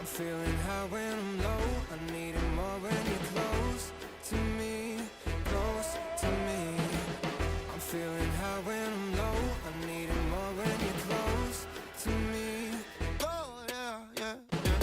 I'm feeling high when I'm low. I need it more when you're close to me, close to me. I'm feeling high when I'm low. I need it more when you're close to me. Oh yeah, yeah, yeah.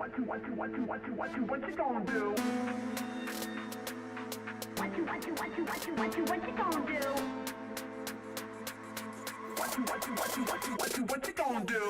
What you gonna do? What you gonna do? What you gonna do? What you gonna do? What you gonna do? What you gonna do?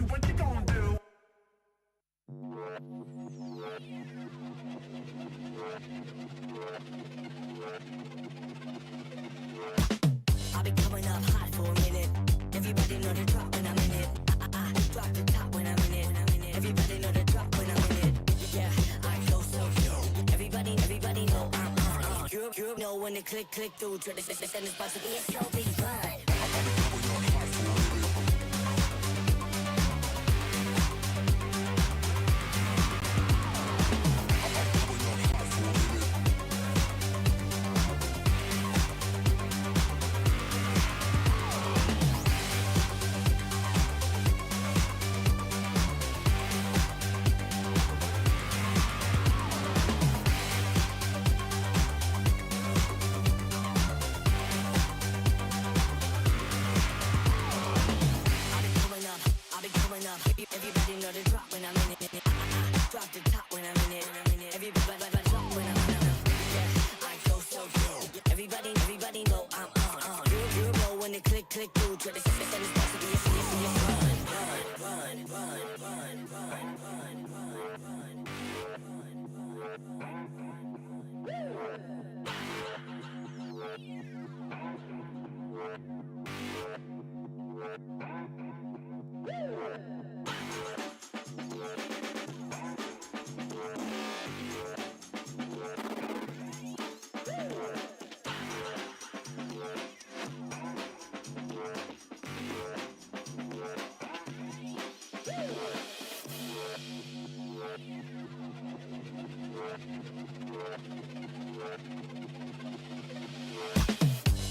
What you gonna do? I've been coming up hot for a minute. Everybody know the drop when I'm in it. Drop the top when I'm in it. Everybody know the drop when I'm in it. Yeah, I flow so yo. Everybody know I'm. You know when they click through. Try to send this box to be a slow big vibe. Everybody know the drop when I'm in it. Drop the top when I'm in it. Everybody drop when I'm in it. Yeah, I flow so yo. Everybody know I'm on. You know when they click through. Try to send this box to be a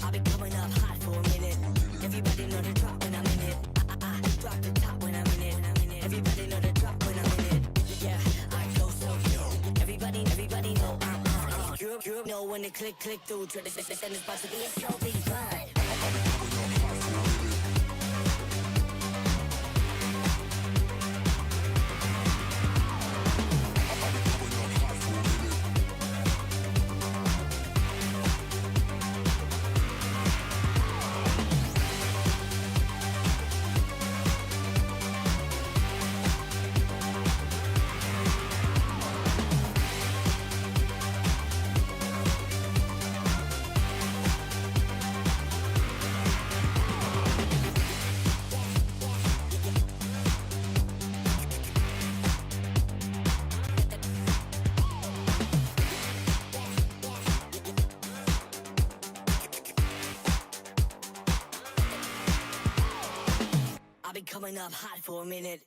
I've been coming up hot for a minute. Everybody know the drop when I'm in it. Drop the top when I'm in it. Everybody know the drop when I'm in it. Yeah, I flow so yo. Everybody know I'm on. You know when they click through. Try to send this box to be a slow big vibe. been coming up hot for a minute.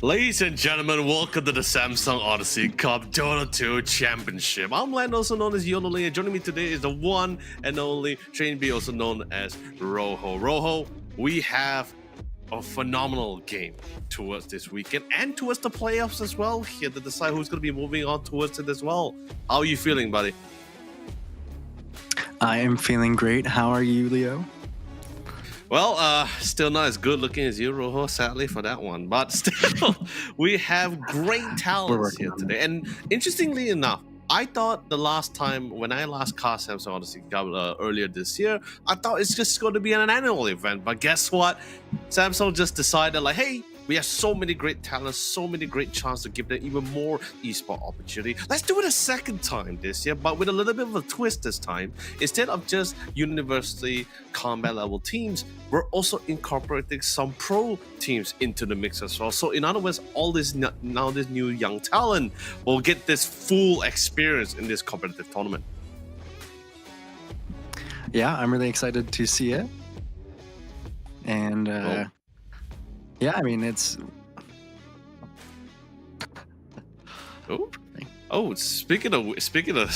Ladies and gentlemen, welcome to the Samsung Odyssey Cup Dota 2 Championship. I'm Len, also known as Yonoli, and joining me today is the one and only Train B, also known as Rojo. Rojo, we have a phenomenal game towards this weekend and towards the playoffs as well here to decide who's going to be moving on towards it as well. How are you feeling, buddy? I am feeling great. How are you, Leo? Well, still not as good looking as you, Rojo, sadly for that one. But still, we have great talents here today. And interestingly enough, I thought the last time when I last cast Samsung Odyssey Cup earlier this year, I thought it's just going to be an annual event. But guess what? Samsung just decided like, hey, we have so many great talents, so many great chances to give them even more esport opportunity. Let's do it a second time this year, but with a little bit of a twist this time. Instead of just university combat level teams, we're also incorporating some pro teams into the mix as well. So in other words, all this now this new young talent will get this full experience in this competitive tournament. Yeah, I'm really excited to see it. And yeah, I mean, it's... Oh, speaking of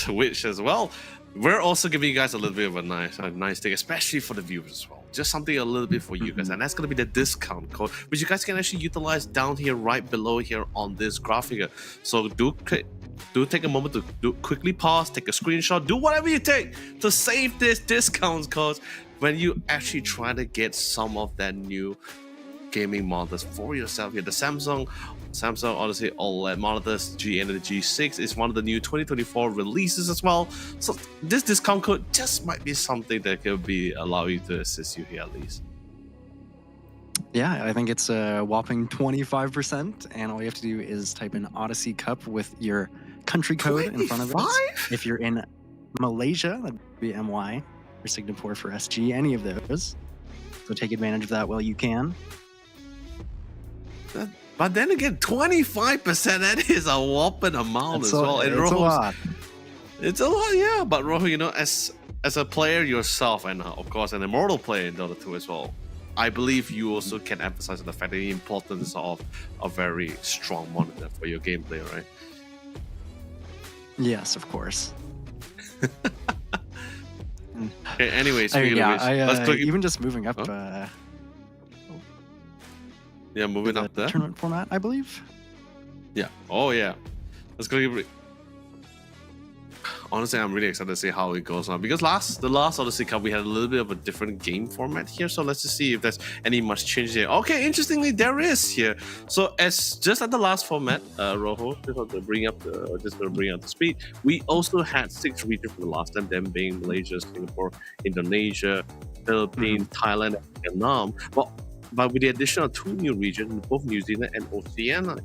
which as well, we're also giving you guys a little bit of a nice thing, especially for the viewers as well. Just something a little bit for you guys, and that's going to be the discount code, which you guys can actually utilize down here, right below here on this graphic. So do take a moment to quickly pause, take a screenshot, do whatever you take to save this discount code when you actually try to get some of that new gaming monitors for yourself here. The Samsung Odyssey OLED monitors G and the G6 is one of the new 2024 releases as well. So this discount code just might be something that could be allow you to assist you here at least. Yeah, I think it's a whopping 25%, and all you have to do is type in Odyssey Cup with your country code in front of it. If you're in Malaysia, that'd be MY, or Singapore for SG, any of those. So take advantage of that while you can. But then again, 25%, that is a whopping amount as well. And it's a lot. It's a lot, yeah. But Rojo, you know, as a player yourself, and of course an immortal player in Dota 2 as well, I believe you also can emphasize the fact the importance of a very strong monitor for your gameplay, right? Yes, of course. Okay, anyways, even just moving up... yeah, moving up there. Tournament format, I believe. Yeah. Oh, yeah. Let's go give it. Honestly, I'm really excited to see how it goes on because the last Odyssey Cup we had a little bit of a different game format here. So let's just see if there's any much change here. Okay, interestingly, there is here. So as just like the last format, Rojo, just to bring up the speed. We also had 6 regions from the last time, them being Malaysia, Singapore, Indonesia, Philippines, Thailand, and Vietnam. But with the addition of 2 new regions, both New Zealand and Oceania.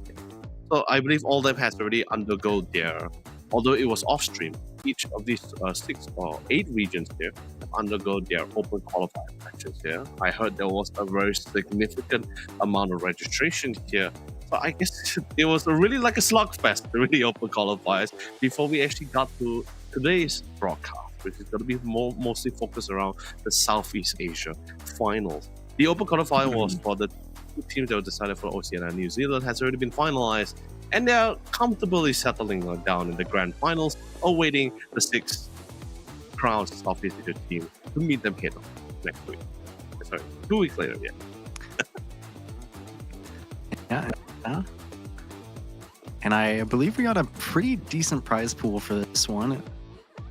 So I believe all of them has already undergo their, although it was off stream, each of these 6 or 8 regions here undergo their open qualifying matches here. I heard there was a very significant amount of registration here. So I guess it was really like a slugfest, the really open qualifiers, before we actually got to today's broadcast, which is going to be mostly focused around the Southeast Asia finals. The open qualifier was for the 2 teams that were decided for Oceania and New Zealand has already been finalized, and they're comfortably settling down in the grand finals, awaiting the 6 crowned Southeast Asia team to meet them head on next week. Sorry, 2 weeks later, yeah. Yeah. And I believe we got a pretty decent prize pool for this one.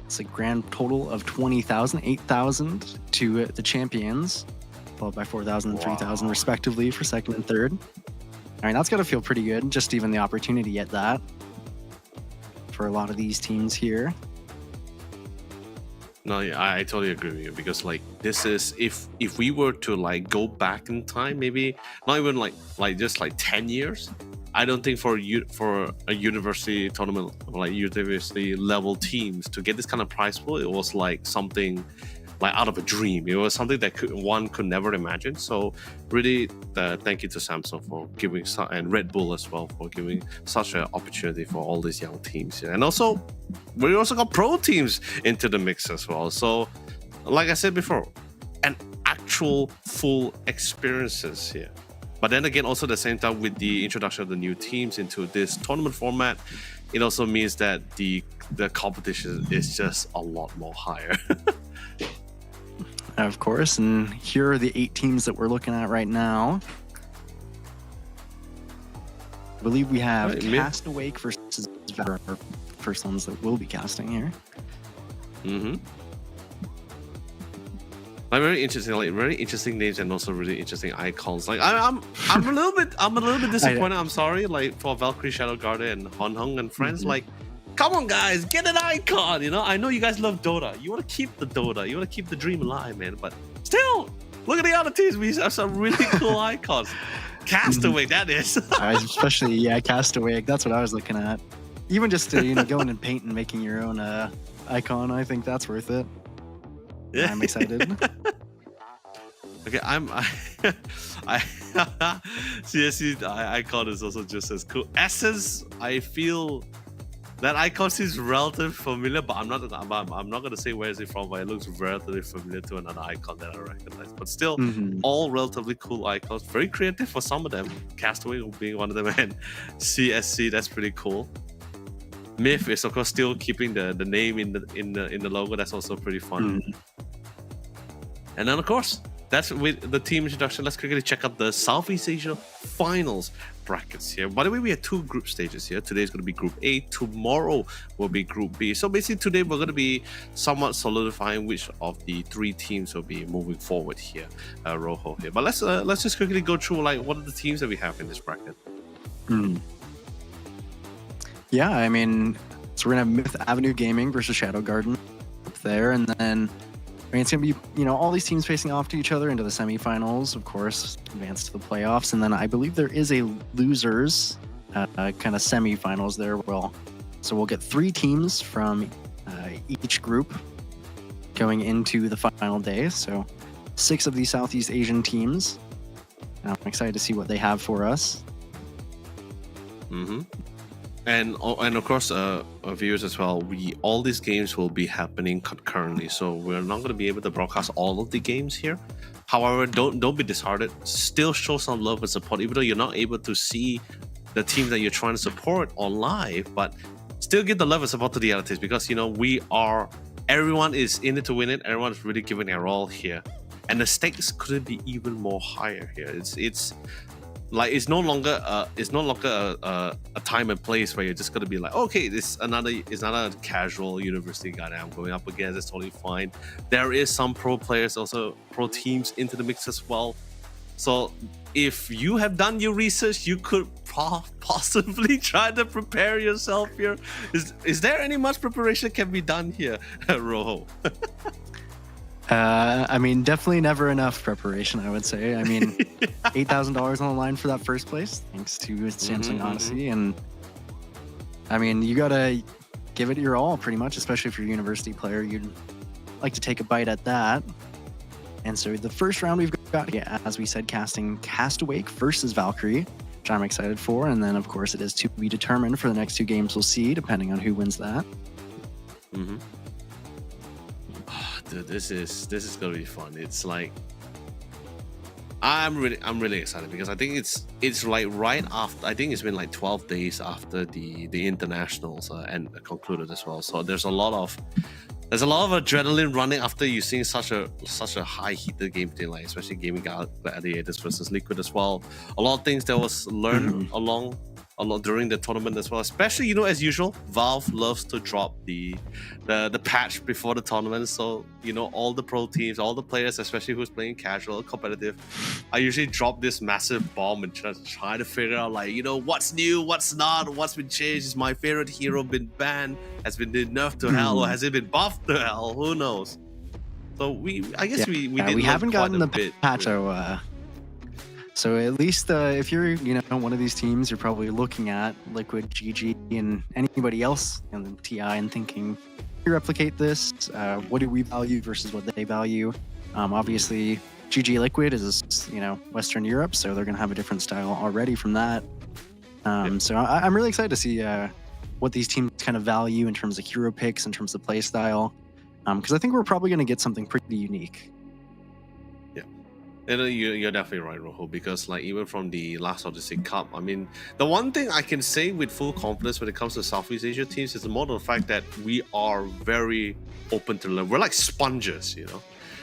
It's a grand total of 20,000, 8,000 to the champions, followed by 4,000 and 3,000 respectively for second and third. I mean, that's got to feel pretty good, just even the opportunity at that for a lot of these teams here. No, yeah, I totally agree with you because like this is if we were to like go back in time, maybe not even like just like 10 years, I don't think for a university tournament, like university level teams to get this kind of prize pool, it was like something like out of a dream. It was something that one could never imagine. So really, thank you to Samsung for giving, and Red Bull as well for giving such an opportunity for all these young teams. And also, we also got pro teams into the mix as well. So, like I said before, an actual full experiences here But then again, also at the same time, with the introduction of the new teams into this tournament format, it also means that the competition is just a lot more higher. Of course, and here are the 8 teams that we're looking at right now. I believe we have Right, Castaway versus Valor, our first ones that we'll be casting here. Mm-hmm. Like very interesting names and also really interesting icons. Like I'm a little bit disappointed. I'm sorry, like for Valkyrie, Shadow Guardian, and Hon Hung and friends. Like, come on guys, get an icon. You know, I know you guys love Dota. You want to keep the Dota. You want to keep the dream alive, man. But still, look at the other teams. We have some really cool icons. Castaway, that is. Especially, yeah, Castaway. That's what I was looking at. Even just to, going and paint and making your own icon, I think that's worth it. Yeah. I'm excited. Okay, CSC icon is also just as cool. Essence, I feel that icon seems relatively familiar, but I'm not gonna say where is it from, but it looks relatively familiar to another icon that I recognize. But still, all relatively cool icons. Very creative for some of them. Castaway being one of them, and CSC, that's pretty cool. Myth is of course still keeping the name in the logo. That's also pretty fun. And then of course, that's with the team introduction. Let's quickly check out the Southeast Asia finals brackets here. By the way, we have 2 group stages here. Today is going to be Group A. Tomorrow will be Group B. So basically today we're going to be somewhat solidifying which of the 3 teams will be moving forward here, Rojo here. But let's just quickly go through like what are the teams that we have in this bracket. Yeah, I mean, so we're gonna have Myth Avenue Gaming versus Shadow Garden up there, and then it's gonna be all these teams facing off to each other into the semifinals, of course, advance to the playoffs, and then I believe there is a losers kind of semifinals there. So we'll get 3 teams from each group going into the final day. So 6 of these Southeast Asian teams. I'm excited to see what they have for us. And of course, viewers as well. All these games will be happening concurrently, so we're not going to be able to broadcast all of the games here. However, don't be disheartened. Still show some love and support, even though you're not able to see the team that you're trying to support on live. But still give the love and support to the other teams, because everyone is in it to win it. Everyone's really giving their all here, and the stakes couldn't be even more higher here. It's no longer a time and place where you're just gonna be like, okay, it's another casual university guy that I'm going up against. It's totally fine. There is some pro players, also pro teams into the mix as well. So if you have done your research, you could possibly try to prepare yourself here. Is there any much preparation can be done here, Rojo? I mean, definitely never enough preparation, I would say. I mean, $8,000 on the line for that first place, thanks to Samsung Odyssey. And I mean, you gotta give it your all, pretty much, especially if you're a university player. You'd like to take a bite at that. And so the first round we've got, as we said, casting Castaway versus Valkyrie, which I'm excited for. And then, of course, it is to be determined for the next 2 games we'll see, depending on who wins that. Dude, this is gonna be fun. It's like I'm really excited, because I think it's like right after, I think it's been like 12 days after the internationals and concluded as well. So there's a lot of adrenaline running after you've seen such a high heated game between, like, especially Gaming Gladiators versus Liquid as well. A lot of things that was learned along during the tournament as well. Especially, as usual, Valve loves to drop the patch before the tournament. So, all the pro teams, all the players, especially who's playing casual, competitive, I usually drop this massive bomb and just try to figure out, like, what's new, what's not, what's been changed. Is my favorite hero been banned? Has been nerfed to hell, or has it been buffed to hell? Who knows? So we haven't gotten the patch. So at least if you're, one of these teams, you're probably looking at Liquid, GG, and anybody else in the TI and thinking, replicate this. What do we value versus what they value? Obviously, GG Liquid is, Western Europe, so they're going to have a different style already from that. So I'm really excited to see what these teams kind of value in terms of hero picks, in terms of play style, because I think we're probably going to get something pretty unique. You know, you're definitely right, Rojo, because like even from the last Odyssey Cup, I mean, the one thing I can say with full confidence when it comes to Southeast Asia teams is more the fact that we are very open to learn. We're like sponges, you know.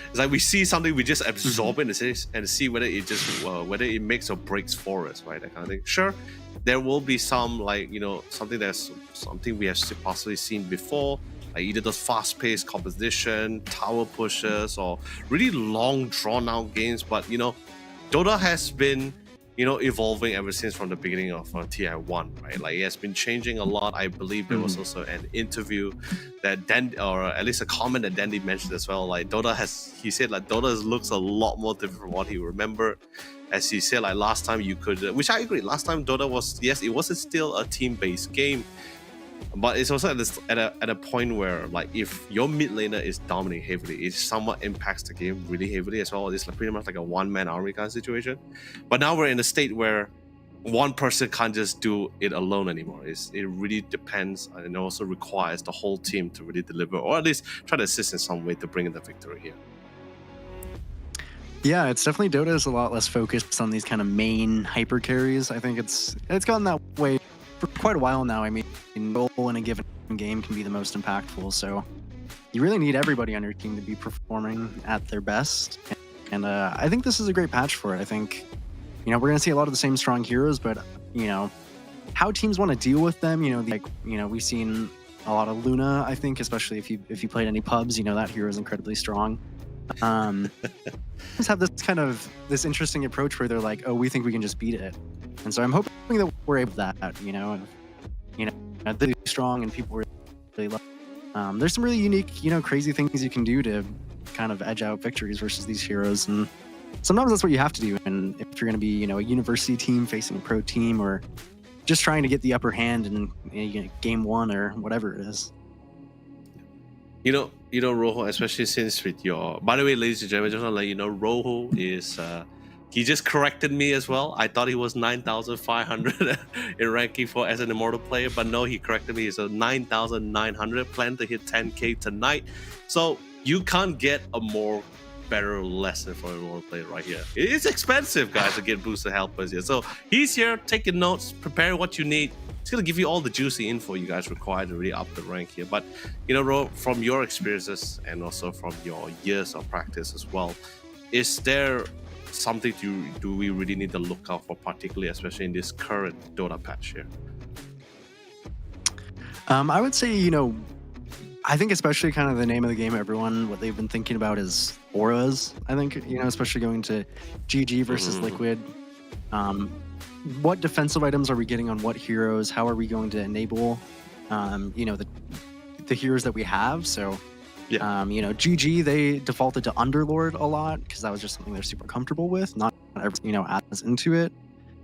It's like we see something, we just absorb it and see whether it just whether it makes or breaks for us, right? That kind of thing. Sure, there will be some like something we have possibly seen before, like either those fast-paced competition, tower pushes, or really long, drawn-out games. But Dota has been evolving ever since from the beginning of TI1, right? Like it has been changing a lot. I believe there was also an interview that or at least a comment that Dandy mentioned as well. Like he said like Dota looks a lot more different from what he remembered. As he said, like last time you could, which I agree, last time Dota was, yes, it wasn't still a team-based game, but it's also at a point where like if your mid laner is dominating heavily, it somewhat impacts the game really heavily as well. It's like pretty much like a one-man army kind of situation. But now we're in a state where one person can't just do it alone anymore. It really depends, and it also requires the whole team to really deliver, or at least try to assist in some way to bring in the victory here. Yeah, it's definitely Dota is a lot less focused on these kind of main hyper carries. I think it's gotten that way for quite a while now. I mean, role in a given game can be the most impactful, so you really need everybody on your team to be performing at their best. And I think this is a great patch for it. I think we're going to see a lot of the same strong heroes, but how teams want to deal with them. We've seen a lot of Luna. I think, especially if you played any pubs, that hero is incredibly strong. Just have this interesting approach where they're like, oh, we think we can just beat it, and so I'm hoping that we're able to that. They're strong and people really love. There's some really unique, crazy things you can do to kind of edge out victories versus these heroes, and sometimes that's what you have to do. And if you're going to be, a university team facing a pro team, or just trying to get the upper hand in game one or whatever it is. Rojo, especially since with by the way, ladies and gentlemen, just want to let you know, Rojo is, he just corrected me as well. I thought he was 9,500 in ranking as an Immortal player, but no, he corrected me. He's 9,900, plan to hit 10K tonight. So you can't get a better lesson for an Immortal player right here. It's expensive, guys, to get boosted helpers here. So he's here, taking notes, prepare what you need. It's going to give you all the juicy info you guys require to really up the rank here. But, Ro, from your experiences and also from your years of practice as well, is there something do we really need to look out for, particularly, especially in this current Dota patch here? I would say, I think especially kind of the name of the game, everyone, what they've been thinking about is auras. I think, especially going to GG versus Liquid. What defensive items are we getting on what heroes? How are we going to enable, the heroes that we have? So, GG, they defaulted to Underlord a lot because that was just something they're super comfortable with, not as into it.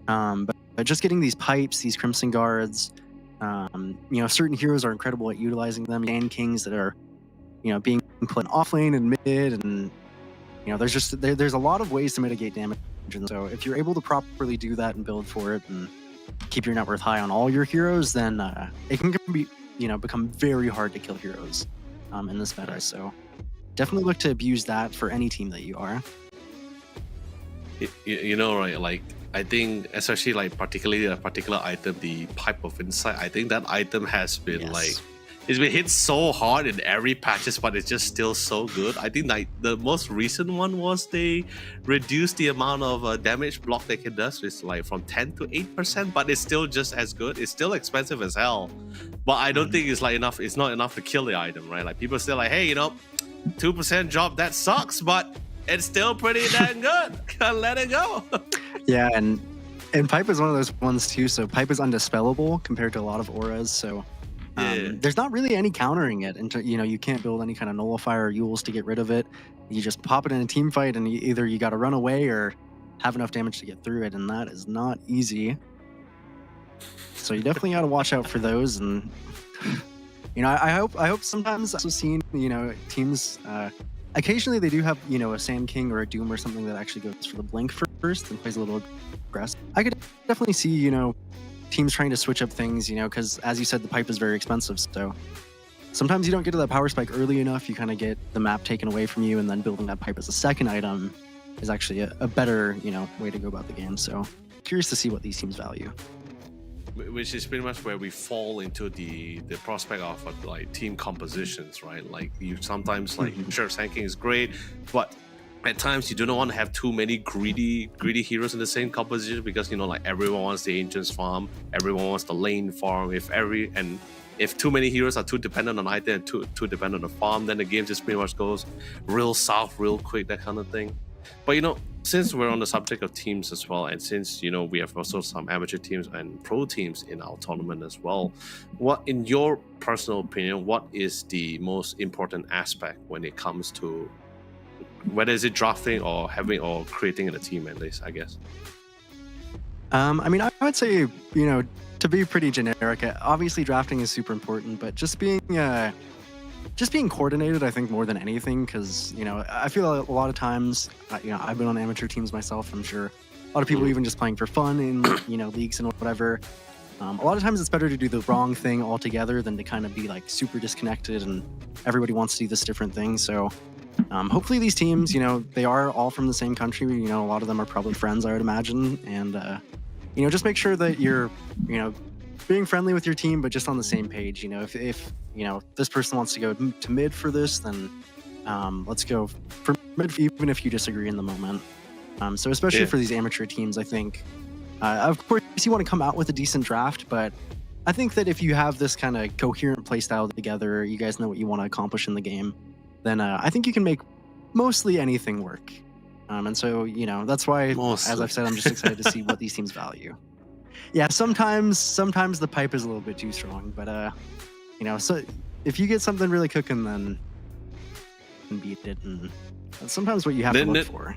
But just getting these pipes, these Crimson Guards, certain heroes are incredible at utilizing them. And Kings that are, being put off lane and mid, and there's a lot of ways to mitigate damage. And so if you're able to properly do that and build for it and keep your net worth high on all your heroes, then it can be become very hard to kill heroes in this meta. So definitely look to abuse that for any team that you are. Right? Like I think, especially like particularly a particular item, the Pipe of Insight. I think that item has been it's been hit so hard in every patches, but it's just still so good. I think like the most recent one was they reduced the amount of damage block they can do. It's like from 10 to 8%, but it's still just as good. It's still expensive as hell, but I don't think it's like enough. It's not enough to kill the item, right? Like people still like, hey, 2% drop, that sucks, but it's still pretty damn good. Can't let it go. Yeah, and Pipe is one of those ones too. So Pipe is undispellable compared to a lot of auras. So there's not really any countering it. And you can't build any kind of nullifier or Euls to get rid of it. You just pop it in a team fight, and either you got to run away or have enough damage to get through it, and that is not easy. So you definitely got to watch out for those. And I hope sometimes I've seen teams. Occasionally they do have a Sand King or a Doom or something that actually goes for the blink first and plays a little aggressive. I could definitely see teams trying to switch up things, because as you said, the pipe is very expensive. So sometimes you don't get to that power spike early enough. You kind of get the map taken away from you, and then building that pipe as a second item is actually a better, way to go about the game. So curious to see what these teams value. Which is pretty much where we fall into the prospect of like team compositions, right? Like you sometimes like sure tanking is great, but at times you do not want to have too many greedy heroes in the same composition, because like everyone wants the ancients farm, everyone wants the lane farm. If too many heroes are too dependent on item and too dependent on farm, then the game just pretty much goes real south real quick, that kind of thing. But since we're on the subject of teams as well, and since we have also some amateur teams and pro teams in our tournament as well, what, in your personal opinion, what is the most important aspect when it comes to whether is it drafting or having or creating a team, at least, I guess? I mean, I would say, to be pretty generic, obviously drafting is super important, but just being coordinated, I think, more than anything, because I feel a lot of times, I've been on amateur teams myself. I'm sure a lot of people even just playing for fun in leagues and whatever. A lot of times it's better to do the wrong thing altogether than to kind of be like super disconnected and everybody wants to do this different thing. So hopefully these teams, they are all from the same country. A lot of them are probably friends, I would imagine, and just make sure that you're being friendly with your team, but just on the same page. If this person wants to go to mid for this, then let's go for mid, even if you disagree in the moment. So especially for these amateur teams, I think, of course, you want to come out with a decent draft, but I think that if you have this kind of coherent play style together, you guys know what you want to accomplish in the game, then I think you can make mostly anything work. And so, that's why, as I've said, I'm just excited to see what these teams value. Yeah, sometimes the pipe is a little bit too strong, but so if you get something really cooking, then you can beat it, and that's sometimes what you have to look for.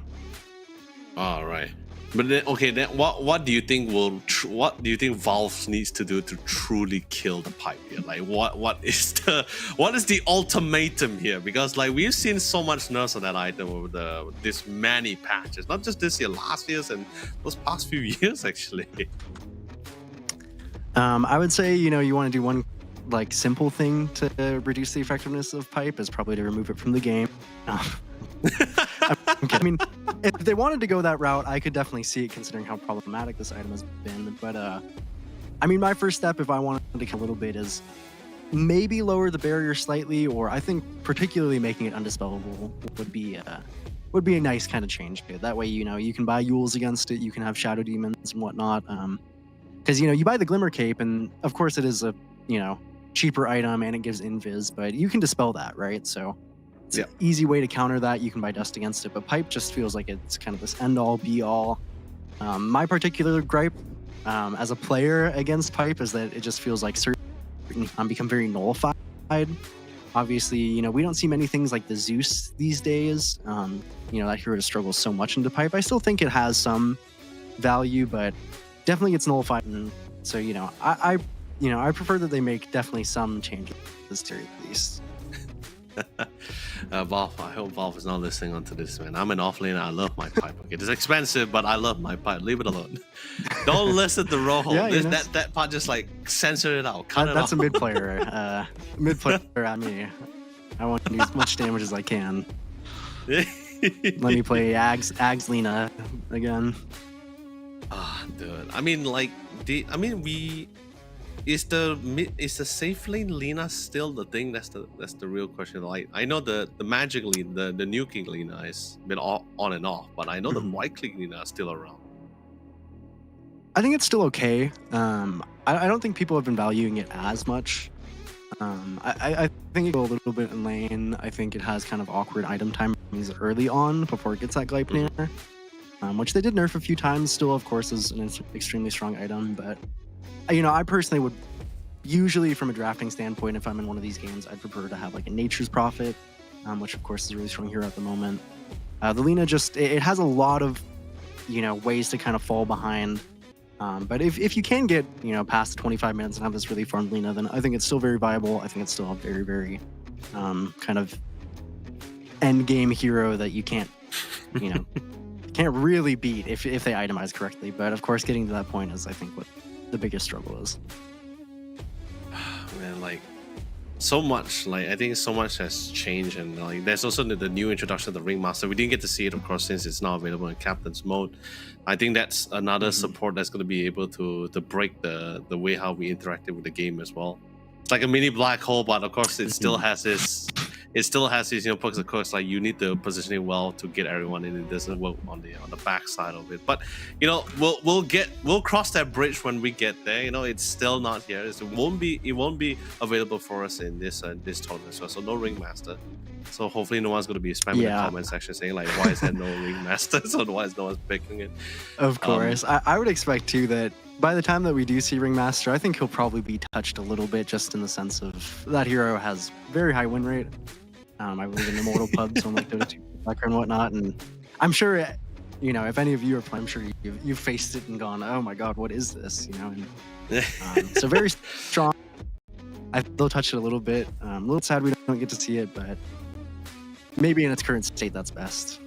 All right, but then what do you think what do you think Valve needs to do to truly kill the pipe here? Like what is the ultimatum here? Because like we've seen so much nerfs on that item over this many patches, not just this year, last year's and those past few years actually. I would say, you want to do one like simple thing to reduce the effectiveness of pipe is probably to remove it from the game. I mean, if they wanted to go that route, I could definitely see it considering how problematic this item has been. But I mean, my first step, if I wanted to kill a little bit, is maybe lower the barrier slightly, or I think particularly making it undispellable would be a nice kind of change. That way, you can buy Yules against it, you can have Shadow Demons and whatnot. Because you buy the Glimmer Cape, and of course it is a cheaper item and it gives invis, but you can dispel that, right? So it's an easy way to counter that. You can buy Dust against it, but pipe just feels like it's kind of this end all be all. My particular gripe as a player against pipe is that it just feels like certain become very nullified. Obviously, we don't see many things like the Zeus these days. That hero struggles so much into pipe. I still think it has some value, but definitely gets nullified. And so, I prefer that they make definitely some changes to it at least. Valve, I hope Valve is not listening onto this, man. I'm an offlaner. I love my pipe. Okay, it's expensive, but I love my pipe. Leave it alone. Don't listen to Rojo. That part, just like censor it out. That's a mid player. Mid player at me. I want to do as much damage as I can. Let me play Ags Lina again. Dude. I mean, is the safe lane Lina still the thing? That's the real question. Like, I know the magic Lina, the new King Lina has been on and off, but I know the white King Lina is still around. I think it's still okay. I don't think people have been valuing it as much. I think it go a little bit in lane. I think it has kind of awkward item timings early on before it gets that Gleipnir, which they did nerf a few times. Still, of course, is an extremely strong item, but I personally would usually, from a drafting standpoint, if I'm in one of these games, I'd prefer to have like a Nature's Prophet, which of course is a really strong hero at the moment. The Lina it has a lot of ways to kind of fall behind. But if you can get past the 25 minutes and have this really farmed Lina, then I think it's still very viable. I think it's still a very, very kind of end game hero that you can't can't really beat if they itemize correctly. But of course, getting to that point is, I think, what the biggest struggle is. Man, like so much. Like I think so much has changed, and like there's also the new introduction of the Ringmaster. We didn't get to see it, of course, since it's now available in Captain's mode. I think that's another support that's going to be able to break the way how we interacted with the game as well. It's like a mini black hole, but of course it still has this. It still has these, perks. Of course, like you need to position it well to get everyone in. It doesn't work on the back side of it. But we'll cross that bridge when we get there. It's still not here. It won't be available for us in this tournament as well. So no Ringmaster. So hopefully no one's going to be spamming the comment section saying like, why is there no Ringmaster? So why is no one picking it? Of course, I would expect too that by the time that we do see Ringmaster, I think he'll probably be touched a little bit, just in the sense of that hero has very high win rate. I believe in immortal pubs on like Dota 2 and whatnot, and I'm sure, if any of you are playing, I'm sure you've faced it and gone, oh my god, what is this? So very strong. I will touch it a little bit. A little sad we don't get to see it, but maybe in its current state, that's best.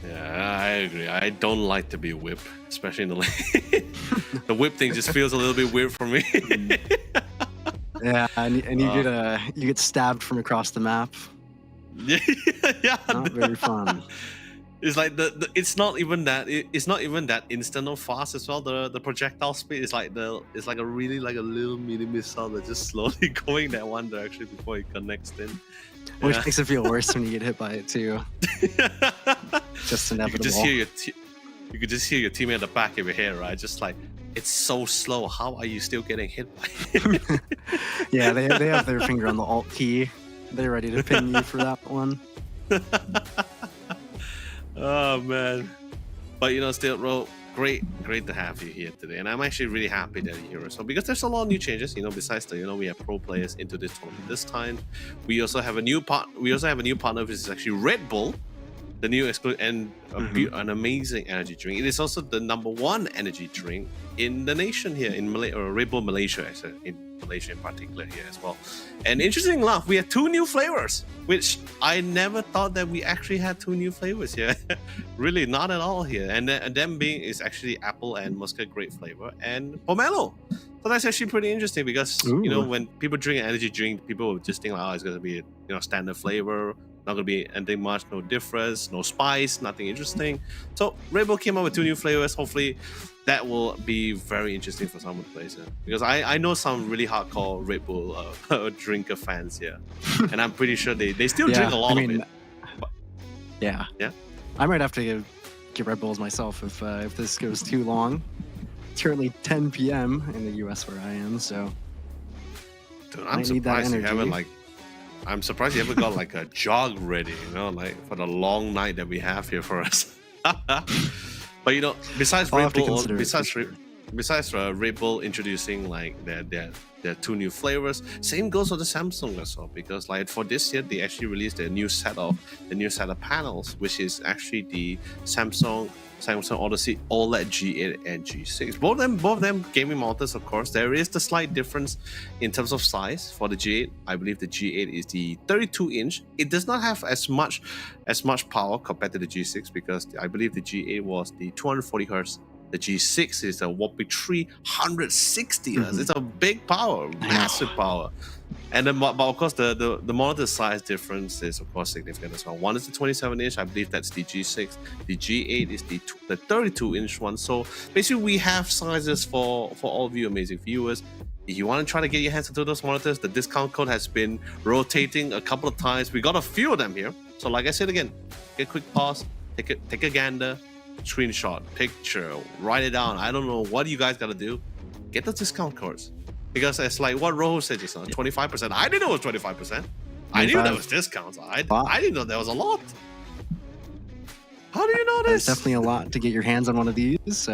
Yeah, I agree. I don't like to be whipped, especially in the lane. The whip thing just feels a little bit weird for me. Yeah, and you get stabbed from across the map. Yeah, Not very fun. It's like it's not even that instant or fast as well. The projectile speed is like it's like a little mini missile that's just slowly going that one direction before it connects in. Which makes it feel worse when you get hit by it too. Just inevitable. You could just hear your teammate at the back of your head, right? Just like, it's so slow. How are you still getting hit by it? Yeah, they have their finger on the alt key. They're ready to pin you for that one. Oh man, but still, Ro, great to have you here today, and I'm actually really happy that you're here. So because there's a lot of new changes, besides we have pro players into this tournament this time. We also have a new partner, which is actually Red Bull, the new exclusive and an amazing energy drink. It is also the #1 energy drink in the nation here in Red Bull Malaysia, actually, in Malaysia in particular here as well. And interesting enough, we have 2 new flavors, which I never thought that we actually had 2 new flavors here. Really, not at all here. And them being is actually apple and muscat grape flavor and pomelo. So that's actually pretty interesting because when people drink an energy drink, people will just think like, oh, it's gonna be standard flavor. Not gonna be anything much, no difference, no spice, nothing interesting. So Red Bull came up with 2 new flavors. Hopefully that will be very interesting for someone to play. Because I know some really hardcore Red Bull drinker fans here. And I'm pretty sure they still drink a lot of it. But, yeah. I might have to get Red Bulls myself if this goes too long. It's currently 10 p.m. in the US where I am, so dude, I'm surprised you haven't I'm surprised you haven't got like a jog ready, for the long night that we have here for us. But besides Red Bull, besides Red Bull introducing like their 2 new flavors, same goes for the Samsung as well. Because like for this year, they actually released a new set of panels, which is actually the Samsung Odyssey OLED G8 and G6. Both of them gaming monitors, of course. There is the slight difference in terms of size for the G8. I believe the G8 is the 32-inch. It does not have as much power compared to the G6 because I believe the G8 was the 240 Hz. The G6 is a whopping 360 Hz. It's a big power, massive power. And then, but of course, the monitor size difference is of course significant as well. One is the 27-inch, I believe that's the G6. The G8 is the 32-inch one. So basically, we have sizes for all of you amazing viewers. If you want to try to get your hands into those monitors, the discount code has been rotating a couple of times. We got a few of them here. So like I said again, get a quick pause, take a gander, screenshot, picture, write it down. I don't know what you guys got to do. Get the discount codes. Because it's like what Rojo said just now, 25%. I didn't know it was 25%. I knew there was discounts. I didn't know there was a lot. How do you know this? There's definitely a lot to get your hands on one of these. It's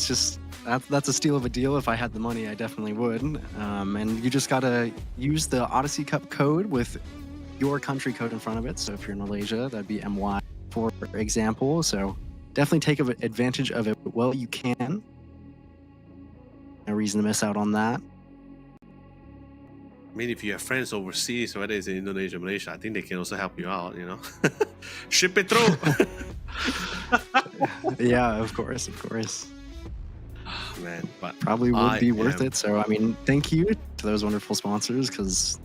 just that's a steal of a deal. If I had the money, I definitely would. And you just gotta use the Odyssey Cup code with your country code in front of it. So if you're in Malaysia, that'd be MY, for example. So definitely take advantage of it while you can. No reason to miss out on that. I mean, if you have friends overseas, whether it's in Indonesia, Malaysia, I think they can also help you out, Ship it through. Yeah, of course. man. But Probably would be worth am- it. So, I mean, thank you to those wonderful sponsors because,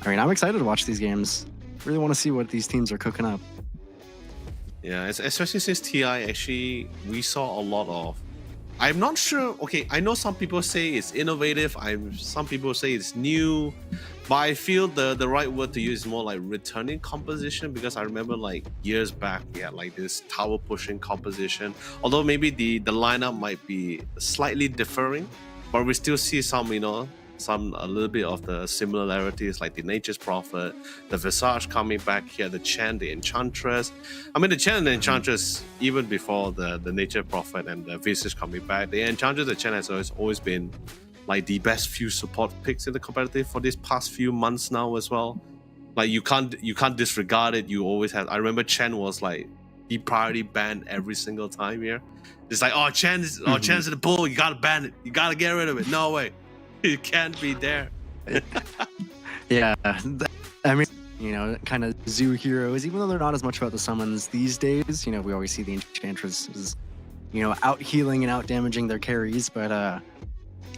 I mean, I'm excited to watch these games. Really want to see what these teams are cooking up. Yeah, especially since TI actually we saw a lot of. I'm not sure. Okay, I know some people say it's innovative. Some people say it's new, but I feel the right word to use is more like returning composition because I remember like years back we had like this tower pushing composition. Although maybe the lineup might be slightly differing, but we still see some a little bit of the similarities like the Nature's Prophet, the Visage coming back here, the Chen, the Enchantress. I mean, the Chen and the Enchantress, even before the Nature Prophet and the Visage coming back, the Enchantress, the Chen has always been like the best few support picks in the competitive for these past few months now as well. Like you can't disregard it. You always have. I remember Chen was like the priority banned every single time here. It's like, oh, Chen's in the pool. You gotta ban it. You gotta get rid of it. No way. You can't be there. Yeah. I mean, kind of zoo heroes, even though they're not as much about the summons these days, we always see the Enchantresses, out healing and out damaging their carries. But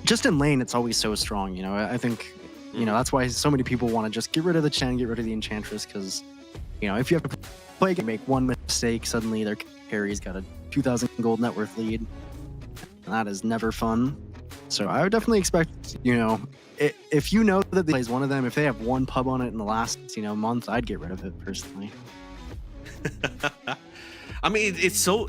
just in lane, it's always so strong. I think, that's why so many people want to just get rid of the Chen, get rid of the Enchantress, because, if you have to play and make one mistake, suddenly their carry's got a 2,000 gold net worth lead. And that is never fun. So I would definitely expect, if that they plays one of them, if they have one pub on it in the last, month, I'd get rid of it personally. I mean,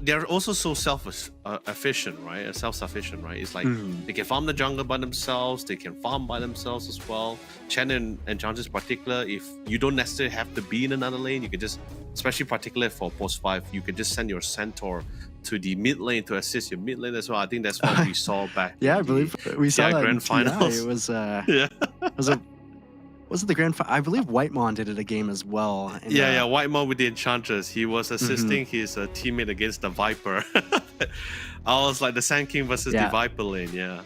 they're also so self-efficient, right? Self-sufficient, right? It's like they can farm the jungle by themselves, they can farm by themselves as well. Chen and Enchantress in particular, if you don't necessarily have to be in another lane, you can just, especially particularly for post 5, you can just send your Centaur to the mid lane to assist your mid lane as well. I think that's what we saw back. Yeah, I believe we saw that grand in TI. finals. It was was it the grand? I believe Whitemon did it a game as well. Whitemon with the Enchantress. He was assisting his teammate against the Viper. I was like the Sand King versus the Viper lane. Yeah.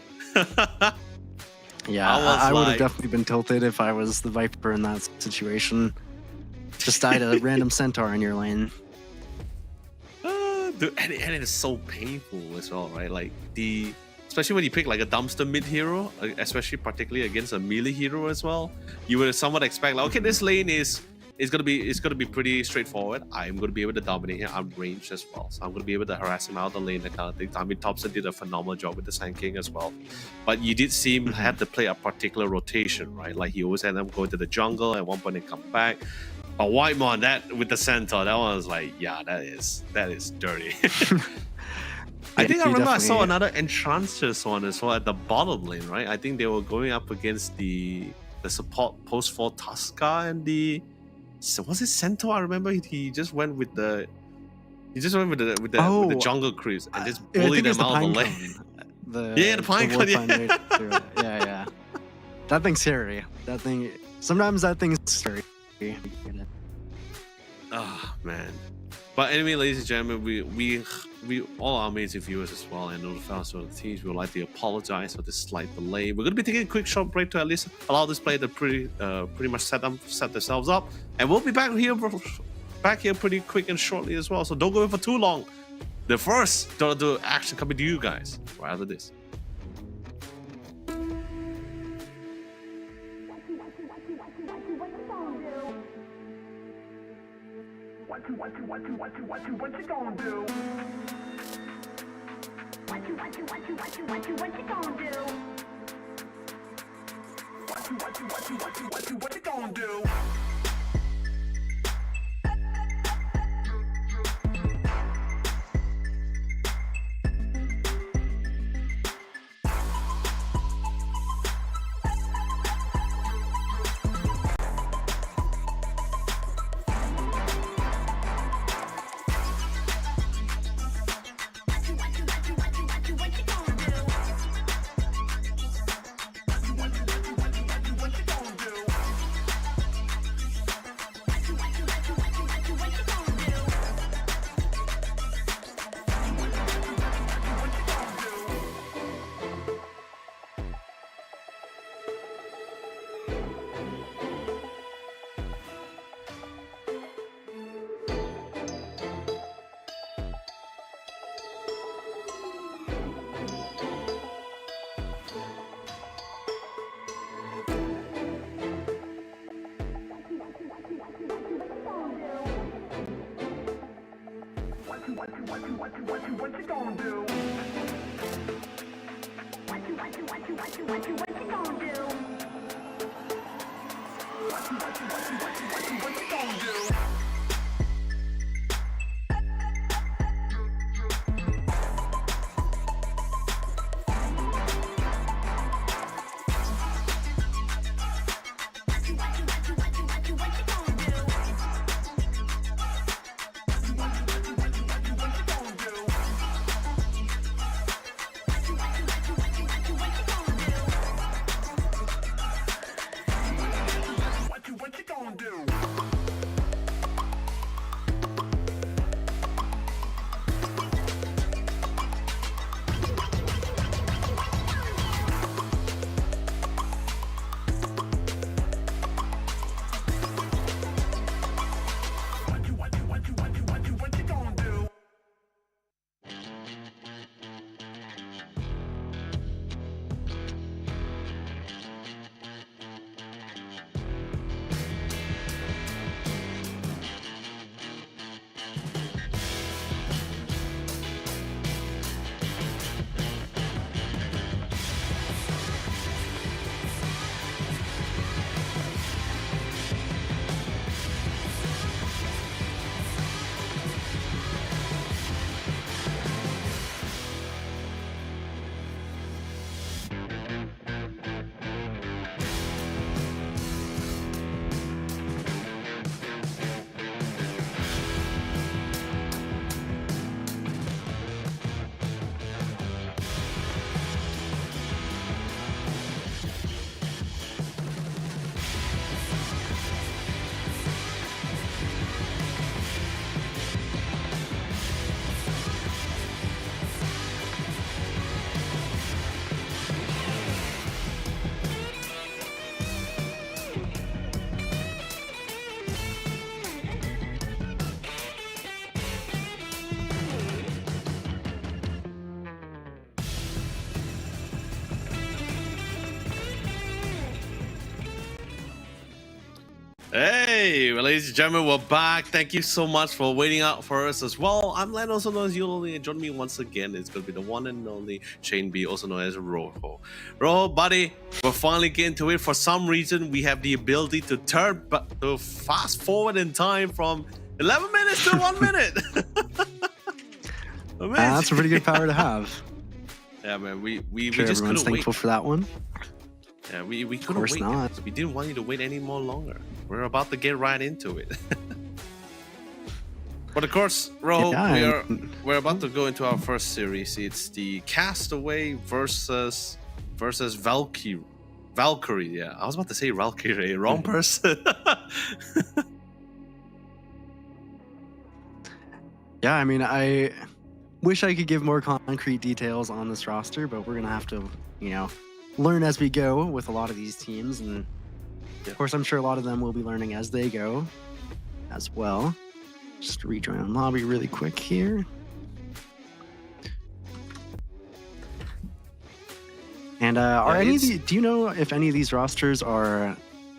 Yeah, I would have definitely been tilted if I was the Viper in that situation. Just died a random Centaur in your lane. Dude, and it is so painful as well, right? Like especially when you pick like a dumpster mid hero, especially particularly against a melee hero as well, you would somewhat expect like, okay, this lane is gonna be pretty straightforward. I'm gonna be able to dominate here. I'm ranged as well, so I'm gonna be able to harass him out of the lane, that kind of thing. I mean, Thompson did a phenomenal job with the Sand King as well, but you did see him had to play a particular rotation, right? Like he always had them go to the jungle at one point and come back. But Whitemon, that with the Centaur, that one was like, yeah, that is dirty. I think I remember I saw another Enchantress one as well at the bottom lane, right? I think they were going up against the support post 4 Tuska and was it Centaur? I remember he just went with the jungle creeps and just bullied them out of the lane. The Pinecone, yeah. That thing's scary. Sometimes that thing's scary. Ah, man. But anyway, ladies and gentlemen, we all our amazing viewers as well and all the fans for the teams, we would like to apologize for this slight delay. We're going to be taking a quick short break to at least allow this player to pretty much set themselves up, and we'll be back here pretty quick and shortly as well. So don't go in for too long. The first Dota action coming to you guys right after this. What you gonna do? What you gonna do? What you gonna do? What you gonna do? What you gonna do? What you gonna do? What you gonna do? What you gonna do? What you gonna do? Hey, well, ladies and gentlemen, we're back. Thank you so much for waiting out for us as well. I'm Len, also known as Yuli, and join me once again. It's going to be the one and only Shane B, also known as Rojo. Rojo, buddy, we're finally getting to it. For some reason, we have the ability to to fast forward in time from 11 minutes to 1 minute. That's a pretty good power to have. Yeah, man, we Sure, just everyone's couldn't wait. thankful for that one. Yeah, we couldn't course wait. not. Guys. We didn't want you to wait any more longer. We're about to get right into it. But of course, Ro, Yeah, we're about to go into our first series. It's the Castaway versus Valkyrie. Yeah, I was about to say Valkyrie, wrong person. Yeah, I mean, I wish I could give more concrete details on this roster, but we're gonna have to, learn as we go with a lot of these teams, and of course, I'm sure a lot of them will be learning as they go, as well. Just rejoin lobby really quick here. And are any of the, do you know if any of these rosters are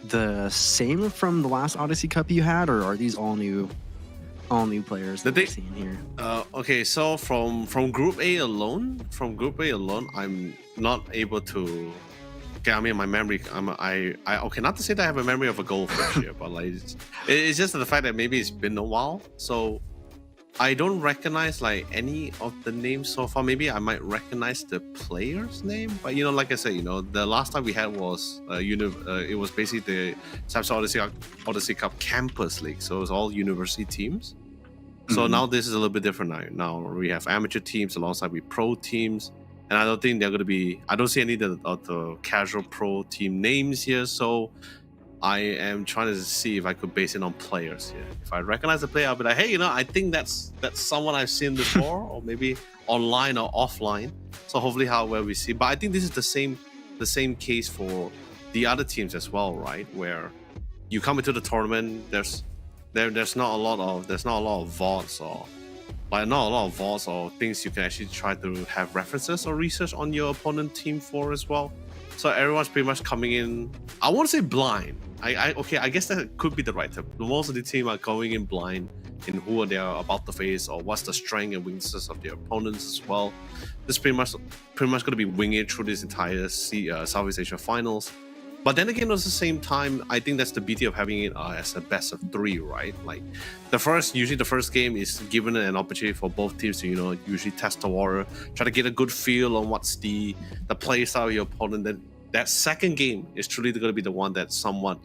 the same from the last Odyssey Cup you had, or are these all new players that we're seeing here? Okay, so from Group A alone, I'm not able to. Okay, I mean my memory. I okay, not to say that I have a memory of a goldfish here, but like it's just the fact that maybe it's been a while, so I don't recognize like any of the names so far. Maybe I might recognize the player's name, but like I said, the last time we had was it was basically the Samsung Odyssey Cup Campus League, so it was all university teams. So now this is a little bit different. Now we have amateur teams alongside with pro teams, and I don't think they're going to be. I don't see any of the casual pro team names here. So I am trying to see if I could base it on players here. If I recognize the player, I'll be like, hey, I think that's someone I've seen before, or maybe online or offline. So hopefully, however we see. But I think this is the same case for the other teams as well, right? Where you come into the tournament, there's not a lot of vaults or things you can actually try to have references or research on your opponent team for as well. So everyone's pretty much coming in. I won't say blind. I guess that could be the right term. Most of the team are going in blind in who they are about to face or what's the strength and weaknesses of their opponents as well. This is pretty much going to be winging it through this entire Southeast Asia finals. But then again, at the same time, I think that's the beauty of having it as a best of 3, right? Like usually the first game is given an opportunity for both teams to, usually test the water, try to get a good feel on what's the play style of your opponent. Then that second game is truly going to be the one that someone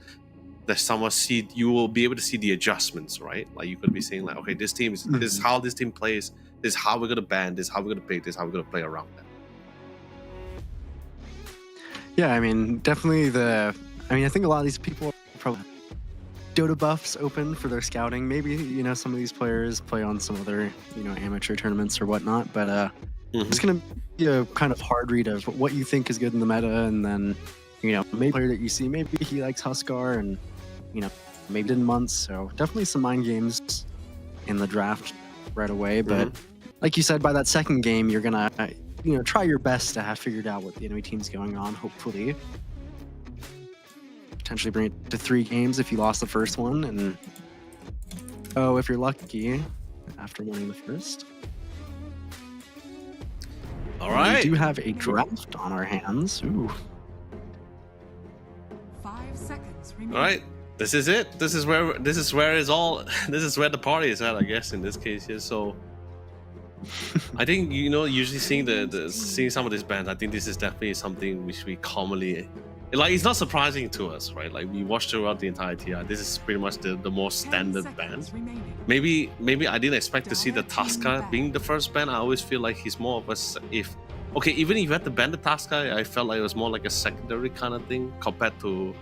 see. You will be able to see the adjustments, right? Like you could be saying, like, okay, this team is this is how this team plays. This is how we're going to ban. This is how we're going to pick. This is how we're going to play around that. Yeah, I mean, definitely I think a lot of these people are probably Dota buffs open for their scouting. Maybe, some of these players play on some other, amateur tournaments or whatnot, but it's going to be a kind of hard read of what you think is good in the meta, and then, maybe a player that you see, maybe he likes Huskar, and, maybe didn't months, so definitely some mind games in the draft right away, but like you said, by that second game, you're going to try your best to have figured out what the enemy team's going on, hopefully. Potentially bring it to 3 games if you lost the first one, and if you're lucky, after winning the first. All right. We do have a draft on our hands. Ooh. 5 seconds remaining. All right. This is it. This is where it's all. This is where the party is at, I guess, in this case here. So I think usually seeing some of these bands, I think this is definitely something which we commonly it's not surprising to us, right? Like we watched throughout the entire TI. This is pretty much the most standard band. Maybe I didn't expect to see the Tasca being the first band. I always feel like he's more of even if you had to ban the Tasca, I felt like it was more like a secondary kind of thing compared to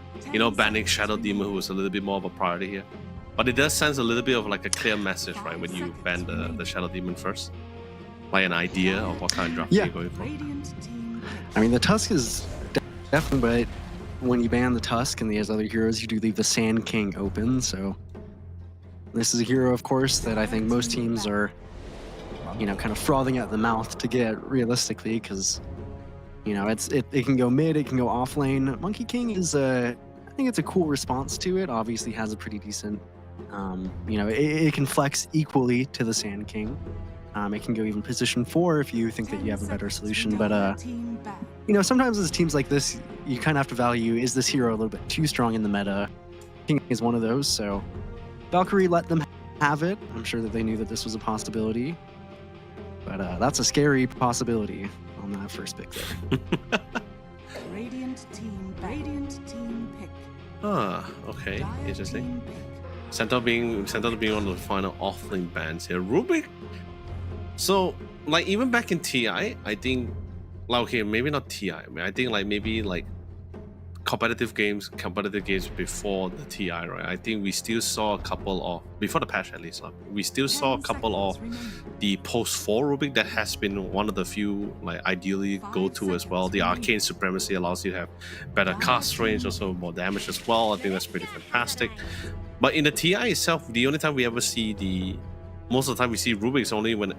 banning Shadow Demon, who was a little bit more of a priority here. But it does send a little bit of like a clear message, right, when you ban the Shadow Demon first. Like an idea of what kind of draft you're going for. I mean, the Tusk is definitely, but when you ban the Tusk and these other heroes, you do leave the Sand King open, so this is a hero, of course, that I think most teams are, kind of frothing at the mouth to get realistically, because, it can go mid, it can go off lane. Monkey King is I think it's a cool response to it. Obviously has a pretty decent, it can flex equally to the Sand King. It can go even position 4 if you think that you have a better solution. But, sometimes as teams like this, you kind of have to value, is this hero a little bit too strong in the meta? King is one of those, so Valkyrie let them have it. I'm sure that they knew that this was a possibility. But that's a scary possibility on that first pick there. Radiant team pick. Okay, interesting. Centaur being one of the final offlane bands here. Rubik. So, like, even back in TI, I think, like, okay, maybe not TI. I think, like, maybe, like, competitive games before the TI, right? I think we still saw a couple of, before the patch at least, we still saw a couple of the post-4 Rubik that has been one of the few, like, ideally go-to as well. The Arcane Supremacy allows you to have better cast range, also more damage as well. I think that's pretty fantastic. But in the TI itself, the only time we ever see most of the time we see Rubik's only when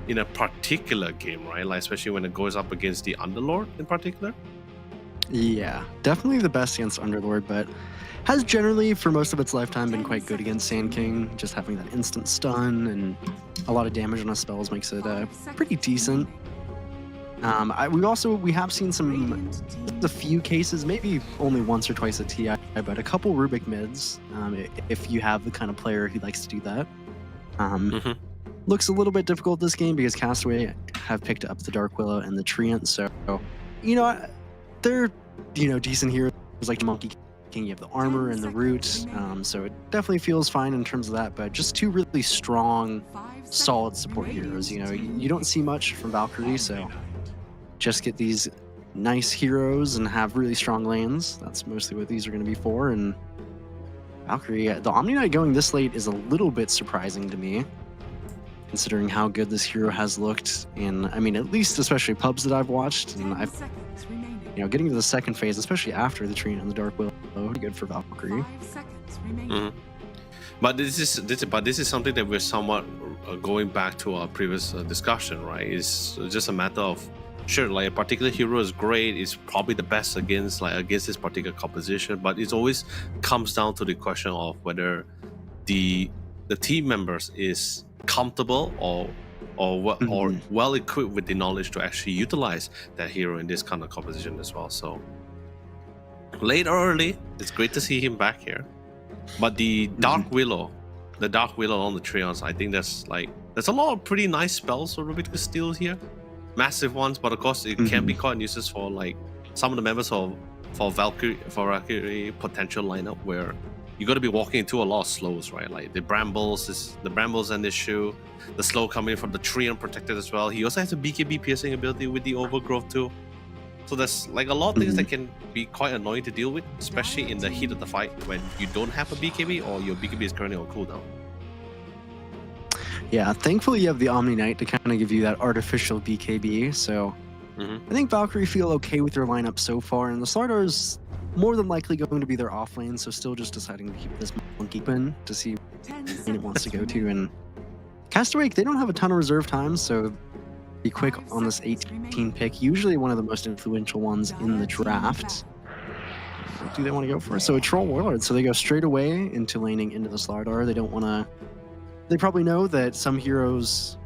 in a particular game, right? Like especially when it goes up against the Underlord in particular. Yeah, definitely the best against Underlord, but has generally for most of its lifetime been quite good against Sand King. Just having that instant stun and a lot of damage on his spells makes it pretty decent. We have seen a few cases, maybe only once or twice at TI, but a couple Rubik mids, if you have the kind of player who likes to do that. Looks a little bit difficult this game because Castaway have picked up the Dark Willow and the Treant, so they're decent heroes like Monkey King. You have the armor and the root, so it definitely feels fine in terms of that. But just 2 really strong, solid support heroes. You don't see much from Valkyrie, so just get these nice heroes and have really strong lanes. That's mostly what these are going to be for. And Valkyrie, the Omni Knight going this late is a little bit surprising to me, considering how good this hero has looked in, at least especially pubs that I've watched. And I've, getting to the second phase, especially after the Treant and the Dark Willow, pretty good for Valkyrie. 5 seconds remaining. But this is something that we're somewhat going back to our previous discussion, right? It's just a matter of sure, like a particular hero is great, it's probably the best against this particular composition, but it always comes down to the question of whether the team members is comfortable or well equipped with the knowledge to actually utilize that hero in this kind of composition as well. So late or early, it's great to see him back here. But the Dark Willow on the Treants, I think there's a lot of pretty nice spells for Ruby to steal here. Massive ones, but of course it can be quite useless for like some of the members of Valkyrie potential lineup where you got to be walking into a lot of slows, right? Like the brambles an issue, the slow coming from the tree unprotected as well. He also has a BKB piercing ability with the overgrowth too. So there's like a lot of things that can be quite annoying to deal with, especially in the heat of the fight when you don't have a BKB or your BKB is currently on cooldown. Yeah, thankfully you have the Omni Knight to kind of give you that artificial BKB. So I think Valkyrie feel okay with their lineup so far, and the Slardar is more than likely going to be their off lane. So still just deciding to keep this monkey open to see where it wants to go to. And Castaway, they don't have a ton of reserve time, so be quick on this 18 pick. Usually one of the most influential ones in the draft. What do they want to go for? So a Troll Warlord. So they go straight away into laning into the Slardar. They don't want to. They probably know that some heroes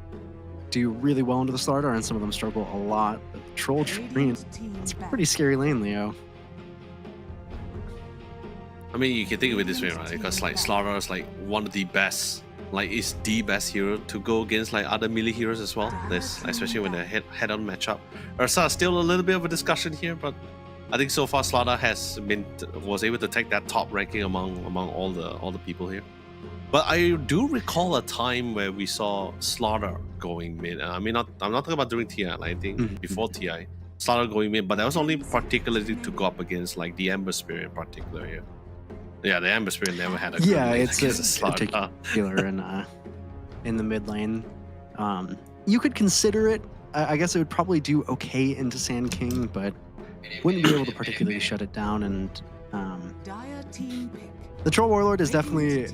do really well into the Slardar and some of them struggle a lot. But the Troll Treant, it's a pretty scary lane, Leo. I mean, you can think of it this way, right? Because like Slardar is like one of the best, like is the best hero to go against like other melee heroes as well. This, especially when they head-on matchup. Ursa is still a little bit of a discussion here, but I think so far Slardar was able to take that top ranking among all the people here. But I do recall a time where we saw Slardar going mid. I mean, I'm not talking about during TI. I think before TI, Slardar going mid, but that was only particularly to go up against like the Ember Spirit in particular here. Yeah, the Ember Spirit never had a good lane it's against particular in the mid lane. You could consider it. I guess it would probably do okay into Sand King, but wouldn't be able to particularly shut it down. And Dire team pick. the Troll Warlord is definitely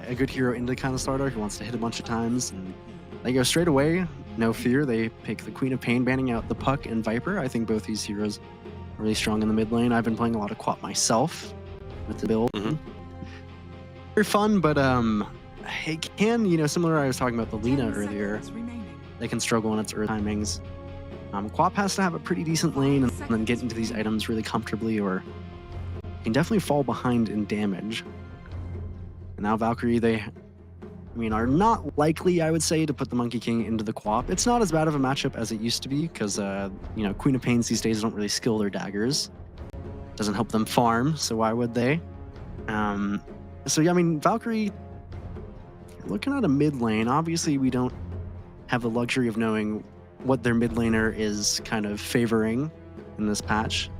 a good hero into kind of Slardar who wants to hit a bunch of times. And they go straight away, no fear. They pick the Queen of Pain, banning out the Puck and Viper. I think both these heroes are really strong in the mid lane. I've been playing a lot of Quap myself with the build. Very fun, but it can, similar to I was talking about the Lina earlier, they can struggle on its earth timings. Quap has to have a pretty decent lane and then get into these items really comfortably, or can definitely fall behind in damage. And now Valkyrie, are not likely, I would say, to put the Monkey King into the Quap. It's not as bad of a matchup as it used to be, because Queen of Pains these days don't really skill their daggers. Doesn't help them farm, so why would they? Valkyrie, looking at a mid lane, obviously we don't have the luxury of knowing what their mid laner is kind of favoring in this patch.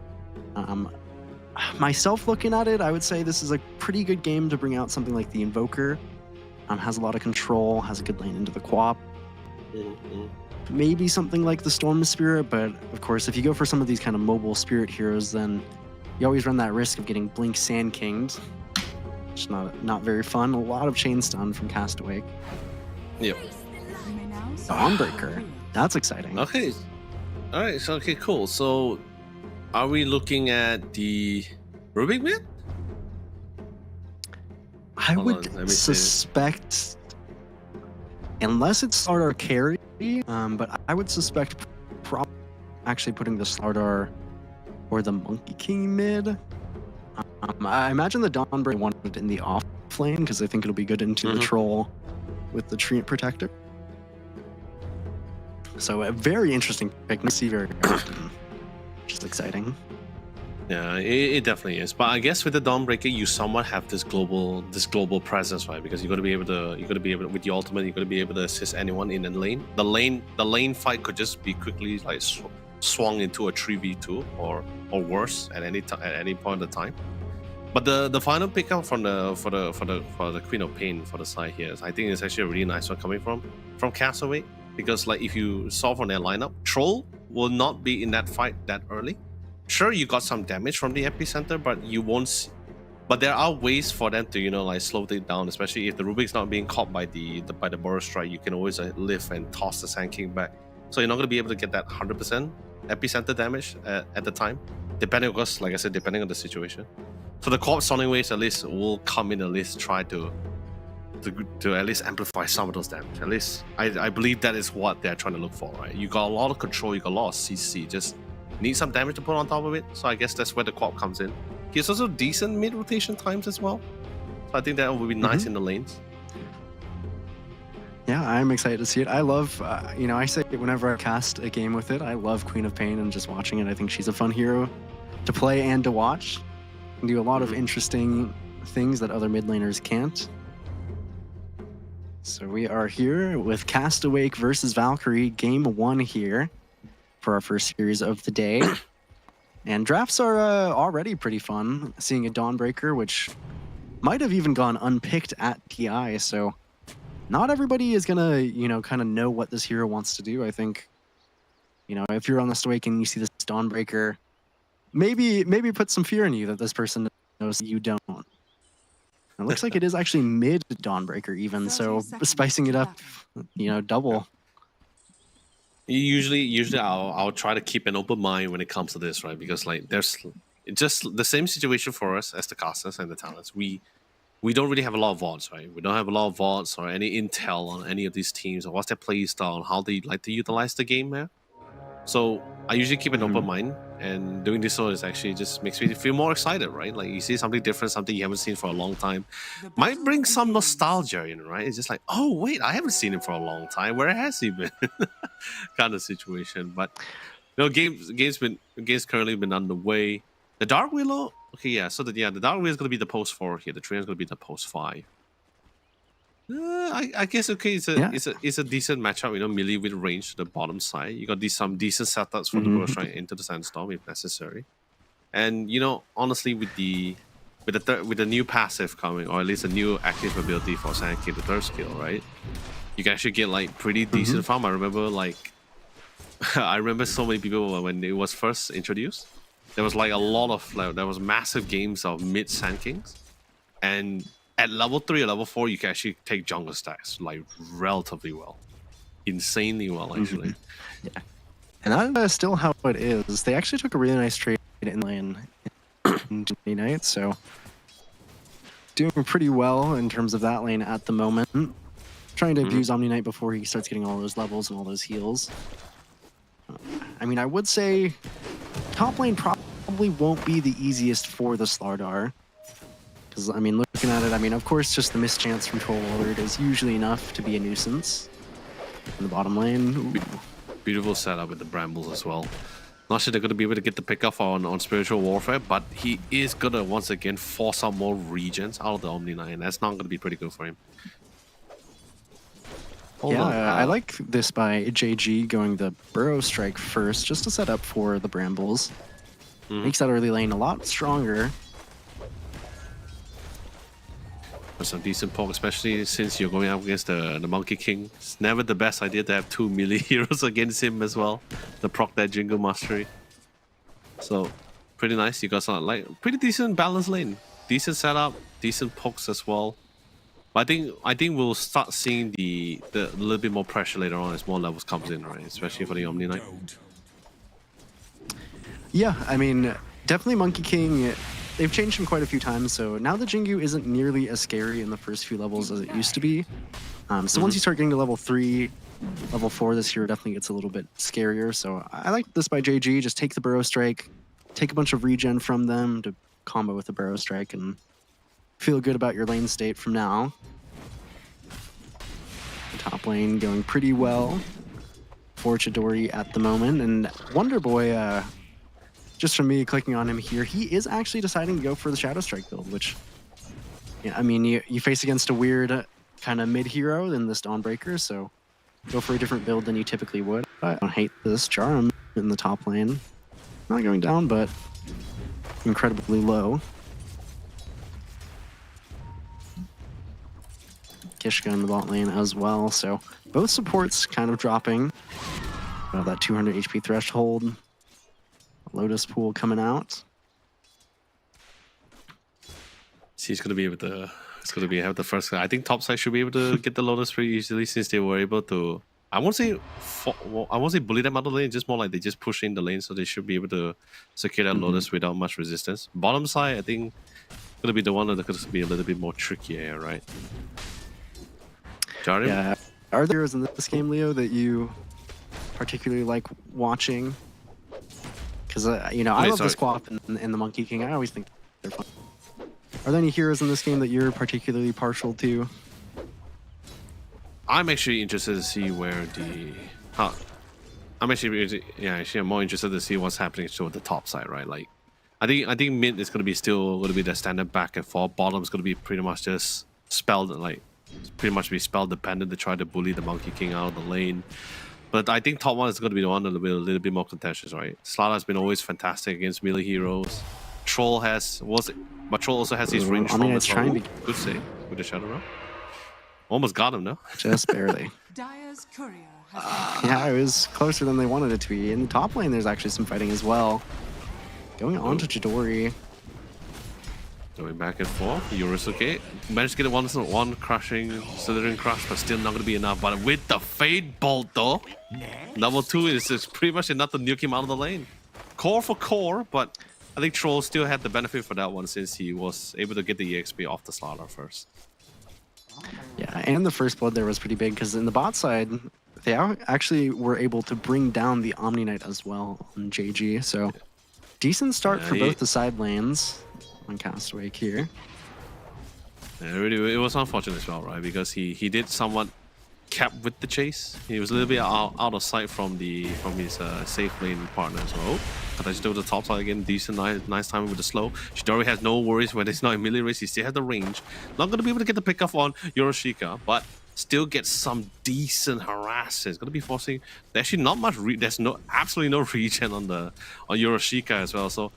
Myself looking at it, I would say this is a pretty good game to bring out something like the Invoker. Has a lot of control, has a good lane into the Quap. Maybe something like the Storm Spirit, but of course, if you go for some of these kind of mobile spirit heroes, then you always run that risk of getting Blink Sand Kinged. It's not very fun. A lot of chain stun from Castaway. Yep. Dawnbreaker. That's exciting. Okay. All right. So okay, cool. So, are we looking at the Rubik mid? I would suspect, unless it's Slardar carry, but I would suspect actually putting the Slardar or the Monkey King mid. I imagine the Dawnbreaker wanted it in the off lane because I think it'll be good into the Troll with the Treant Protector. So a very interesting pick. I see very often, which is exciting. Yeah, it definitely is. But I guess with the Dawnbreaker, you somewhat have this global presence, right? Because you got to be able to with the ultimate, you got to be able to assist anyone in the lane. The lane fight could just be quickly like swung into a 3v2 or worse at any point of time. But the final pickup for the Queen of Pain for the side here, I think it's actually a really nice one coming from Castaway, because like if you saw from their lineup, Troll will not be in that fight that early. Sure, you got some damage from the epicenter, but you won't. But there are ways for them to slow it down, especially if the Rubik's not being caught by the Burrow Strike. You can always lift and toss the Sand King back so you're not going to be able to get that 100% epicenter damage at the time, depending, of course, like I said, depending on the situation. So the co-op Sonic Waves at least will come in, at least try to at least amplify some of those damage. At least I believe that is what they're trying to look for, right? You got a lot of control, you got a lot of CC, just need some damage to put on top of it. So I guess that's where the co-op comes in. He has also decent mid rotation times as well, so I think that will be nice in the lanes. Yeah, I'm excited to see it. I love, I say it whenever I cast a game with it, I love Queen of Pain and just watching it. I think she's a fun hero to play and to watch. And do a lot of interesting things that other mid laners can't. So we are here with Castawake versus Valkyrie, game 1 here for our first series of the day. And drafts are already pretty fun. Seeing a Dawnbreaker, which might have even gone unpicked at TI, so not everybody is gonna, kind of know what this hero wants to do. I think, if you're on the Stoic and you see this Dawnbreaker, maybe put some fear in you that this person knows you don't. It looks like it is actually mid Dawnbreaker even, so spicing it up, double. Usually I'll try to keep an open mind when it comes to this, right? Because like there's just the same situation for us as the casters and the talents. We don't really have a lot of VODs, right? We don't have a lot of VODs or any intel on any of these teams or what's their play style and how they like to utilize the game there. So I usually keep an open mind, and doing this is actually just makes me feel more excited, right? Like you see something different, something you haven't seen for a long time. Might bring some nostalgia in, right? It's just like, oh wait, I haven't seen him for a long time. Where has he been? Kind of situation. But games currently been underway. The Dark Willow, okay, yeah. So the Dark Willow is gonna be the post 4 here. The Train is gonna be the post 5. I guess okay. It's a decent matchup. Melee with range to the bottom side. You got some decent setups for the burst right into the Sandstorm if necessary. And honestly, with the new passive coming, or at least a new active ability for Sandcave, the third skill, right? You can actually get like pretty decent farm. I remember I remember so many people when it was first introduced. There was like a lot of there was massive games of mid Sand Kings, and at level 3 or level 4, you can actually take jungle stacks like relatively well, insanely well actually. Yeah, and that's still how it is. They actually took a really nice trade in lane in Night, so doing pretty well in terms of that lane at the moment. Trying to abuse Omni Knight before he starts getting all those levels and all those heals. I mean, I would say top lane probably won't be the easiest for the Slardar. Because, I mean, looking at it, of course, just the mischance from Troll Warlord is usually enough to be a nuisance in the bottom lane. Ooh. Beautiful setup with the Brambles as well. Not sure they're going to be able to get the pickup on Spiritual Warfare, but he is going to, once again, force out more regions out of the Omni Knight, and that's not going to be pretty good for him. I like this by JG going the Burrow Strike first, just to set up for the Brambles. Makes that early lane a lot stronger. Some decent poke, especially since you're going up against the Monkey King. It's never the best idea to have 2 melee heroes against him as well. The proc that Jingle Mastery. So pretty nice. You got some pretty decent balanced lane, decent setup, decent pokes as well. But I think we'll start seeing the little bit more pressure later on as more levels comes in, right? Especially for the Omni Knight. Yeah, definitely Monkey King. They've changed him quite a few times, so now the Jingu isn't nearly as scary in the first few levels as it used to be. So once you start getting to level 3, level 4, this hero definitely gets a little bit scarier. So I like this by JG. Just take the Burrow Strike, take a bunch of regen from them to combo with the Burrow Strike, and feel good about your lane state from now. The top lane going pretty well for Chidori at the moment, and Wonder Boy, just from me clicking on him here, he is actually deciding to go for the Shadow Strike build, which, you face against a weird kind of mid-hero in this Dawnbreaker, so go for a different build than you typically would. I don't hate this. Jarum in the top lane. Not going down, but incredibly low. Kishka in the bot lane as well, so both supports kind of dropping. That 200 HP threshold. Lotus Pool coming out. He's going to be able to. It's going to have the first. I think topside should be able to get the Lotus pretty easily since they were able to I won't say I won't say bully them out of the lane. Just more like they just push in the lane, so they should be able to secure that Lotus without much resistance. Bottom side, I think, gonna be the one that could be a little bit more trickier here, right? Jarim? Yeah. Are there heroes in this game, Leo, that you particularly like watching? Because you know, I Wait, love the sorry. Squap and the Monkey King. I always think they're fun. Are there any heroes in this game that you're particularly partial to? I'm actually interested to see where the. I'm actually I'm more interested to see what's happening to the top side, right? Like, I think mid is gonna be still gonna be the standard back and forth. Bottom is gonna be pretty much just spell pretty much be spell dependent to try to bully the Monkey King out of the lane. But I think top one is gonna be the one that'll be a little bit more contentious, right? Slaughter has been always fantastic against melee heroes. Troll but Troll also has his range. I mean, it's as well. trying to Good save with the Shadow Realm. Almost got him, no? just barely. Dire's courier has been Yeah, it was closer than they wanted it to be. In the top lane, there's actually some fighting as well. Going on to Chidori. Going back and forth. Yorisuke managed to get it one crushing, slithering crush, but still not going to be enough. But with the Fade Bolt, though, level 2 is just pretty much enough to nuke him out of the lane. Core for core, but I think Troll still had the benefit for that one since he was able to get the EXP off the Slaughter first. Yeah, and the first blood there was pretty big because in the bot side, they actually were able to bring down the Omni Knight as well on JG. So decent start for both the side lanes on Castaway here. Yeah, really, it was unfortunate as well, right? Because he did somewhat cap with the chase. He was a little bit out of sight from his safe lane partner as well. But I just do the top side again. Decent, nice timing with the slow. Chidori has no worries when it's not in melee race. He still has the range. Not going to be able to get the pick off on Yoroshika, but still get some decent harass. It's going to be forcing. There's actually not much. There's absolutely no regen on Yoroshika as well. So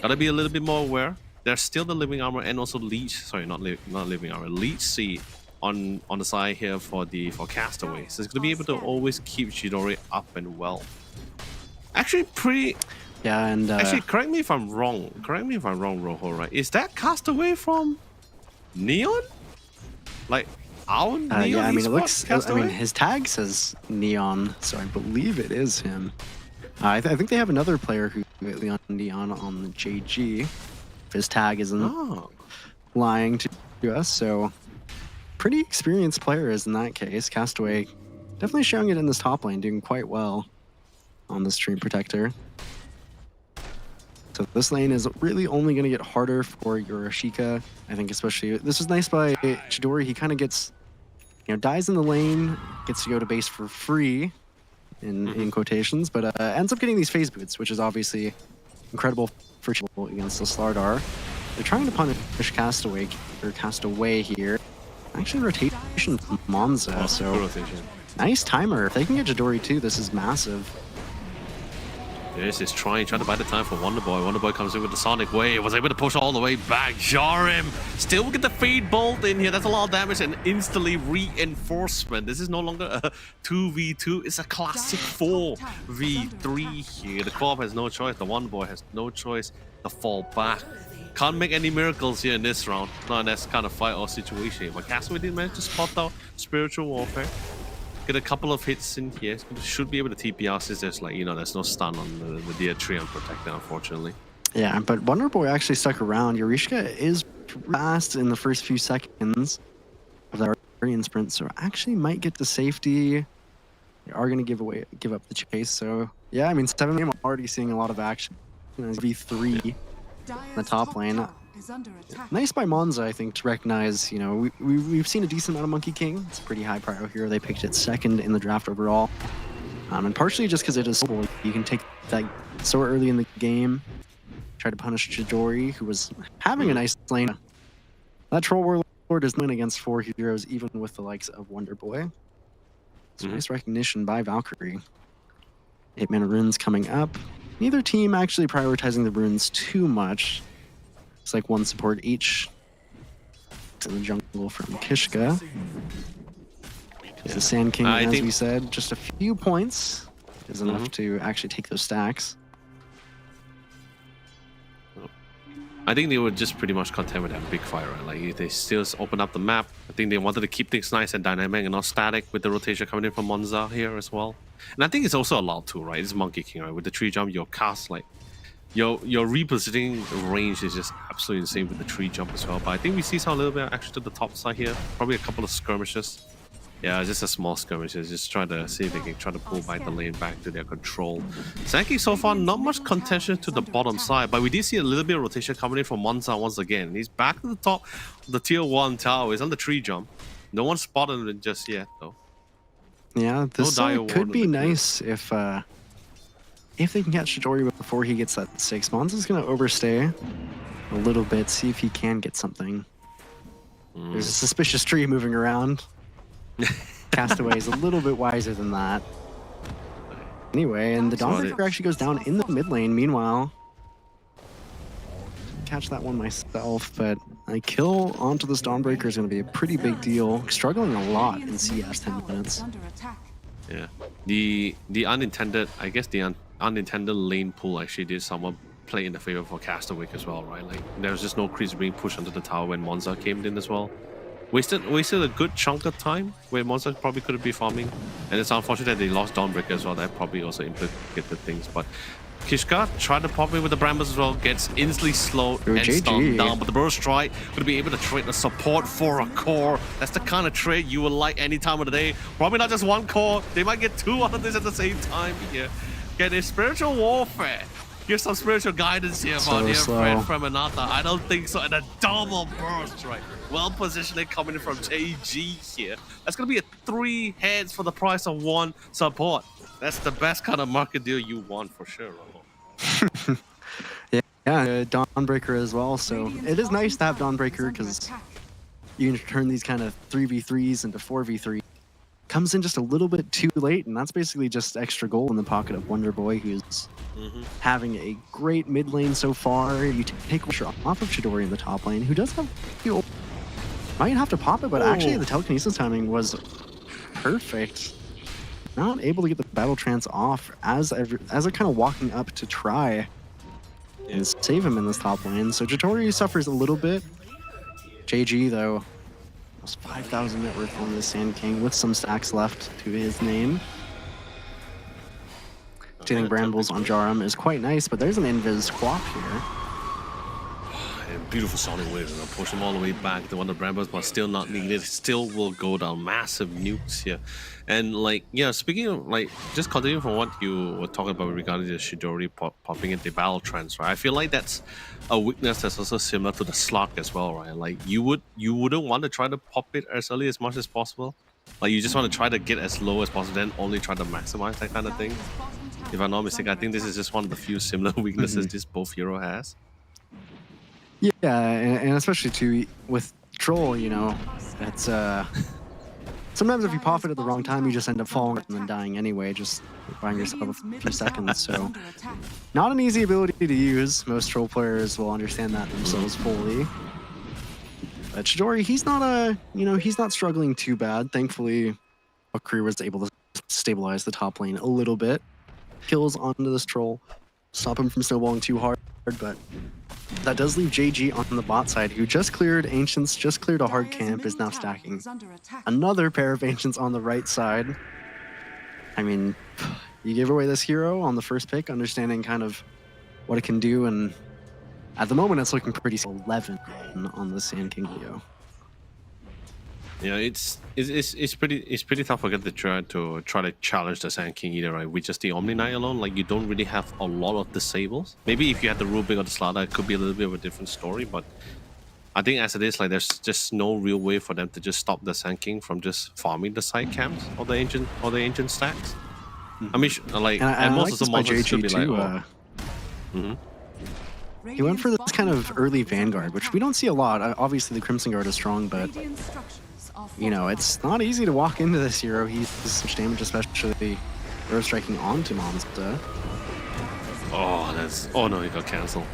gotta be a little bit more aware. There's still the living armor and also leech. Sorry, not living armor. Leech seed on the side here for Castaway. So it's gonna be able to always keep Chidori up and well. Actually, pretty. Yeah, and Actually, correct me if I'm wrong. Correct me if I'm wrong, Rojo. Right? Is that Castaway from Neon? Like our Neon? yeah, I mean, it esports looks. Castaway? I mean, his tag says Neon, so I believe it is him. I think they have another player who on Neon on the JG. His tag isn't lying to us, so pretty experienced players in that case. Castaway definitely showing it in this top lane, doing quite well on the Stream Protector. So this lane is really only going to get harder for Yoroshika. I think especially, this was nice by Chidori. He kind of gets, dies in the lane, gets to go to base for free, in quotations, but ends up getting these phase boots, which is obviously incredible for Chidori against the Slardar. They're trying to punish Castaway here. Actually, rotation from Monza, so nice timer. If they can get Chidori too, this is massive. This is trying to buy the time for Wonderboy. Wonderboy comes in with the Sonic Wave, was able to push all the way back. Jarim still get the Fade Bolt in here. That's a lot of damage and instantly reinforcement. This is no longer a 2v2, it's a classic 4v3 here. The Co-op has no choice, the Wonderboy has no choice to fall back. Can't make any miracles here in this round. Not in this kind of fight or situation. But Castaway did manage to spot out Spiritual Warfare. Get a couple of hits in here. Should be able to TP out since there's there's no stun on the Deer Tree Unprotected, unfortunately. Yeah, but Wonderboy actually stuck around. Yorishika is fast in the first few seconds of that Guardian sprint, so actually might get to safety. They are going to give up the chase. So yeah, I mean, 7 game already seeing a lot of action. V3 in the top lane. is under attack. Nice by Monza, I think, to recognize, we've seen a decent amount of Monkey King. It's a pretty high prio hero. They picked it second in the draft overall. And partially just because it is so you can take that so early in the game, try to punish Chidori, who was having a nice lane. That Troll Warlord is win against 4 heroes, even with the likes of Wonderboy. So nice recognition by Valkyrie. 8-mana runes coming up. Neither team actually prioritizing the runes too much. It's like one support each. To the jungle from Kishka. The Sand King, as we said, just a few points is enough to actually take those stacks. I think they were just pretty much content with that big fight, right? Like they still open up the map. I think they wanted to keep things nice and dynamic and not static with the rotation coming in from Monza here as well. And I think it's also allowed to, right? It's Monkey King, right? With the tree jump, your cast like your repositioning range is just absolutely insane with the tree jump as well. But I think we see some a little bit of action to the top side here. Probably a couple of skirmishes. Yeah, just a small skirmishes. Just try to see if they can try to pull back the lane back to their control. Sankey so far not much contention to the bottom side, but we did see a little bit of rotation coming in from Monza once again. He's back to the top of the tier 1 tower. He's on the tree jump. No one spotted him just yet though. Yeah, this No could be nice if they can catch Chidori before he gets that 6. Monza's gonna overstay a little bit, see if he can get something. There's a suspicious tree moving around. Castaway is a little bit wiser than that. Anyway, and the Dawnbreaker actually goes down in the mid lane. Meanwhile, catch that one myself, but a kill onto this Dawnbreaker is going to be a pretty big deal. Struggling a lot in CS 10 minutes. Under attack. Yeah, the unintended, I guess the unintended lane pull actually did somewhat play in the favor for Castaway as well, right? Like there was just no creeps being pushed onto the tower when Monza came in as well. Wasted a good chunk of time where Monza probably could have been farming, and it's unfortunate that they lost Dawnbreaker as well. That probably also implicated things. But Kishka tried to pop in with the Brambles as well, gets instantly slowed and stunned down. But the Burst Strike gonna be able to trade the support for a core. That's the kind of trade you would like any time of the day. Probably not just one core. They might get 2 out of this at the same time here. Get a spiritual warfare. Here's some spiritual guidance here from dear friend from Anata. I don't think so. And a double burst, right? Well positioned coming in from JG here. That's going to be a 3 heads for the price of 1 support. That's the best kind of market deal you want for sure, Robo. Yeah, Dawnbreaker as well. So it is nice to have Dawnbreaker because you can turn these kind of 3v3s into 4v3. Comes in just a little bit too late, and that's basically just extra gold in the pocket of Wonder Boy, who's having a great mid lane so far. You take pressure off of Chidori in the top lane, who does have fuel. Might have to pop it, but actually the telekinesis timing was perfect. Not able to get the battle trance off as they're kind of walking up to try and save him in this top lane. So Chidori suffers a little bit. JG though, 5,000 net worth on the Sand King with some stacks left to his name. Stealing Brambles on Jaram is quite nice, but there's an invis quap here. And beautiful Sonic Waves, and push him all the way back to one of the Brambles, but still not needed. Still will go down. Massive nukes here. And like, yeah, speaking of like, just continuing from what you were talking about regarding the Chidori popping into battle trance, right? I feel like that's a weakness that's also similar to the slot as well, right? Like you wouldn't want to try to pop it as early as much as possible. Like you just want to try to get as low as possible, then only try to maximize that kind of thing. If I'm not mistaken, I think this is just one of the few similar weaknesses this both hero has. Yeah, and especially too with Troll, you know, it's sometimes if you pop it at the wrong time, you just end up falling and then dying anyway, just buying yourself a few seconds. So not an easy ability to use. Most Troll players will understand that themselves fully. But Chidori, he's not struggling too bad. Thankfully, Valkyrie was able to stabilize the top lane a little bit. Kills onto this Troll, stop him from snowballing too hard, but that does leave JG on the bot side, who just cleared Ancients, just cleared a hard camp, is now stacking another pair of Ancients on the right side. I mean, you gave away this hero on the first pick, understanding kind of what it can do, and at the moment it's looking pretty 11 on the Sand King Leo. Yeah, it's pretty tough for them to try to challenge the Sand King either, right? With just the Omni Knight alone, like you don't really have a lot of disables. Maybe if you had the Rubik or the Slaughter, it could be a little bit of a different story. But I think as it is, like there's just no real way for them to just stop the Sand King from just farming the side camps or the ancient stacks. I mean, like, and most of the monsters should be like, He went for this kind of early Vanguard, which we don't see a lot. Obviously, the Crimson Guard is strong, but you know, it's not easy to walk into this hero. He does such damage, especially Earth striking onto Monster. Oh no, he got cancelled.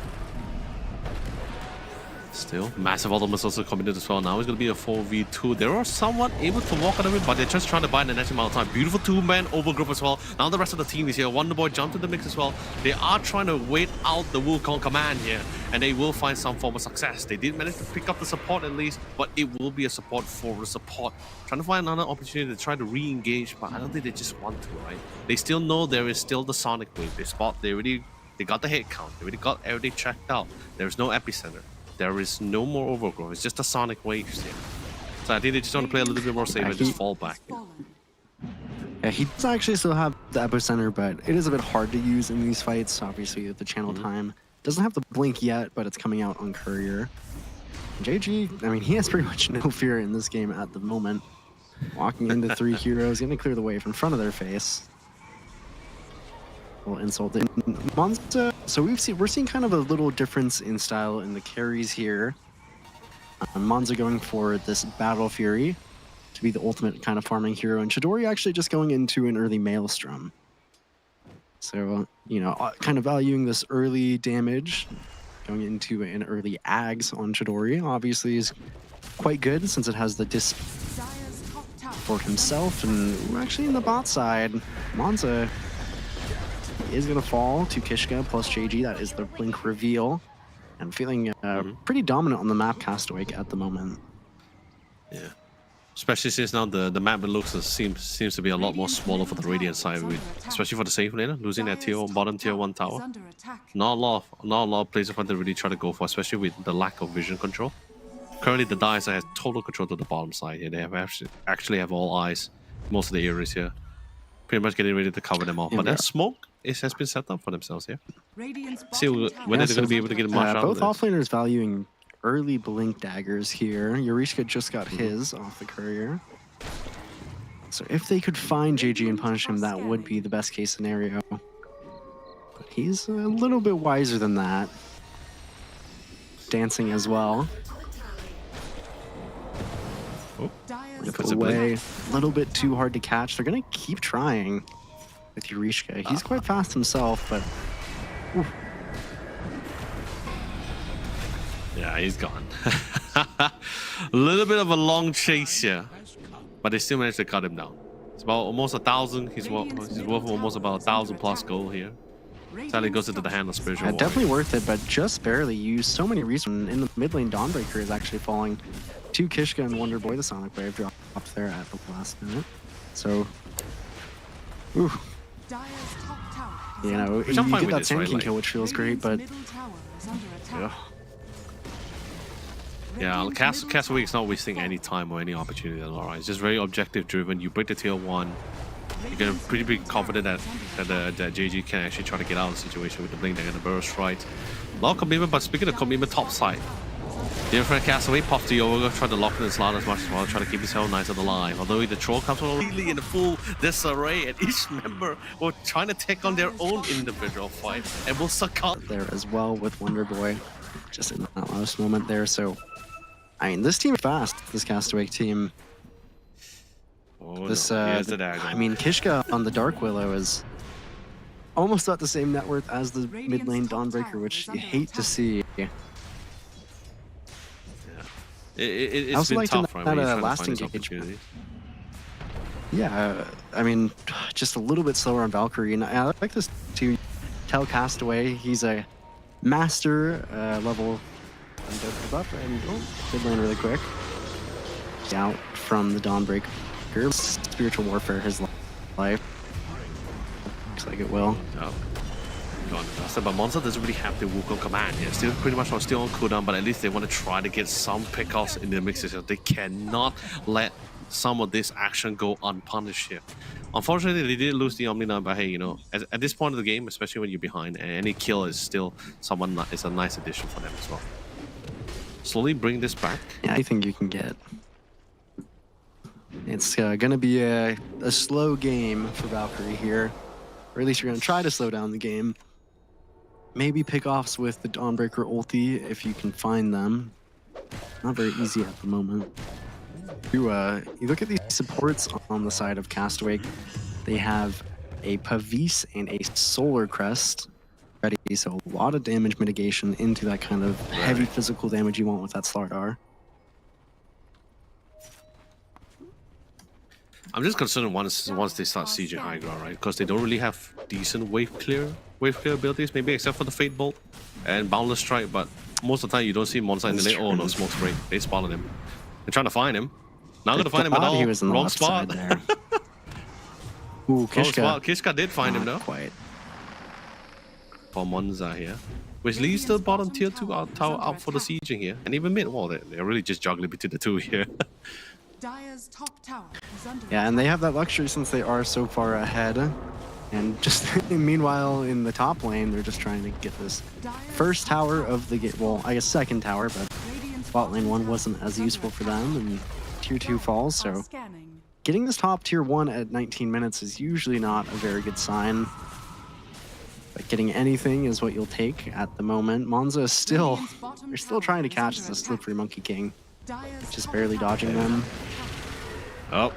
Still, massive auto missiles are coming in as well. Now it's going to be a 4v2. There are someone able to walk out of it, but they're just trying to buy the next amount of time. Beautiful two-man overgroup as well. Now the rest of the team is here. Wonderboy jumped in the mix as well. They are trying to wait out the Wukong command here, and they will find some form of success. They did manage to pick up the support at least, but it will be a support for the support. Trying to find another opportunity to try to re-engage, but I don't think they just want to, right? They still know there is still the Sonic Wave. They got the hit count. They already got everything checked out. There's no epicenter. There is no more overgrowth. It's just a Sonic Waves here. So I think they just want to play a little bit more safe and just fall back. Yeah, he does actually still have the epicenter, but it is a bit hard to use in these fights. Obviously, with the channel time. Doesn't have the blink yet, but it's coming out on Courier. And JG, I mean, he has pretty much no fear in this game at the moment. Walking into 3 heroes, going to clear the way in front of their face. Well, insult in Monza. So we're seeing kind of a little difference in style in the carries here. Monza going for this Battle Fury to be the ultimate kind of farming hero, and Chidori actually just going into an early Maelstrom. So, you know, kind of valuing this early damage, going into an early Ags on Chidori, obviously is quite good since it has the disc for himself. And actually in the bot side, Monza is going to fall to Kishka plus JG. That is the blink reveal. And feeling pretty dominant on the map Castaway at the moment. Yeah. Especially since now the map seems to be a lot more smaller for the Radiant side, especially for the safe laner, losing that bottom tier 1 tower. Not a lot of players want to really try to go for, especially with the lack of vision control. Currently the Dice has total control to the bottom side here. They have actually have all eyes, most of the areas here. Pretty much getting ready to cover them off. But that smoke has been set up for themselves here. See when they're going to be able to get much out of both this. offlaners valuing early blink daggers here. Yorishka just got his off the Courier. So if they could find JG and punish him, that would be the best case scenario. But he's a little bit wiser than that. Dancing as well. Put away. A little bit too hard to catch. They're going to keep trying with Yorishka. He's quite fast himself, but... Oof. Yeah, he's gone. A little bit of a long chase here, but they still managed to cut him down. It's about almost 1,000. He's worth almost about 1,000 plus gold here. Sadly, goes into the hand of Spiritual Warrior. Definitely worth it, but just barely used. So many reasons. In the mid lane, Dawnbreaker is actually falling to Kishka and Wonderboy. The Sonic Wave dropped there at the last minute. So, ooh. You know, you get that Sand King kill, which feels great, but... Yeah, Castaway is not wasting any time or any opportunity at all, right? It's just very objective driven. You break the tier 1. You're pretty big confident that JG can actually try to get out of the situation with the blink and the burst, right? A lot of commitment, but speaking of commitment, top side. Dear friend Castaway, pop the Yoga, try to lock in his slot as much as well, try to keep his Hell Knights alive. Although the troll comes completely in the full disarray, and each member will trying to take on their own individual fight and will succumb. There as well with Wonderboy, just in that last moment there. So, I mean, this team is fast, this Castaway team. Oh, this, no. I mean, Kishka on the Dark Willow is almost at the same net worth as the mid lane Dawnbreaker, which you hate to see. It's been tough, right? That last engagement. Yeah, I mean, just a little bit slower on Valkyrie, and I like this to tell Castaway he's a master level buff, and good lane really quick. Out from the Dawnbreaker. Spiritual Warfare his life. Looks like it will. But Monza doesn't really have the Wukong command here. Still pretty much still on cooldown, but at least they want to try to get some pickoffs in the mix. They cannot let some of this action go unpunished here. Unfortunately, they did lose the Omni Knight, but hey, you know, at this point of the game, especially when you're behind, any kill is still is a nice addition for them as well. Slowly bring this back. Yeah, I think you can get. It's going to be a slow game for Valkyrie here. Or at least you're going to try to slow down the game. Maybe pick-offs with the Dawnbreaker ulti if you can find them. Not very easy at the moment. You look at these supports on the side of Castaway. They have a Pavis and a Solar Crest. already, so a lot of damage mitigation into that kind of heavy physical damage you want with that Slardar. I'm just concerned once they start sieging high ground, right? Because they don't really have decent wave clear abilities, maybe except for the Fate Bolt and Boundless Strike. But most of the time, you don't see Monza in the lane. Oh no, smoke spray! They spotted him. They're trying to find him. Not gonna find him at all. He was in the Wrong left spot. side there. Ooh, Kishka. Kishka did find him though. Quite. For Monza here, which leaves the bottom tier 2 tower up for the sieging here, and even mid. Well, they're really just juggling between the two here. Dire's top tower is under Yeah, and they have that luxury since they are so far ahead. And just meanwhile, in the top lane, they're just trying to get this first tower of the game. Well, I guess second tower, but bot lane 1 wasn't as useful for them, and tier 2 falls. So scanning. getting this top tier 1 at 19 minutes is usually not a very good sign. But getting anything is what you'll take at the moment. Monza is still, they're still trying to catch the slippery Monkey King. Just barely dodging them. Oh,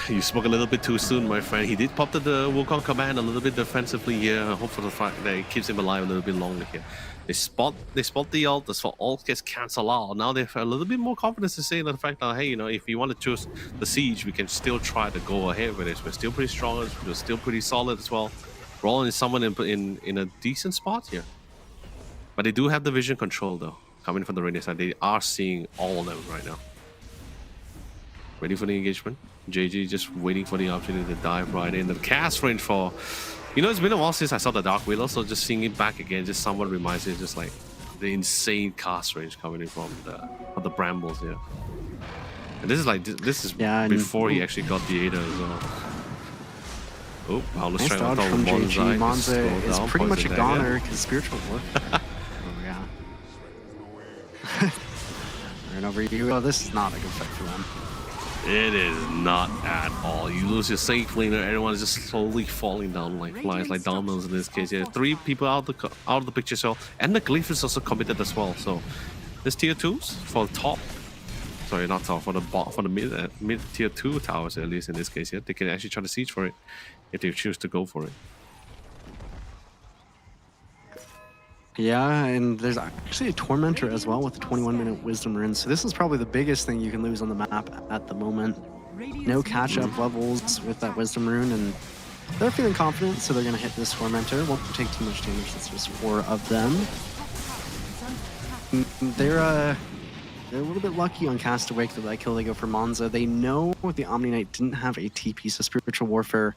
you spoke a little bit too soon, my friend. He did pop the Wukong command a little bit defensively here. I hope for the fact that it keeps him alive a little bit longer here. They spot the ult. The ult gets cancelled out. Now they have a little bit more confidence to say the fact that, hey, you know, if you want to choose the siege, we can still try to go ahead with it. We're still pretty strong. We're still pretty solid as well. Roland is someone in a decent spot here. But they do have the vision control though. Coming from the Rainier side, they are seeing all of them right now. Ready for the engagement. JG just waiting for the opportunity to dive right in. The cast range for, you know, it's been a while since I saw the Dark Wheeler, so just seeing it back again just somewhat reminds me of just like the insane cast range coming in from the Brambles here. And this is like before he actually got the Ada as well. Oh, wow, let's Nice try dodge from JG. Monza is pretty much a goner because spiritual work. Oh yeah. Right over you. Oh, this is not a good fight for them. It is not at all. You lose your safe laner, everyone is just slowly falling down like flies, like dominoes in this case. Yeah, 3 people out of the picture, so and the glyph is also committed as well. So this tier 2s for the top, sorry, not top, for the mid tier 2 towers at least in this case. Yeah, they can actually try to siege for it if they choose to go for it. Yeah, and there's actually a Tormentor as well with a 21-minute Wisdom Rune. So this is probably the biggest thing you can lose on the map at the moment. No catch-up levels with that Wisdom Rune, and they're feeling confident, so they're going to hit this Tormentor. Won't take too much damage, it's just 4 of them. They're a little bit lucky on Cast Awake that kill they go for Monza. They know the Omni Knight didn't have a TP, so Spiritual Warfare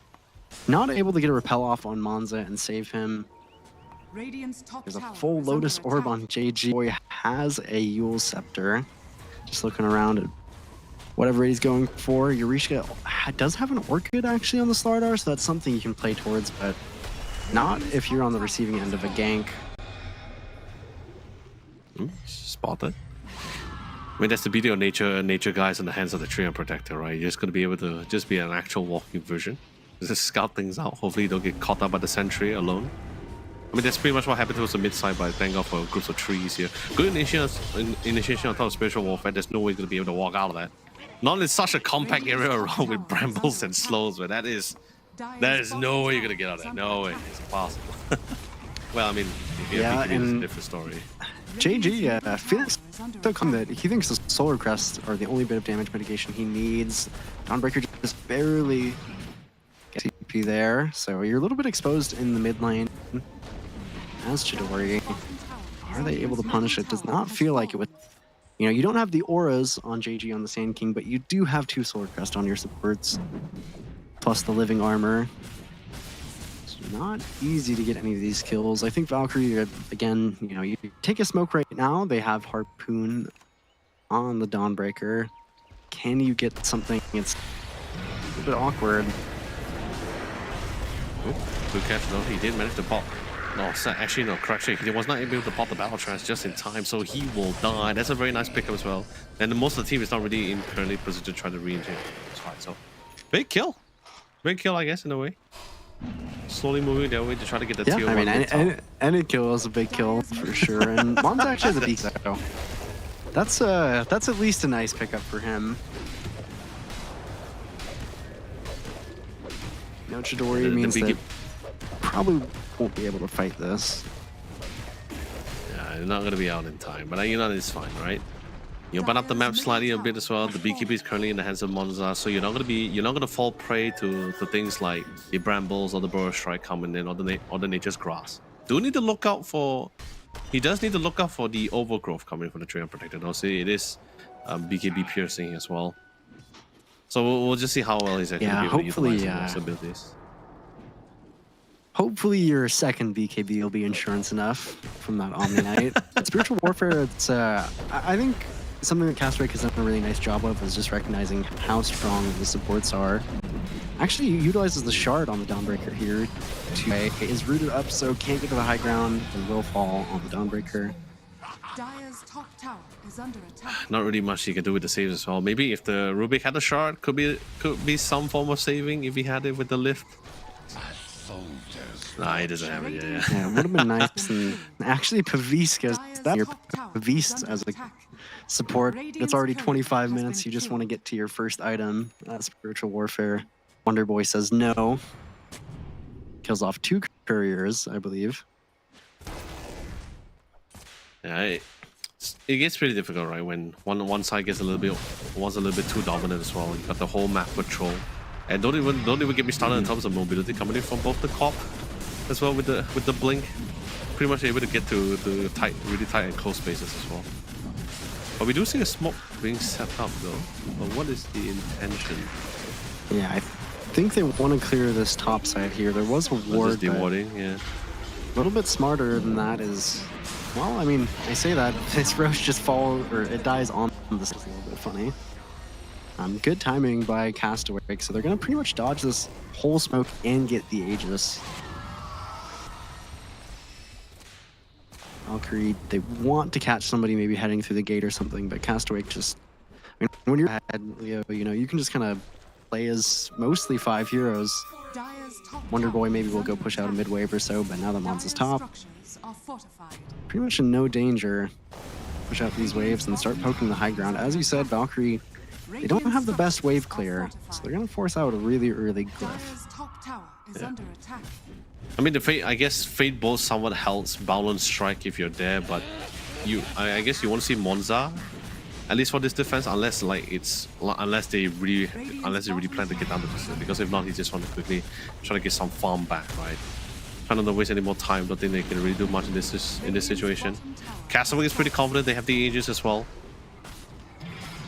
not able to get a repel off on Monza and save him. There's a full Lotus Orb on JG. Boy has a Yule Scepter. Just looking around at whatever he's going for. Eureka does have an Orchid actually on the Slardar, so that's something you can play towards, but not if you're on the receiving end of a gank. Spotted. I mean, that's the beauty of nature guys in the hands of the Treant Protector, right? You're just going to be able to just be an actual walking version. Just scout things out. Hopefully you don't get caught up by the sentry alone. I mean, that's pretty much what happened to us on mid side, but thank God for groups of trees here. Good initiation on top of Spiritual Warfare. There's no way going to be able to walk out of that. Not in such a compact area around with brambles and slows, but that is no way you're going to get out of that. No way. It's impossible. Well, I mean, if you have it's a different story. JG, Felix so come that he thinks the Solar Crests are the only bit of damage mitigation he needs. Dawnbreaker just barely gets TP there, so you're a little bit exposed in the mid lane. As Chidori, are they able to punish it? Does not feel like it would. You know, you don't have the auras on JG on the Sand King, but you do have 2 Solar Crest on your supports, plus the living armor. It's not easy to get any of these kills. I think Valkyrie, again, you know, you take a smoke right now. They have Harpoon on the Dawnbreaker. Can you get something? It's a little bit awkward. Good catch though. He did manage to pop. No, actually no, correction. He was not able to pop the battle trance just in time, so he will die. That's a very nice pickup as well. And most of the team is not really in currently position to try to re-engage. So big kill, I guess, in a way. Slowly moving their way to try to get the tier 1. I mean, any kill is a big kill for sure. And Mom's actually has a beat though. That's at least a nice pickup for him. No Chidori means that probably won't be able to fight this. they're not gonna be out in time, but you know it's fine, right? You open up the map slightly a bit as well. The beekeeper is currently in the hands of Monza, so you're not gonna fall prey to things like the brambles or the burrow strike coming in, or the nature's grass. Do need to look out for. He does need to look out for the overgrowth coming from the tree unprotected. Also, it is BKB piercing as well. So we'll just see how well he's actually able to utilize his abilities. Hopefully your second BKB will be insurance enough from that Omni Knight. Spiritual Warfare, it's I think something that Castaway has done a really nice job of is just recognizing how strong the supports are. Actually, he utilizes the shard on the Dawnbreaker here to is rooted up, so can't get to the high ground and will fall on the Dawnbreaker. Dire's top tower is under attack. Not really much he can do with the saves as well. Maybe if the Rubik had a shard, could be some form of saving if he had it with the lift. Nah, he doesn't have it yet. Yeah, it would have been nice. And actually, Paviska, that your Pavis as a support. It's already 25 minutes. You just want to get to your first item. Spiritual Warfare. Wonder Boy says no. Kills off 2 couriers, I believe. Yeah, it gets pretty difficult, right? When one side gets a little bit too dominant as well. You got the whole map patrol, and don't even get me started in terms of mobility coming in from both the cop as well with the blink. Pretty much able to get to the really tight and close spaces as well. But we do see a smoke being set up though. But what is the intention? Yeah, I think they want to clear this top side here. There was a ward, just dewarding, yeah. A little bit smarter than that is, well, I mean, I say that this Roche just falls, or it dies on this. Is a little bit funny. Good timing by Castaway, so they're gonna pretty much dodge this whole smoke and get the Aegis. Valkyrie, they want to catch somebody maybe heading through the gate or something, but Castaway just, I mean, when you're ahead, Leo, you know, you can just kind of play as mostly 5 heroes. Dire's top Wonder tower Boy maybe is will go under push out a attack. mid-wave or so, but now that Monza's Dire's top, structures are fortified. pretty much in no danger. Push out these waves and start poking the high ground. As you said, Valkyrie, they don't have the best wave clear, so they're going to force out a really early glyph. Dire's top tower is under attack. I mean, I guess Fate Bolt somewhat helps balance strike if you're there, but I guess you want to see Monza, at least for this defense, unless they really plan to get down the distance, because if not, he just want to quickly try to get some farm back, right? Trying not to waste any more time. Don't think they can really do much in this situation. Castaway is pretty confident. They have the Aegis as well,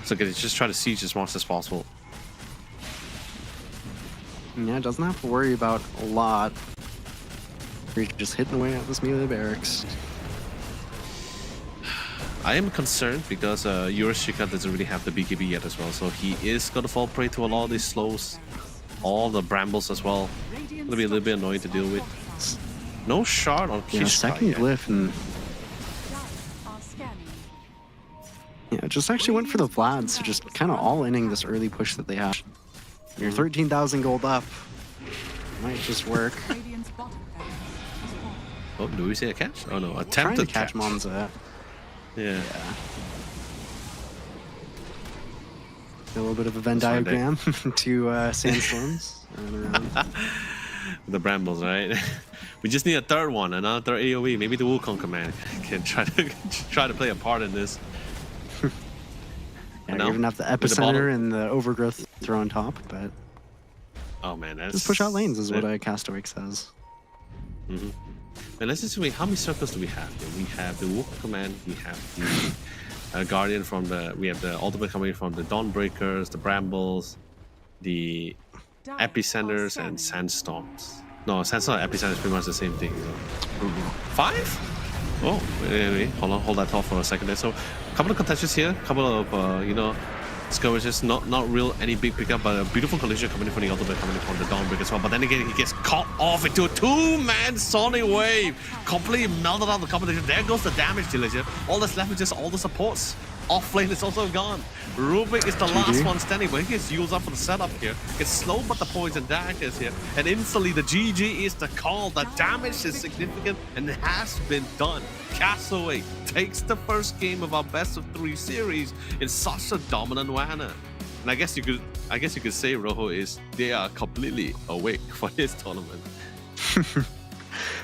so they just try to siege as much as possible. Yeah, doesn't have to worry about a lot. You're just hitting away at this melee barracks. I am concerned because Yurishika doesn't really have the BKB yet as well, so he is going to fall prey to a lot of these slows, all the brambles as well. Going to be a little bit annoying to deal with. No shard on Kishka Yeah, second yet. glyph, and yeah, just actually went for the Vlad, so just kind of all-inning this early push that they have. You're 13,000 gold up. Might just work. Radiant's bottom barracks is falling. Oh, do we see a catch? Oh no, Trying attempted to catch Monza. Yeah. Yeah. A little bit of a Venn That's fine, diagram to sandstorms around. The brambles, right? We just need a third one, another third AoE. Maybe the Wukong command can try to play a part in this. Yeah, No? you even have the With the bottom? epicenter and the overgrowth throw on top, but Oh man, that's just push out lanes is what that- a Castaway says. And let's just wait. How many circles do we have? Here? We have the Wukong command. We have the Guardian from the. We have the ultimate coming from the Dawnbreakers, the Brambles, the Dire Epicenters, are and scanning. Sandstorms. No, Sandstorm and Epicenter is pretty much the same thing. So. 5? Oh, wait, hold that thought for a second there. So, a couple of contentions here, a couple of skirmishes, not real any big pickup, but a beautiful collision coming in from the ultimate, coming in from the Dawnbreaker as well. But then again, he gets caught off into a 2-man Sonic Wave, completely melted out the competition. There goes the damage delicious. All that's left is just all the supports. Off lane is also gone. Rubik is the last one standing, but he gets used up for the setup here. Gets slowed by the poison daggers here, and instantly the GG is the call. The damage is significant and it has been done. Castaway takes the first game of our best of 3 series in such a dominant manner. And I guess you could say Rojo they are completely awake for this tournament.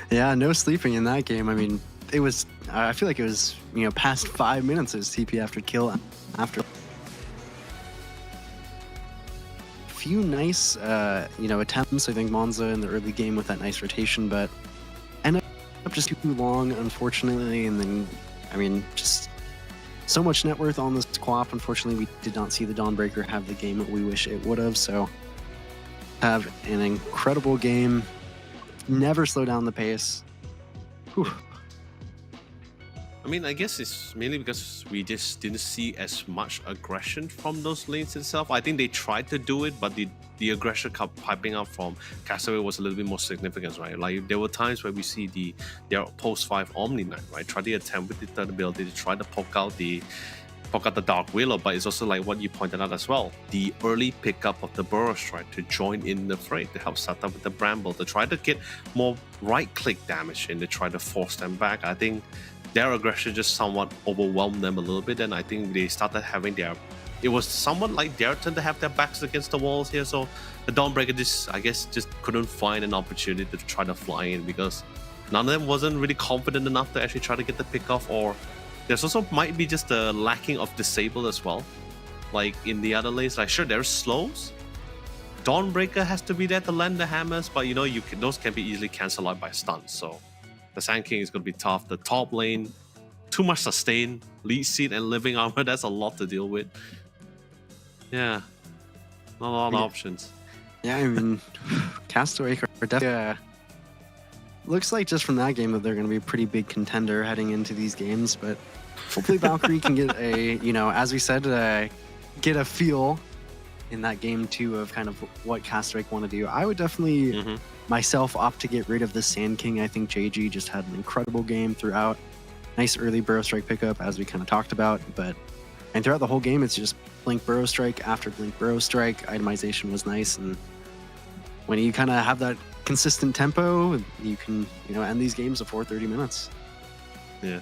Yeah, no sleeping in that game. I mean, it was. I feel like it was past 5 minutes. It was TP after kill after. Few nice attempts. I think Monza in the early game with that nice rotation, but ended up just too long, unfortunately. And then, I mean, just so much net worth on this co-op. Unfortunately, we did not see the Dawnbreaker have the game that we wish it would have. So, have an incredible game. Never slow down the pace. Whew. I mean, I guess it's mainly because we just didn't see as much aggression from those lanes itself. I think they tried to do it, but the aggression piping up from Castaway was a little bit more significant, right? Like there were times where we see their post 5 Omni Knight, right? Try to attempt with the third ability to try to poke out the Dark Willow, but it's also like what you pointed out as well, the early pickup of the Burrow Strike to join in the fray, to help set up with the Bramble, to try to get more right-click damage in, to try to force them back. I think their aggression just somewhat overwhelmed them a little bit, and I think they started having it was somewhat like their turn to have their backs against the walls here, so the Dawnbreaker just couldn't find an opportunity to try to fly in, because none of them wasn't really confident enough to actually try to get the pick off, or there's also might be just a lacking of disable as well. Like in the other lanes, like sure there's slows. Dawnbreaker has to be there to land the hammers, but those can be easily cancelled out by stuns. So the Sand King is going to be tough. The top lane, too much sustain, lead seed, and living armor. That's a lot to deal with. Yeah, not a lot of options. Yeah, I mean, Castaway are definitely. Looks like just from that game that they're going to be a pretty big contender heading into these games, but hopefully Valkyrie can get as we said, get a feel in that game too of kind of what Castaway want to do. I would definitely myself opt to get rid of the Sand King. I think JG just had an incredible game throughout. Nice early Burrow Strike pickup, as we kind of talked about, and throughout the whole game, it's just Blink Burrow Strike after Blink Burrow Strike. Itemization was nice, and when you kind of have that consistent tempo, you can end these games before 30 minutes. Yeah,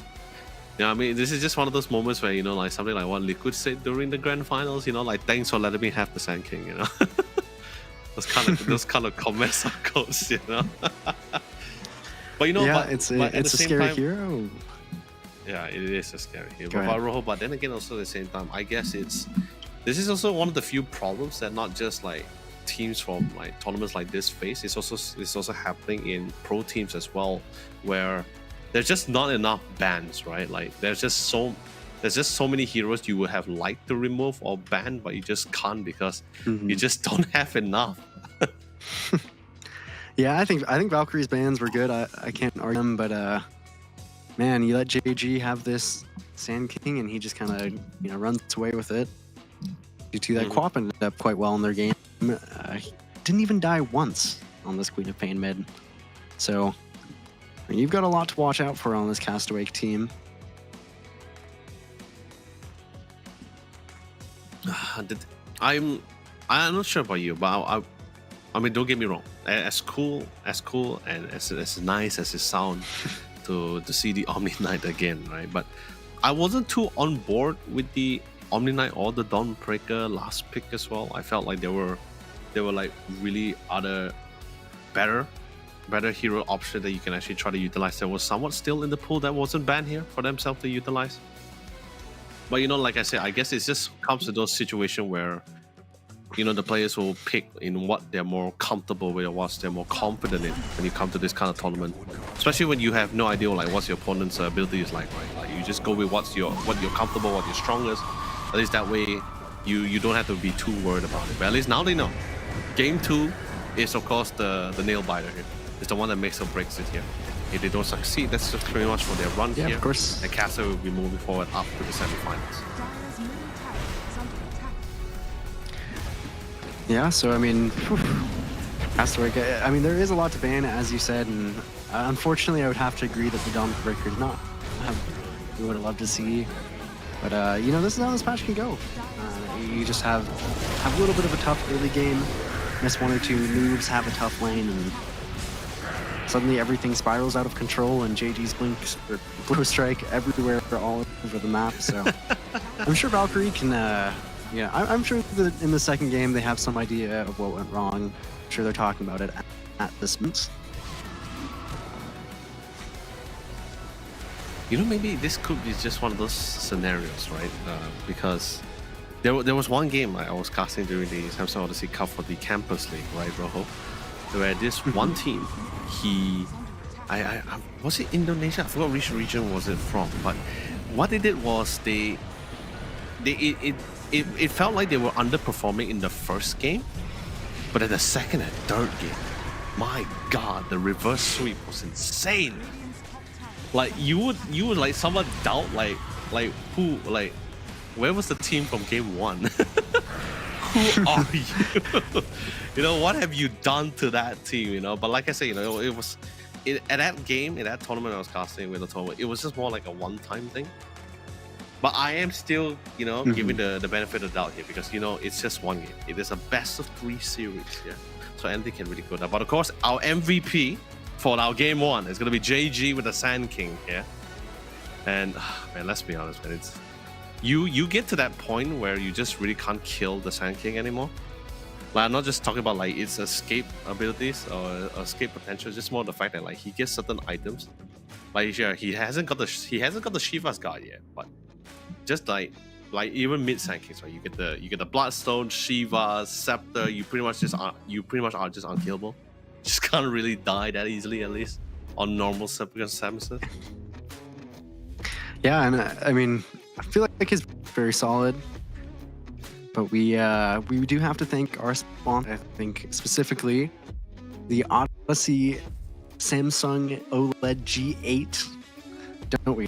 I mean, this is just one of those moments where like something like what Liquid said during the grand finals, like thanks for letting me have the Sand King, those kind of comments of course, but it's a scary hero. Yeah, it is a scary hero. But then again, also at the same time, I guess this is also one of the few problems that not just like teams from like tournaments like this face. It's also happening in pro teams as well, where there's just not enough bans, right? Like there's just so many heroes you would have liked to remove or ban, but you just can't because you just don't have enough. Yeah, I think Valkyrie's bans were good. I can't argue them, but man, you let JG have this Sand King and he just kind of runs away with it. Due to that, Co-op ended up quite well in their game. Didn't even die once on this Queen of Pain mid. So you've got a lot to watch out for on this Castaway team. I'm not sure about you, but I mean, don't get me wrong. As cool and as nice as it sounds to see the Omni Knight again, right? But I wasn't too on board with the Omni Knight or the Dawnbreaker last pick as well. I felt like there were like really other better hero option that you can actually try to utilize. There was somewhat still in the pool that wasn't banned here for themselves to utilize. But like I said, I guess it just comes to those situations where the players will pick in what they're more comfortable with or what they're more confident in when you come to this kind of tournament. Especially when you have no idea like what your opponent's ability is like, right? Like you just go with what you're comfortable, what you're strongest. At least that way you don't have to be too worried about it. But at least now they know. Game 2 is of course the nail biter here. It's the one that makes or breaks it here. If they don't succeed, that's just pretty much for their run here. Yeah, of course. And Castle will be moving forward up to the semifinals. Dire's middle tower is under attack. Yeah, so I mean, Castaway. I mean, there is a lot to ban, as you said, and unfortunately, I would have to agree that the Dawnbreaker is not we would have loved to see. But this is how this patch can go. You just have a little bit of a tough early game, miss one or two moves, have a tough lane, and suddenly everything spirals out of control, and JG's Blue Strike everywhere, all over the map. So I'm sure Valkyrie can. I'm sure that in the second game they have some idea of what went wrong. I'm sure they're talking about it at this moment. You know, maybe this could be just one of those scenarios, right? Because there was one game I was casting during the Samsung Odyssey Cup for the Campus League, right, Rojo? Where this one team, I was it Indonesia? I forgot which region was it from, but what they did was it felt like they were underperforming in the first game, but in the second and third game, my God, the reverse sweep was insane. Like you would like someone doubt like who like where was the team from game one? Who are you? You know, what have you done to that team? You know, but like I said, you know, at that game, in that tournament I was casting with the tournament, it was just more like a one-time thing. But I am still, you know, giving the benefit of the doubt here because, you know, it's just one game. It is a best of 3 series here. So anything can really go down. But of course, our MVP for our game 1 is going to be JG with the Sand King here. And, man, let's be honest, man. It's you get to that point where you just really can't kill the Sand King anymore. Like, I'm not just talking about, like, its escape abilities or escape potential. It's just more the fact that, like, he gets certain items. Like, yeah, he hasn't got the Shiva's guard yet, but just like even mid Sand Kings, right? You get the Bloodstone, Shiva, Scepter. You pretty much are just unkillable. Just can't really die that easily, at least on normal Samus. Yeah, and I mean, I feel like it's very solid. But we do have to thank our sponsor. I think specifically the Odyssey Samsung OLED G8, don't we?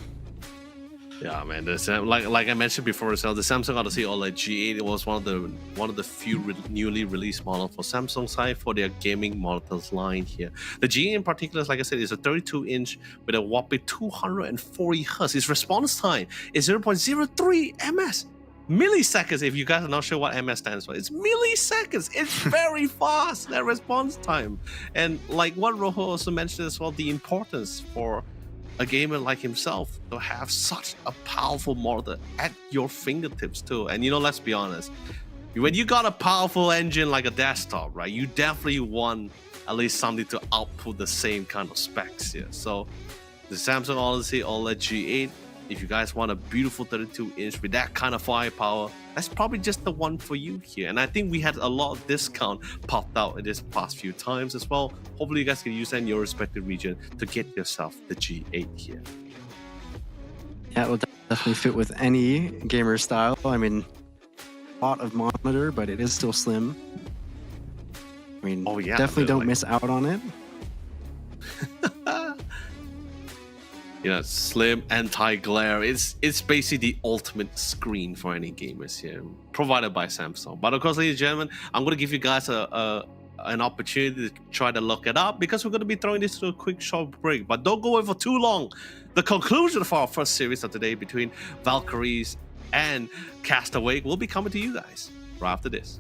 Yeah, man. Like I mentioned before, so the Samsung Odyssey OLED G8 it was one of the few newly released models for Samsung side for their gaming monitors line here. The G8 in particular, like I said, is a 32-inch with a whopping 240 Hz. Its response time is 0.03 ms. Milliseconds, if you guys are not sure what MS stands for, it's milliseconds. It's very fast, that response time. And like what Rojo also mentioned as well, the importance for a gamer like himself to have such a powerful monitor at your fingertips too. And you know, let's be honest, when you got a powerful engine like a desktop, right, you definitely want at least something to output the same kind of specs here. So the Samsung Odyssey OLED G8, if you guys want a beautiful 32-inch with that kind of firepower, that's probably just the one for you here. And I think we had a lot of discount popped out in this past few times as well. Hopefully you guys can use that in your respective region to get yourself the G8 here. Yeah, it will definitely fit with any gamer style. I mean, a lot of monitor, but it is still slim. I mean, oh, yeah, definitely don't miss out on it. You know, slim, anti-glare. It's basically the ultimate screen for any gamers here, provided by Samsung. But of course, ladies and gentlemen, I'm going to give you guys an opportunity to try to look it up because we're going to be throwing this to a quick short break. But don't go away for too long. The conclusion for our first series of today between Valkyries and Castaway will be coming to you guys right after this.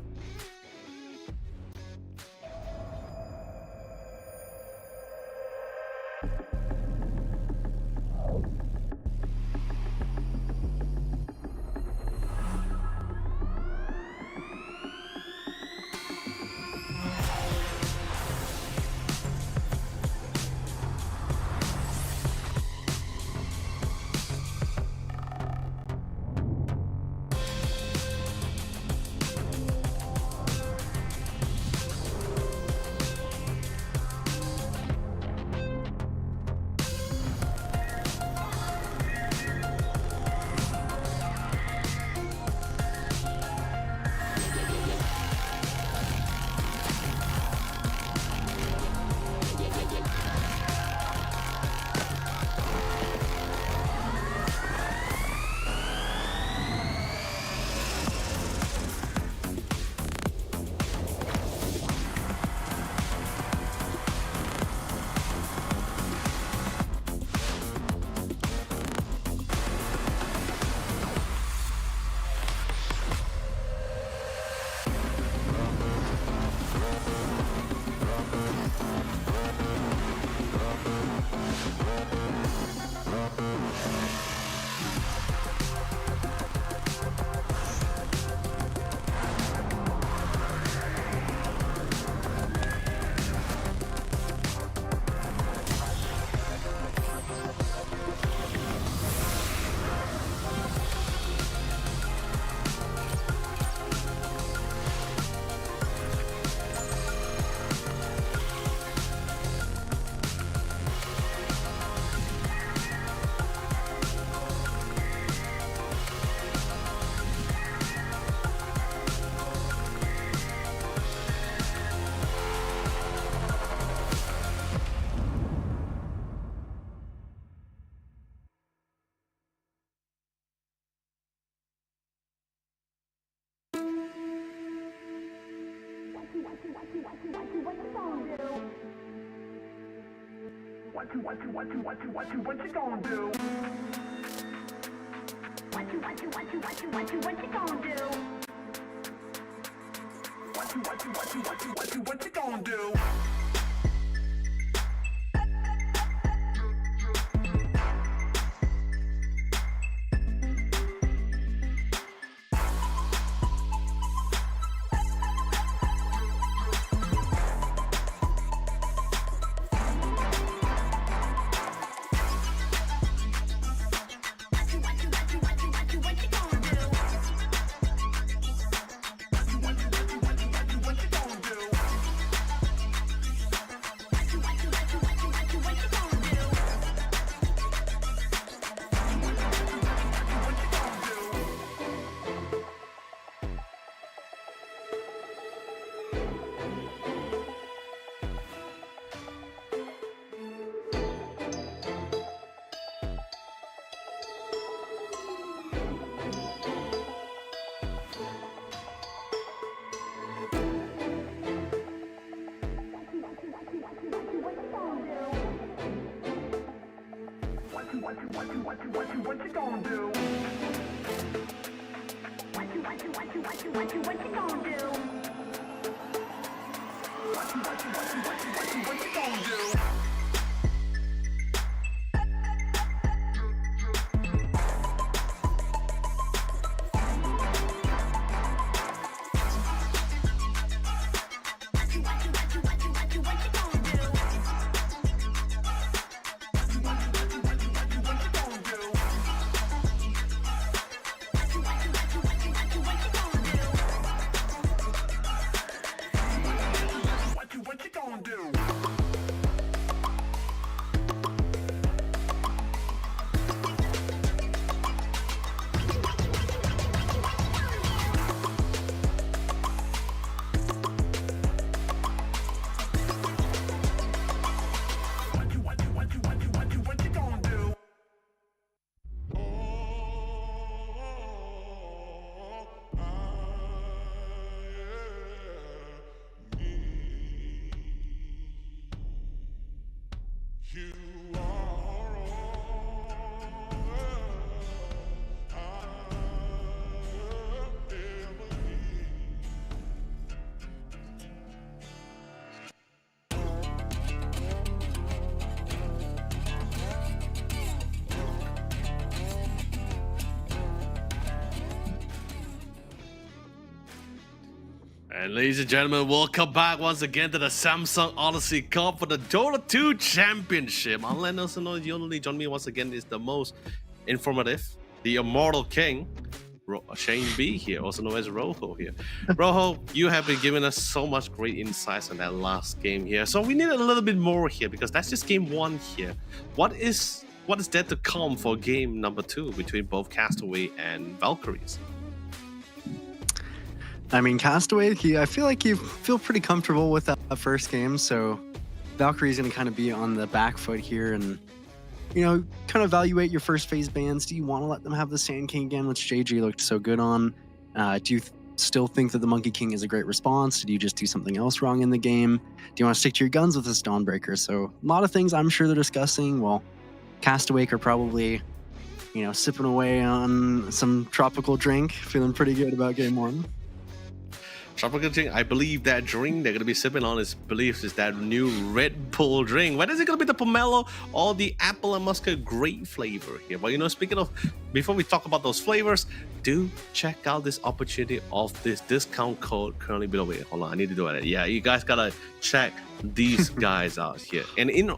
What you gonna do? What you gonna do? What you gonna do? What you gonna do? What you gonna do? What you gonna do? What you gonna do? What you gonna do? And ladies and gentlemen, welcome back once again to the Samsung Odyssey Cup for the Dota 2 Championship. I'll let us know you only join me once again is the most informative, the immortal king, Shane B here, also known as Rojo here. Rojo, you have been giving us so much great insights on that last game here. So we need a little bit more here because that's just game one here. What is there to come for game number 2 between both Castaway and Valkyries? I mean, Castaway, I feel like you feel pretty comfortable with that first game, so Valkyrie's going to kind of be on the back foot here and, you know, kind of evaluate your first phase bans. Do you want to let them have the Sand King again, which JG looked so good on? Do you still think that the Monkey King is a great response? Did you just do something else wrong in the game? Do you want to stick to your guns with this Dawnbreaker? So a lot of things I'm sure they're discussing. Well, Castaway are probably, you know, sipping away on some tropical drink, feeling pretty good about game one. Tropical drink, I believe that drink they're going to be sipping on is that new Red Bull drink. Whether is it going to be the pomelo or the apple and muscat grape flavor here? But you know, speaking of, before we talk about those flavors, do check out this opportunity of this discount code currently below. Wait, hold on, I need to do it. Yeah, you guys gotta check these guys out here, and in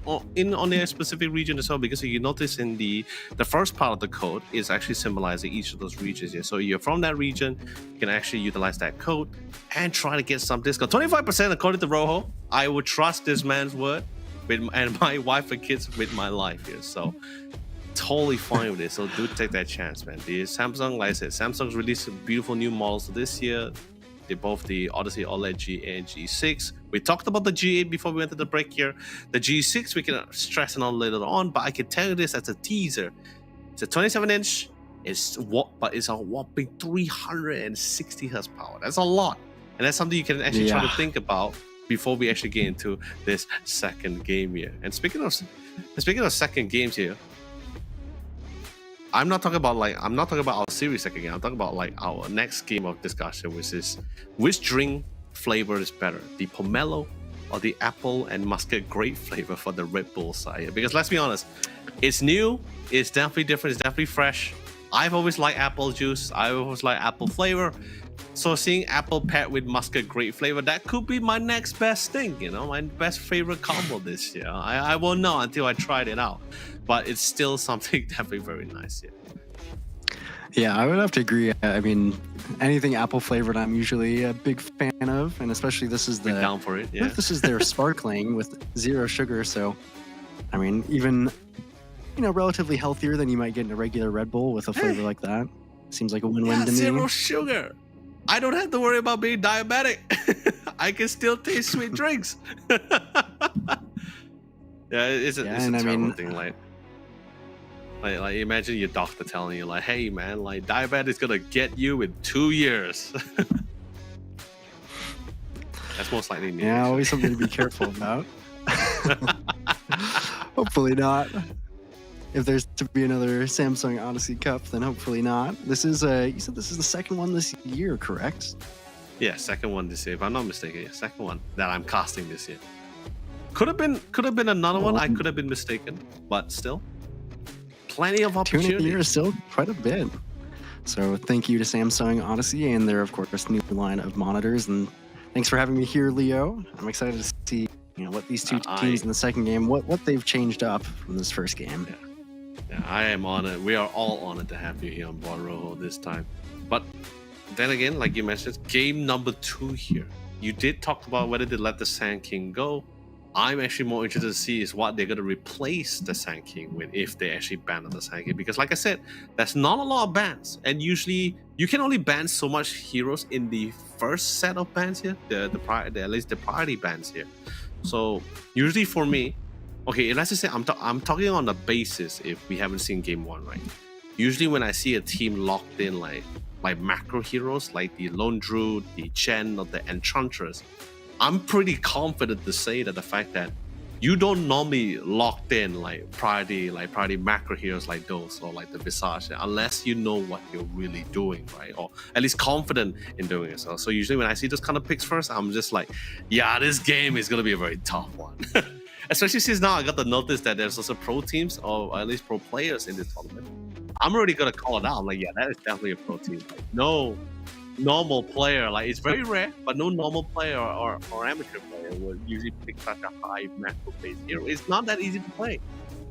on their specific region as well, because you notice in the first part of the code is actually symbolizing each of those regions here. So you're from that region, you can actually utilize that code and try to get some discount. 25% according to Rojo. I would trust this man's word and my wife and kids with my life here. So totally fine with it. So do take that chance, man. The Samsung, like I said, Samsung's released some beautiful new models this year. They're both the Odyssey OLED G and G6. We talked about the G8 before we went to the break here. The G6 we can stress it on later on, but I can tell you this as a teaser. It's a 27-inch. But it's a whopping 360 horsepower. That's a lot, and that's something you can actually try to think about before we actually get into this second game here. And speaking of second games here, I'm not talking about our series second game. I'm talking about like our next game of discussion, which is which drink flavor is better, the pomelo or the apple and muscat grape flavor for the Red Bull side. Because let's be honest, it's new, it's definitely different, it's definitely fresh. I've always liked apple juice, I always like apple flavor. So seeing apple paired with muscat grape flavor, that could be my next best thing, you know, my best favorite combo this year. I won't know until I tried it out, but it's still something definitely very nice here. Yeah, I would have to agree. I mean, anything apple flavored, I'm usually a big fan of, and especially this is Be down for it, yeah. This is their sparkling with 0 sugar. So, I mean, even relatively healthier than you might get in a regular Red Bull with a flavor like that. Seems like a win-win to me. 0 sugar. I don't have to worry about being diabetic. I can still taste sweet drinks. Yeah, it's a terrible thing. Like imagine your doctor telling you like, hey man, like diabetes gonna get you in 2 years. That's most likely me. Yeah, always something to be careful about. Hopefully not. If there's to be another Samsung Odyssey Cup, then hopefully not. This is you said this is the second one this year, correct? Yeah, second one this year. If I'm not mistaken, yeah, second one that I'm casting this year. Could have been another one. I could have been mistaken, but still, plenty of opportunity. 2 in a year is still quite a bit. So thank you to Samsung Odyssey and their, of course, new line of monitors. And thanks for having me here, Leo. I'm excited to see what these two teams in the second game, what they've changed up from this first game. Yeah, I am honored. We are all honored to have you here on board, Rojo, this time. But then again, like you mentioned, game number 2 here. You did talk about whether they let the Sand King go. I'm actually more interested to see is what they're going to replace the Sand King with if they actually ban the Sand King. Because like I said, there's not a lot of bans. And usually you can only ban so much heroes in the first set of bans here. At least the priority bans here. So usually for me, okay, let's just say I'm talking on the basis if we haven't seen game 1, right? Usually when I see a team locked in like macro heroes like the Lone Druid, the Chen, or the Enchantress, I'm pretty confident to say that the fact that you don't normally locked in like priority macro heroes like those or like the Visage unless you know what you're really doing, right? Or at least confident in doing it. So usually when I see those kind of picks first, I'm just like, yeah, this game is gonna be a very tough one. Especially since now I got to notice that there's also pro teams or at least pro players in this tournament. I'm already gonna call it out. I'm like, yeah, that is definitely a pro team. Like, no normal player, like it's very rare, but no normal player or amateur player will usually pick such a high macro based hero. It's not that easy to play.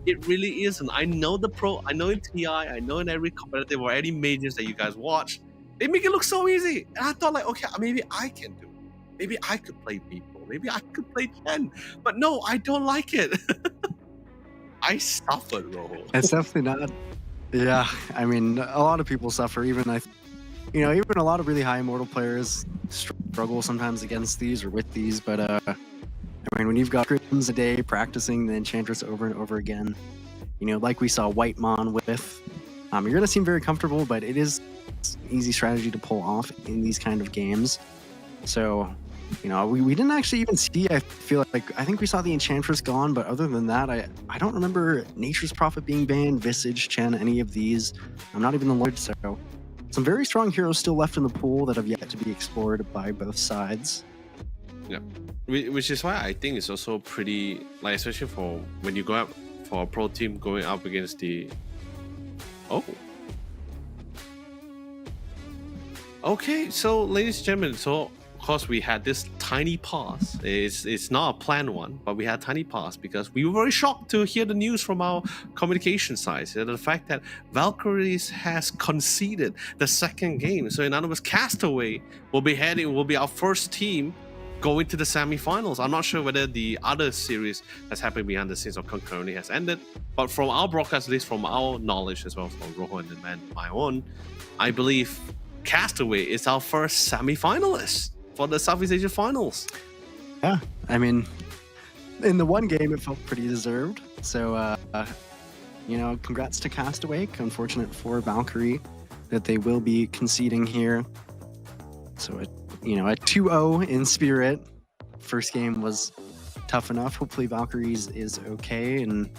It really isn't. I know the pro, I know in TI, I know in every competitive or any majors that you guys watch, they make it look so easy. And I thought like, okay, maybe I can do it. Maybe I could play people. Maybe I could play Chen. But no, I don't like it. I suffered, Rojo. It's definitely not. Yeah, I mean, a lot of people suffer. Even even a lot of really high immortal players struggle sometimes against these or with these. But I mean, when you've got scrims a day practicing the Enchantress over and over again, like we saw White Mon with, you're gonna seem very comfortable, but it is an easy strategy to pull off in these kind of games. So, we didn't actually even see. I think we saw the Enchantress gone, but other than that, I don't remember Nature's Prophet being banned, Visage, Chen, any of these. I'm not even the Lord, so. Some very strong heroes still left in the pool that have yet to be explored by both sides. Yeah, which is why I think it's also pretty, like, especially for when you go up for a pro team going up against the... Oh. Okay, so ladies and gentlemen, so of course we had this tiny pause. It's not a planned one, but we had a tiny pause because we were very shocked to hear the news from our communication side. The fact that Valkyries has conceded the second game. So in other words, Castaway will be our first team going to the semifinals. I'm not sure whether the other series that's happening behind the scenes or concurrently has ended, but from our broadcast, at least from our knowledge as well, from Rojo and my own, I believe Castaway is our first semi-finalist for the Southeast Asia Finals. Yeah, I mean, in the one game, it felt pretty deserved. So, congrats to Castaway. Unfortunate for Valkyrie that they will be conceding here. So, a 2-0 in spirit. first game was tough enough. Hopefully Valkyries is okay, and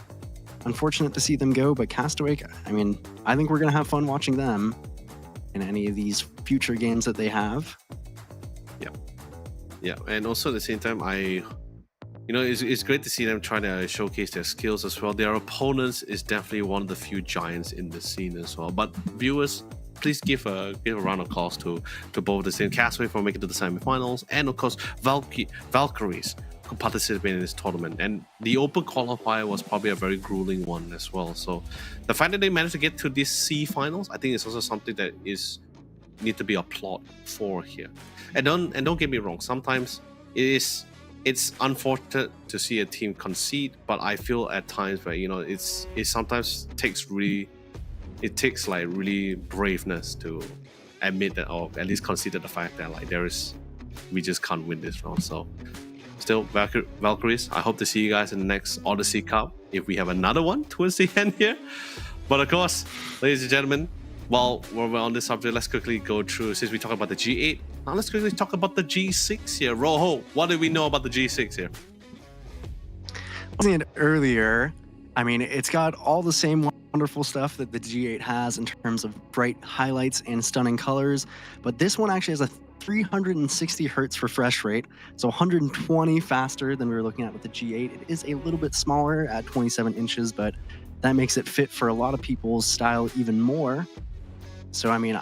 unfortunate to see them go, but Castaway, I mean, I think we're going to have fun watching them in any of these future games that they have. Yeah, and also at the same time, it's great to see them trying to showcase their skills as well. Their opponents is definitely one of the few giants in the scene as well. But viewers, please give a round of applause to both the same Castaway for making it to the semifinals, and of course Valkyries who participated in this tournament. And the open qualifier was probably a very grueling one as well. So the fact that they managed to get to these C finals, I think is also something that need to be applauded for here. And don't get me wrong, sometimes it's unfortunate to see a team concede, but I feel at times where it sometimes takes really braveness to admit that, or at least consider the fact that we just can't win this round. So still, Valkyries, I hope to see you guys in the next Odyssey Cup if we have another one towards the end here. But of course, ladies and gentlemen, while we're on this subject, let's quickly go through, since we talked about the G8, now let's quickly talk about the G6 here. Roho, what do we know about the G6 here? It earlier, I mean, it's got all the same wonderful stuff that the G8 has in terms of bright highlights and stunning colors, but this one actually has a 360 hertz refresh rate, so 120 faster than we were looking at with the G8. It is a little bit smaller at 27 inches, but that makes it fit for a lot of people's style even more. So, I mean,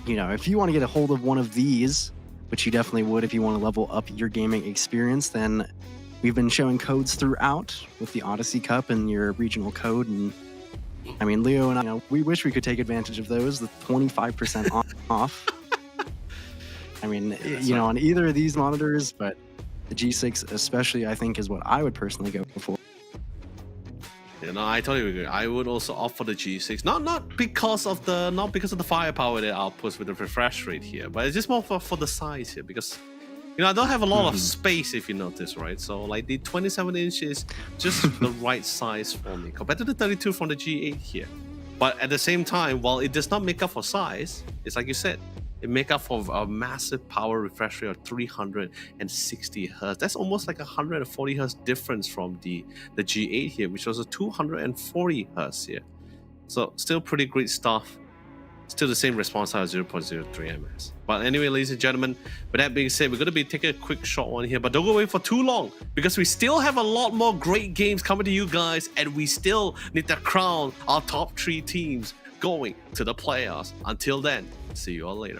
if you want to get a hold of one of these, which you definitely would if you want to level up your gaming experience, then we've been showing codes throughout with the Odyssey Cup and your regional code. And I mean, Leo and I, we wish we could take advantage of those, the 25% off. I mean, on either of these monitors, but the G6 especially, I think, is what I would personally go for. I totally agree. I would also opt for the G6, not because of the firepower that outputs with the refresh rate here, but it's just more for the size here, because I don't have a lot of space, if you notice, right? So like the 27 inches, just the right size for me compared to the 32 from the G8 here. But at the same time, while it does not make up for size, it's like you said, it make up for a massive power refresh rate of 360 hertz. That's almost like 140 hertz difference from the G8 here, which was a 240 hertz here. So still pretty great stuff. Still the same response time, 0.03 ms. But anyway, ladies and gentlemen, with that being said, we're going to be taking a quick short one here, but don't go away for too long, because we still have a lot more great games coming to you guys, and we still need to crown our top 3 teams going to the playoffs. Until then, see you all later.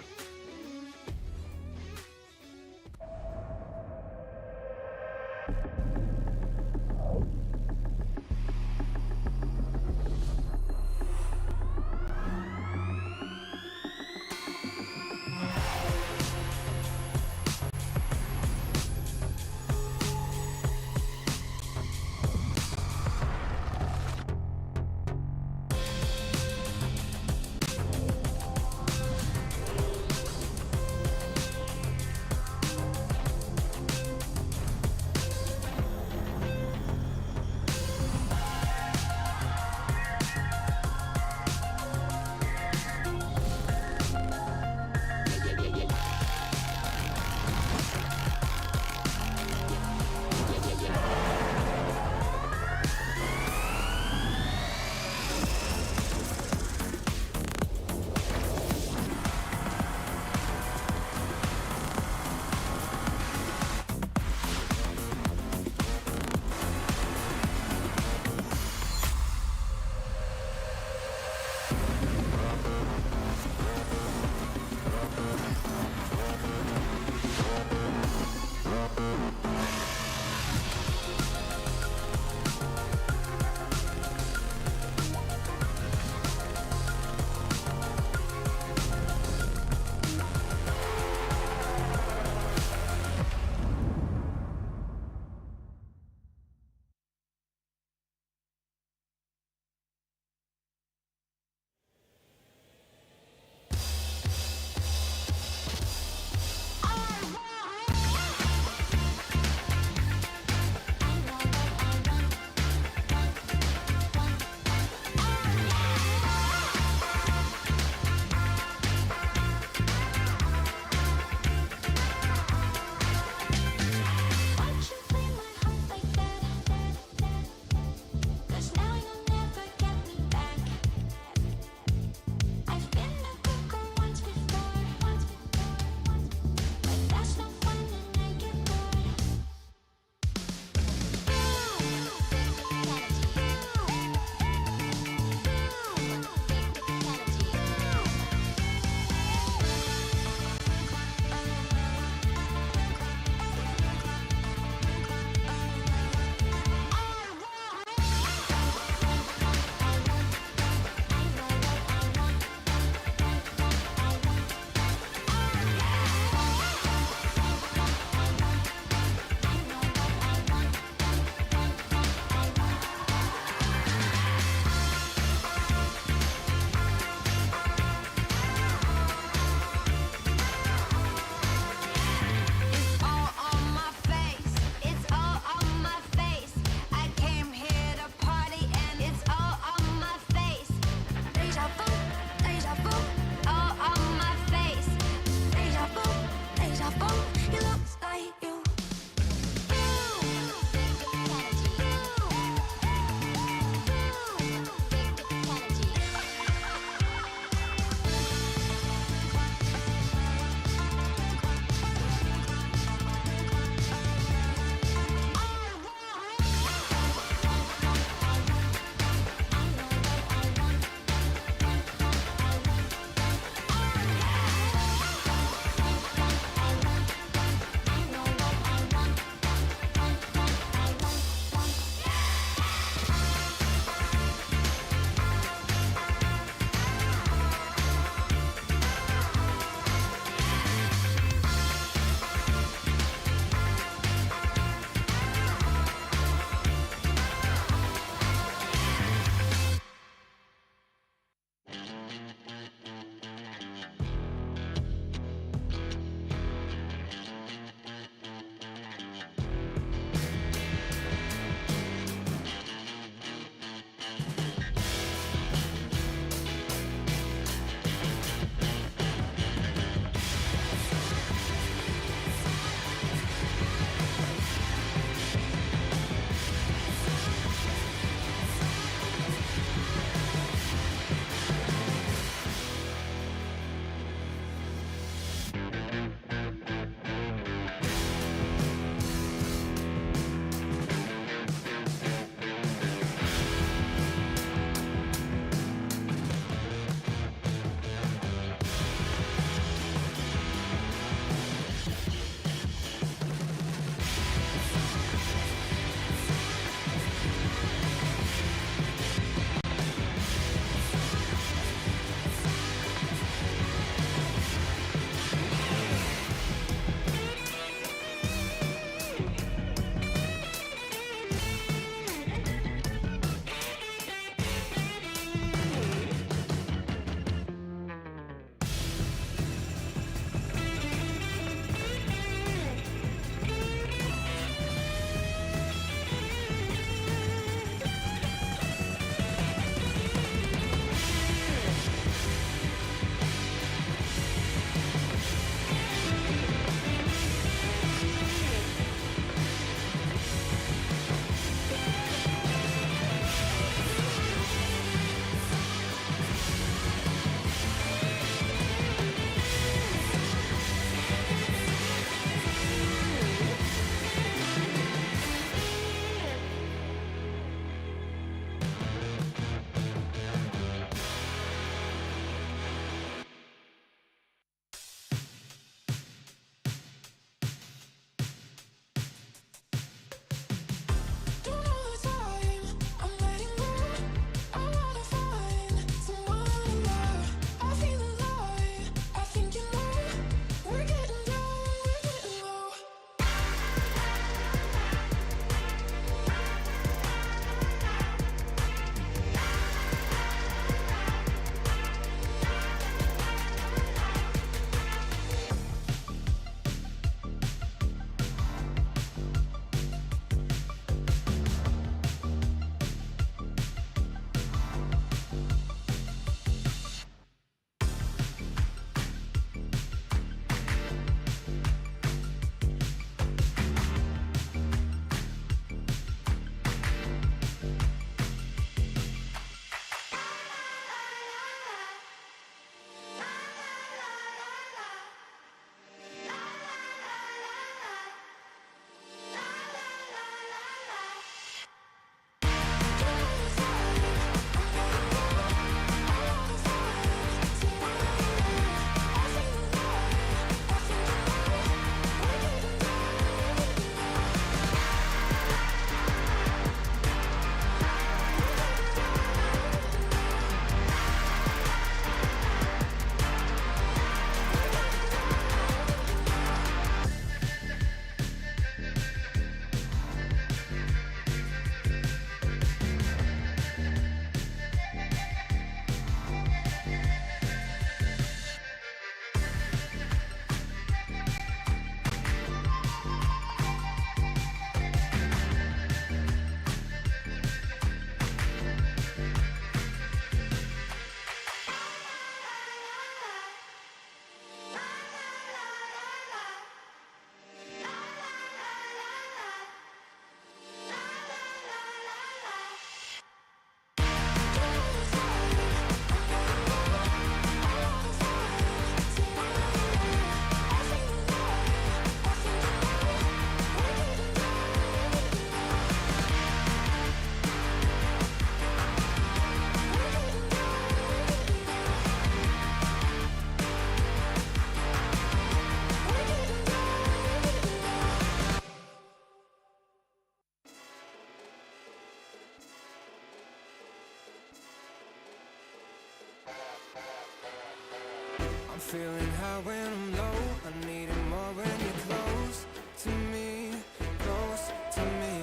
feeling high when I'm low. I need it more when you're close to me, close to me.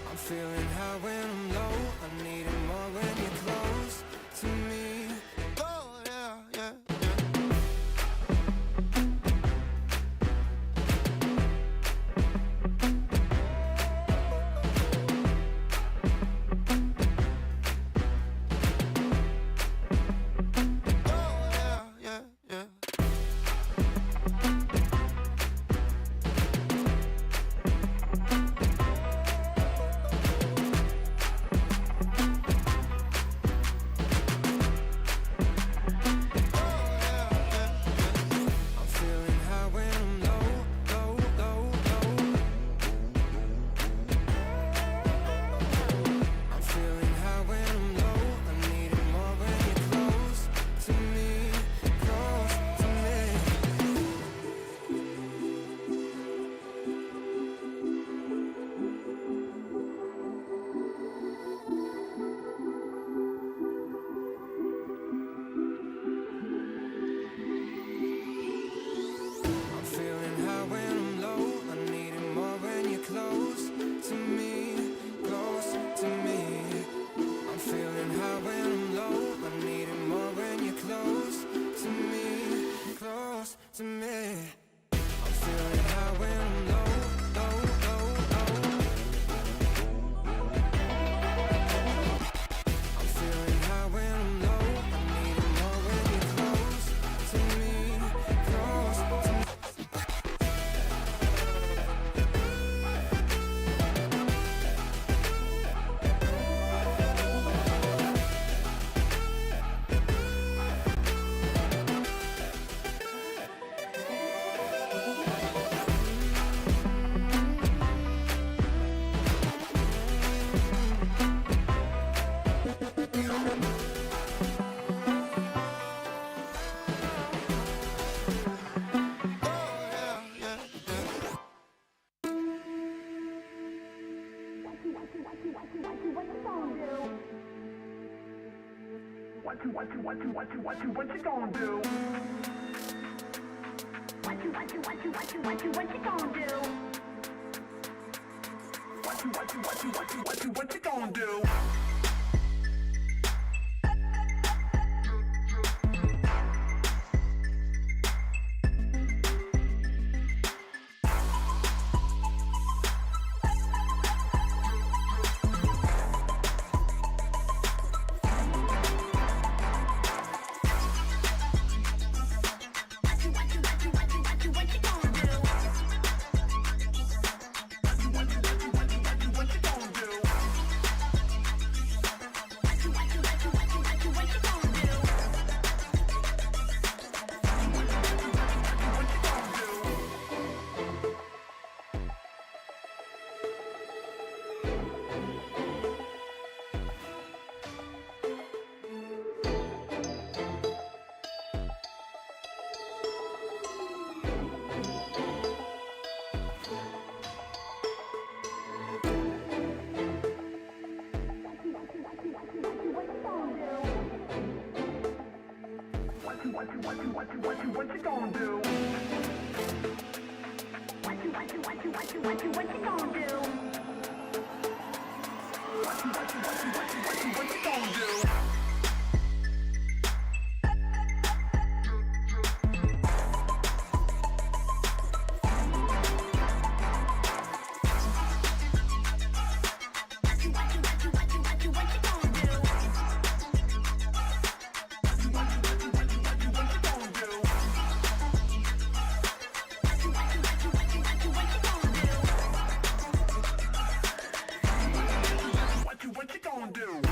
I'm feeling high when I'm low. I need it more when you're close to me. Oh yeah, yeah, to me. I'm feeling high when I'm low, low, low, low. I'm feeling high when I'm low. I need it more when you're close to me, close to me. What you gonna do? What you gonna do? What you gonna do? What you gonna do? What you gonna do? What you gonna do? What you gonna do? What you gonna do? What you gonna do? What you gonna do?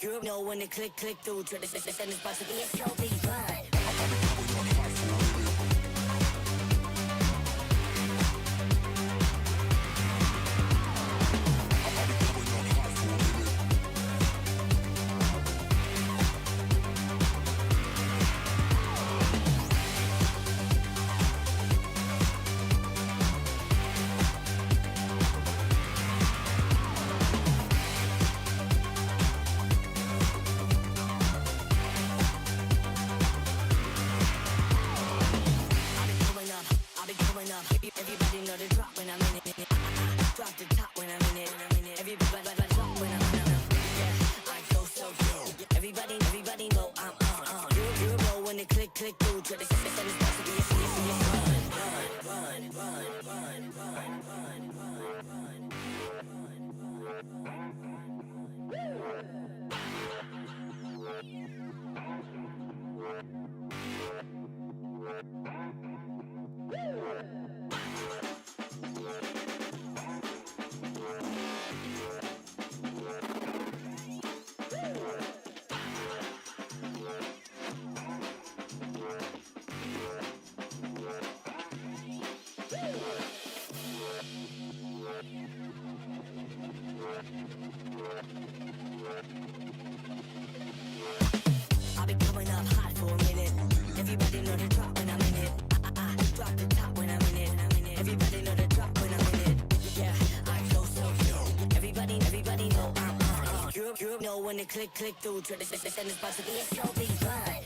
You know when it click through, try to send this box to be a show, be fun. Everybody know the drop when I'm in it. Drop the top when I'm in it. Everybody drop when I'm in it. Yeah, I go so good. Everybody know I'm on. You know when it click through. Try to send this box to be a run. I've been coming up hot for a minute. Everybody know the drop when I'm in it. Drop the top when I'm in it. Everybody know the drop when I'm in it. Yeah, I go so good. Everybody know I'm on. You know when it click through. Try to send this box to be a show, be fun.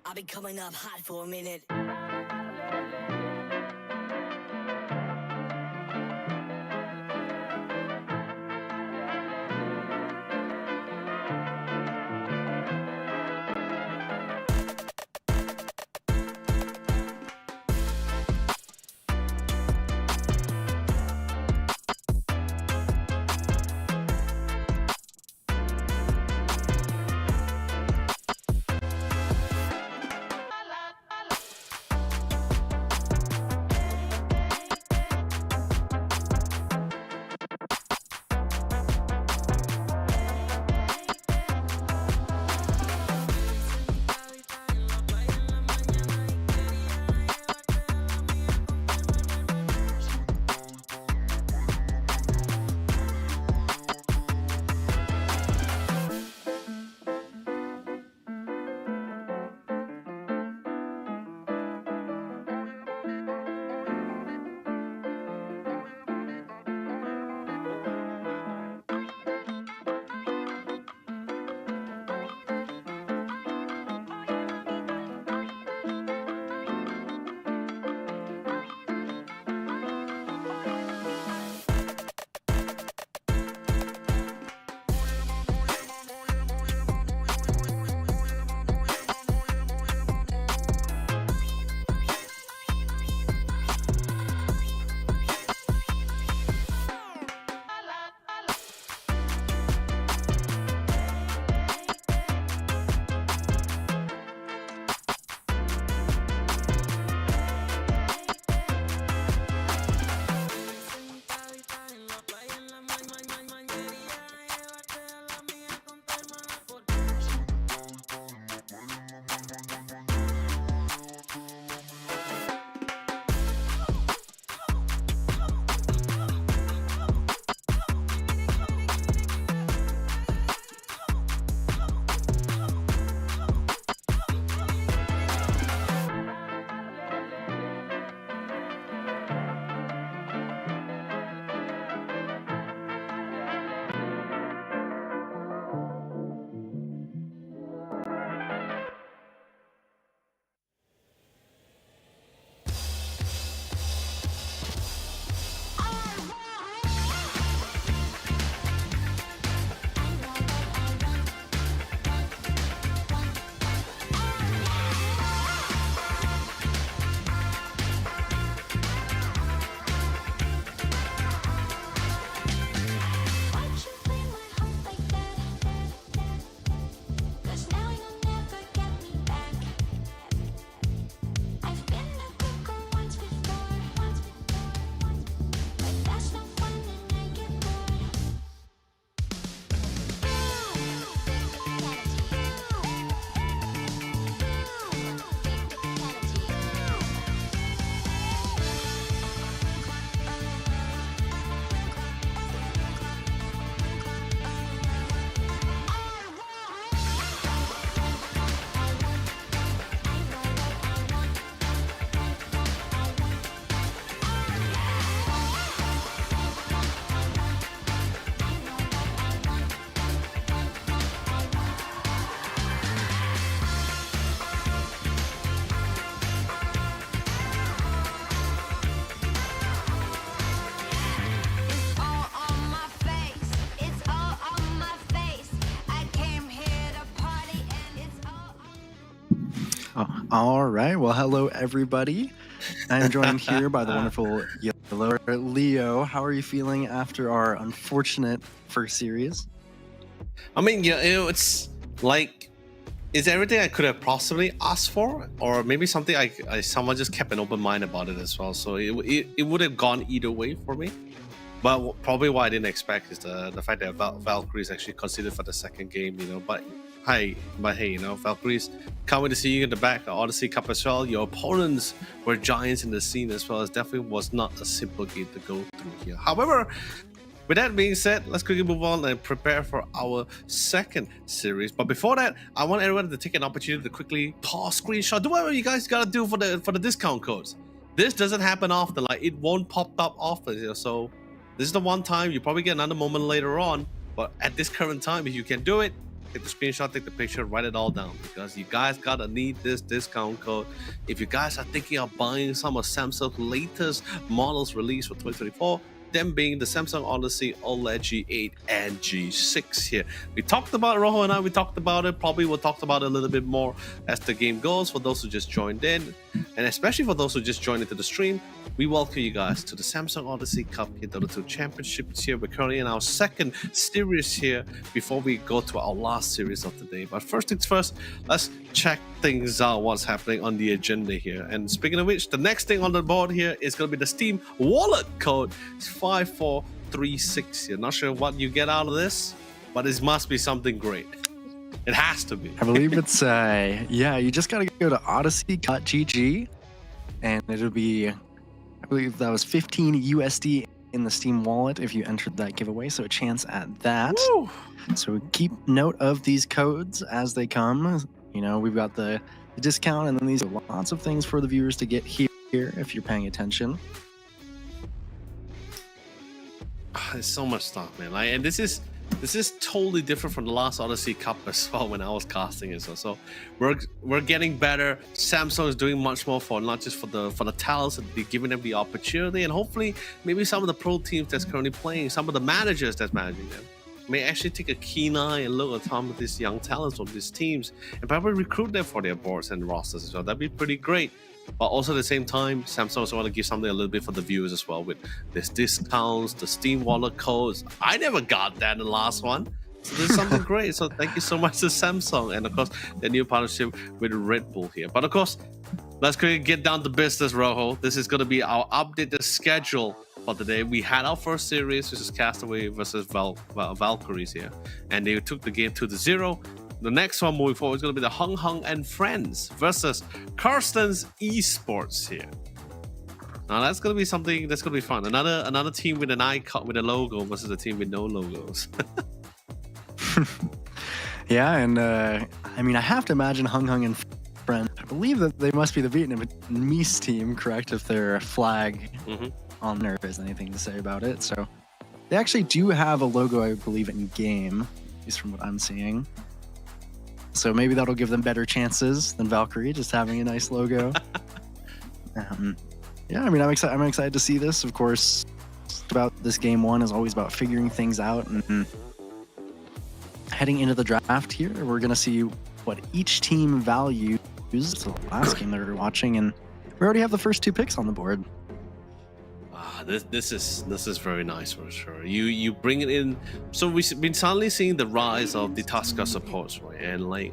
I've been coming up hot for a minute. Oh, all right. Well, hello, everybody. I am joined here by the wonderful Yellow. Leo, how are you feeling after our unfortunate first series? I mean, yeah, it's like, it's everything I could have possibly asked for, or maybe something someone just kept an open mind about it as well. So it would have gone either way for me. But probably what I didn't expect is the fact that Valkyrie is actually considered for the second game, But hey, Valkyries, can't wait to see you in the back. Odyssey Cup as well. Your opponents were giants in the scene as well. It definitely was not a simple game to go through here. However, with that being said, let's quickly move on and prepare for our second series. But before that, I want everyone to take an opportunity to quickly pause, screenshot, do whatever you guys gotta do for the discount codes. This doesn't happen often. Like, it won't pop up often. So this is the one time. You probably get another moment later on. But at this current time, if you can do it, take the screenshot, take the picture, write it all down, because you guys gotta need this discount code. If you guys are thinking of buying some of Samsung's latest models released for 2024, them being the Samsung Odyssey OLED G8 and G6 here. We talked about it, Rojo and I, we talked about it. Probably we'll talk about it a little bit more as the game goes for those who just joined in. And especially for those who just joined into the stream, we welcome you guys to the Samsung Odyssey Cup here, Dota 2 Championships here. We're currently in our second series here before we go to our last series of the day. But first things first, let's check things out, what's happening on the agenda here. And speaking of which, the next thing on the board here is going to be the Steam wallet code. It's 5436 here. Not sure what you get out of this, but it must be something great. It has to be. I believe it's, you just got to go to odyssey.gg and it'll be, I believe that was 15 USD in the Steam wallet if you entered that giveaway. So a chance at that. Woo! So keep note of these codes as they come. We've got the discount, and then these are lots of things for the viewers to get here if you're paying attention. There's so much stuff, man. And this is totally different from the last Odyssey Cup as well when I was casting it. So we're getting better. Samsung is doing much more for not just for the talents, and they're giving them the opportunity, and hopefully maybe some of the pro teams that's currently playing, some of the managers that's managing them, may actually take a keen eye and look at some of these young talents on these teams and probably recruit them for their boards and rosters as well. That'd be pretty great. But also at the same time, Samsung also want to give something a little bit for the viewers as well with this discounts, the Steam wallet codes. I never got that in the last one. So there's something great. So thank you so much to Samsung, and of course the new partnership with Red Bull here. But of course, let's quickly get down to business, Rojo. This is going to be our updated schedule for today. We had our first series, which is Castaway versus Valkyries here, and they took the game 2-0. The next one moving forward is going to be the Hung Hung and Friends versus Karsten's Esports here. Now that's going to be something that's going to be fun. Another team with an icon with a logo versus a team with no logos. Yeah, and I have to imagine Hung Hung and Friends. I believe that they must be the Vietnamese team, correct? If their flag on there is anything to say about it. So they actually do have a logo, I believe, in game, at least from what I'm seeing. So maybe that'll give them better chances than Valkyrie, just having a nice logo. I'm excited to see this. Of course, about this game one is always about figuring things out, and heading into the draft here, we're going to see what each team values. It's the last game that we're watching, and we already have the first two picks on the board. This is very nice for sure. You bring it in. So we've been suddenly seeing the rise of the Tusker supports, right?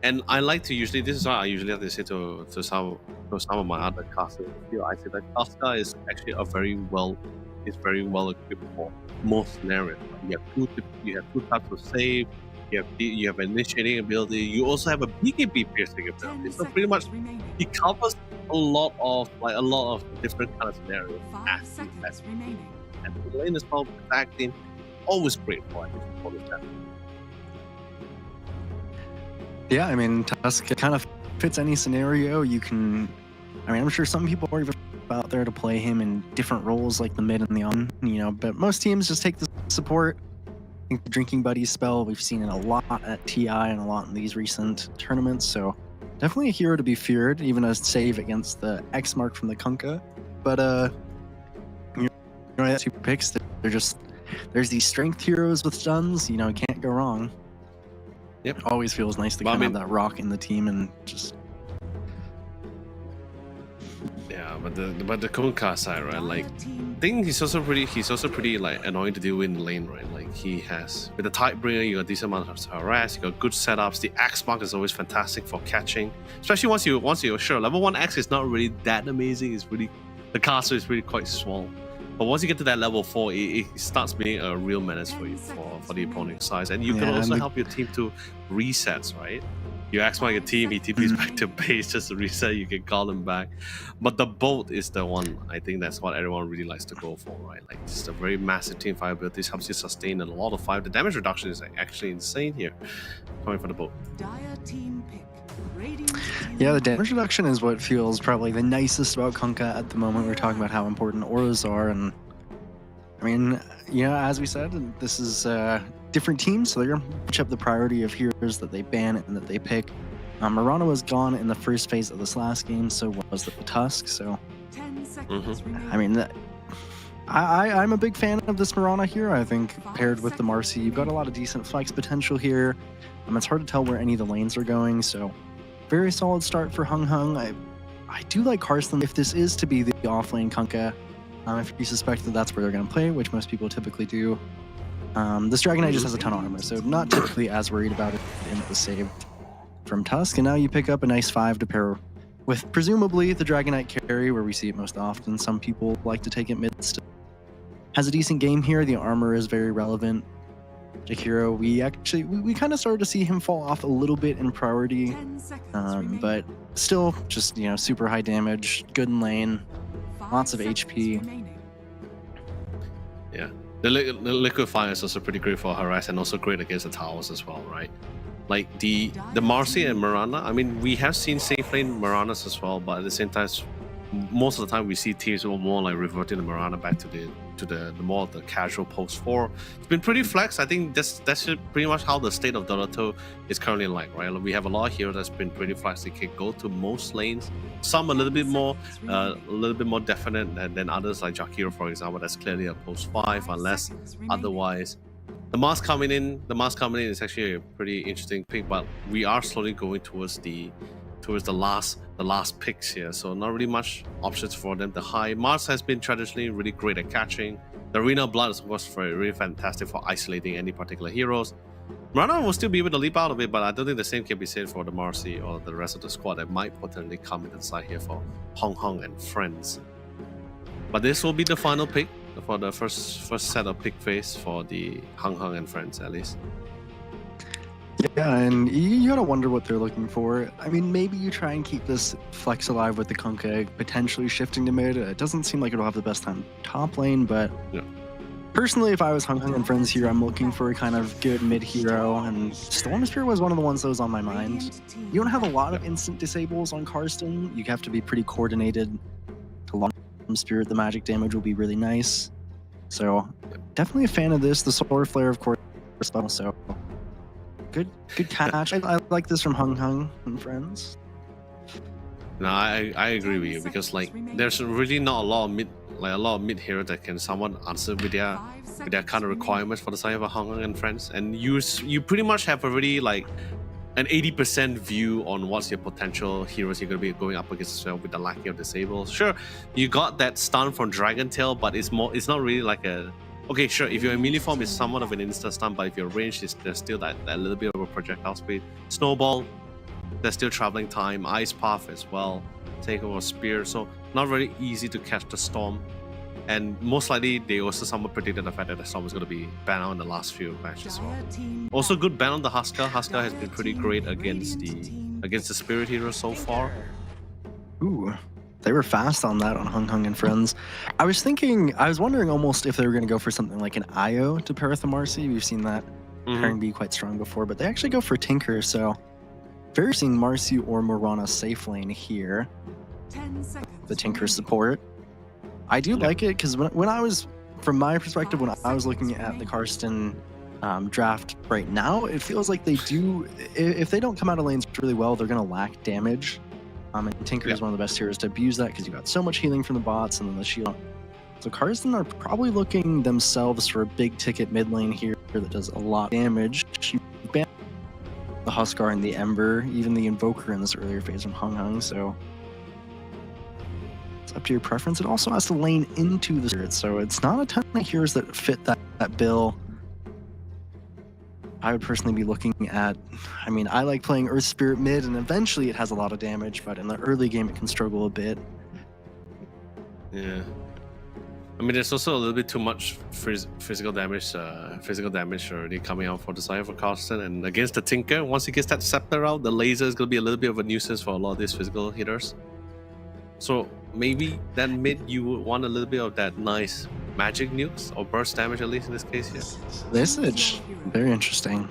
And I like to usually, this is what I usually have to say to some of my other casters. I say that Tusker is actually very well equipped for most scenarios. You have two types of save. You have initiating ability. You also have a BKB piercing ability. So pretty much he covers a lot of different kind of scenarios. 5 seconds remaining. And the lane as well, acting always great for that. Yeah, Tusk kind of fits any scenario. You can, I'm sure some people are even out there to play him in different roles like the mid and the on, but most teams just take the support. I think the Drinking Buddies spell, we've seen it a lot at TI and a lot in these recent tournaments, so definitely a hero to be feared, even a save against the X mark from the Kunkka. But two picks, there's these strength heroes with stuns, can't go wrong. Yep. It always feels nice to have that rock in the team and just but the Kunkka side, right? Like, I think he's also pretty like annoying to deal with in the lane, right? Like he has with the Tidebringer, you got a decent amount of harass, you got good setups. The Axe mark is always fantastic for catching, especially once you're sure level 1 Axe is not really that amazing. It's really the castle is really quite small, but once you get to that level 4, it starts being a real menace for you for the opponent side, and you can also help your team to resets, right? You ask my team, he TPs back to base just to reset, you can call him back. But the bolt is the one, I think that's what everyone really likes to go for, right? Like, just a very massive team fire abilities, helps you sustain a lot of fire. The damage reduction is actually insane here, coming for the bolt. Dire team pick. Radiant team Yeah, the damage reduction is what feels probably the nicest about Kunkka at the moment. We're talking about how important auras are, and I mean, you know, as we said, this is different teams, so they're going to push up the priority of heroes that they ban and that they pick. Mirana was gone in the first phase of this last game, so was the Tusk. So 10 seconds remaining. I mean, I'm a big fan of this Mirana here. I think paired with the Marcy, you've got a lot of decent flex potential here. It's hard to tell where any of the lanes are going, so very solid start for Hung Hung. I do like Karsten if this is to be the offlane Kunkka. If you suspect that that's where they're going to play, which most people typically do. This Dragon Knight just has a ton of armor, so not typically as worried about it, and it was saved from Tusk. And now you pick up a nice 5 to pair with presumably the Dragon Knight carry, where we see it most often. Some people like to take it mid. Has a decent game here. The armor is very relevant. Jakiro, we kind of started to see him fall off a little bit in priority, 10 seconds remaining. but still just, you know, super high damage, good in lane, 5 lots of seconds HP. remaining. Yeah, the liquid fire is also pretty great for harass and also great against the towers as well, right? Like the Marcy and Mirana, I mean, we have seen safe lane Miranas as well, but at the same time, most of the time we see teams who are more like reverting the Mirana back to the more the casual post 4. It's been pretty flex. I think that's pretty much how the state of Dota 2 is currently like, right? We have a lot of heroes that's been pretty flex. They can go to most lanes. Some a little bit more definite than others, like Jakiro, for example. That's clearly a post 5, unless otherwise. The mask coming in is actually a pretty interesting pick, but we are slowly going towards the last picks here, so not really much options for them to hide. Mars has been traditionally really great at catching. The Arena of Blood is of course really fantastic for isolating any particular heroes. Mirana will still be able to leap out of it, but I don't think the same can be said for the Marcy or the rest of the squad that might potentially come inside here for Hong Hong and friends. But this will be the final pick for the first set of pick phase for the Hong Hong and friends, at least. Yeah, and you gotta wonder what they're looking for. I mean, maybe you try and keep this flex alive with the Kunkka potentially shifting to mid. It doesn't seem like it'll have the best time top lane, but Yeah. personally, if I was Hung Hung and friends here, I'm looking for a kind of good mid hero, and Storm Spear was one of the ones that was on my mind. Radiant team. You don't have a lot of instant disables on Karsten. You have to be pretty coordinated to launch Storm Spear. The magic damage will be really nice. So definitely a fan of this. The Solar Flare, of course, so good catch. I like this from Hung Hung and friends. No, I agree with you, because like there's really not a lot of mid heroes that can somewhat answer with their 5 seconds kind of remaining. requirements for the side of a Hong Kong and friends, and you pretty much have already like an 80% view on what's your potential heroes you're going to be going up against as well with the lacking of disables. Sure, you got that stun from Dragon Tail, but it's not really like a. Okay, sure, if you're in melee form, it's somewhat of an instant stun, but if you're ranged, there's still that little bit of a projectile speed. Snowball, there's still traveling time. Ice Path as well. Take over Spear, so not very easy to catch the Storm. And most likely, they also somewhat predicted the fact that the Storm is going to be banned out in the last few matches as well. Dire team Also, good ban on the Huskar. Huskar has been pretty great against the Spirit Hero so far. Ooh, they were fast on that on Hung Hung and friends. I was wondering almost if they were going to go for something like an Io to pair with the Marcy. We've seen that pairing be quite strong before, but they actually go for Tinker, so very seeing Marcy or Mirana safe lane here. 10 seconds The Tinker remaining. support. I do like it because when I was, from my perspective, when I was looking at the Karsten draft right now, it feels like they do, if they don't come out of lanes really well, they're going to lack damage. And Tinker is one of the best heroes to abuse that because you got so much healing from the bots and then the shield. So Karsten are probably looking themselves for a big ticket mid lane here that does a lot of damage. You ban the Huskar and the Ember, even the Invoker in this earlier phase from Hung Hung, so up to your preference. It also has to lane into the spirit, so it's not a ton of heroes that fit that bill. I would personally be looking at, I mean, I like playing Earth Spirit mid, and eventually it has a lot of damage, but in the early game it can struggle a bit. Yeah. I mean, there's also a little bit too much physical damage already coming out for the side for Carlson. And against the Tinker, once he gets that scepter out, the laser is going to be a little bit of a nuisance for a lot of these physical hitters. So maybe that mid, you would want a little bit of that nice magic nukes or burst damage, at least in this case here. Visage, very interesting.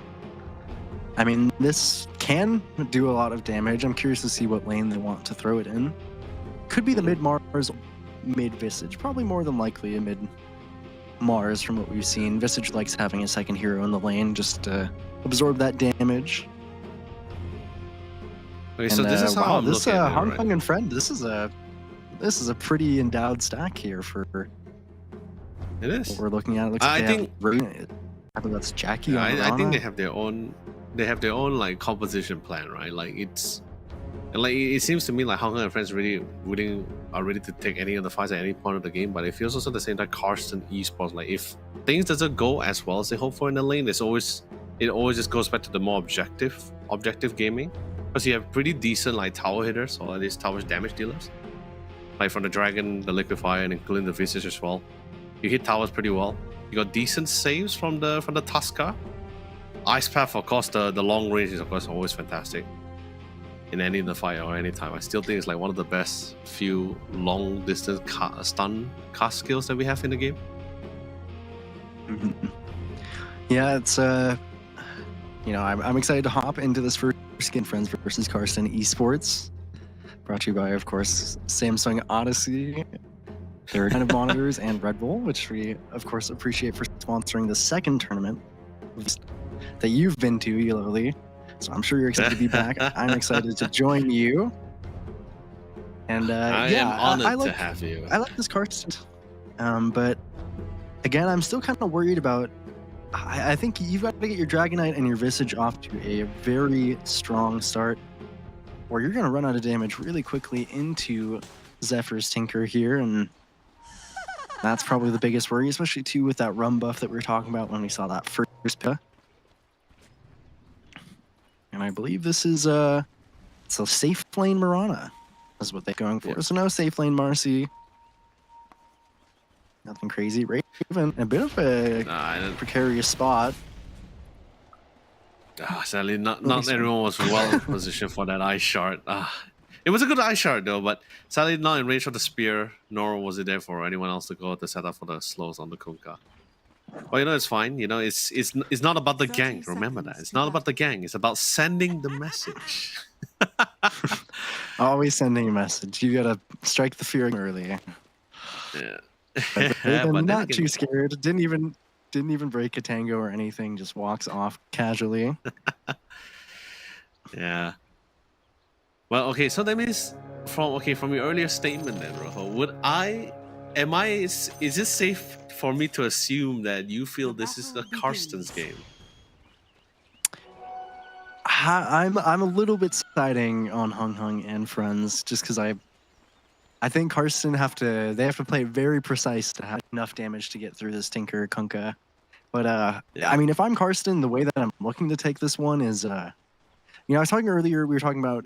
I mean, this can do a lot of damage. I'm curious to see what lane they want to throw it in. Could be the mid Mars, mid Visage, probably more than likely a mid Mars from what we've seen. Visage likes having a second hero in the lane just to absorb that damage. Okay, so this is how I'm this looking at it, Hong right? Kong and Friend, this is a pretty endowed stack here for It is. what we're looking at. It looks I like think- I think that's Jackie. Yeah, on I think Rana. they have their own like composition plan, right? Like it seems to me like Hong Kong and Friends are ready to take any of the fights at any point of the game, but it feels also the same like Karsten esports. Like if things doesn't go as well as they hope for in the lane, it always just goes back to the more objective gaming, because you have pretty decent like tower hitters or at least tower damage dealers, like from the Dragon, the Liquefier, and including the Visage as well. You hit towers pretty well. You got decent saves from the Tusker. Ice Path, of course, the long range is of course always fantastic in any of the fight or any time. I still think it's like one of the best few long distance stun cast skills that we have in the game. Mhm. Yeah, it's I'm excited to hop into this first Skin Friends versus Karsten esports. Brought to you by, of course, Samsung Odyssey, their kind of monitors, and Red Bull, which we of course appreciate for sponsoring the second tournament that you've been to, Lily. So I'm sure you're excited to be back. I'm excited to join you. And I am honored I like, to have you. I like this Karsten, but again, I'm still kind of worried about. I think you've got to get your Dragonite and your Visage off to a very strong start, or you're going to run out of damage really quickly into Zephyr's Tinker here, and that's probably the biggest worry, especially too with that rum buff that we were talking about when we saw that first pick. And I believe this is it's a safe lane Mirana is what they're going for. Yeah. So no safe lane Marcy. Nothing crazy. Raven, a bit of a precarious spot. Sadly, not everyone was well positioned for that ice shard. It was a good ice shard though, but sadly not in range of the spear, nor was it there for anyone else to go to set up for the slows on the Kunkka. But it's fine. It's not about the 30 gang. Remember that. seconds It's to not go. about the gang. It's about sending the message. Always sending a message. You gotta strike the fear early. Yeah. But Raven, But then not again- too scared. Didn't even break a tango or anything. Just walks off casually. Yeah. Well, okay, so that means from your earlier statement then, Rojo, is it safe for me to assume that you feel this is a Karsten's game? I'm a little bit siding on Hung Hung and Friends just because I think Karsten have to play very precise to have enough damage to get through this Tinker Kunkka. But Yeah. I mean, if I'm Karsten, the way that I'm looking to take this one is, I was talking earlier. We were talking about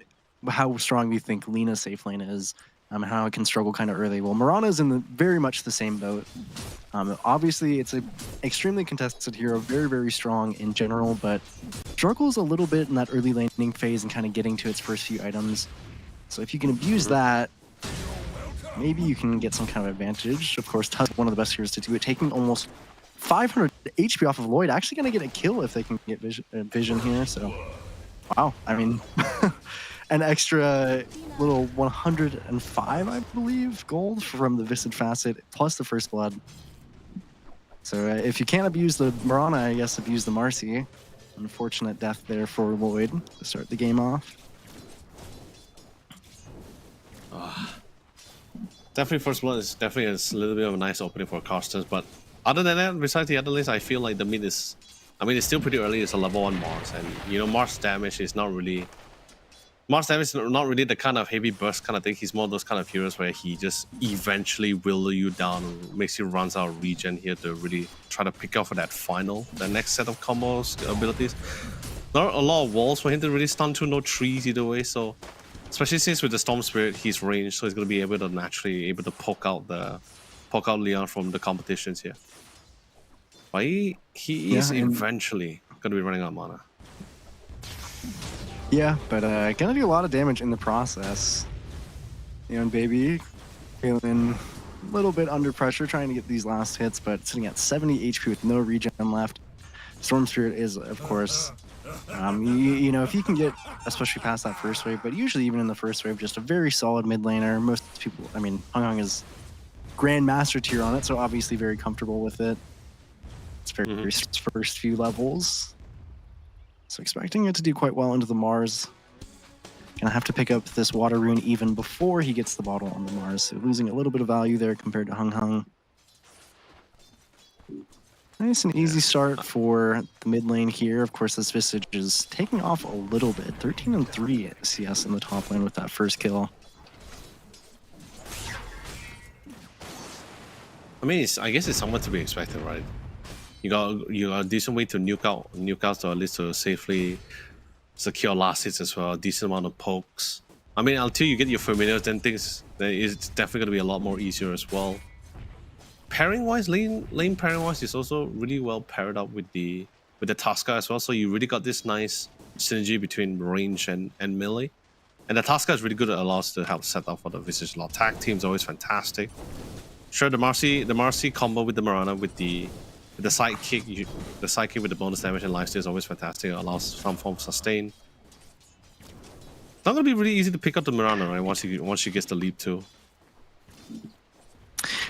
how strong we think Lena's safe lane is, and how it can struggle kind of early. Well, Mirana's in very much the same boat. Obviously, it's an extremely contested hero, very, very strong in general, but struggles a little bit in that early laning phase and kind of getting to its first few items. So if you can abuse that, maybe you can get some kind of advantage. Of course, Tuz is one of the best heroes to do it, taking almost 500 HP off of Lloyd. Actually going to get a kill if they can get vision here. So, wow. I mean, an extra little 105, I believe, gold from the Visage Facet, plus the First Blood. So if you can't abuse the Mirana, I guess abuse the Marcy. Unfortunate death there for Lloyd to start the game off. Definitely First Blood is definitely a little bit of a nice opening for Karstens, but other than that, besides the other lanes, I feel like the mid is, it's still pretty early. It's a level 1 Mars, and Mars damage is not really Mars damage is not really the kind of heavy burst kind of thing. He's more of those kind of heroes where he just eventually will you down, makes you runs out of regen here to really try to pick off for that the next set of combos abilities. Not a lot of walls for him to really stun to, no trees either way. So especially since with the Storm Spirit, he's ranged, so he's gonna be able to naturally poke out Leon from the competitions here. But he is eventually gonna be running out of mana. Yeah, but gonna do a lot of damage in the process. Leon baby feeling a little bit under pressure trying to get these last hits, but sitting at 70 HP with no regen left. Storm Spirit is, of course, you know, if you can get, especially past that first wave, but usually even in the first wave, just a very solid mid laner. Most people, I mean, Hung Hung is Grandmaster tier on it, so obviously very comfortable with it. It's very first few levels. So expecting it to do quite well into the Mars. Gonna have to pick up this water rune even before he gets the bottle on the Mars, so losing a little bit of value there compared to Hung Hung. Nice and easy start for the mid lane here. Of course, this Visage is taking off a little bit. 13 and 3 CS in the top lane with that first kill. I mean, I guess it's somewhat to be expected, right? You got a decent way to nuke out, or at least to safely secure last hits as well. A decent amount of pokes. I mean, until you get your familiars, then it's definitely gonna be a lot more easier as well. Pairing wise, lane pairing wise is also really well paired up with the Tasca as well. So you really got this nice synergy between range and melee. And the Tasca is really good at allows to help set up for the Visage a lot. Tag team's always fantastic. Sure, the Marcy combo with the Mirana with the sidekick, the sidekick with the bonus damage and lifesteal is always fantastic. It allows some form of sustain. It's not gonna be really easy to pick up the Mirana, right? Once she gets the leap too.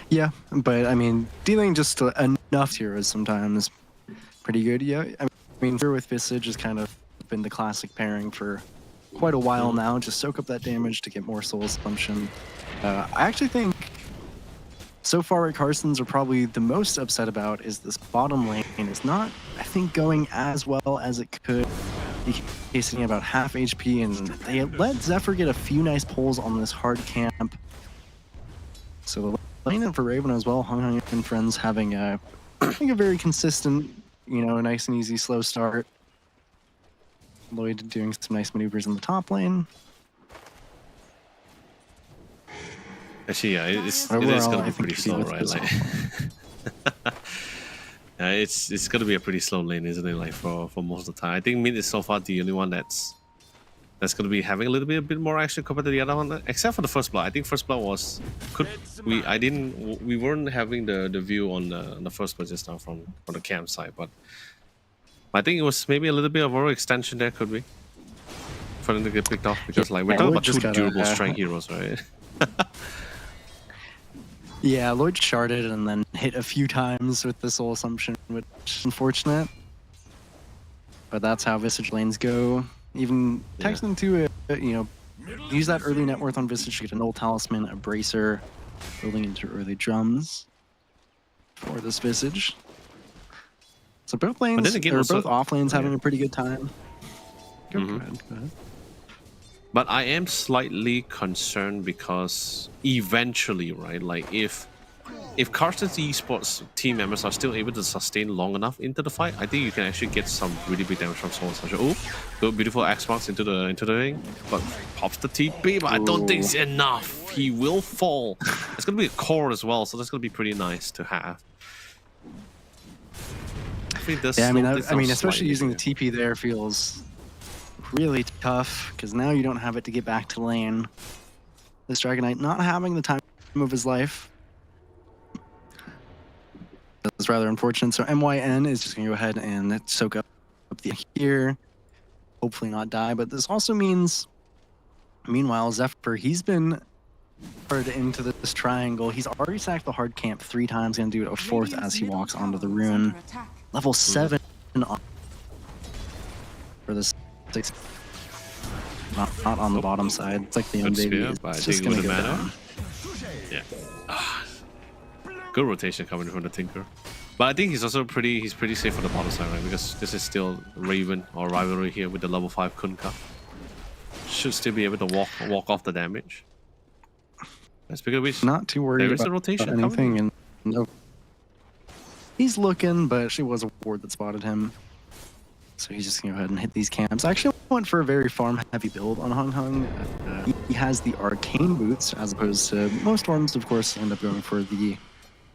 Yeah, but I mean, dealing just enough here is sometimes pretty good. Yeah, I mean, here with Visage has kind of been the classic pairing for quite a while now. Just soak up that damage to get more soul assumption. I actually think so far what Carsons are probably the most upset about is this bottom lane is not, I think, going as well as it could. He's sitting about half HP, and they let Zephyr get a few nice pulls on this hard camp. So the lane for Raven as well, Hung Hung and friends having I think a very consistent, you know, nice and easy slow start. Lloyd doing some nice maneuvers in the top lane. Actually, yeah, it is gonna be pretty slow, right? Like, yeah, it's gonna be a pretty slow lane, isn't it? Like for most of the time, I think mid is so far the only one that's gonna be having a bit more action compared to the other one, except for the first blood. I think first blood was we weren't having the view on the first blood just now from the campsite, but I think it was maybe a little bit of overextension there, could be, for them to get picked off, because like we're talking about two durable strength heroes, right? Yeah, Lloyd sharded and then hit a few times with the soul assumption, which is unfortunate. But that's how Visage lanes go. Even text into it, you know, use that early net worth on Visage to get an old talisman, a bracer, building into early drums for this Visage. So both lanes, or both off lanes, having a pretty good time. Go ahead. But I am slightly concerned because eventually, right, like if Carson's esports team members are still able to sustain long enough into the fight, I think you can actually get some really big damage from someone such as good beautiful X marks into the ring, but pops the TP, but I don't think it's enough. He will fall. It's gonna be a core as well, so that's gonna be pretty nice to have. Yeah, I mean, especially using the TP there feels really tough, because now you don't have it to get back to lane. This Dragon Knight not having the time of his life. That's rather unfortunate. So MYN is just going to go ahead and soak up the here. Hopefully not die, but this also means, meanwhile, Zephyr, he's been hard into this triangle. He's already sacked the hard camp 3 times, going to do it a 4th as he walks onto the rune. Level 7 for this 6. Not on the bottom side. It's like the baby. It's just gonna go down. Yeah. Good rotation coming from the Tinker. But I think he's also pretty safe for the bottom side, right? Because this is still Raven or rivalry here with the level 5 Kunkka. should still be able to walk off the damage. That's because we Not too worried there is a about rotation anything. coming. And no, he's looking, but actually was a ward that spotted him. So he's just gonna go ahead and hit these camps. I actually went for a very farm-heavy build on Hung Hung. He has the arcane boots, as opposed to most farms, of course, end up going for the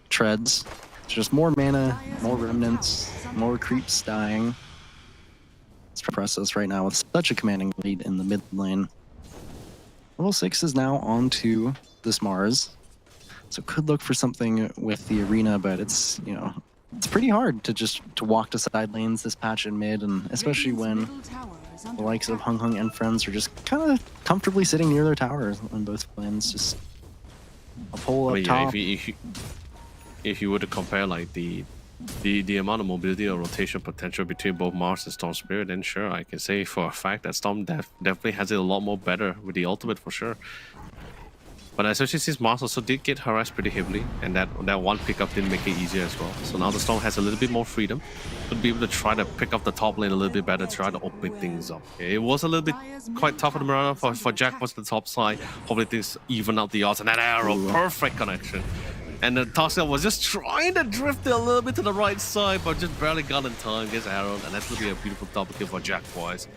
treads. It's just more mana, more remnants, more creeps dying. It's process right now with such a commanding lead in the mid lane. Level 6 is now on to this Mars. So could look for something with the arena, but it's, you know, it's pretty hard to walk to side lanes this patch in mid, and especially when the likes of Hung Hung and friends are just kind of comfortably sitting near their towers on both lanes. Just a pole up top. If you were to compare like the amount of mobility or rotation potential between both Mars and Storm Spirit, then sure, I can say for a fact that Storm definitely has it a lot more better with the ultimate for sure. But especially since Mars also did get harassed pretty heavily, and that one pickup didn't make it easier as well. So now the Storm has a little bit more freedom to be able to try to pick up the top lane a little bit better, try to open things up. Okay, it was a little bit quite tough on the Mirana for Jack was the top side. Hopefully things even out the odds, and that arrow, perfect connection. And the Toxic was just trying to drift it a little bit to the right side, but just barely got in time, gets arrowed, and that's going to be a beautiful double kill for Jack boys.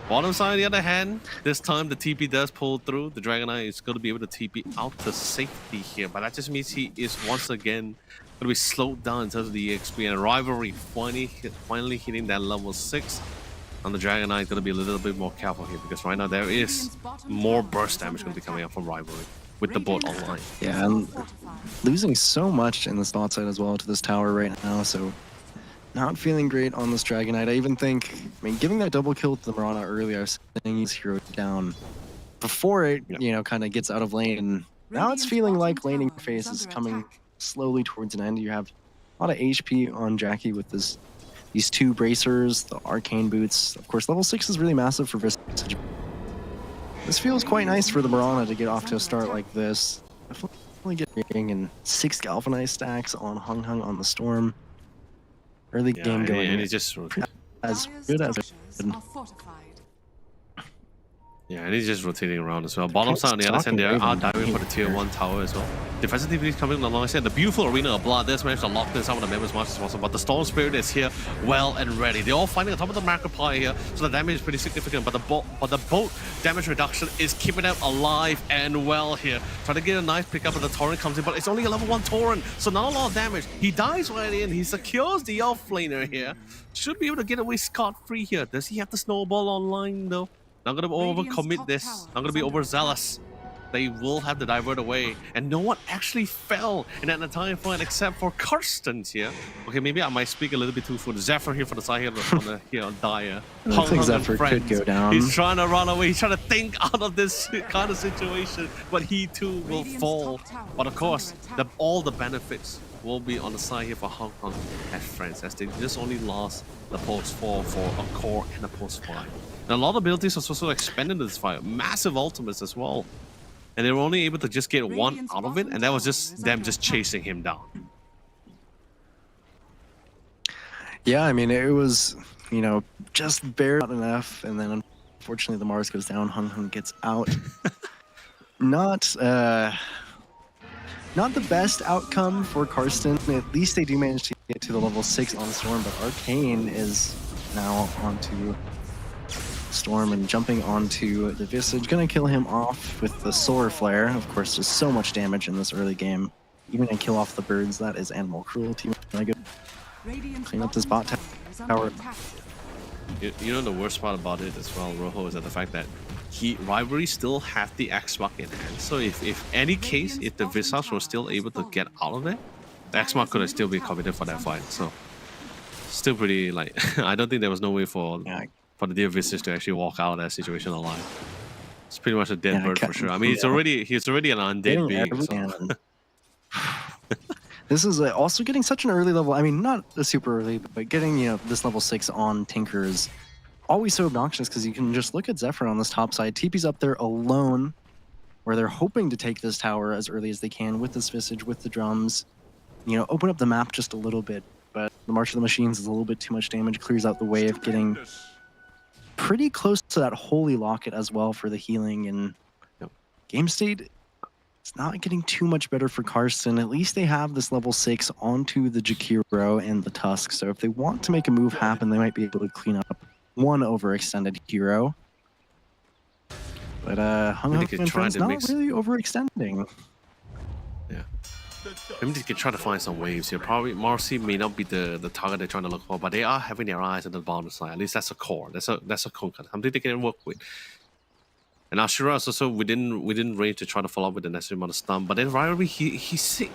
Bottom side, on the other hand, this time the TP does pull through. The Dragon Knight is going to be able to TP out to safety here, but that just means he is once again going to be slowed down in terms of the EXP, and Rivalry finally hitting that level 6. And the Dragon Knight is going to be a little bit more careful here, because right now there is more burst damage going to be coming up from Rivalry with the boat online. Yeah, and losing so much in the spot side as well to this tower right now, so not feeling great on this Dragon Knight. I even think, I mean, giving that double kill to the Mirana earlier, I was saying he's hero down before it, you know, kind of gets out of lane. And now it's feeling like laning phase is coming slowly towards an end. You have a lot of HP on Jackie with these two bracers, the arcane boots. Of course, level 6 is really massive for Visage. This feels quite nice for the Mirana to get off to a start like this. Definitely getting in 6 galvanized stacks on Hung Hung on the Storm. Early game going, and it's just as good as it could. Yeah, and he's just rotating around as well. Bottom side on the other side, they are diving for the tier 1 tower as well. Defensive TP is coming alongside the beautiful Arena of Blood. This managed to lock in some of the members as much as possible, but the Storm Spirit is here well and ready. They're all fighting on top of the Markiplier here, so the damage is pretty significant, but the boat damage reduction is keeping them alive and well here. Trying to get a nice pickup, and the Torrent comes in, but it's only a level 1 Torrent, so not a lot of damage. He dies right in, he secures the elf laner here. Should be able to get away scot-free here. Does he have the snowball online though? Not going to overcommit this. Not going to be overzealous. They will have to divert away. And no one actually fell in that entire fight except for Karstens here. Okay, maybe I might speak a little bit too soon. Zephyr here for the side here on Dire. I think Zephyr could go down. He's trying to run away. He's trying to think out of this kind of situation. But he too will fall. But of course, all the benefits will be on the side here for Hong Kong and friends, as they just only lost the post 4 for a core and a post 5. And a lot of abilities are also expanded in this fight. Massive ultimates as well. And they were only able to just get one out of it, and that was just them just chasing him down. Yeah, I mean, it was, you know, just barely enough, and then unfortunately the Mars goes down, Hung Hung gets out. Not the best outcome for Karsten. At least they do manage to get to the level 6 on Storm, but Arcane is now onto Storm and jumping onto the Visage. Gonna kill him off with the Solar Flare. Of course, there's so much damage in this early game. Even gonna kill off the birds, that is animal cruelty. I go clean up this bot tower. You know the worst part about it as well, Rojo, is that the fact that Rivalry still have the X-Mark in hand. So if any case, if the Visage was still able to get out of it, the X-Mark could have still been coveted for that fight. So still pretty, like, I don't think there was no way for the dear Visage to actually walk out of that situation alive. It's pretty much a dead bird for sure. I mean, he's already an undead being. So. This is also getting such an early level. I mean, not a super early, but getting, you know, this level 6 on Tinker is always so obnoxious, because you can just look at Zephyr on this top side. TP's up there alone, where they're hoping to take this tower as early as they can with this Visage, with the drums. You know, open up the map just a little bit, but the March of the Machines is a little bit too much damage. Clears out the way of getting pretty close to that holy locket as well for the healing. And Yep. game state, it's not getting too much better for Karsten. At least they have this level 6 onto the Jakiro and the Tusk. So if they want to make a move happen, they might be able to clean up one overextended hero. But Hung Maybe Hung they could and try friends to not mix- really overextending. Yeah. Maybe they can try to find some waves here. Probably Marcy may not be the target they're trying to look for, but they are having their eyes on the bottom side. At least that's a core. That's a core. Something they can work with. And Ashura is also within range to try to follow up with the necessary amount of stun. But then Rivalry, Sixth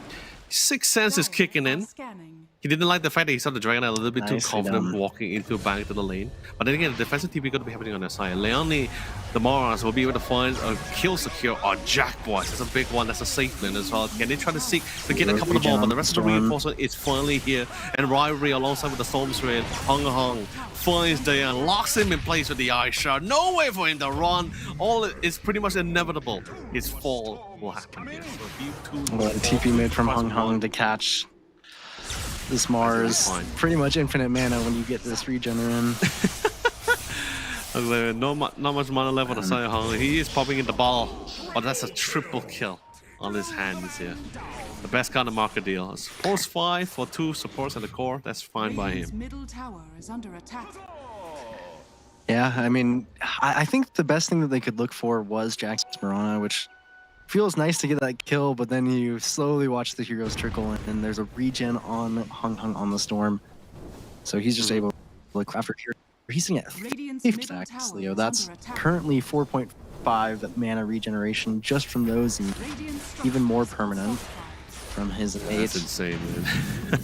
Sense is kicking in. Scanning. He didn't like the fact that he saw the Dragon a little bit too Nicely confident done. walking into back to the lane. But then again, the defensive TP going to be happening on their side. Leone, the Morons will be able to find a kill secure or Jack Boys. That's a big one. That's a safe lane as well. Can they try to seek to get a couple of balls? But the rest of the reinforcement is finally here. And Rivalry alongside with the Storm's Rain, Hung finds Dayan, locks him in place with the Ice Shard. No way for him to run. All is pretty much inevitable. His fall will happen here. So he too. Well, TP mid from Hung to catch this Mars. fine. Pretty much infinite mana when you get this regen in. Not much mana left on the side of Hung. He is popping in the ball, but that's a triple kill on his hands here. The best kind of market deal. It's force 5 for 2 supports at the core. That's fine by Radiant's him. middle tower is under attack. Yeah, I mean, I think the best thing that they could look for was Jack's Mirana, which feels nice to get that kill, but then you slowly watch the heroes trickle in, and there's a regen on Hung on the Storm. So he's just able to look after here. He's sitting at Radiant's 50 middle stacks, tower Leo. is That's under attack. currently 4.5 mana regeneration just from those, and Radiant's even more structures are permanent fortified. from his That's mate. insane, man.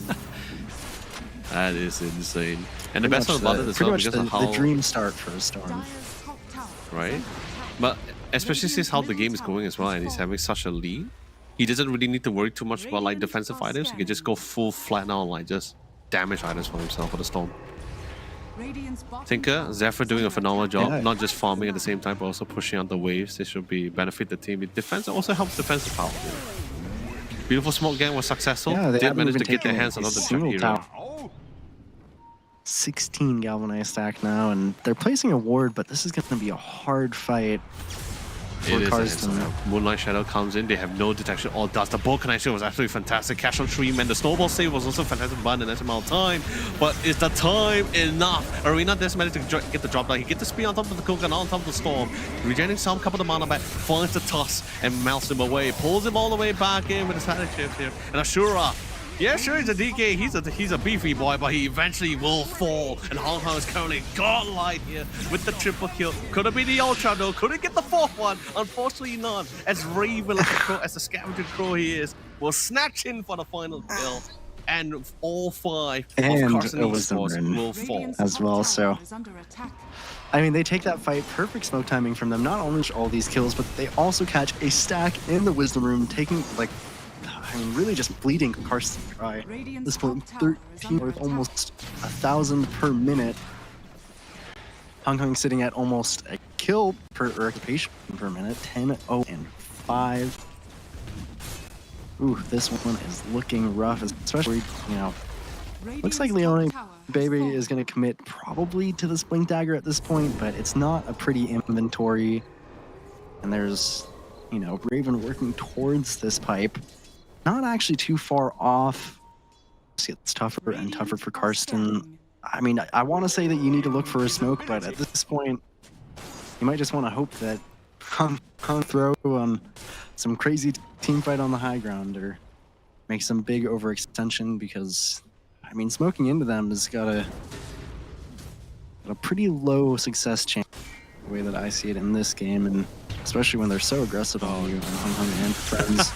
That is insane. And the Pretty best part much about it as pretty well, much because of the how dream start for a Storm. Dire's top tower is right? under attack. But especially since how the game is going as well, and he's having such a lead, he doesn't really need to worry too much about like defensive items. He can just go full flat now, like just damage items for himself for the Storm. Radiant's bottom Tinker, tower Zephyr is doing a under phenomenal job, Yeah. not just farming at the same time, but also pushing out the waves. This should be benefit the team. Defense also helps defensive power. Beautiful smoke gang was successful. Yeah, they Did haven't manage to even get their taken hands on a the single hero. tower. 16 galvanized stack now, and they're placing a ward, but this is going to be a hard fight for It is. Karsten. Moonlight Shadow comes in. They have no detection or dust. The bow connection was absolutely fantastic. Cash on Tree, man. The snowball save was also fantastic by the next amount of time. But is the time enough? Arena does manage to get the drop down. He gets the speed on top of the Coconut, on top of the Storm. Regenerating some couple of mana back, finds the Tusk and melts him away. Pulls him all the way back in with his static shift here. And Ashura. Yeah, sure, he's a DK. He's a beefy boy, but he eventually will fall. And Hong Kong is currently godlike here with the triple kill. Could it be the Ultra though? Could it get the fourth one? Unfortunately not. As Raven, as the scavenger crow he is, will snatch in for the final kill. And all 5 And of Carson it was the Esports Rin. will fall. Radiant's as top well, tower so- is under attack. I mean, they take that fight, perfect smoke timing from them. Not only all these kills, but they also catch a stack in the Wisdom Room, taking, like, I mean, really just bleeding Karsten dry. At Radiant's this point, top tower is 13 under with attack. almost 1,000 per minute. Hong Kong sitting at almost a kill per occupation per minute, 10, 0, and 5. Ooh, this one is looking rough, especially, you know, looks like Radiant's top Leone tower has Baby fallen. is going to commit probably to this Blink Dagger at this point, but it's not a pretty inventory. And there's, you know, Raven working towards this pipe. Not actually too far off. It's tougher and tougher for Karsten. Scanning. I mean, I want to say that you need to look for a smoke, but at this point, you might just want to hope that Hung throw on some crazy team fight on the high ground or make some big overextension, because I mean, smoking into them has got a pretty low success chance, the way that I see it in this game, and especially when they're so aggressive on you and Hung and friends.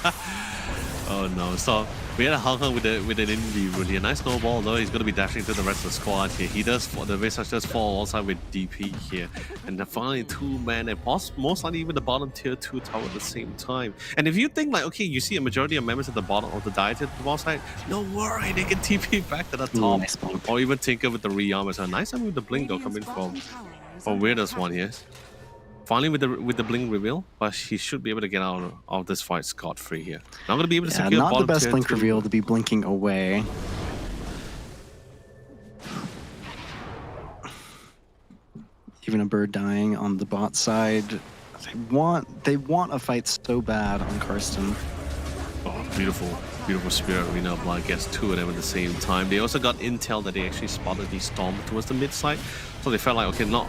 Oh no! So we had a Hong Kong with an indie really a nice snowball. Though he's going to be dashing to the rest of the squad here. He does the Visage does fall alongside with DP here, and then finally 2 men and most likely even the bottom tier 2 tower at the same time. And if you think like, okay, you see a majority of members at the bottom of the diet at the boss side, no worry, they can TP back to the top, Nice blink. or even tinker with the rearm. So nice time with the blink though coming Radiant's from bottom tower is under weirdest attack. one here. Finally with the blink reveal, but he should be able to get out of this fight scot-free here. Not going to be able to Yeah, secure not the bottom best tier blink 2. reveal to be blinking away. Even a bird dying on the bot side. They want a fight so bad on Karsten. Oh, beautiful Spirit Arena of Blood gets two of them at the same time. They also got intel that they actually spotted the storm towards the mid side, so they felt like, okay, not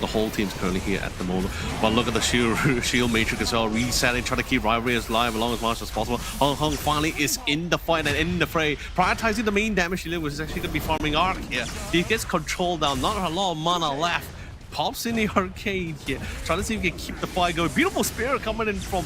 the whole team's currently here at the moment. But look at the shield matrix as well, resetting, trying to keep rivalry alive along as much as possible. Hung finally is in the fight and in the fray, prioritizing the main damage dealer, which is actually going to be farming Arc here. He gets control down, not a lot of mana left. Pops in the arcade here, trying to see if he can keep the fight going. Beautiful Spirit coming in from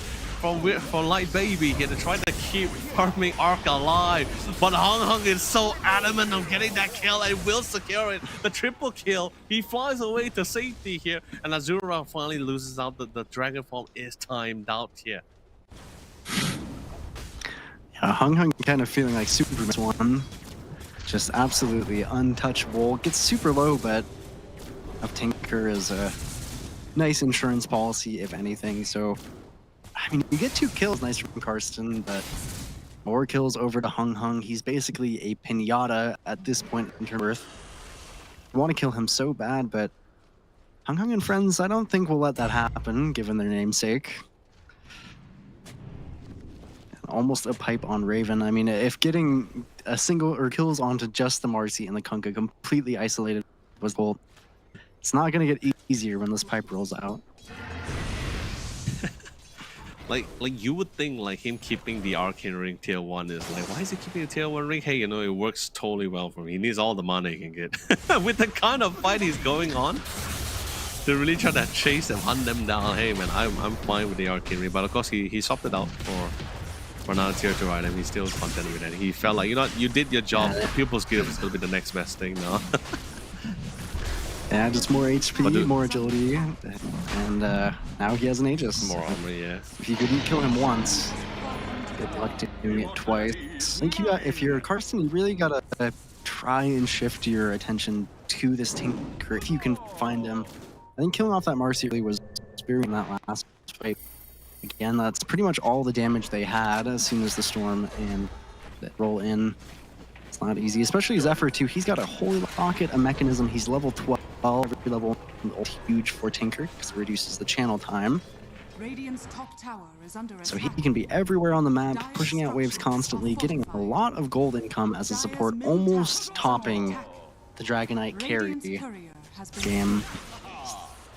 Light Baby here to try to keep farming Arc alive. But Hung is so adamant on getting that kill and will secure it. The triple kill. He flies away to safety here. And Azura finally loses out. The Dragon Form is timed out here. Yeah, Hung kind of feeling like Superman one. Just absolutely untouchable. Gets super low, but Tinker is a nice insurance policy, if anything. So, I mean, you get 2 kills, nice from Karsten, but more kills over to Hung. He's basically a pinata at this point in terms of Earth. You want to kill him so bad, but Hung and friends, I don't think will let that happen, given their namesake. Almost a pipe on Raven. I mean, if getting a single or kills onto just the Marcy and the Kunkka completely isolated was gold, it's not going to get easier when this pipe rolls out. like you would think like him keeping the Arcane Ring tier 1 is like, why is he keeping the tier 1 ring? Hey, you know, it works totally well for him. He needs all the money he can get. With the kind of fight he's going on, to really try to chase them, hunt them down. Hey man, I'm fine with the Arcane Ring, but of course he swapped it out for another tier 2 item. He's still content with it. He felt like, you know what, you did your job. The Pupil's Gift is going to be the next best thing now. Yeah, just more HP, more agility, and now he has an Aegis. More armor, yeah. If you didn't kill him once, good luck doing it twice. I think if you're Karsten, you really gotta try and shift your attention to this Tinker if you can find him. I think killing off that Marcy really was spirit in that last fight. Again, that's pretty much all the damage they had as soon as the storm and that roll in. It's not easy, especially Zephyr too. He's got a Holy Locket, a mechanism. He's level 12. Every level is huge for Tinker because it reduces the channel time. Radiant's top tower is under So attack. he can be everywhere on the map, pushing out waves constantly, getting a lot of gold income as a support, almost topping the Dragonite carry Radiant's courier has been game.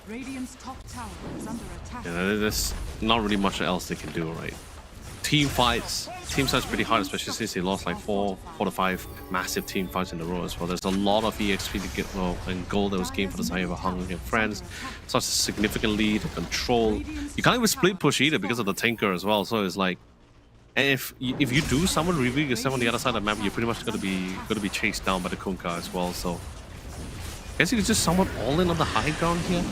Radiant's top tower is under attack. Yeah, there's not really much else they can do, right? Team fights pretty hard, especially since they lost like 4 to 5 massive team fights in a row as well. There's a lot of EXP to get, and gold that was gained for the side of Hung and friends. Such a significant lead, control. You can't even split push either because of the Tinker as well. So it's like, and if you do someone reveal yourself on the other side of the map, you're pretty much gonna be chased down by the Kunkka as well. So I guess you could just somewhat all in on the high ground here.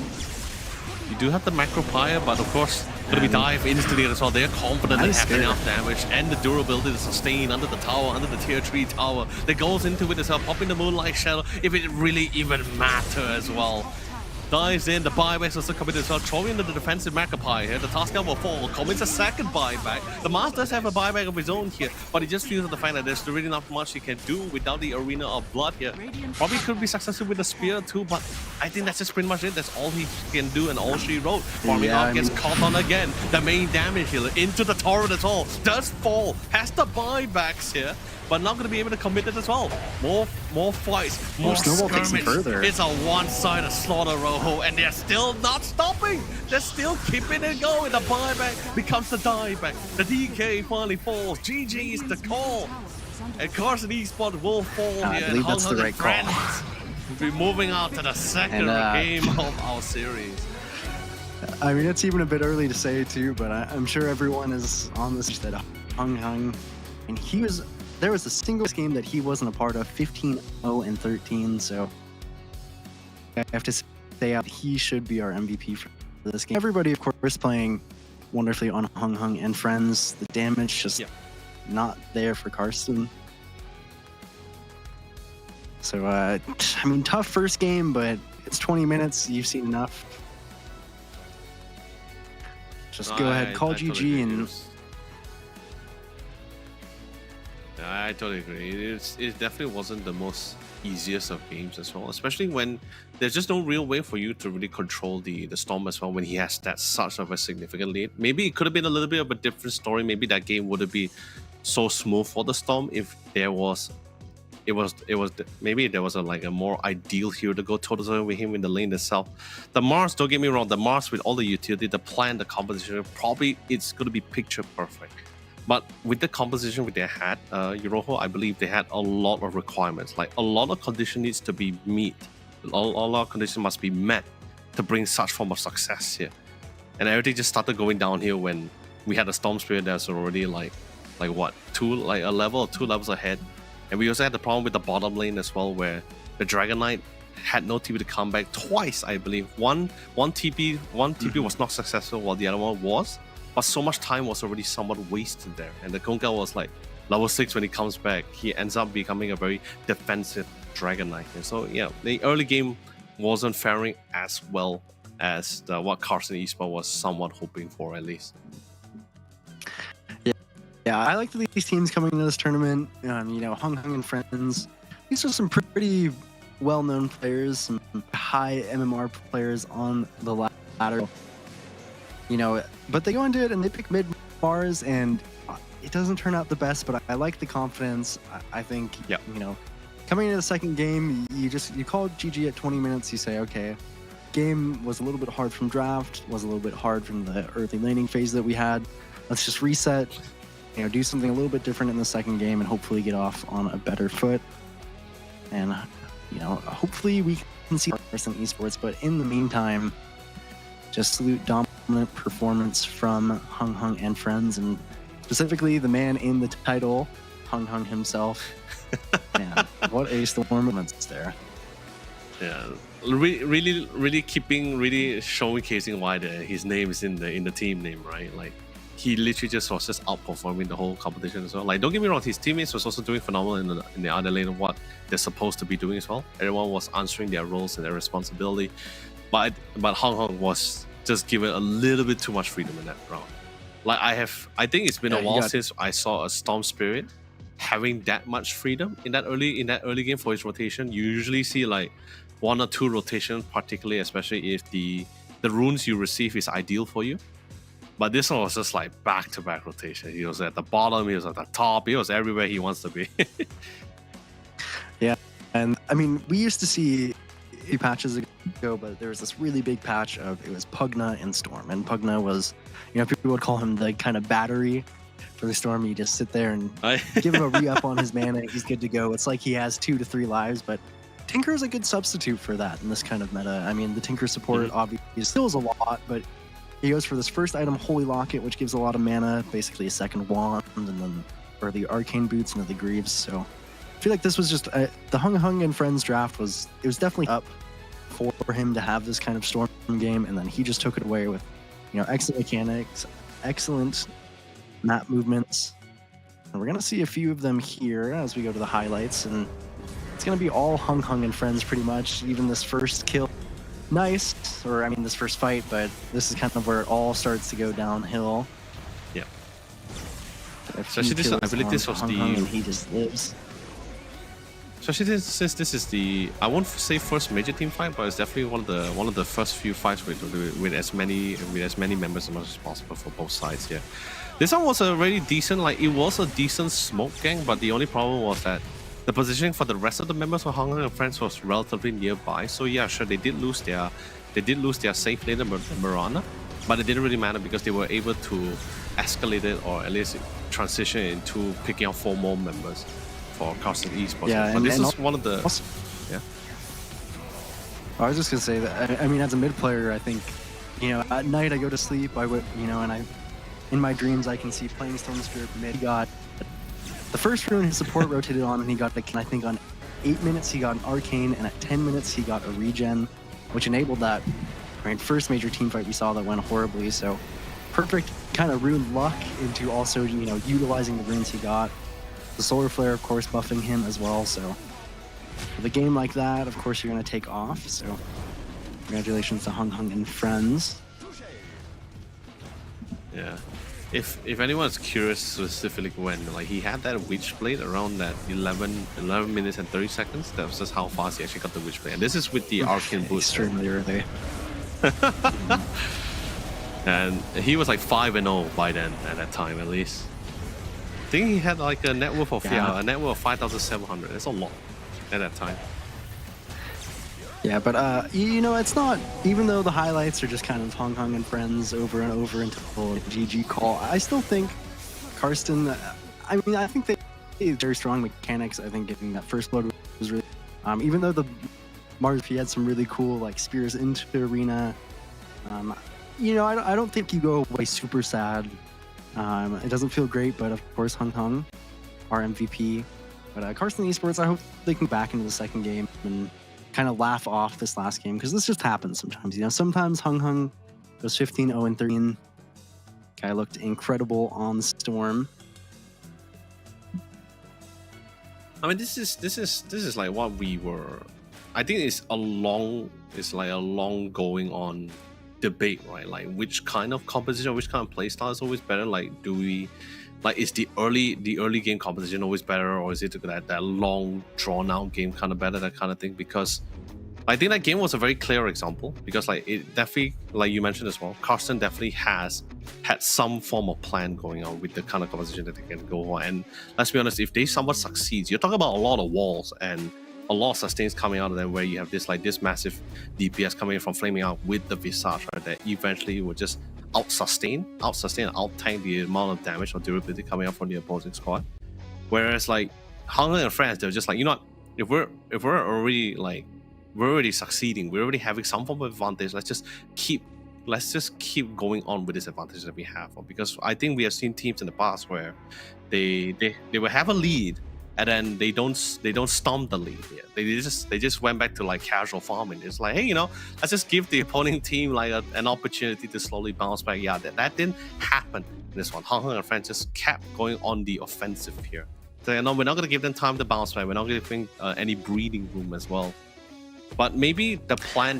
You do have the macro pyre, but of course, gonna be dive instantly as well. They're confident they have enough damage and the durability to sustain under the tower, under the tier 3 tower. That goes into it as well, popping the Moonlight Shadow, if it really even matter as well. Dives in, the buybacks also coming as well, throwing into the defensive Macapie here. The Tasker will fall, commits a second buyback. The Mars does have a buyback of his own here, but he just feels the fact that there's really not much he can do without the Arena of Blood here. Probably could be successful with the Spear too, but I think that's just pretty much it. That's all he can do and all she wrote. Farming up gets caught on again. The main damage healer into the turret as well. Does fall, has the buybacks here, but not going to be able to commit it as well. More fights, more skirmish. It's a one-sided slaughter, Rojo, and they're still not stopping. They're still keeping it going. The buyback becomes the dieback. The DK finally falls. GG is the call. And Carson Esport will fall here. I believe that's the right call. We'll be moving on to the second game of our series. I mean, it's even a bit early to say too, but I'm sure everyone is on this that Hung, and there was a single game that he wasn't a part of, 15-0-13, so I have to say he should be our MVP for this game. Everybody, of course, playing wonderfully on Hung and friends. The damage just not there for Karsten. So, I mean, tough first game, but it's 20 minutes. You've seen enough. Just go ahead, call GG and... I totally agree. It definitely wasn't the most easiest of games as well, especially when there's just no real way for you to really control the Storm as well when he has that such of a significant lead. Maybe it could have been a little bit of a different story. Maybe that game wouldn't be so smooth for the Storm if there was maybe there was a more ideal hero to go toe-to-toe with him in the lane itself. The Mars, don't get me wrong, the Mars with all the utility, the plan, the composition, probably it's going to be picture perfect. But with the composition that they had, Euroho, I believe they had a lot of requirements. Like a lot of condition needs to be met. A lot of condition must be met to bring such form of success here. And everything just started going downhill when we had a Storm Spirit that's already like what, a level or 2 levels ahead. And we also had the problem with the bottom lane as well, where the Dragon Knight had no TP to come back twice, I believe. One TP was not successful, while the other one was. But so much time was already somewhat wasted there. And the Kunkka was like level 6 when he comes back. He ends up becoming a very defensive Dragon Knight. And so yeah, the early game wasn't faring as well as what Carson Esports was somewhat hoping for, at least. Yeah, I like these teams coming into this tournament. Hung and friends. These are some pretty well-known players, some high MMR players on the ladder. But they go into it and they pick mid Mars, and it doesn't turn out the best. But I like the confidence. I think, coming into the second game, you call GG at 20 minutes. You say, okay, game was a little bit hard from draft, was a little bit hard from the early laning phase that we had. Let's just reset. Do something a little bit different in the second game and hopefully get off on a better foot. And, hopefully we can see Carson Esports. But in the meantime, just salute dominant performance from Hung and friends, and specifically the man in the title, Hung himself. Man, what a storm moments there. Yeah, really showcasing why his name is in the team name, right? Like, he literally was just outperforming the whole competition as well. Like, don't get me wrong, his teammates was also doing phenomenal in the other lane of what they're supposed to be doing as well. Everyone was answering their roles and their responsibility, but Hung was just given a little bit too much freedom in that round. Like, I think it's been a while since I saw a Storm Spirit having that much freedom in that early game for his rotation. You usually see like 1 or 2 rotations, particularly especially if the runes you receive is ideal for you. But this one was just like back-to-back rotation. He was at the bottom, he was at the top, he was everywhere he wants to be. Yeah, and I mean, we used to see a few patches ago, but there was this really big patch of, it was Pugna and Storm. And Pugna was, people would call him the kind of battery for the Storm. You just sit there and give him a re-up on his mana and he's good to go. It's like he has 2 to 3 lives, but Tinker is a good substitute for that in this kind of meta. I mean, the Tinker support obviously still is a lot, but he goes for this first item, Holy Locket, which gives a lot of mana, basically a second wand, and then or the Arcane Boots into the Greaves. So I feel like this was just the Hung and Friends draft was definitely up for him to have this kind of Storm game, and then he just took it away with excellent mechanics, excellent map movements, and we're gonna see a few of them here as we go to the highlights, and it's gonna be all Hung and Friends pretty much. Even this first kill. Nice, this first fight, but this is kind of where it all starts to go downhill. Yeah. Especially I believe this was and he just lives. Especially since this is the, I won't say first major team fight, but it's definitely one of the first few fights with as many members as much as possible for both sides. Yeah. This one was a really decent, it was a decent smoke gang, but the only problem was that the positioning for the rest of the members of Hung and Friends was relatively nearby. So yeah, sure, they did lose their safe laner Mirana, but it didn't really matter because they were able to escalate it, or at least transition into picking up 4 more members for Carson Esports. Yeah, but this is one of the yeah. I was just gonna say that I mean, as a mid player, I think at night I go to sleep. I would and in my dreams I can see playing Storm Spirit mid. He got the first rune his support rotated on, and he got, I think on 8 minutes he got an Arcane, and at 10 minutes he got a regen, which enabled that first major team fight we saw that went horribly. So perfect kind of rune luck into also utilizing the runes he got. The Solar Flare, of course, buffing him as well. So with a game like that, of course, you're going to take off. So congratulations to Hung and friends. Yeah. If anyone's curious specifically when like he had that Witchblade around that 11 minutes and 30 seconds, that was just how fast he actually got the Witchblade. And this is with the Arcane boost. Extremely early. And he was like 5-0 by then at that time at least. I think he had like a net worth of a net worth of 5,700. That's a lot at that time. Yeah, but you know, it's not, even though the highlights are just kind of Hong and friends over and over until a GG call, I still think Karsten, I mean, I think they have very strong mechanics. I think getting that first blood was really, even though the Mars, he had some really cool like spears into the arena. You know, I don't think you go away super sad. It doesn't feel great, but of course Hong, our MVP. But Karsten Esports, I hope they can back into the second game and kind of laugh off this last game, because this just happens sometimes. You know, sometimes Hung goes 15-0-13. Guy looked incredible on Storm. I mean, this is like what we were. I think it's like a long going on debate, right? Like which kind of composition, which kind of playstyle is always better? Like, do we, like, is the early game composition always better, or is it that long drawn out game kind of better, that kind of thing? Because I think that game was a very clear example, because like it definitely, like you mentioned as well, Karsten definitely has had some form of plan going on with the kind of composition that they can go on. And let's be honest, if they somewhat succeeds, you're talking about a lot of walls and a lot of sustains coming out of them, where you have this massive DPS coming in from Flaming Out with the Visage, right? That eventually will just out sustain, out tank the amount of damage or durability coming out from the opposing squad. Whereas like Hong and friends, they're just like, you know what, if we're already succeeding, we're already having some form of advantage, let's just keep going on with this advantage that we have. Because I think we have seen teams in the past where they will have a lead, and then they don't stomp the lead here. They just went back to like casual farming. It's like, hey, you know, let's just give the opposing team like an opportunity to slowly bounce back. Yeah, that didn't happen in this one. Hong and friends just kept going on the offensive here. So you know, we're not gonna give them time to bounce back. We're not giving any breathing room as well. But maybe the plan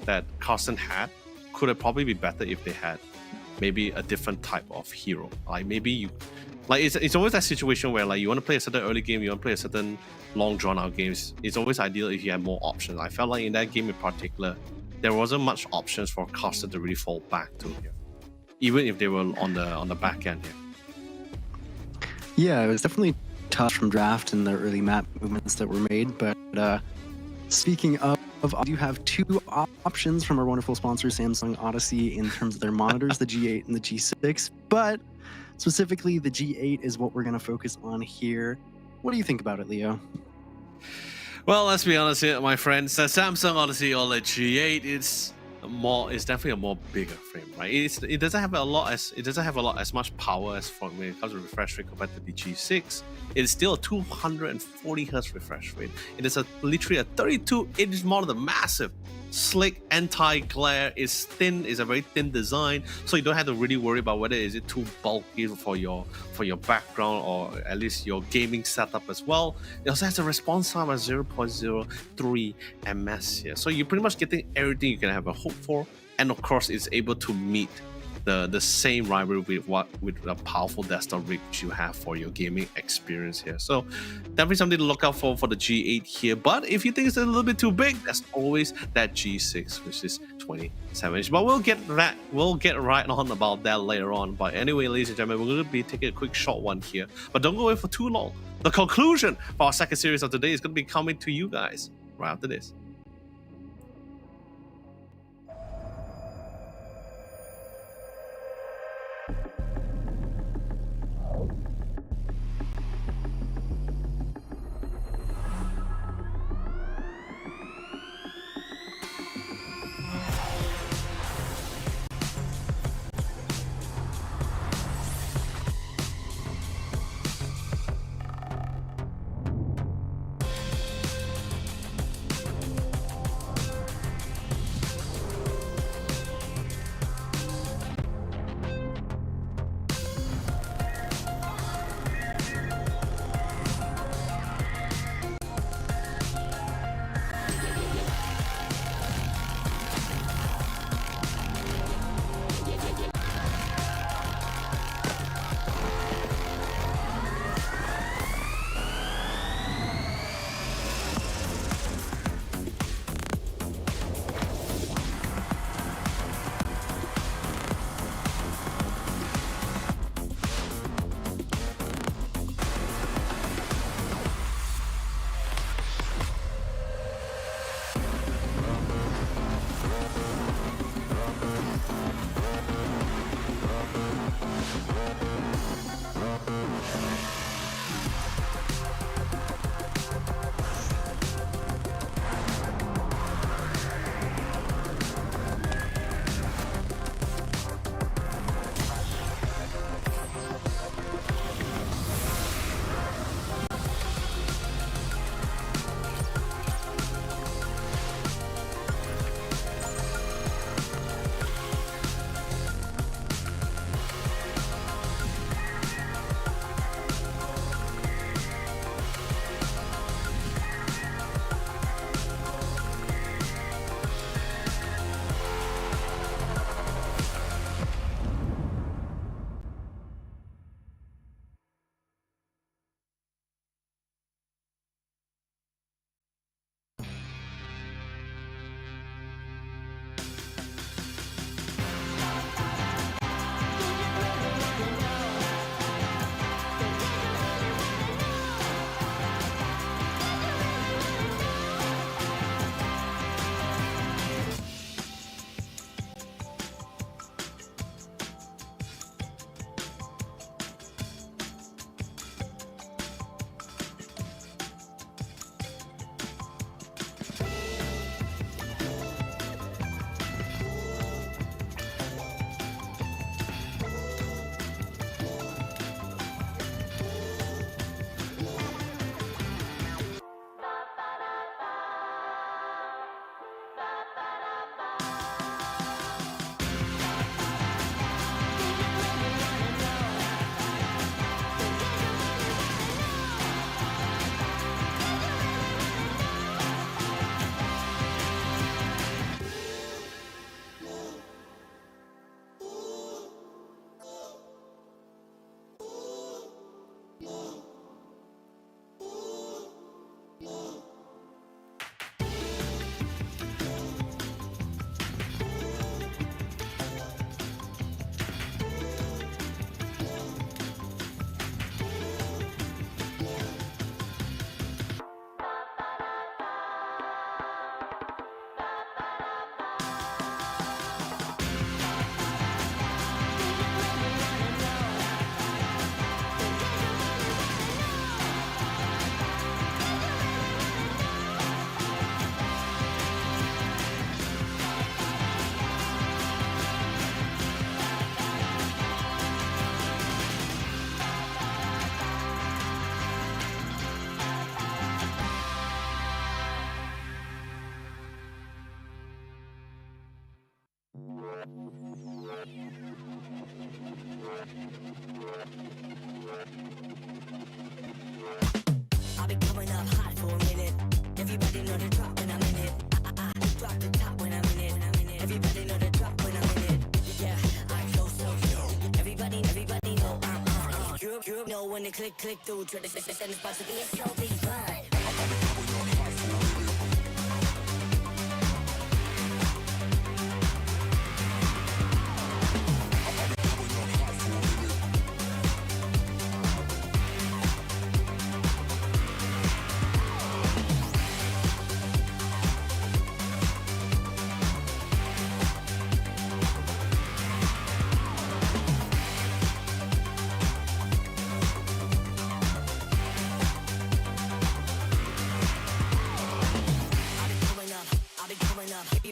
that Karsten had could have probably been better if they had maybe a different type of hero. Like maybe you. Like it's always that situation where like you want to play a certain early game, you want to play a certain long drawn out games. It's always ideal if you have more options. I felt like in that game in particular, there wasn't much options for Karsten to really fall back to here, even if they were on the back end here. Yeah, it was definitely tough from draft and the early map movements that were made. But speaking of, I do have two options from our wonderful sponsor, Samsung Odyssey, in terms of their monitors, the G8 and the G6. But specifically, the G8 is what we're going to focus on here. What do you think about it, Leo? Well, let's be honest here, my friends. The Samsung Odyssey OLED G8 is definitely a more bigger frame, right? It doesn't have a lot as much power as when it comes to refresh rate compared to the G6. It is still a 240 Hz refresh rate. It is literally a 32-inch monitor, massive, slick, anti-glare. It's thin, it's a very thin design, so you don't have to really worry about whether is it too bulky for your background or at least your gaming setup as well. It also has a response time at 0.03 ms here, so you're pretty much getting everything you can have a hope for, and of course it's able to meet the same rivalry with a powerful desktop rig which you have for your gaming experience here. So definitely something to look out for the G8 here. But if you think it's a little bit too big, there's always that G6, which is 27 inch. But we'll get right on about that later on. But anyway, ladies and gentlemen, we're going to be taking a quick short one here, but don't go away for too long. The conclusion for our second series of today is going to be coming to you guys right after this. it click through, try to send this to be a show, be fun.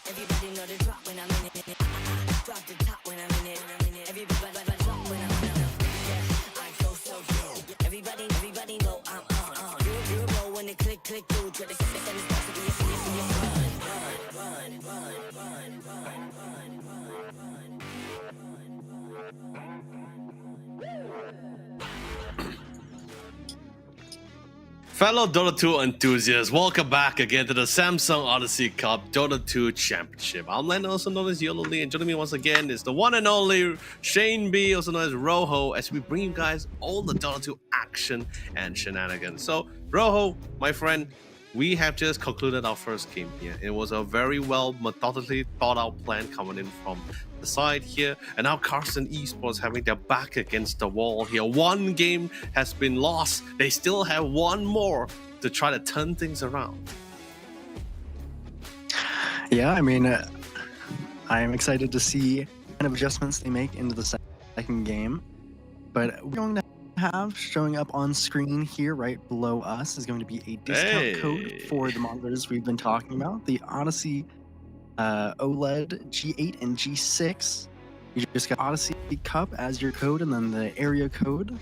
Everybody know the drop when I'm in it. Drop the top when I'm in it. Everybody drop when I'm in it. Yeah, I go so yo. Everybody know I'm on. You know when it click through, try to send this to be a Fellow Dota 2 enthusiasts, welcome back again to the Samsung Odyssey Cup Dota 2 Championship. I'm Len, also known as Yolo Lee, and joining me once again is the one and only Shane B, also known as Rojo, as we bring you guys all the Dota 2 action and shenanigans. So, Rojo, my friend, we have just concluded our first game here. It was a very well methodically thought out plan coming in from the side here, and now Carson Esports having their back against the wall here. One game has been lost. They still have one more to try to turn things around. Yeah, I mean, I am excited to see what kind of adjustments they make into the second game. But we're going to have showing up on screen here right below us is going to be a discount code for the monitors we've been talking about, the Odyssey OLED G8 and G6. You just got Odyssey Cup as your code, and then the area code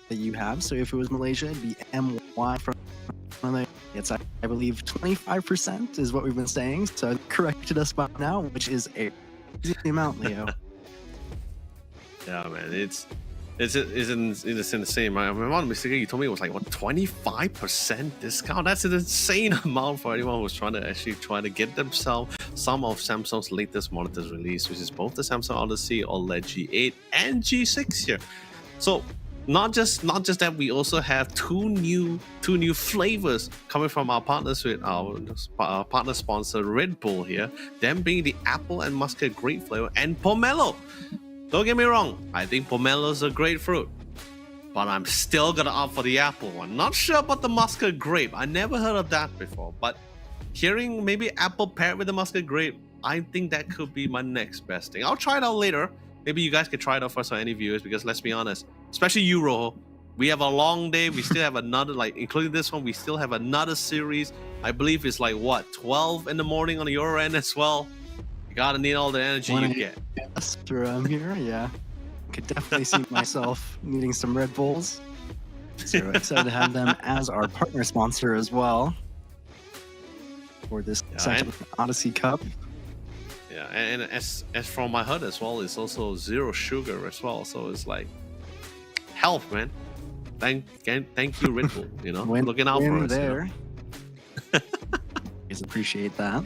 that you have. So if it was Malaysia, it'd be MY from there. It's, I believe, 25% is what we've been saying. So it corrected us by now, which is a crazy amount, Leo. Yeah, man, it's insane. Right? If I'm not mistaken, you told me it was like, what, 25% discount? That's an insane amount for anyone who's trying to get themselves some of Samsung's latest monitors release, which is both the Samsung Odyssey OLED G8 and G6 here. So not just that, we also have two new flavors coming from our partners with our partner sponsor Red Bull here, them being the apple and muscat grape flavor and pomelo. Don't get me wrong, I think pomelo's a great fruit, but I'm still gonna opt for the apple one. Not sure about the muscat grape. I never heard of that before, but hearing maybe apple paired with the muscat grape, I think that could be my next best thing. I'll try it out later. Maybe you guys could try it out first on any viewers, because let's be honest, especially you, Rojo, we have a long day. We still have another, like, including this one, we still have another series. I believe it's like, what, 12 in the morning on your end as well? You gotta need all the energy you get. After I'm here, yeah. Could definitely see myself needing some Red Bulls. So excited to have them as our partner sponsor as well for this second Odyssey Cup. Yeah, and as from my head as well, it's also zero sugar as well. So it's like health, man. Thank you, Red Bull. You know, looking out for us there. You know? Guys appreciate that.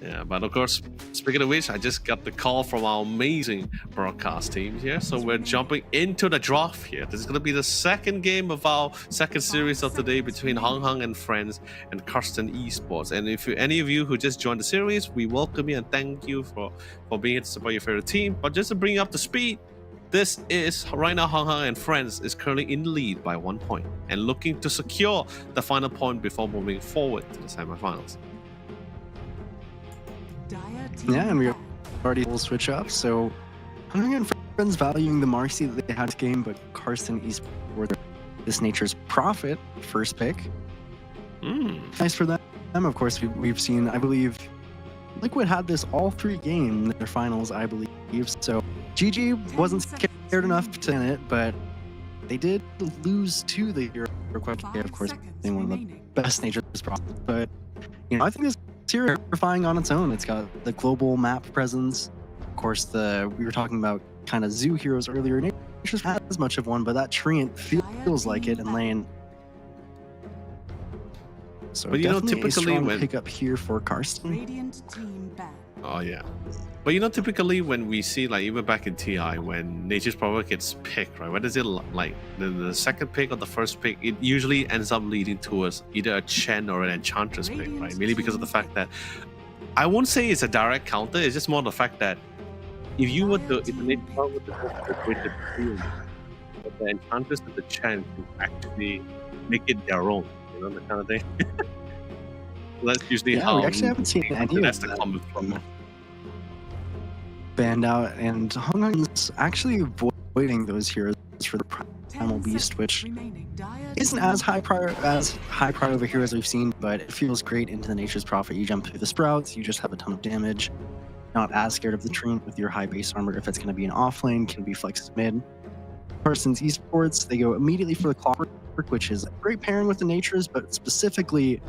Yeah, but of course, speaking of which, I just got the call from our amazing broadcast team here. So we're jumping into the draft here. This is going to be the second game of our second series of the day between Hong Hong and Friends and Carson Esports. And if any of you who just joined the series, we welcome you and thank you for being here to support your favorite team. But just to bring you up to speed, this is right now Hong Hong and Friends is currently in the lead by 1 point and looking to secure the final point before moving forward to the semifinals. Yeah, and we already will switch up. So Hong Kong and Friends valuing the Marcy that they had this game, but Carson Esports, this nature's prophet, first pick. Nice for them. Of course, we've seen, I believe, Liquid had this all 3 games in their finals, I believe. So GG wasn't scared enough to win it, but they did lose to the Hero Quest, of course, being one of the best nature's prophets. But, you know, I think this series is terrifying on its own. It's got the global map presence. Of course, we were talking about kind of zoo heroes earlier. Nature's not as much of one, but that Treant feels like it in lane. So, but you know, typically when pick up here for Karsten. Radiant team ban. Oh yeah. But you know, typically when we see like even back in TI, when Nature's Power gets picked, right? What is it like? The second pick or the first pick? It usually ends up leading towards either a Chen or an Enchantress pick, right? Mainly because of the fact that I won't say it's a direct counter. It's just more the fact that if you were to, if the Nature's Power were to go with the two, the Enchantress and the Chen can actually make it their own, you know, that kind of thing. That's usually Yeah, how we actually haven't seen any that's of the that common problem. banned out, and Hung Hung's actually avoiding those heroes for the Primal Beast, which isn't as high prior of a hero as we've seen, but it feels great into the Nature's Prophet. You jump through the sprouts, you just have a ton of damage. Not as scared of the treant with your high base armor if it's going to be an offlane, can be flexed mid. Carson's esports, they go immediately for the Clockwork, which is a great pairing with the Natures, but specifically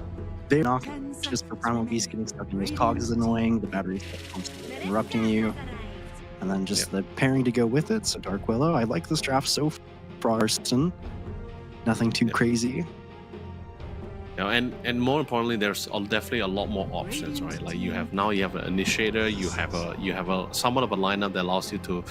they're not just for Primal Beast getting stuck in those cogs is annoying, the batteries constantly interrupting you, and then just the pairing to go with it. So Dark Willow, I like this draft so far. Carson, nothing too crazy. You know, and more importantly, there's definitely a lot more options, right? Like you have an initiator, you have a somewhat of a lineup that allows you to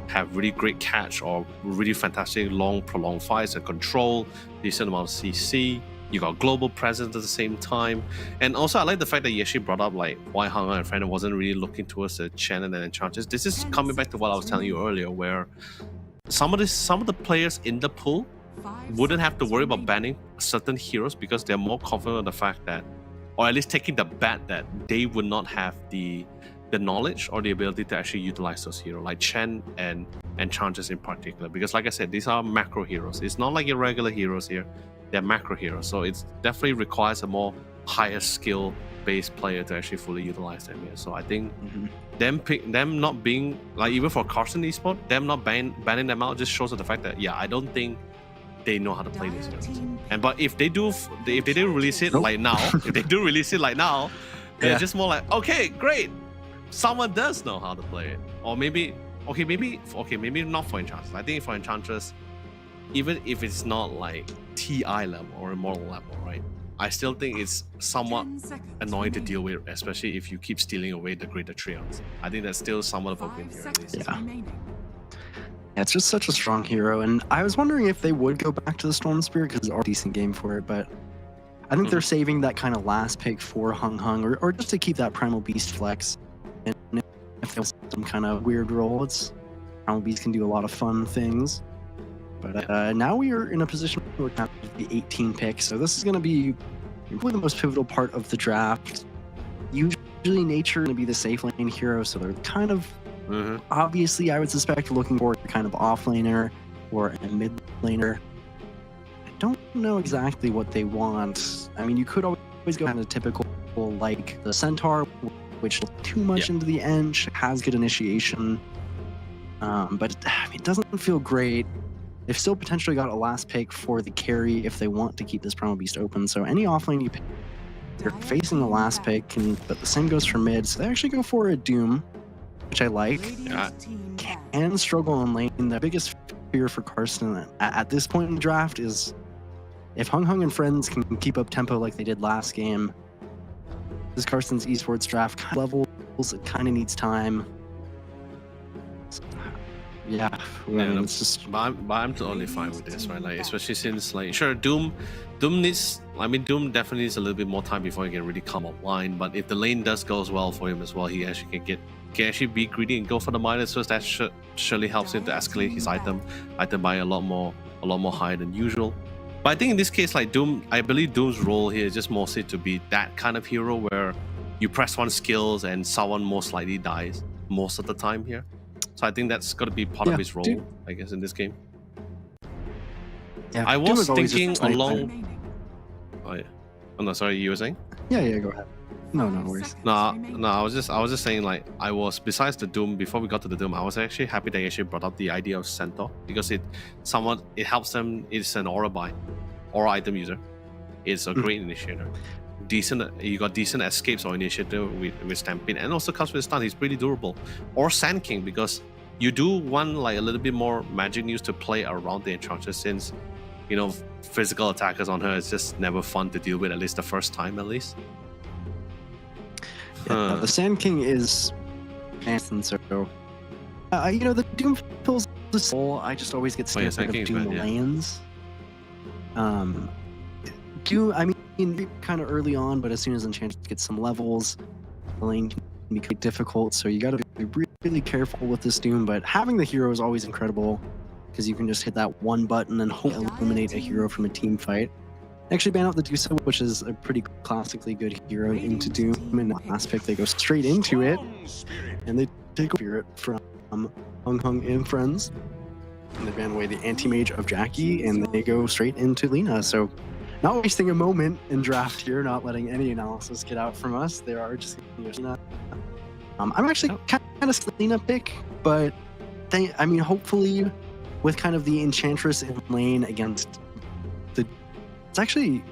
have really great catch or really fantastic long prolonged fights and control, decent amount of CC. You got global presence at the same time, and also I like the fact that you actually brought up like why Hung and Friend wasn't really looking towards the Chen and Enchantress. This is coming back to what I was telling you earlier, where some of the players in the pool wouldn't have to worry about banning certain heroes because they're more confident of the fact that, or at least taking the bet that they would not have the knowledge or the ability to actually utilize those heroes, like Chen and Enchantress in particular. Because like I said, these are macro heroes. It's not like your regular heroes here. They're macro heroes. So it definitely requires a more higher skill based player to actually fully utilize them here. So I think them not being like, even for Carson Esport, them not banning them out just shows the fact that I don't think they know how to play these heroes. And but if they do release it like now, they're just more like, okay, great, someone does know how to play it. Or maybe not for Enchantress. I think for Enchantress, even if it's not like TI level or Immortal level, right? I still think it's somewhat annoying to deal with, especially if you keep stealing away the greater trions. I think that's still somewhat of a win here, at least. Yeah, it's just such a strong hero, and I was wondering if they would go back to the Storm Spirit because it's a decent game for it, but I think they're saving that kind of last pick for Hung or just to keep that Primal Beast flex. And if there's some kind of weird role, Primal Beast can do a lot of fun things. But now we are in a position where we're at the 18 pick, so this is going to be probably the most pivotal part of the draft. Usually Nature is going to be the safe lane hero, so they're kind of obviously, I would suspect, looking for a kind of offlaner or a mid laner. I don't know exactly what they want. I mean, you could always go kind of typical like the Centaur, which is too much into the edge, has good initiation, but it doesn't feel great. They've still potentially got a last pick for the carry if they want to keep this Primal Beast open. So any offlane you pick, you're facing the last pick, but the same goes for mid. So they actually go for a Doom, which I like. Can struggle in lane. The biggest fear for Carson at this point in the draft is if Hung and friends can keep up tempo like they did last game. This Carson's esports draft kind of levels, it kind of needs time. I mean, it's just. But I'm totally fine with this, right? Like, especially since, like, sure, Doom needs. I mean, Doom definitely needs a little bit more time before he can really come online. But if the lane does goes well for him as well, he actually can actually be greedy and go for the minus first. That surely helps him to escalate his item by a lot more higher than usual. But I think in this case, like Doom, I believe Doom's role here is just mostly to be that kind of hero where you press one skills and someone most likely dies most of the time here. So I think that's got to be part of his role, I guess, in this game. Yeah, I was thinking along. Oh yeah. Oh no, sorry, you were saying? Yeah, go ahead. No worries. No, I was just saying, like, I was, besides the Doom, before we got to the Doom, I was actually happy they actually brought up the idea of Centaur because it helps them. It's an aura item user. It's a great initiator. You got decent escapes or initiative with Stampede, and also comes with stun. He's pretty durable. Or Sand King, because you do want like a little bit more magic news to play around the Enchantress, since physical attackers on her is just never fun to deal with, at least the first time at least. Yeah, the Sand King is, and so the Doom fills the soul. I just always get scared Sand of King's Doom bad, yeah. lanes. Doom, I mean, kind of early on, but as soon as Enchantress gets some levels, the lane can be quite difficult. So you got to be really careful with this Doom. But having the hero is always incredible because you can just hit that one button and hope eliminate a hero from a team fight. Actually ban out the Dusa, which is a pretty classically good hero into Doom. In the last pick, they go straight into it, and they take Spirit from Hung Hung and friends. And they ban away the anti-mage of Jackie, and they go straight into Lina. So not wasting a moment in draft here, not letting any analysis get out from us. They are just Lina. I'm actually kind of Lina pick, but hopefully with kind of the Enchantress in lane against the... It's actually...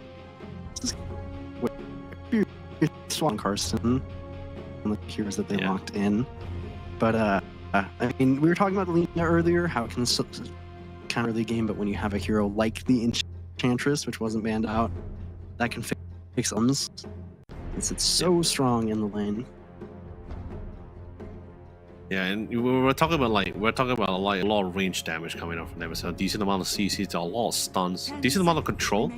Swan Karsten and the heroes that they locked in. But we were talking about Lina earlier, how it can counter the game, but when you have a hero like the Enchantress, which wasn't banned out, that can fix ums. It's so strong in the lane. Yeah, and we're talking about a lot of range damage coming out from them. So a decent amount of CCs, a lot of stuns, decent amount of control.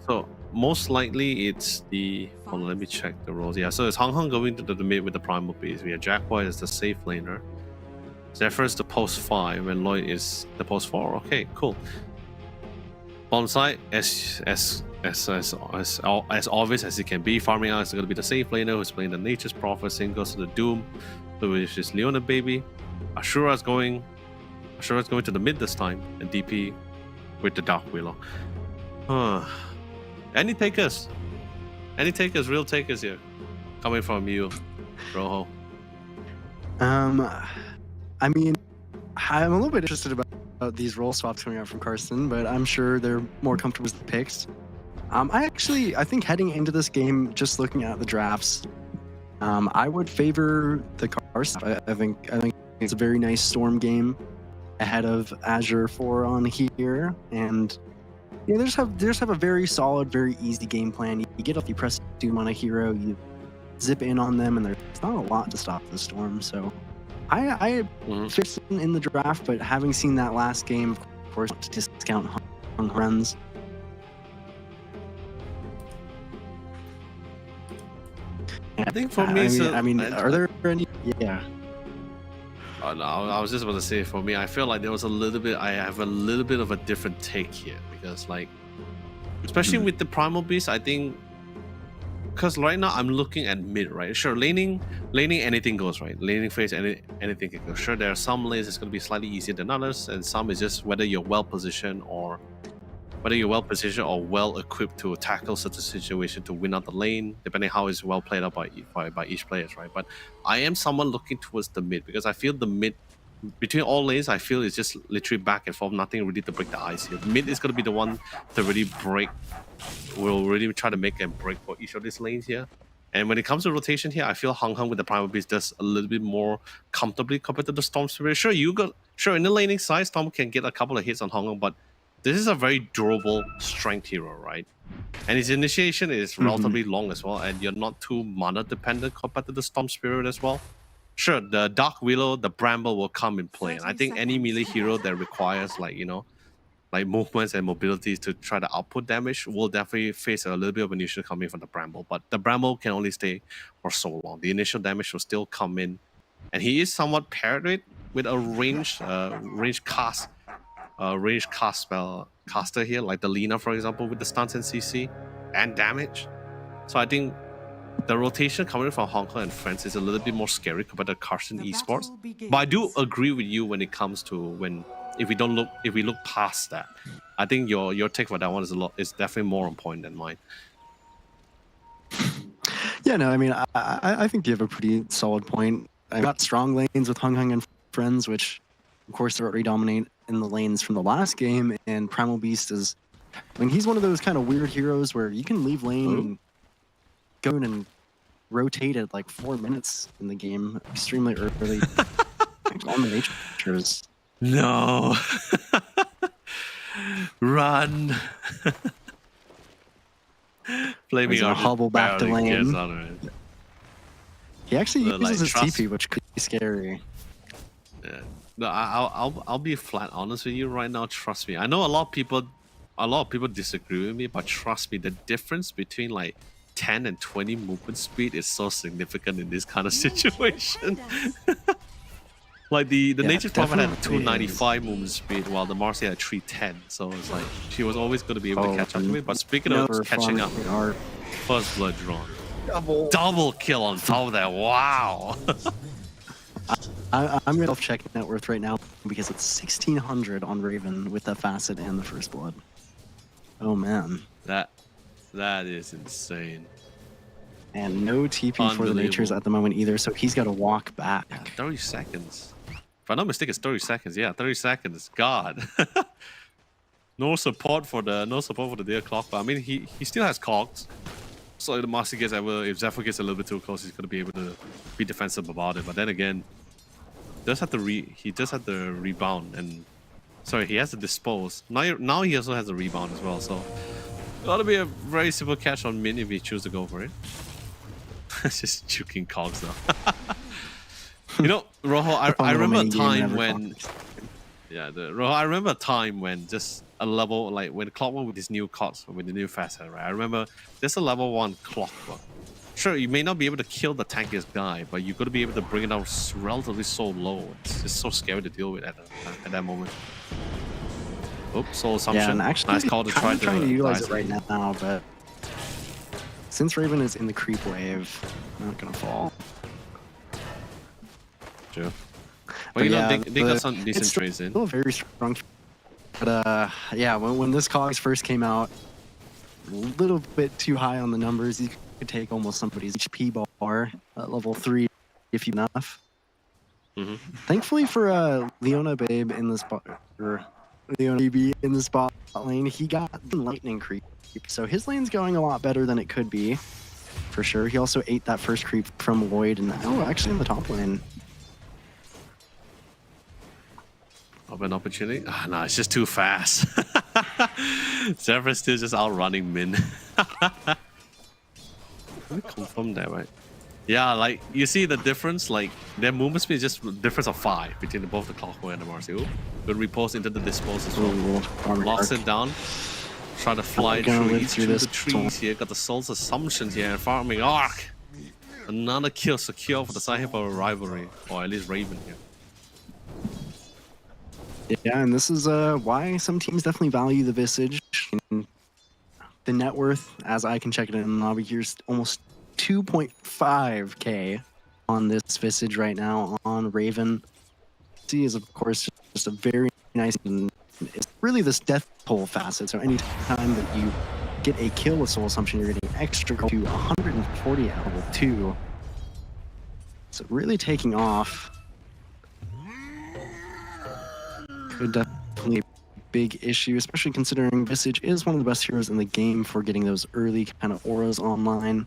So most likely it's the... Hold on, let me check the roles. Yeah, so it's Hung Hung going to the mid with the Primal Beast. We have Jack White as the safe laner. Zephyr is the post 5 and Lloyd is the post 4. Okay, cool. Bottom side, as obvious as it can be, farming out is going to be the safe laner who's playing the Nature's Prophet. Same goes to the Doom, which is Leona Baby. Ashura's going to the mid this time, and DP with the Dark Willow. Any takers, real takers here, coming from you, Rojo. I mean, I'm a little bit interested about these role swaps coming out from Karsten, but I'm sure they're more comfortable with the picks. I think heading into this game, just looking at the drafts, I would favor the Karsten. I think it's a very nice Storm game ahead of Azure 4 on here, and they just have a very solid, very easy game plan. You get off, you press Doom on a hero, you zip in on them, and there's not a lot to stop the Storm. So I fit in the draft, but having seen that last game, of course, to discount Hung runs. I think for me, are there any? Yeah. Oh, no, I was just about to say, for me, I feel like I have a little bit of a different take here, because especially with the Primal Beast, I think, because right now I'm looking at mid, right? Sure, laning anything goes, right? Laning phase, anything can go. Sure, there are some lanes it's going to be slightly easier than others, and some is just whether you're well positioned or well equipped to tackle such a situation to win out the lane, depending how it's well played out by each player, right? But I am someone looking towards the mid, because I feel the mid between all lanes, I feel it's just literally back and forth, nothing really to break the ice here. Mid is going to be the one to really break. We'll really try to make a break for each of these lanes here. And when it comes to rotation here, I feel Hung Hung with the Primal Beast does a little bit more comfortably compared to the Storm Spirit. Sure, in the laning side, Storm can get a couple of hits on Hung Hung, but this is a very durable strength hero, right? And his initiation is relatively long as well, and you're not too mana dependent compared to the Storm Spirit as well. Sure, the Dark Willow, the Bramble will come in play, and I think any melee hero that requires movements and mobilities to try to output damage will definitely face a little bit of an issue coming from the Bramble. But the Bramble can only stay for so long. The initial damage will still come in, and he is somewhat paired with a range cast spell caster here, like the Lina, for example, with the stuns and CC and damage. So I think the rotation coming from Hong Kong and France is a little bit more scary compared to Karsten Esports. But I do agree with you when it comes to if we look past that. I think your take for that one is definitely more on point than mine. Yeah, no, I mean, I think you have a pretty solid point. I got strong lanes with Hung Hung and friends, which of course they already dominate in the lanes from the last game, and Primal Beast he's one of those kind of weird heroes where you can leave lane and go in and rotate at like 4 minutes in the game extremely early. On the natures. No. Run. Flaming Archer hobble back to lane. He actually But, uses his trust- TP, which could be scary. Yeah. No, I'll be flat honest with you right now. Trust me. I know a lot of people disagree with me, but trust me, the difference between like 10 and 20 movement speed is so significant in this kind of situation. Like the Yeah, Nature's Prophet had definitely 295 movement speed, while the Marcy had 310. So it's like she was always going to be able to catch up to me. But speaking of Never catching up, farming our first blood drawn, double kill on top of that. Wow. I'm gonna check net worth right now because it's 1600 on Raven with the facet and the first blood. Oh man. that is insane. And no TP for the Natures Unbelievable. at the moment either, so he's got to walk back. 30 seconds. If I'm not mistaken, it's 30 seconds. Yeah, 30 seconds. God. No support for the dear clock, but I mean he still has cogs. So if the Master gets if Zephyr gets a little bit too close, he's gonna be able to be defensive about it. But then again, he does have the rebound, and sorry, he has to dispose. Now he also has a rebound as well, so gotta be a very simple catch on mid if he chooses to go for it. It's just juking cogs now. You know, Rojo, I remember a time when I remember a time when just a level like when Clock went with his new cards with the new facet, right? I remember there's a level 1 Clockwork. Sure, you may not be able to kill the tankiest guy, but you got to be able to bring it down relatively so low. It's just so scary to deal with at that moment. Oops, soul assumption. Yeah, and actually, nice call to try trying to utilize it dice right now, but since Raven is in the creep wave, not gonna fall. Sure. But you know, yeah, they got some decent trades in. Still very strong. But yeah, when this cogs first came out, a little bit too high on the numbers. You could take almost somebody's HP bar at level 3 if you enough. Mm-hmm. Thankfully for Leona Babe in the spot, or Leona Baby in the spot lane, he got the lightning creep, so his lane's going a lot better than it could be, for sure. He also ate that first creep from Lloyd, and actually in the top lane. Open opportunity? Ah, no, it's just too fast. Zephyr's still just outrunning Min. Let me confirm that, right? Yeah, like you see the difference, like their movement speed is just a difference of 5 between both the Clockwork and the Marcy. Ooh, good repulse into the dispose as well. Locks it down. Try to fly through the trees here. Got the Soul's Assumptions here and farming Arc. Another kill secure for the side here for a rivalry, or at least Raven here. Yeah, and this is why some teams definitely value the Visage. And the net worth, as I can check it in the lobby, here's almost 2.5k on this Visage right now on Raven. C is of course just a very nice, and it's really this death toll facet. So anytime that you get a kill with Soul Assumption, you're getting extra to 140 at level 2. So really taking off. Could definitely be a big issue, especially considering Visage is one of the best heroes in the game for getting those early kind of auras online.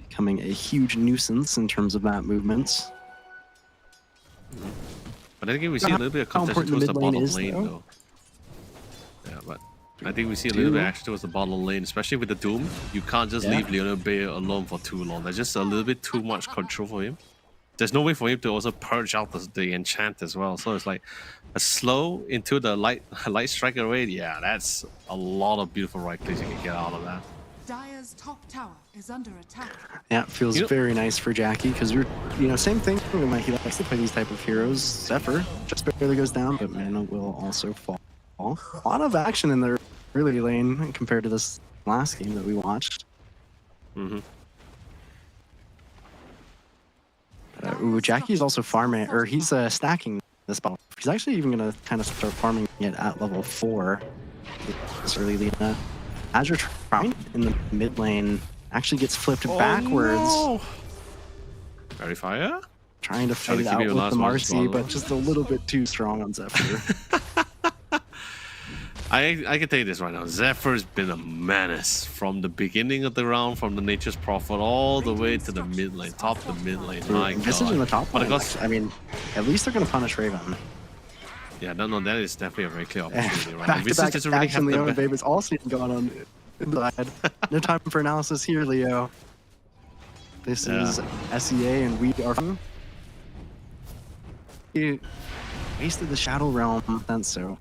Becoming a huge nuisance in terms of that movement. But I think we see a little bit of contention towards the bottom lane, though. Yeah, but I think we see a little bit actually towards the bottom lane, especially with the Doom. You can't just leave Leona Bay alone for too long. There's just a little bit too much control for him. There's no way for him to also purge out the enchant as well. So it's like a slow into the light striker raid. Yeah, that's a lot of beautiful right clicks you can get out of that. Dire's top tower is under attack. Yeah, it feels very nice for Jackie because same thing. He likes to play these type of heroes. Zephyr just barely goes down, but Mana will also fall. A lot of action in the early lane compared to this last game that we watched. Mm-hmm. Jackie's also farming, or he's stacking this bottle. He's actually even going to kind of start farming it at level 4 this early Lena. Azure trying in the mid lane actually gets flipped backwards. No. Very fire. Trying to fight it out with the Marcy, but just a little bit too strong on Zephyr. I can tell you this right now. Zephyr's been a menace from the beginning of the round, from the Nature's Prophet all the way to the mid lane, top to mid lane. My Visage in the top lane. But I mean, at least they're going to punish Raven. Yeah, no, that is definitely a very clear opportunity right now. Back-to-back doesn't really action, have Leona Babe is also going on inside. No time for analysis here, Leo. This Yeah. is SEA, and we are. He wasted the Shadow Realm, then so.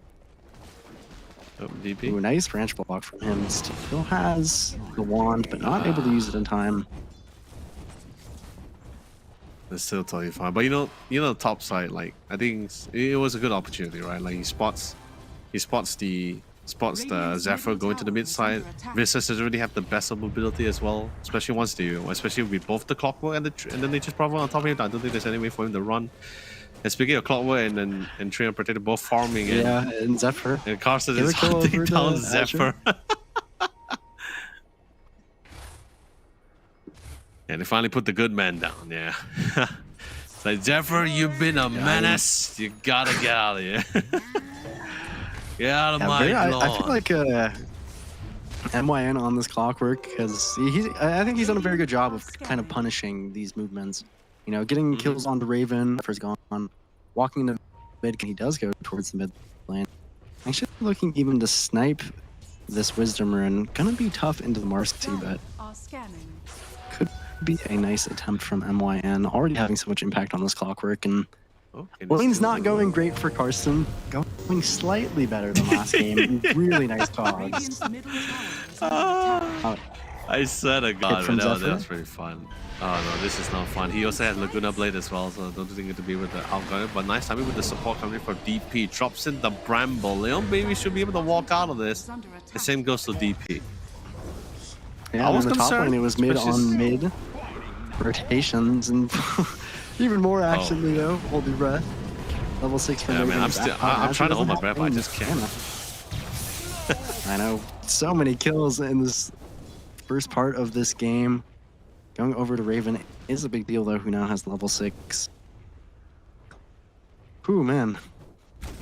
Oh, DP. Ooh, nice branch block from him. Still has the wand, but not able to use it in time. It's still totally fine. But you know, top side, like I think it was a good opportunity, right? Like he spots the Zephyr going to the mid side. Visas doesn't really have the best of mobility as well, especially especially with both the Clockwork and the Nature's Prophet on top of him. I don't think there's any way for him to run. And speaking of Clockwork and Tree and Protector both farming it. Yeah, and Zephyr. And Carson Get a is kill hunting over down the Zephyr. And they finally put the good man down, yeah. It's like, Zephyr, you've been a menace. You gotta get out of here. Get out of my lawn. I feel like MYN on this Clockwork, because I think he's done a very good job of kind of punishing these movements. You know, getting kills onto Raven, Zephyr gone, walking into mid, he does go towards the mid lane. Actually looking even to snipe this Wisdom Rune. Gonna be tough into the Marcy, but Are scanning. could be a nice attempt from MYN. Already having so much impact on this Clockwork, and Okay, lane's not going great for Karsten. Going slightly better than last game. Really nice cogs. Radiant's middle tower is under attack. I said a god, from but that Zephyr? was pretty fun. Oh no, this is not fun. He also has Laguna Blade as well, so I don't think it to be with the outguard. But nice timing with the support coming from DP. Drops in the Bramble. Leon Baby should be able to walk out of this. Is under The attack. same goes to DP. Yeah, I was on the top concerned, lane it was mid especially on mid rotations, and even more action, Oh, Leo. Hold your breath. Level 6 for Yeah, man, Raven. I'm trying to hold my Doesn't breath, but I have just can't. mana. I know. So many kills in this first part of this game. Going over to Raven is a big deal, though, who now has level 6. Ooh, man.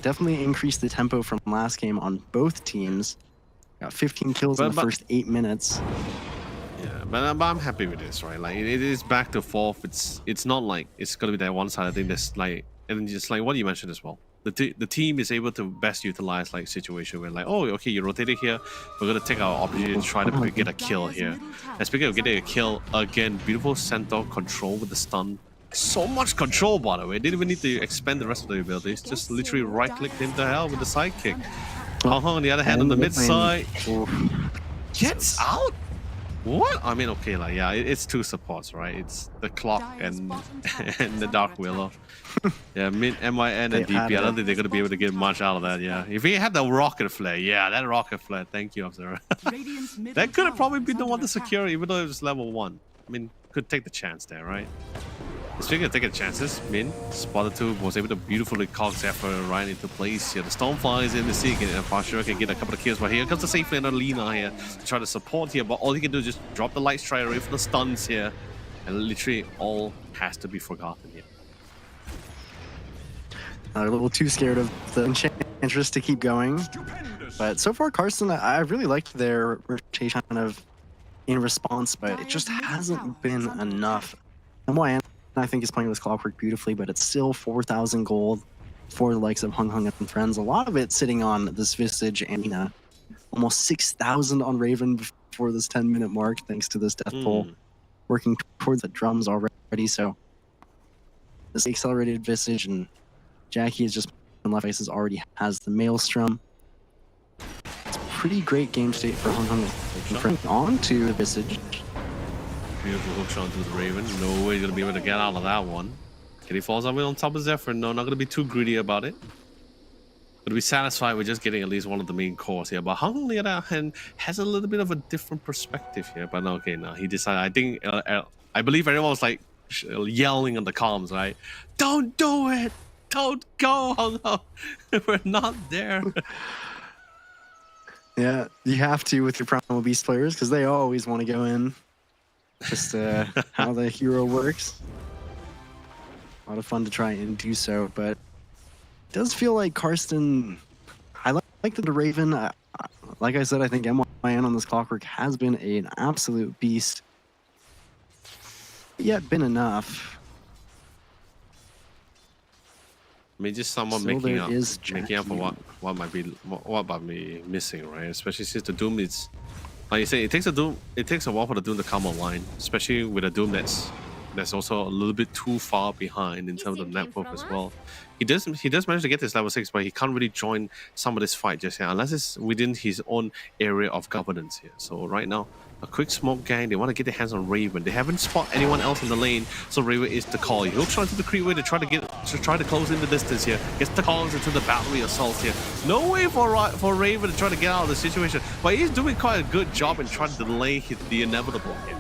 Definitely increased the tempo from last game on both teams. Got 15 kills in the But- first 8 minutes. Yeah, but I'm happy with this, right? Like it is back to fourth. It's not like it's gonna be that one side. I think that's like, and just like what you mentioned as well. The team is able to best utilize like situation where like, oh, okay, you rotated here. We're gonna take our opportunity to try to get a kill here. And speaking of getting a kill, again, beautiful centaur control with the stun. So much control, by the way. Didn't even need to expand the rest of the abilities. Just literally right-clicked him to hell with the sidekick. On the other hand, on the mid side, gets out. What? I mean, okay, like yeah, it's two supports, right? It's the clock and and the Dark Willow. Yeah, mid MYN and They've DP. had I don't it. think they're gonna be able to get much out of that. Yeah, if he had the rocket flare, yeah, that rocket flare. Thank you, Observer. Radiant's middle That could have tower probably is been the under one to attack. secure, even though it was level 1. I mean, could take the chance there, right? Speaking of taking chances, Min spotted two, was able to beautifully cog Zephyr right into place here. The Stormfly is in the sea, and Pasha can get a couple of kills, but here comes the safe lane on Lina here to try to support here, but all he can do is just drop the light strike away from the stuns here, and literally all has to be forgotten here. A little too scared of the Enchantress to keep going. But so far, Karsten, I really liked their rotation kind of in response, but it just hasn't been enough. MYN, I think, is playing this Clockwork beautifully, but it's still 4,000 gold for the likes of Hung Hung and friends. A lot of it sitting on this Visage and Nina. Almost 6,000 on Raven before this 10-minute mark, thanks to this death pull. Working towards the drums already, so this accelerated Visage, and Jackie is just in left faces, already has the Maelstrom. It's a pretty great game state for Hung Hung. On to the Visage. Beautiful hook shot to the Raven. No way he's gonna be able to get out of that one. Can he fall somewhere on top of Zephyr? No, not gonna be too greedy about it. Gonna be satisfied with just getting at least one of the main cores here. But Hung, on the other hand, has a little bit of a different perspective here. But no, okay, no, he decided. I think, I believe everyone was like yelling on the comms, right? Don't do it! Don't go, Hung Hung. We're not there. Yeah, you have to with your Primal Beast players because they always want to go in. Just how the hero works. A lot of fun to try and do so, but it does feel like Karsten. I like the Raven. Like I said, I think MYN on this Clockwork has been an absolute beast. Yet been enough. I mean, just someone Still making there up, is making up for Jackie. what might be missing, right? Especially since the Doom is Like you say, it takes a while for the Doom to come online, especially with a Doom that's also a little bit too far behind in terms of network as well. He does manage to get this level 6, but he can't really join some of this fight just yet, unless it's within his own area of governance here. So right now, a quick smoke gang, they want to get their hands on Raven. They haven't spotted anyone else in the lane, so Raven is the call. He'll try to the creep way to try to close in the distance here. Gets the calls into the battery assaults here. No way for Raven to try to get out of the situation, but he's doing quite a good job in trying to delay the inevitable here.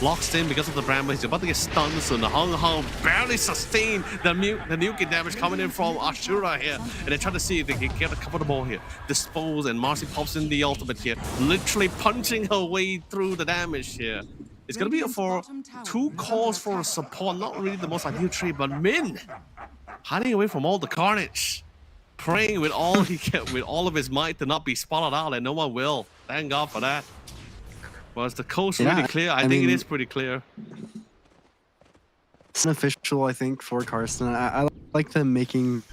Locks in because of the Bramble. He's about to get stunned soon. The Hung barely sustained the nuking damage coming in from Ashura here. And they try to see if they can get a couple of more here. Dispose, and Marcy pops in the ultimate here. Literally punching her way through the damage here. It's going to be for 2 calls for support. Not really the most ideal trade, but Min hiding away from all the carnage. Praying with all he can, with all of his might to not be spotted out, and no one will. Thank God for that. Well, is the coast really clear? I think it is pretty clear. It's an official, I think, for Karsten. I like them making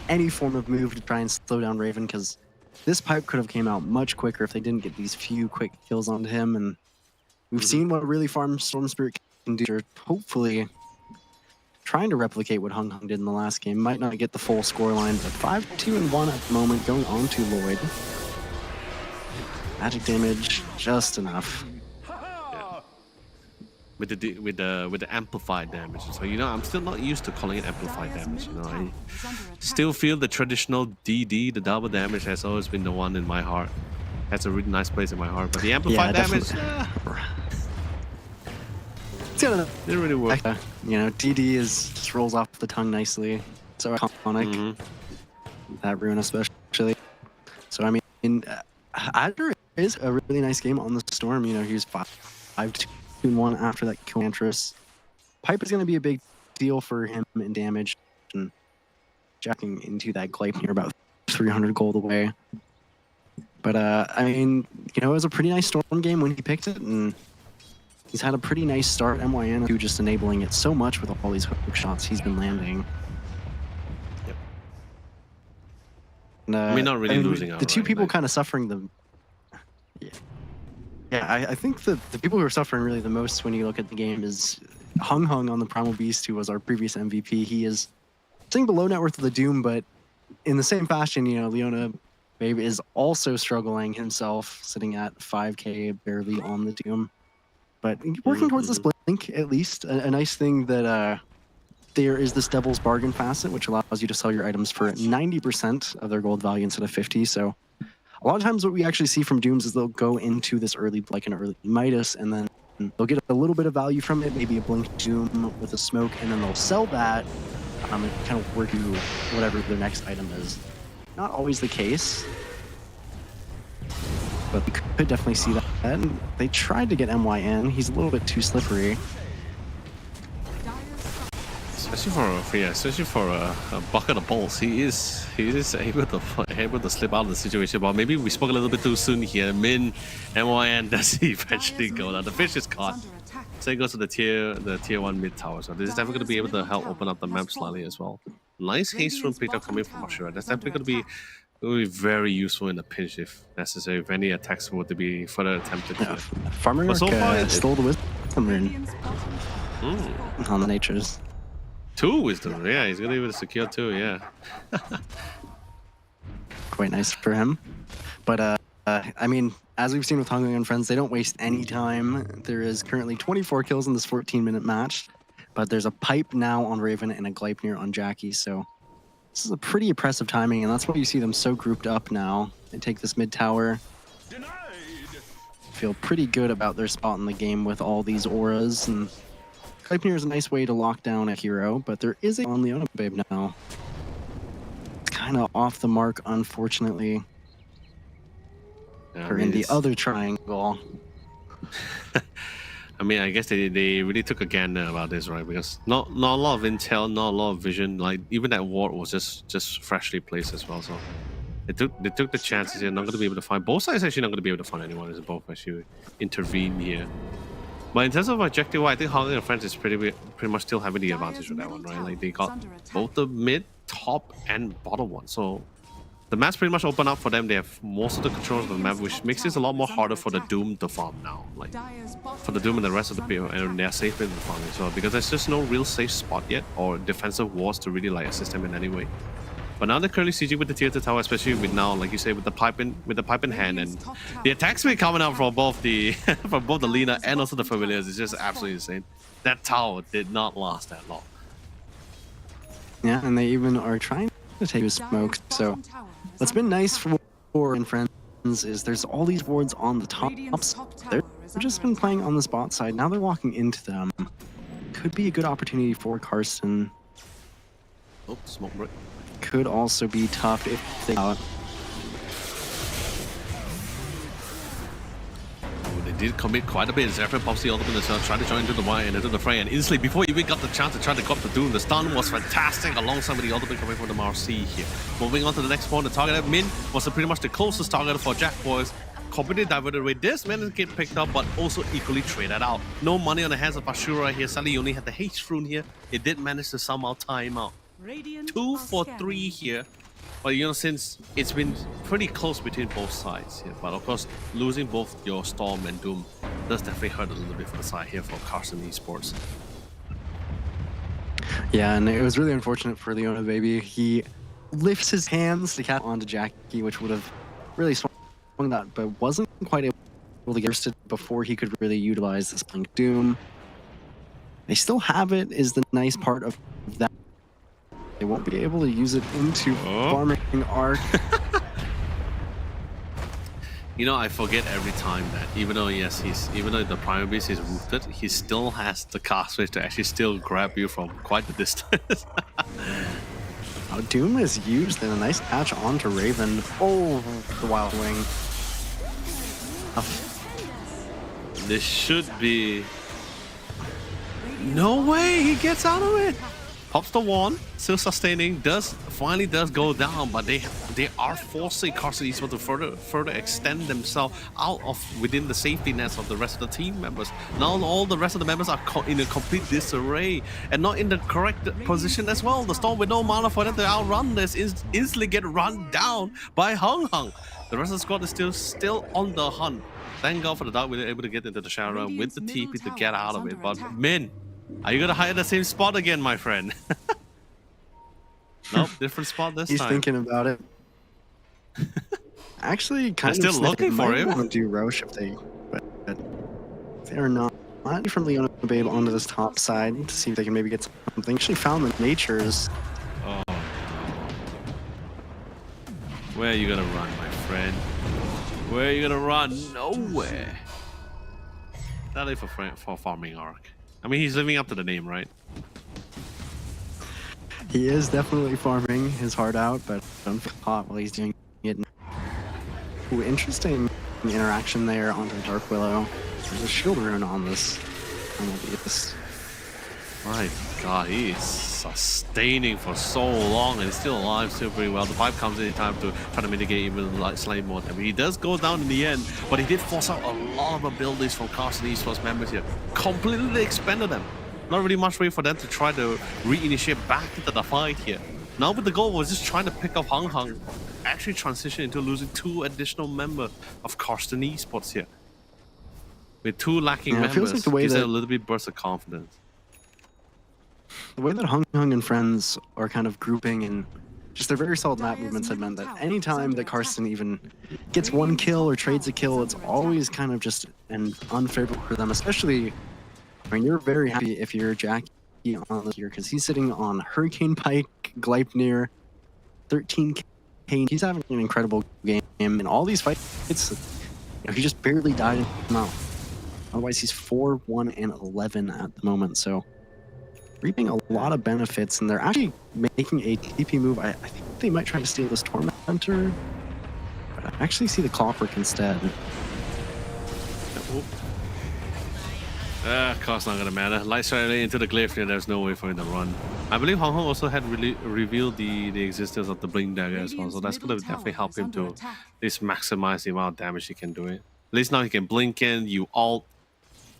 any form of move to try and slow down Raven, because this pipe could have came out much quicker if they didn't get these few quick kills onto him. And we've seen what really farm Storm Spirit can do. They're hopefully trying to replicate what Hung did in the last game. Might not get the full scoreline, but 5-2-1 at the moment, going on to Lloyd. Magic damage, just enough. Yeah. With the amplified damage. So I'm still not used to calling it amplified damage. I still feel the traditional DD, the double damage, has always been the one in my heart. Has a really nice place in my heart. But the amplified damage, it's gonna didn't really work. DD just rolls off the tongue nicely. So iconic. That rune especially. So I mean, Azure is a really nice game on the Storm. He was 5-2-1 after that kill Mantris. Pipe is going to be a big deal for him in damage, and jacking into that Gleipnir about 300 gold away. But I mean, it was a pretty nice Storm game when he picked it, and he's had a pretty nice start. MYN too, just enabling it so much with all these hook shots he's been landing. Yep. And, I mean, not really losing out. The two people kind of suffering the. Yeah, I think the people who are suffering really the most when you look at the game is Hung on the Primal Beast, who was our previous MVP. He is sitting below net worth of the Doom, but in the same fashion, Leona Babe is also struggling himself, sitting at 5k barely on the Doom. But working towards this blink, at least. A nice thing that there is this Devil's Bargain facet, which allows you to sell your items for 90% of their gold value instead of 50. So a lot of times what we actually see from Dooms is they'll go into this early, like an early Midas, and then they'll get a little bit of value from it, maybe a blink Doom with a smoke, and then they'll sell that and kind of work to whatever their next item is. Not always the case, but we could definitely see that. And they tried to get MYN. He's a little bit too slippery. Especially for a bucket of balls, he is able to slip out of the situation. But maybe we spoke a little bit too soon here. Min, MYN does eventually go down. The fish is caught. So it goes to the tier 1 mid tower. So this is definitely going to be able to help open up the map slightly as well. Nice haste rune picked up coming from Ashura. That's definitely going to be very useful in the pinch if necessary. If any attacks were to be further attempted. Yeah, Farmer so far, stole the wisdom rune on the natures. 2 wisdom, yeah, he's gonna be able to secure 2, yeah. Quite nice for him. But I mean, as we've seen with Hungry and Friends, they don't waste any time. There is currently 24 kills in this 14-minute match, but there's a pipe now on Raven and a Gleipnir on Jackie, so this is a pretty impressive timing, and that's why you see them so grouped up now. They take this mid tower. Feel pretty good about their spot in the game with all these auras, and Gleipnir is a nice way to lock down a hero, but there is a on Leona Babe now. It's kind of off the mark, unfortunately. Yeah, or in the other triangle. I mean, I guess they really took a gander about this, right? Because not a lot of intel, not a lot of vision. Like even that ward was just freshly placed as well. So they took the chances. They're not going to be able to find both sides. Actually, not going to be able to find anyone as both actually intervene here. But in terms of objective, I think Hungry and Friends is pretty much still having the advantage with that one, right? Like they got both the mid, top, and bottom one. So the map's pretty much open up for them. They have most of the controls of the map, which makes it a lot more harder for the Doom to farm now. Like, for the Doom and the rest of the people, and they're safe in the farm as well, because there's just no real safe spot yet, or defensive walls to really like assist them in any way. But now they're currently sieging with the tier 2 tower, especially with now, like you say, with the pipe in hand, and the attack speed coming out from both the from both the Lina and also the familiars is just absolutely insane. That tower did not last that long. Yeah, and they even are trying to take a smoke. So what's been nice for and friends is there's all these wards on the tops. They've just been playing on this bot side. Now they're walking into them. Could be a good opportunity for Karsten. Oh, smoke break. Could also be tough if they out. They did commit quite a bit. Zephyr pops the ultimate as well, tried to join into the wire and into the fray, and instantly, before he even got the chance to try to go up the Doom, the stun was fantastic alongside with the ultimate coming from the Marcy here. Moving on to the next point, the target at Min was pretty much the closest target for Jack Boys. Completely diverted away. This managed to get picked up, but also equally traded out. No money on the hands of Ashura here. Sadly, he only had the H rune here. It did manage to somehow time out. 2 for 3 here. But you know, since it's been pretty close between both sides here, but of course, losing both your Storm and Doom does definitely hurt a little bit for the side here for Karsten Esports. Yeah, and it was really unfortunate for Leona Baby. He lifts his hands to catch onto Jackie, which would have really swung that, but wasn't quite able to get it before he could really utilize this Blink Doom. They still have it, is the nice part of that. They won't be able to use it into farming arc. You know, I forget every time that even though even though the primary base is rooted, he still has the cast switch to actually still grab you from quite the distance. Doom is used in a nice patch onto Raven. Oh, the Wild Wing. This should be... No way he gets out of it! Pops the wand, still sustaining, finally does go down, but they are forcing Karsten Esports to further extend themselves out of within the safety nets of the rest of the team members. Now all the rest of the members are in a complete disarray and not in the correct position as well. The Storm with no mana for them to outrun this instantly get run down by Hung Hung. The rest of the squad is still on the hunt. Thank God for the Dark, we were able to get into the shadow with the TP to get out of it. But Min, are you gonna hide the same spot again, my friend? Nope, different spot this time. He's thinking about it. Actually, kind They're of still looking for him. Want to do Roche if they, but they are not. From Leona Babe onto this top side to see if they can maybe get something. Actually found the natures. Oh. Where are you gonna run, my friend? Where are you gonna run? Nowhere. That is for farming arc. I mean, he's living up to the name, right? He is definitely farming his heart out, but don't feel hot while he's doing it. Ooh, interesting interaction there onto the Dark Willow. There's a shield rune on this. My God, he is sustaining for so long and he's still alive, still pretty well. The pipe comes in time to try to mitigate even like slightly more damage. He does go down in the end, but he did force out a lot of abilities from Karsten Esports members here. Completely expanded them. Not really much way for them to try to reinitiate back into the fight here. Now with the goal was just trying to pick up Hung Hung, actually transition into losing 2 additional members of Karsten Esports here. With 2 lacking members, it feels like the way gives that it a little bit burst of confidence. The way that Hung Hung and friends are kind of grouping and just their very solid map movements have meant that anytime that Karsten even gets 1 kill or trades a kill, it's always kind of just an unfavorable for them, especially, I mean, you're very happy if you're Jackie on this year because he's sitting on Hurricane Pike, Gleipnir, 13k. He's having an incredible game in all these fights. You know, he just barely died in the mouth. Otherwise, he's 4-1 and 11 at the moment. So reaping a lot of benefits, and they're actually making a TP move. I think they might try to steal this Tormentor, but I actually see the Clockwork instead. Cost not gonna matter. Light straight into the Glyph, there's no way for him to run. I believe Hong Hong also had revealed the existence of the Blink Dagger as well, so that's gonna definitely help him to at least maximize the amount of damage he can do it. At least now he can blink in, you ult.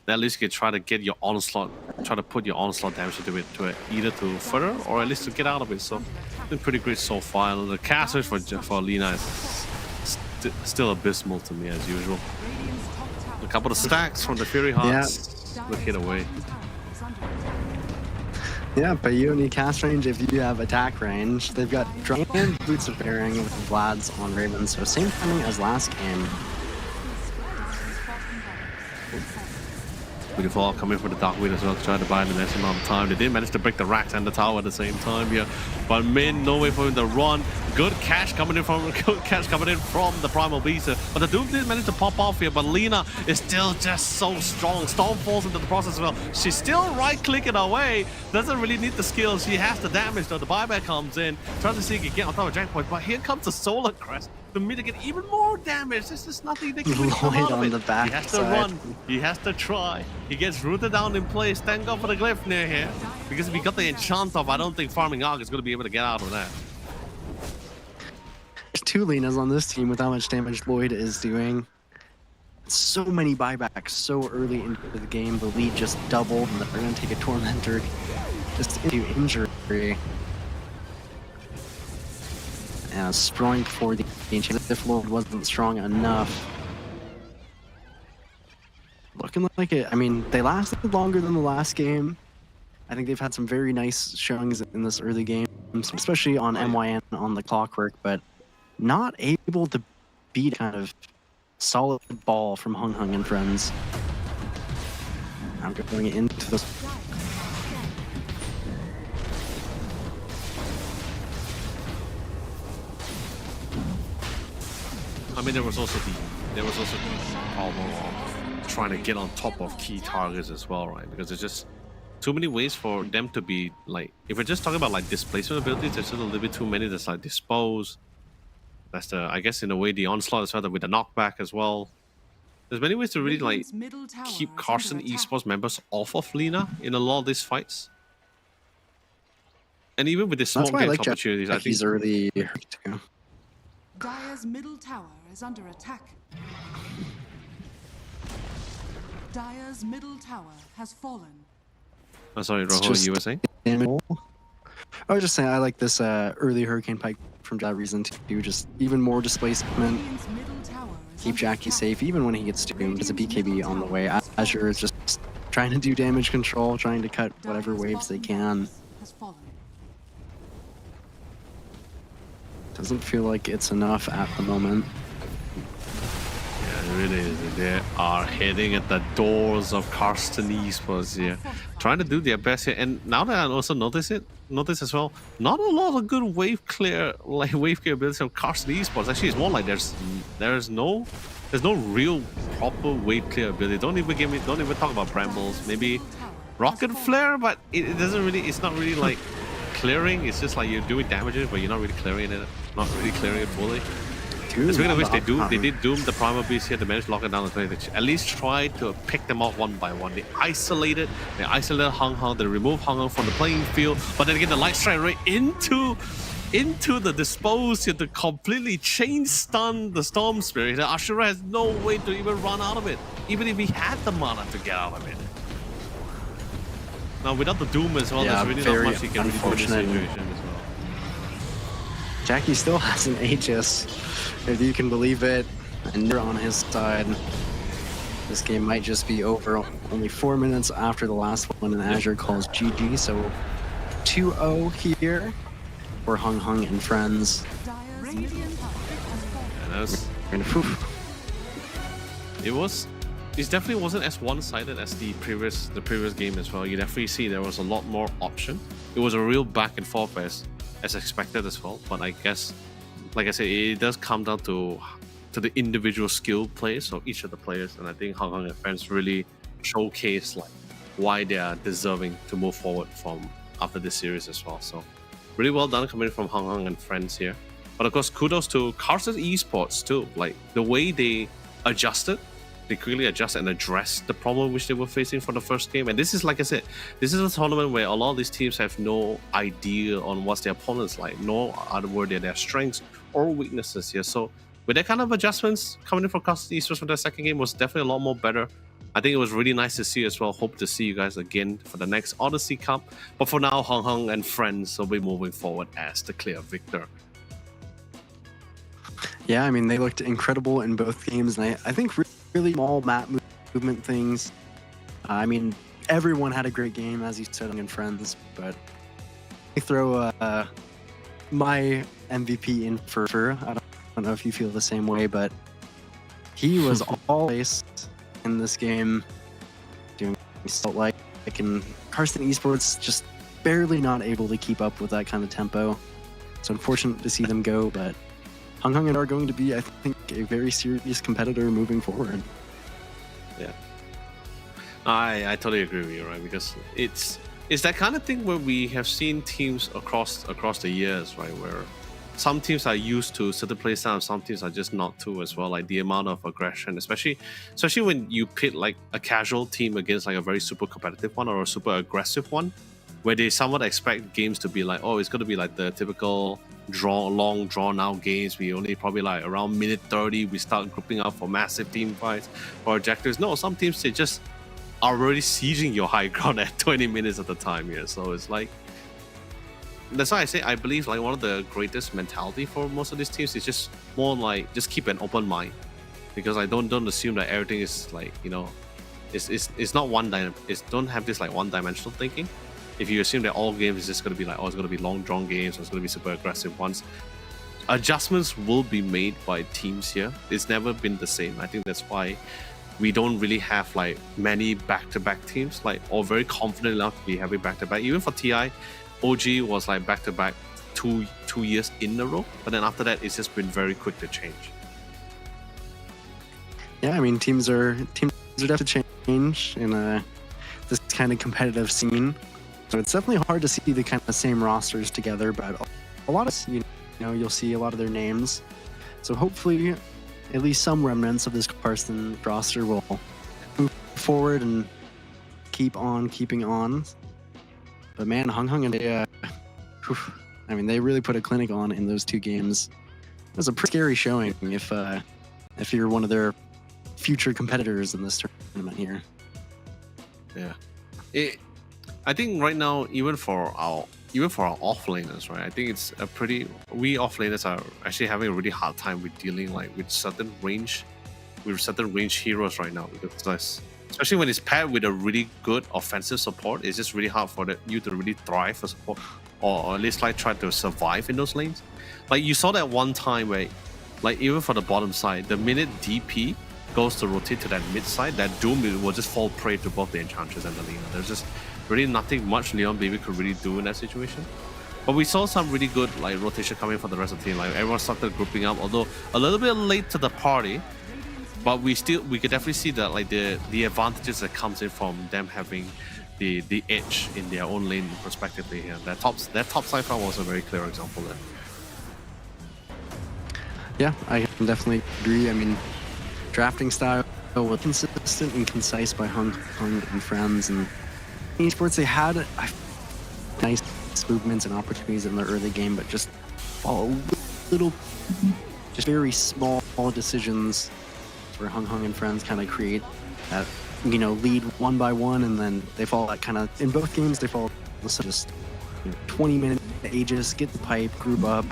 At least you can try to get your onslaught, try to put your onslaught damage into it, either to further or at least to get out of it. So been pretty great so far. The cast switch for Lina is still abysmal to me as usual. Radiant's top tower A couple of stacks from the Fury Hearts. Look it away. is under attack. Yeah, but you don't need cast range if you have attack range. They've got Drum and Boots of Bearing with Vlad's on Raven, so same timing as last game. Beautiful, coming for the Dark Wheel as well to try to buy the next amount of time. They did manage to break the racks and the tower at the same time here, but Min, no way for him to run. Good cash coming in from the Primal Beast, but the Doom did manage to pop off here. But Lina is still just so strong. Storm falls into the process as well. She's still right-clicking away. Doesn't really need the skills. She has the damage though. The buyback comes in, tries to see if he can get on top of Jack Point, but here comes the Solar Crest to mitigate even more damage. There's just nothing they can really come Lloyd out of on it. the back He has to side. run. He has to try. He gets rooted down in place. Thank God for the glyph near here, because if he got the enchant off, I don't think farming Arc is going to be able to get out of that. There's 2 Linas on this team with how much damage Lloyd is doing. So many buybacks so early into the game. The lead just doubled, and they're going to take a Tormentor just into injury. And Sproink for the enchant. If Lloyd wasn't strong enough. Looking like it. I mean, they lasted longer than the last game. I think they've had some very nice showings in this early game, especially on MYN on the Clockwork, but not able to beat kind of solid ball from Hung Hung and friends. I'm going into this. I mean, there was also the problem of trying to get on top of key targets as well, right? Because there's just too many ways for them to be like. If we're just talking about like displacement abilities, there's just a little bit too many. There's like dispose. That's the, I guess in a way, the onslaught as well with the knockback as well. There's many ways to really like Radiant's middle tower keep is Carson under attack. Esports members off of Lina in a lot of these fights. And even with the small That's why I game like opportunities, I think Jackie's early too. Dire's middle tower is under attack. Dire's middle tower has fallen. I'm sorry, It's Rojo, just- you were saying? I was just saying I like this early Hurricane Pike from that reason too. Just even more displacement. Radiant's middle tower is Keep under Jackie attack. safe even when he gets doomed. There's a BKB on the way. Azure is just trying to do damage control, trying to cut whatever Dire's waves they bottom can. barracks has fallen. Doesn't feel like it's enough at the moment. Yeah, it really is. They are hitting at the doors of Karsten Esports here, trying to do their best here. And now that I also notice as well, not a lot of good wave clear ability from Karsten Esports. Actually, it's more like there's no real proper wave clear ability. Don't even talk about Brambles. Maybe Rocket Flare, but it doesn't really. It's not really like clearing. It's just like you're doing damages, but you're not really clearing it. Not really clearing it fully. Dude, Speaking of which, they Hung did doom the Primal Beast here to manage to lock it down. They at least tried to pick them off one by one. They isolated Hung Hung. They removed Hung Hung from the playing field, but then again, the light strike right into the dispose here to completely chain stun the Storm Spirit. The Ashura has no way to even run out of it, even if he had the mana to get out of it. Now without the doom as well, Yeah, there's really very not much he can really do in this unfortunate. situation as well. Jackie still has an Aegis, if you can believe it, and you're on his side. This game might just be over only 4 minutes after the last one, and Azure calls GG, so 2-0 here for Hung Hung and friends. Dire's middle tower has fallen. And that's And poof, it definitely wasn't as one-sided as the previous game as well. You definitely see there was a lot more option. It was a real back and forth as expected as well. But I guess, like I said, it does come down to the individual skill plays of each of the players, and I think Hung Hung and friends really showcase like why they are deserving to move forward from after this series as well. So really well done coming from Hung Hung and friends here. But of course, kudos to Carson Esports too. Like the way they adjusted. They quickly adjusted and addressed the problem which they were facing for the first game. And this is, like I said, this is a tournament where a lot of these teams have no idea on what's their opponents like, nor are their strengths or weaknesses here. So with that kind of adjustments coming in from Carson Esports for the second game was definitely a lot more better. I think it was really nice to see you as well. Hope to see you guys again for the next Odyssey Cup. But for now, Hung Hung and friends will be moving forward as the clear victor. Yeah, I mean, they looked incredible in both games, and I think really small map movement things. I mean, everyone had a great game, as you said, and friends, but I throw my MVP in for I don't know if you feel the same way, but he was always in this game doing felt like and Karsten Esports just barely not able to keep up with that kind of tempo. It's unfortunate to see them go, but Hung Hung are going to be, I think, a very serious competitor moving forward. Yeah, I totally agree with you, right? Because it's that kind of thing where we have seen teams across the years, right? Where some teams are used to certain playstyles, some teams are just not too as well. Like the amount of aggression, especially when you pit like a casual team against like a very super competitive one or a super aggressive one, where they somewhat expect games to be like, oh, it's going to be like the typical long drawn out games. We only probably like around minute 30 we start grouping up for massive team fights or objectives. No, some teams they just are already sieging your high ground at 20 minutes at a time here. So it's like, that's why I say I believe like one of the greatest mentality for most of these teams is just more like just keep an open mind, because I don't assume that everything is like, you know, it's not don't have this like one-dimensional thinking. If you assume that all games is just going to be like, oh, it's going to be long drawn games or it's going to be super aggressive ones, adjustments will be made by teams here. It's never been the same. I think that's why we don't really have like many back-to-back teams, like, or very confident enough to be having back-to-back. Even for TI, OG was like back-to-back two years in a row, but then after that it's just been very quick to change. Yeah, I mean, teams are definitely change in this kind of competitive scene. So it's definitely hard to see the kind of same rosters together, but a lot of, you know, you'll see a lot of their names. So hopefully at least some remnants of this Karsten roster will move forward and keep on keeping on. But man, Hung Hung and I mean, they really put a clinic on in those two games. It was a pretty scary showing if you're one of their future competitors in this tournament here. Yeah, I think right now, even for our offlaners, right? I think it's we offlaners are actually having a really hard time with dealing like with certain range heroes right now, because especially when it's paired with a really good offensive support, it's just really hard for you to really thrive for support, or at least like try to survive in those lanes. Like you saw that one time where, like even for the bottom side, the minute DP goes to rotate to that mid side, that Doom will just fall prey to both the Enchantress and the Lina. There's just really nothing much Leon Baby could really do in that situation. But we saw some really good like rotation coming for the rest of the team. Like everyone started grouping up, although a little bit late to the party. But we could definitely see that like the advantages that comes in from them having the edge in their own lane respectively here. That top side fight was a very clear example there. Yeah, I can definitely agree. I mean, drafting style was consistent and concise by Hung and friends, and esports they had nice movements and opportunities in the early game, but just a little, just very small decisions where Hung and friends kind of create that, you know, lead one by one, and then they fall that kind of, in both games, they fall just 20-minute Aegis, get the pipe, group up,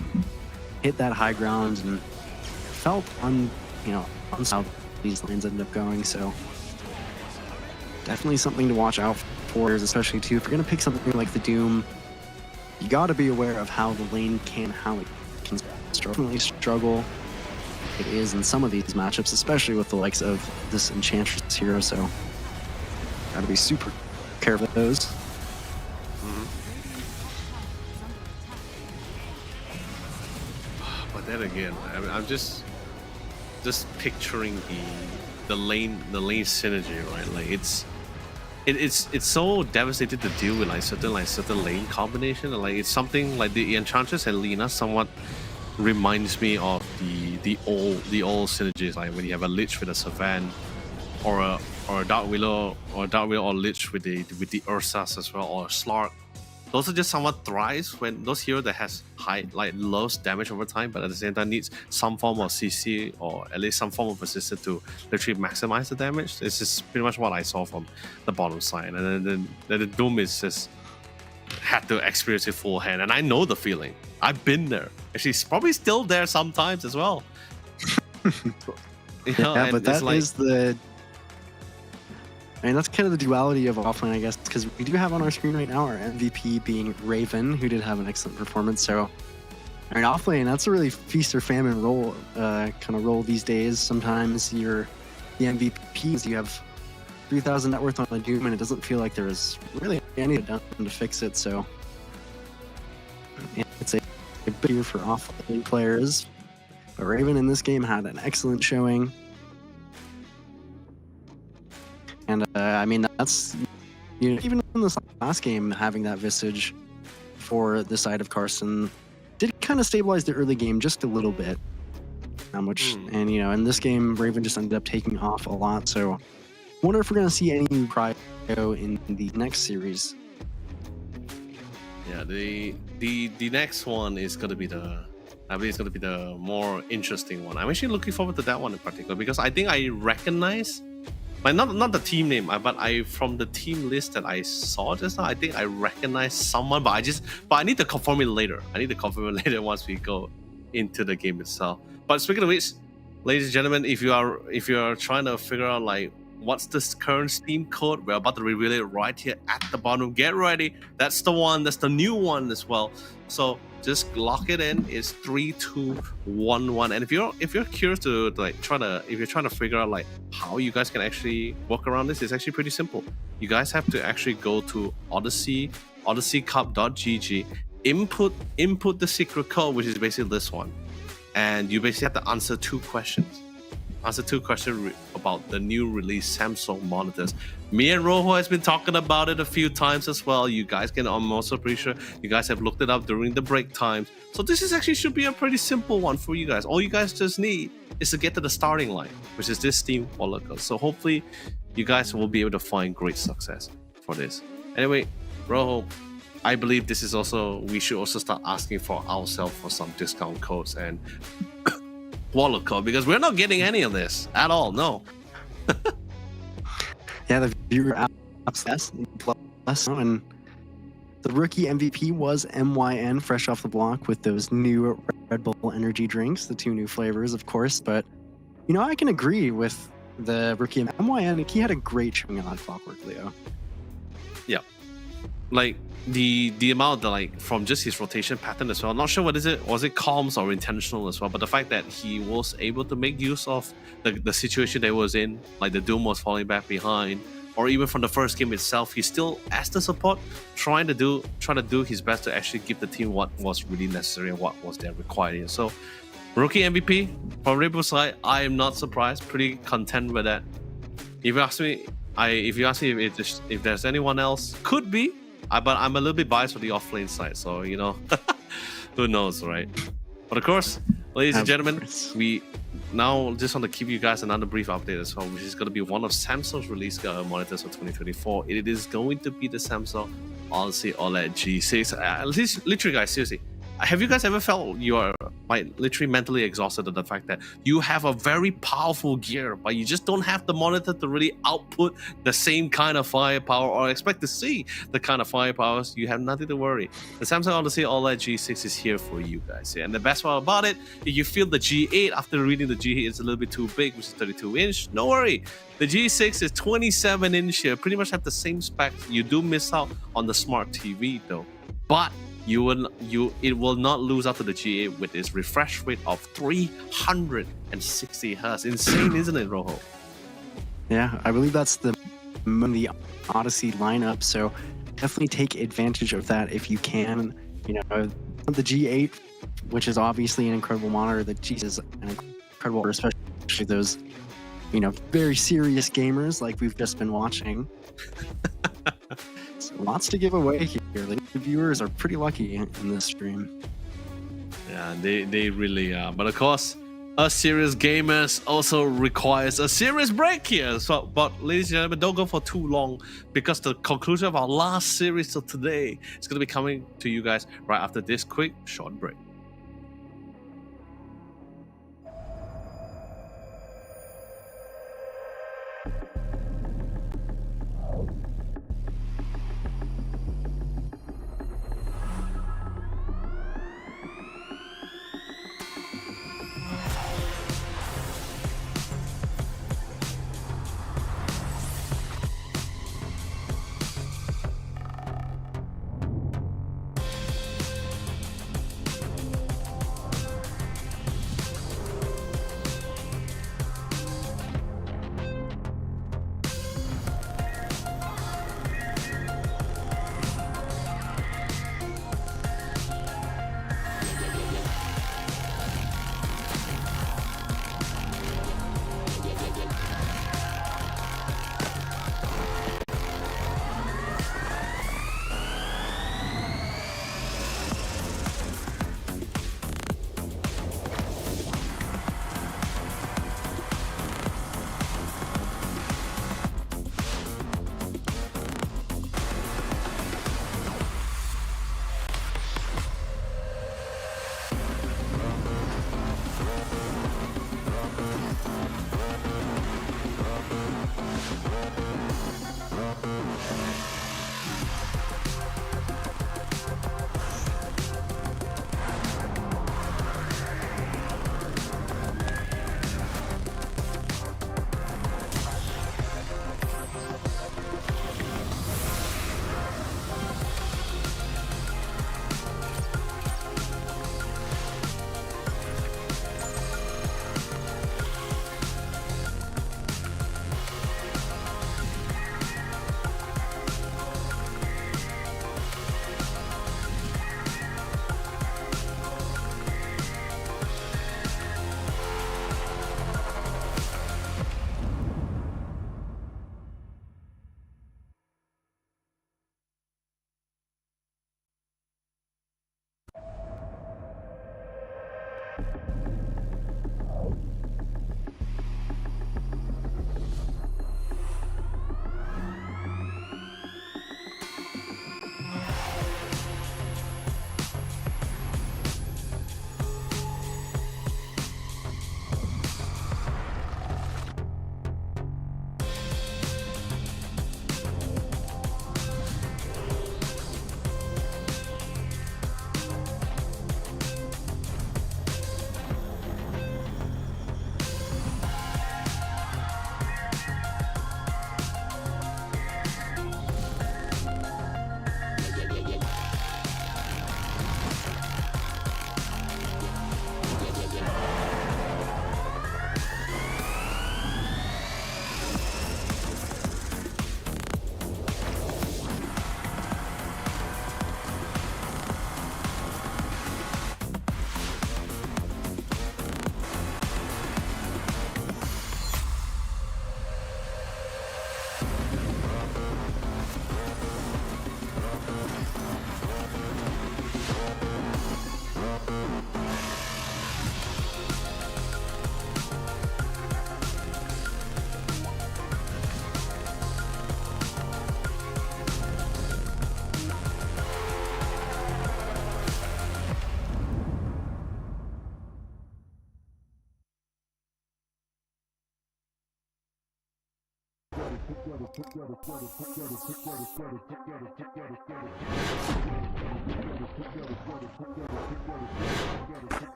hit that high ground, and felt how these lanes ended up going. So definitely something to watch out for, especially too, if you're going to pick something like the Doom, you got to be aware of how the lane how it can struggle. It is in some of these matchups, especially with the likes of this Enchantress hero, so gotta be super careful of those. But then again, I'm just picturing the lane synergy, right? Like it's so devastating to deal with like certain lane combination, and like it's something like the Enchantress and Lina somewhat reminds me of the old synergies, like when you have a Lich with a Savan, or a Dark Willow or Lich with the Ursas as well, or a Slark those are just somewhat thrives when those heroes that has high like lowest damage over time, but at the same time needs some form of CC or at least some form of resistance to literally maximize the damage. This is pretty much what I saw from the bottom side, and then the Doom is just had to experience it full hand, and I know the feeling. I've been there. And she's probably still there sometimes as well. You know, Yeah, and but that it's like, is the. I mean, that's kind of the duality of offlane, I guess, because we do have on our screen right now our MVP being Raven, who did have an excellent performance. So, I mean, offlane, that's a really feast or famine role, kind of role these days. Sometimes you're the MVPs, you have 3,000 net worth on the Doom, and it doesn't feel like there's really anything done to fix it. So, it's a big year for offlane players. But Raven in this game had an excellent showing. And I mean, that's, you know, even in this last game, having that Visage for the side of Carson did kind of stabilize the early game just a little bit. And, you know, in this game, Raven just ended up taking off a lot. So, wonder if we're going to see any new cryo in the next series. yeah, the next one is gonna be I believe it's gonna be the more interesting one. I'm actually looking forward to that one in particular because I think I recognize, like not the team name, but from the team list that I saw just now, I think I recognize someone, but I need to confirm it later. I need to confirm it later once we go into the game itself. But speaking of which, ladies and gentlemen, if you are trying to figure out like what's this current Steam code, we're about to reveal it right here at the bottom. Get ready. That's the one. That's the new one as well. So just lock it in. It's 3211. And if you're curious to like if you're trying to figure out like how you guys can actually work around this, it's actually pretty simple. You guys have to actually go to Odyssey, odysseycup.gg, input the secret code, which is basically this one, and you basically have to answer two questions. About the new release Samsung monitors. Me and Rojo has been talking about it a few times as well. You guys can, I'm also pretty sure you guys have looked it up during the break times. So this is actually should be a pretty simple one for you guys. All you guys just need is to get to the starting line, which is this Steam wallet code. So hopefully you guys will be able to find great success for this. Anyway, Rojo, I believe this is also, we should also start asking for ourselves for some discount codes and wallet code, because we're not getting any of this at all. No. Yeah, the viewer access plus, and the rookie MVP was MYN, fresh off the block with those new Red Bull energy drinks, the two new flavors, of course. But you know, I can agree with the rookie MYN. He had a great showing on Clockwork, Leo. Yeah, like the amount that like from just his rotation pattern as well. I'm not sure what is it, was it comms or intentional as well, but the fact that he was able to make use of the situation they was in, like the Doom was falling back behind, or even from the first game itself, he still as the support trying to do his best to actually give the team what was really necessary and what was there required. So rookie MVP from Red Bull side, I am not surprised, pretty content with that. If you ask me if there's anyone else, could be. But I'm a little bit biased for the offlane side, so you know, who knows, right? But of course, ladies and gentlemen, we now just want to give you guys another brief update as well, which is going to be one of Samsung's release monitors for 2024. It is going to be the Samsung Odyssey OLED G6. Literally, guys, seriously, have you guys ever felt you are like literally mentally exhausted at the fact that you have a very powerful gear, but you just don't have the monitor to really output the same kind of firepower or expect to see the kind of firepower? You have nothing to worry. The Samsung Odyssey OLED G6 is here for you guys. And the best part about it, if you feel the G8 after reading the G8 is a little bit too big, which is 32 inch, no worry. The G6 is 27 inch here, pretty much have the same specs. You do miss out on the smart TV though, but it will not lose out to the G8 with its refresh rate of 360 Hz. Insane, isn't it, Rojo? Yeah, I believe that's the Odyssey lineup. So definitely take advantage of that if you can. You know, the G8, which is obviously an incredible monitor. The G is an incredible, especially those, you know, very serious gamers like we've just been watching. So lots to give away here. The viewers are pretty lucky in this stream. Yeah, they really are. But of course, A serious gamers also requires a serious break here. So, but ladies and gentlemen, don't go for too long because the conclusion of our last series of today is going to be coming to you guys right after this quick short break.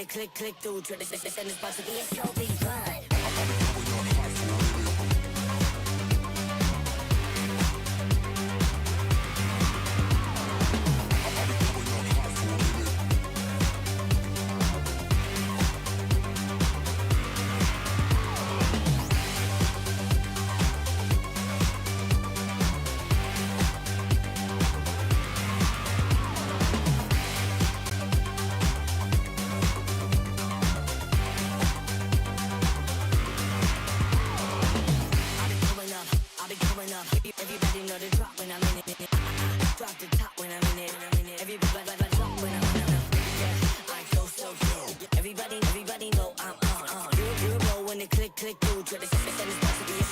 it click through. Try to send this box to be a so big run. I'll be coming up. Everybody know the drop when I'm in it. Drop the top when I'm in it. Everybody drop when I'm in it. Yeah, I go so. Everybody know I'm on. You know when it click through. Try to send this box to be a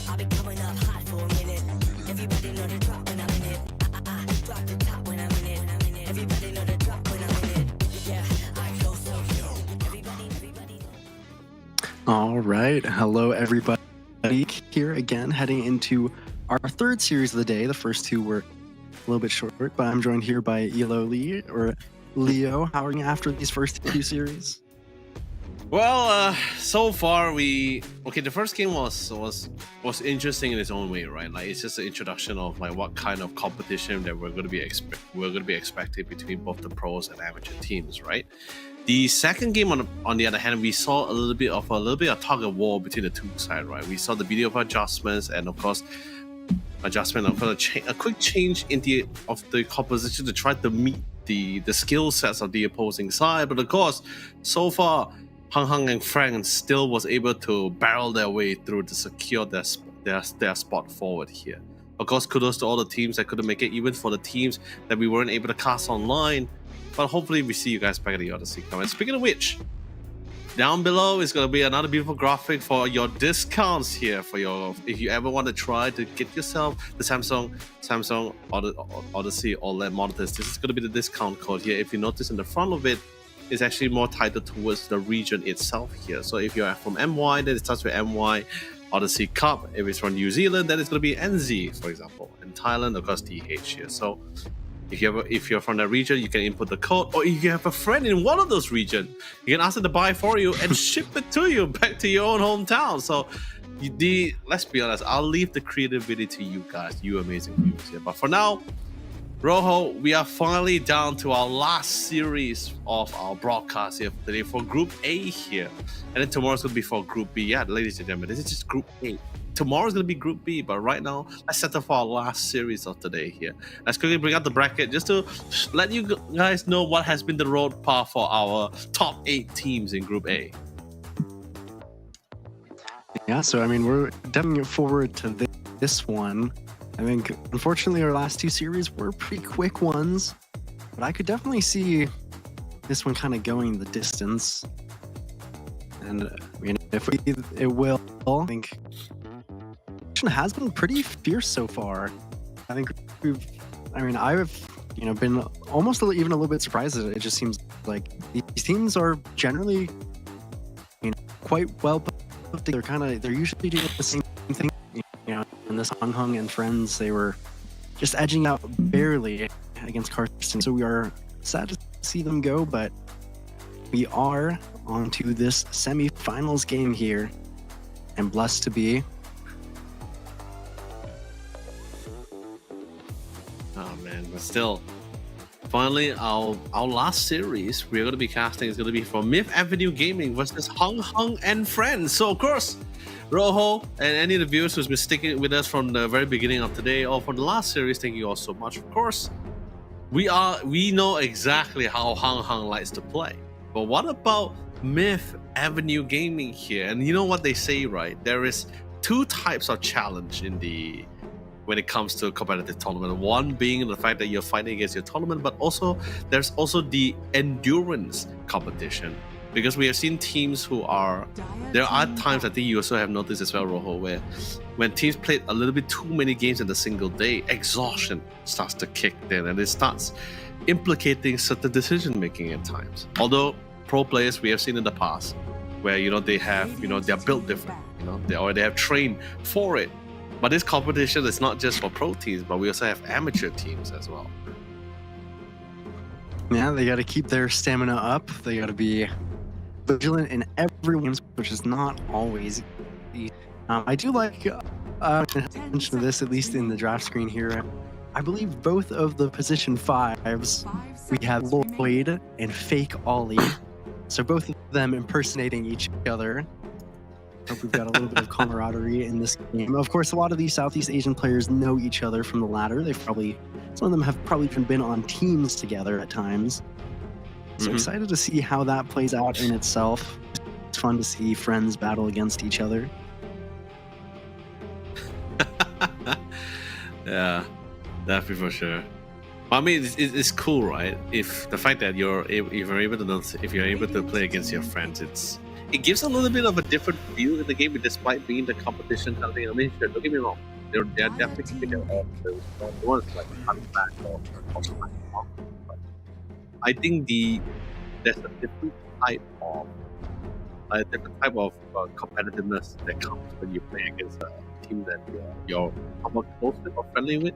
I'll be coming up hot for a minute. Everybody know the drop when I'm in it. Drop the top when I'm in it. Everybody know the drop when I'm in it. Yeah, I go so. Everybody. All right. Hello, everybody. Here again, heading into our third series of the day. The first two were a little bit short, but I'm joined here by Elo Lee, or Leo. How are you after these first two series? Well, so far the first game was interesting in its own way, right? Like it's just an introduction of like what kind of competition that we're going to be expecting between both the pros and amateur teams, right? The second game, on the other hand, we saw a little bit of tug of war between the two sides, right? We saw the video of adjustments and of course a quick change in the composition to try to meet the skill sets of the opposing side, but of course, so far. Hang and Frank still was able to barrel their way through to secure their spot forward here. Of course, kudos to all the teams that couldn't make it, even for the teams that we weren't able to cast online. But hopefully we see you guys back at the Odyssey Cup. And speaking of which, down below is going to be another beautiful graphic for your discounts here. If you ever want to try to get yourself the Samsung Odyssey OLED monitors, this is going to be the discount code here. If you notice in the front of it, is actually more titled towards the region itself here. So if you're from MY, then it starts with MY Odyssey Cup. If it's from New Zealand, then it's going to be NZ, for example. And Thailand, of course, TH here. So if you're from that region, you can input the code. Or if you have a friend in one of those regions, you can ask them to buy for you and ship it to you back to your own hometown. So let's be honest, I'll leave the creativity to you guys, you amazing viewers here. But for now, Rojo, we are finally down to our last series of our broadcast here today for Group A here. And then tomorrow's going to be for Group B. Yeah, ladies and gentlemen, this is just Group A. Tomorrow's going to be Group B, but right now, let's set up for our last series of today here. Let's quickly bring out the bracket just to let you guys know what has been the road path for our top 8 teams in Group A. Yeah, so I mean, we're definitely forward to this one. I think, unfortunately, our last two series were pretty quick ones, but I could definitely see this one kind of going the distance. And I mean, it will, I think, it has been pretty fierce so far. I think I've been almost even a little bit surprised that it just seems like these teams are generally, quite well put together. They're usually doing the same thing. And this Hung and friends, they were just edging out barely against Carson. So we are sad to see them go, but we are on to this semi-finals game here, and blessed to be. Oh man, but still, finally, our last series we're going to be casting is going to be for Myth Avenue Gaming versus Hung and friends. So of course, Rojo and any of the viewers who's been sticking with us from the very beginning of today or from the last series, thank you all so much. Of course, we know exactly how Hung likes to play. But what about Myth Avenue Gaming here, and you know what they say, right? There is two types of challenge when it comes to a competitive tournament. One being the fact that you're fighting against your tournament, but also there's also the endurance competition, because we have seen teams who are. There are times, I think you also have noticed as well, Rojo, where when teams played a little bit too many games in a single day, exhaustion starts to kick in, and it starts implicating certain decision making at times. Although pro players we have seen in the past, where they have they're built different, they have trained for it. But this competition is not just for pro teams, but we also have amateur teams as well. Yeah, they got to keep their stamina up. They got to be vigilant in every game, which is not always easy. I do like mention of this, at least in the draft screen here. I believe both of the position 5s, we have Lloyd and Fake Ollie. So both of them impersonating each other. Hope we've got a little bit of camaraderie in this game. Of course, a lot of these Southeast Asian players know each other from the ladder. Some of them have probably even been on teams together at times. So excited to see how that plays out in itself. It's fun to see friends battle against each other. Yeah, definitely for sure. I mean, it's cool, right? If the fact that you're able to play against your friends, it gives a little bit of a different feel in the game, despite being the competition kind of thing. I mean, sure, don't get me wrong, they're definitely keeping their own. The ones like coming back or but I think there's a different type of competitiveness that comes when you play against a team that you're somewhat close with or friendly with.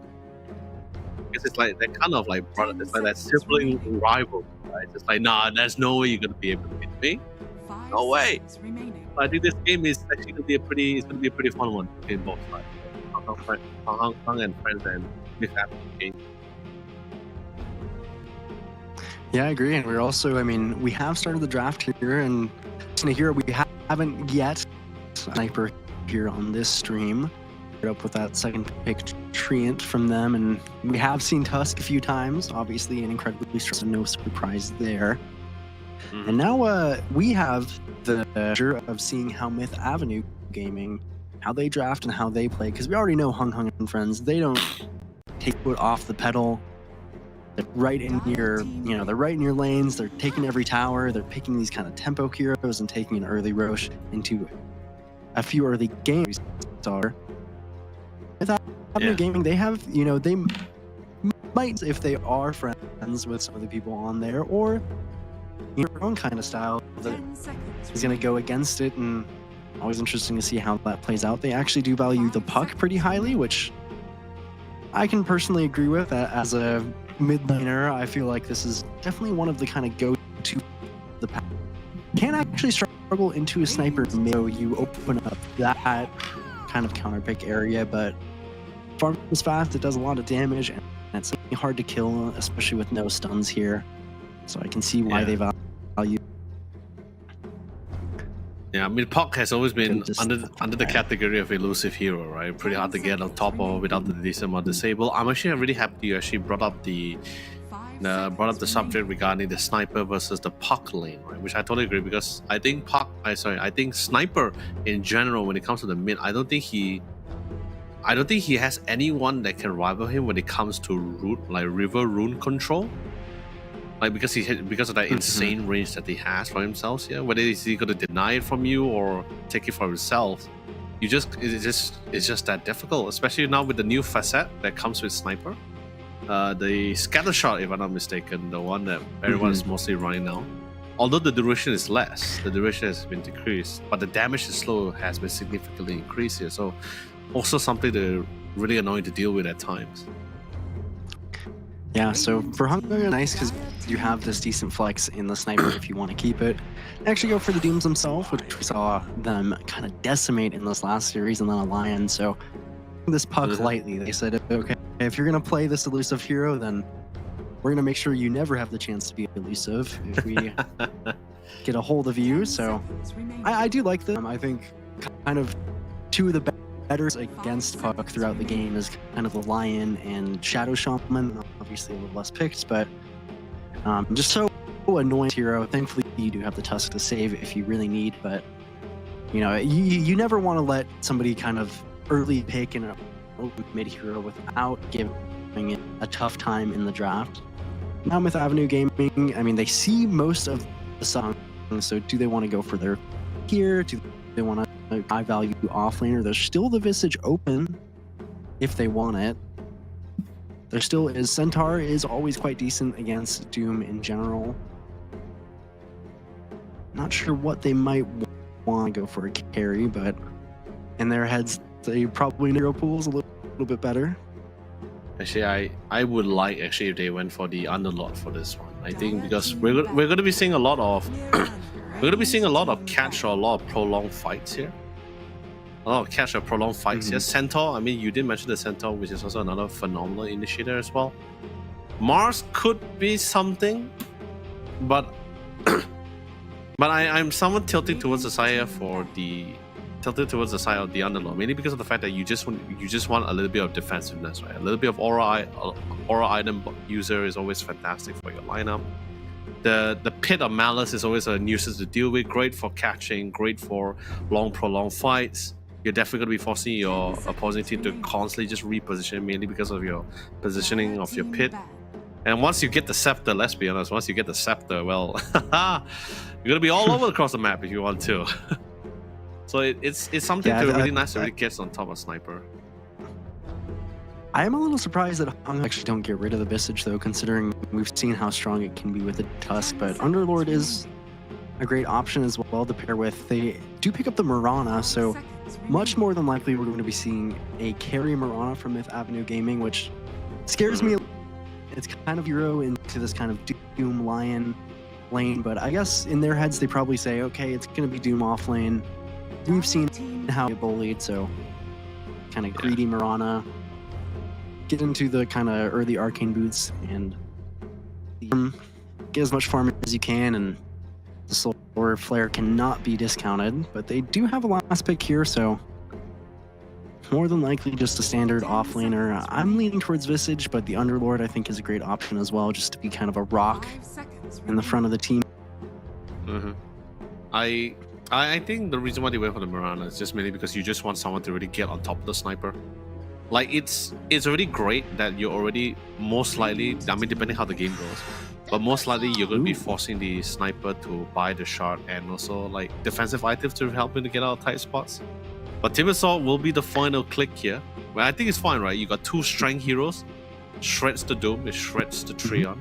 Because it's like that kind of like brother, it's like that sibling rival, right? It's like, nah, there's no way you're gonna be able to beat me. No way. I think this game is actually gonna be a pretty fun one in both sides. Hong Kong and friends and with that game. Yeah, I agree. And we're also, we have started the draft here, and here we haven't yet sniper here on this stream. Up with that second pick treant from them, and we have seen Tusk a few times, obviously an incredibly strong, so no surprise there. And now we have the pleasure of seeing how Myth Avenue Gaming, how they draft and how they play, because we already know Hung and friends, they don't take foot off the pedal. They're right in your, they're right in your lanes, they're taking every tower, they're picking these kind of tempo heroes and taking an early Roche into a few early games. With Avenue Gaming, they have, they might, if they are friends with some of the people on there, or your own kind of style that is going to go against it, and always interesting to see how that plays out. They actually do value the puck pretty highly, which I can personally agree with. As a mid laner, I feel like this is definitely one of the kind of go-to the pack. Can actually struggle into a sniper mid, you open up that kind of counter pick area, but farm is fast, it does a lot of damage, and it's hard to kill, especially with no stuns here. So I can see why they value. Yeah, I mean, Puck has always been under the category of elusive hero, right? Pretty hard to get on top of without the decent amount disable. I'm actually really happy you actually brought up the subject regarding the sniper versus the Puck lane, right? Which I totally agree, because I think I think sniper in general, when it comes to the mid, I don't think he has anyone that can rival him when it comes to river rune control. Like, because of that insane range that he has for himself, whether he's going to deny it from you or take it for himself, it's just that difficult, especially now with the new facet that comes with sniper, the scatter shot, if I'm not mistaken, the one that everyone is mostly running now. Although the duration is less, the duration has been decreased, but the damage has been significantly increased here. So also something that really annoying to deal with at times. Yeah, so for Hunger, nice because you have this decent flex in the sniper if you want to keep it. Actually go for the Dooms themselves, which we saw them kind of decimate in this last series, and then a Lion. So this Puck lightly, they said, okay, if you're going to play this elusive hero, then we're going to make sure you never have the chance to be elusive if we get a hold of you. So I do like them. I think kind of two of the better against Puck throughout the game is kind of the Lion and Shadow Shaman. Obviously a little less picked, but just so annoying hero. Thankfully, you do have the Tusk to save if you really need, but you know, you never want to let somebody kind of early pick in a mid hero without giving it a tough time in the draft. Now with Avenue Gaming, I mean, they see most of the songs, so do they want to go for their here? Do they want a high value offlaner? There's still the Visage open if they want it. There still is. Centaur is always quite decent against Doom in general. Not sure what they might want to go for a carry, but in their heads, they probably hero pool's a little bit better. Actually, I would like actually if they went for the Underlord for this one. I think because we're going to be seeing a lot of catch or a lot of prolonged fights here. A lot of catch or prolonged fights here. Centaur, I mean, you did mention the Centaur, which is also another phenomenal initiator as well. Mars could be something, but I'm somewhat tilting towards the side of the Underlord, mainly because of the fact that you just want a little bit of defensiveness, right? A little bit of aura item user is always fantastic for your lineup. The Pit of Malice is always a nuisance to deal with. Great for catching, great for prolonged fights. You're definitely going to be forcing your opposing team to constantly just reposition, mainly because of your positioning of your pit. And once you get the scepter, let's be honest, once you get the scepter, well, you're going to be all over across the map if you want to. So it's something really nice to really get on top of Sniper. I am a little surprised that Hung actually don't get rid of the Visage, though, considering we've seen how strong it can be with the Tusk. But Underlord is a great option as well to pair with. They do pick up the Mirana, so much more than likely we're going to be seeing a carry Mirana from Myth Avenue Gaming, which scares me. It's kind of hero into this kind of Doom Lion lane, but I guess in their heads they probably say, okay, it's going to be Doom off lane. We've seen how it bullied, so kind of greedy Mirana. Get into the kind of early arcane boots and get as much farm as you can, and the Solar Flare cannot be discounted, but they do have a last pick here, so more than likely just a standard offlaner. I'm leaning towards Visage, but the Underlord I think is a great option as well, just to be kind of a rock in the front of the team. I think the reason why they went for the Mirana is just mainly because you just want someone to really get on top of the Sniper. Like, it's already great that you're already most likely, I mean, depending how the game goes, but most likely you're going to be forcing the Sniper to buy the shard and also like defensive items to help him to get out of tight spots. But Timbersaw will be the final click here. Well, I think it's fine, right? You got two strength heroes, shreds the Doom, it shreds the Treon.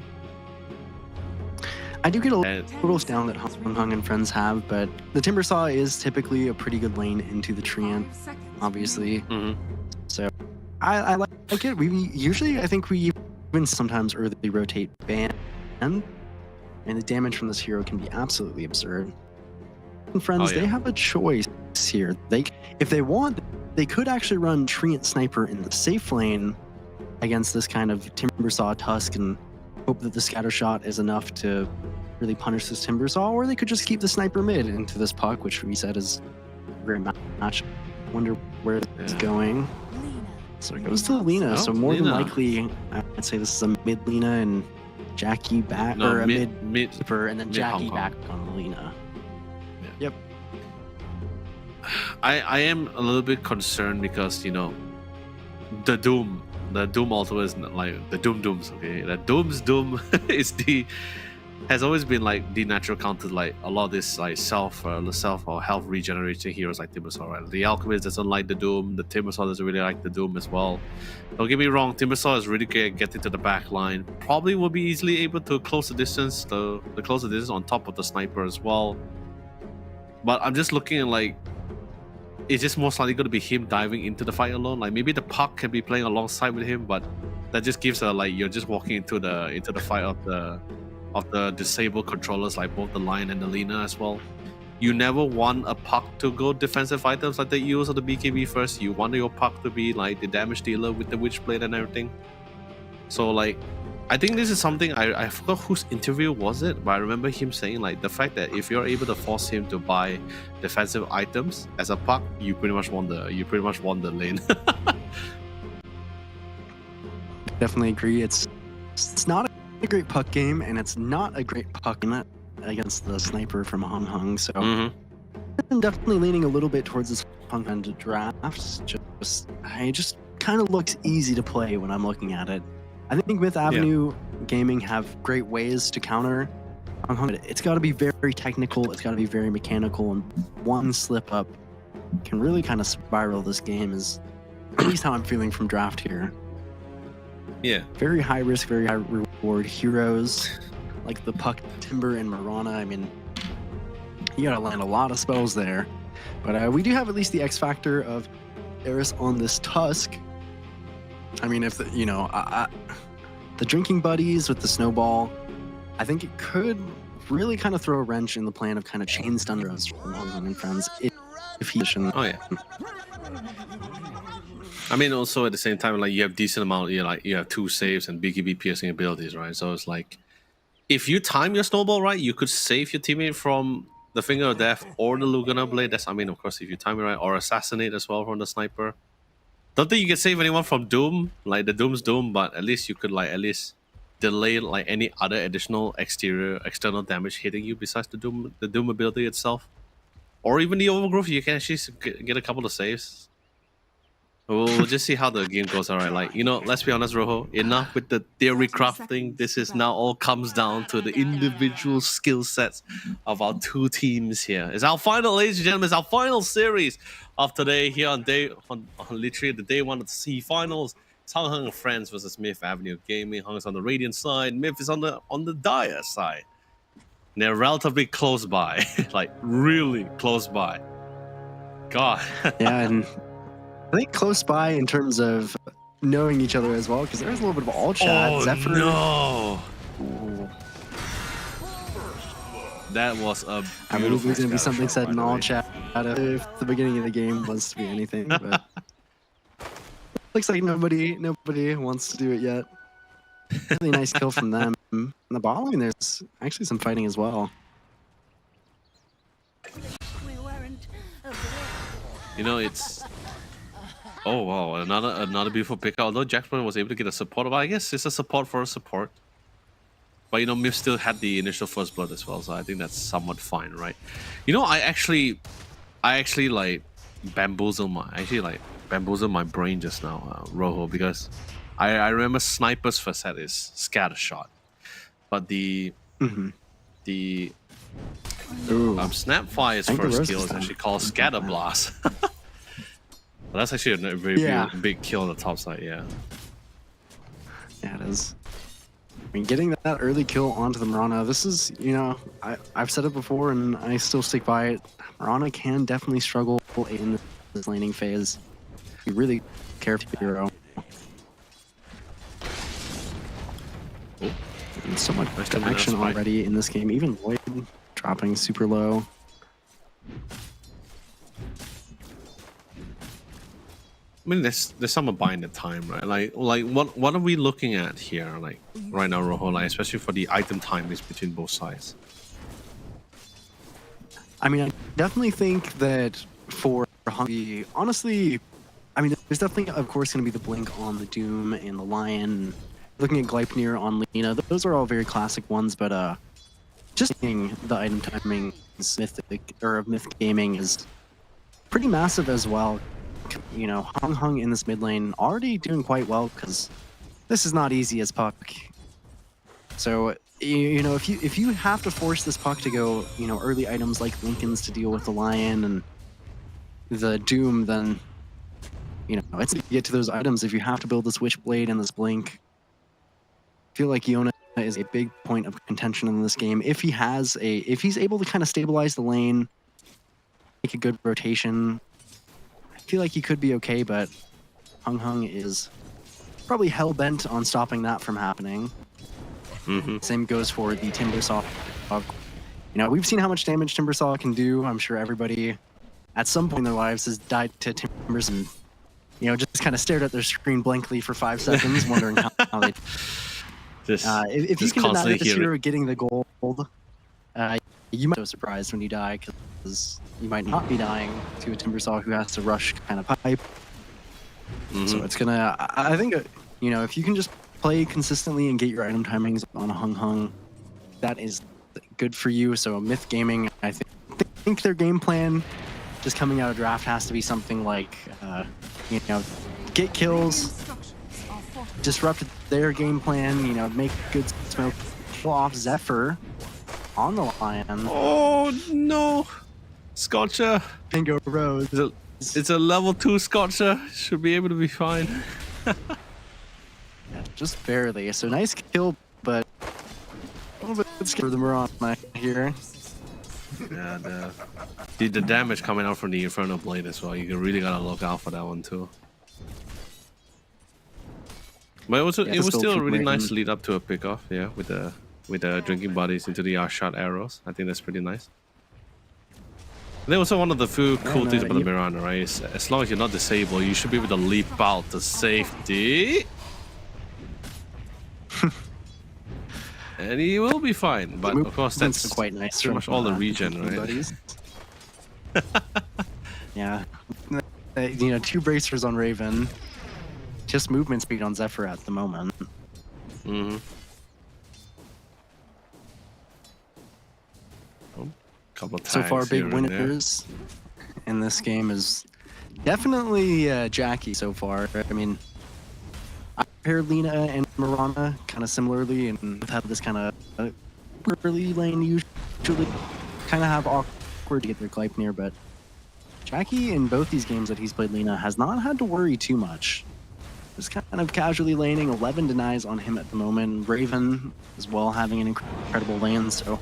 I do get a little down that Hung and friends have, but the Timbersaw is typically a pretty good lane into the Treant, obviously. So I like it. We usually, I think we even sometimes early rotate Ban, and the damage from this hero can be absolutely absurd. And friends, they have a choice here. If they want, they could actually run Treant Sniper in the safe lane against this kind of Timbersaw Tusk and hope that the scatter shot is enough to really punish this Timbersaw, or they could just keep the Sniper mid into this puck, which we said is a great match. Wonder where it's going. So it goes to Lina. So more than likely, I'd say this is a mid Lina and Jackie back, or a mid Sniper and then Jackie back on Lina. Yep. I am a little bit concerned because, you know, the Doom ultimate is like the Dooms, okay? The Doom has always been like the natural counter, like a lot of this like self or health regenerating heroes like Timbersaw, right? The Alchemist doesn't like the Doom, the Timbersaw doesn't really like the Doom as well. Don't get me wrong, Timbersaw is really good at getting to the back line. Probably will be easily able to close the distance, the closer distance on top of the Sniper as well. But I'm just looking at like, it's just most likely going to be him diving into the fight alone. Like maybe the puck can be playing alongside with him, but that just gives a like you're just walking into the fight of the disabled controllers, like both the Lion and the Lina as well. You never want a puck to go defensive items like the EOS or the BKB first. You want your puck to be like the damage dealer with the Witchblade and everything. So like, I think this is something I forgot whose interview was it, but I remember him saying like the fact that if you're able to force him to buy defensive items as a puck, you pretty much won the lane. Definitely agree. It's not a great puck game, and it's not a great puck game against the sniper from Hung Hung. So I'm definitely leaning a little bit towards this Hung Hung draft. It just kind of looks easy to play when I'm looking at it. I think Myth Avenue Gaming have great ways to counter Hung Hung. It's got to be very technical. It's got to be very mechanical, and one slip up can really kind of spiral this game. Is at least how I'm feeling from draft here. Yeah. Very high risk, very high reward heroes like the Puck, Timber, and Marana. I mean, you gotta land a lot of spells there. But we do have at least the X factor of Eris on this Tusk. I mean, if the, the drinking buddies with the snowball, I think it could really kind of throw a wrench in the plan of kind of chain stun us from Hung Hung and friends if he should. Oh yeah. I mean, also at the same time, like you have decent amount, you have 2 saves and BKB piercing abilities, right? So it's like, if you time your snowball right, you could save your teammate from the Finger of Death or the Lugana Blade. That's, I mean, of course, if you time it right, or assassinate as well from the sniper. Don't think you can save anyone from Doom, like the Doom's Doom, but at least you could like at least delay like any other additional external damage hitting you besides the Doom ability itself, or even the Overgrowth. You can actually get a couple of saves. We'll just see how the game goes. All right, like, let's be honest, Rojo. Enough with the theory crafting. This is now all comes down to the individual skill sets of our 2 teams here. It's our final, ladies and gentlemen. It's our final series of today here on literally the day 1 of the C finals. It's Hung Hung and Friends versus Myth Avenue Gaming. Hung is on the Radiant side. Myth is on the Dire side. And they're relatively close by, like really close by. God. Yeah, and I think close by in terms of knowing each other as well, because there's a little bit of all chat. Oh, Zephyr. no. Ooh. That was a beautiful I believe there's going to be scatter something shot, said by in the all way. chat if the beginning of the game wants to be anything. But looks like nobody wants to do it yet. Really nice kill from them. In the bot lane, there's actually some fighting as well. We weren't It's... Oh, wow. Another beautiful pick. Although Jackson was able to get a support, but I guess it's a support for a support. But, Myth still had the initial first blood as well, so I think that's somewhat fine, right? I actually like bamboozled my brain just now, Rojo, because I remember Sniper's facet is scatter shot, but the Snapfire's first kill is actually called Scatter Blast. But that's actually a very big kill on the top side, yeah. Yeah, it is. I mean, getting that early kill onto the Marana, this is, I've said it before and I still stick by it. Marana can definitely struggle in this laning phase. Be really careful, hero. And so much action already in this game. Even Void dropping super low. I mean, there's someone buying the time, right? Like what are we looking at here, like right now, Rojo? Like, especially for the item time is between both sides. I mean, I definitely think that for Hungry, honestly, I mean, there's definitely, of course, going to be the blink on the Doom and the Lion. Looking at Gleipnir on Lena, those are all very classic ones, but just seeing the item timing of Myth Gaming is pretty massive as well. Hung Hung in this mid lane already doing quite well because this is not easy as Puck. So if you have to force this Puck to go early items like Lincoln's to deal with the Lion and the Doom, then it's to get to those items. If you have to build this Witchblade and this Blink, I feel like Yona is a big point of contention in this game. If he's able to kind of stabilize the lane, make a good rotation, I feel like he could be okay, but Hung Hung is probably hell-bent on stopping that from happening. Same goes for the Timbersaw. We've seen how much damage Timbersaw can do. I'm sure everybody at some point in their lives has died to Timbers and just kind of stared at their screen blankly for 5 seconds, wondering how they... if you can deny this hero getting the gold, you might be so surprised when you die, because you might not be dying to a Timbersaw who has to rush kind of pipe. So it's gonna, I think, if you can just play consistently and get your item timings on Hung Hung, that is good for you. So Myth Gaming, I think their game plan just coming out of draft has to be something like, get kills, Structures are fortified. disrupt their game plan, make good smoke, pull off Zephyr on the Lion, Oh no, Scotcher. Bingo Rose. It's a level 2 Scotcher. Should be able to be fine. Yeah, just barely. So nice kill, but a little bit scary for the Mirana here. Yeah, the damage coming out from the Inferno Blade as well. You really gotta look out for that one too. But it was still a really nice lead up to a pickoff, yeah, with the drinking buddies into the shot arrows. I think that's pretty nice. And then also one of the few cool things about the Mirana, right? Is as long as you're not disabled, you should be able to leap out to safety. And he will be fine, but of course that's quite nice. pretty much all the regen, right? Buddies. Yeah, 2 bracers on Raven, just movement speed on Zephyr at the moment. Mm-hmm. Oh, couple of So far, tags big here and there. winners in this game is definitely Jackie so far. I mean, I paired Lina and Mirana kind of similarly, and have this kind of early lane usually kind of have awkward to get their Gleipnir, but Jackie in both these games that he's played Lina has not had to worry too much. Just kind of casually laning. 11 denies on him at the moment. Raven as well having an incredible lane, so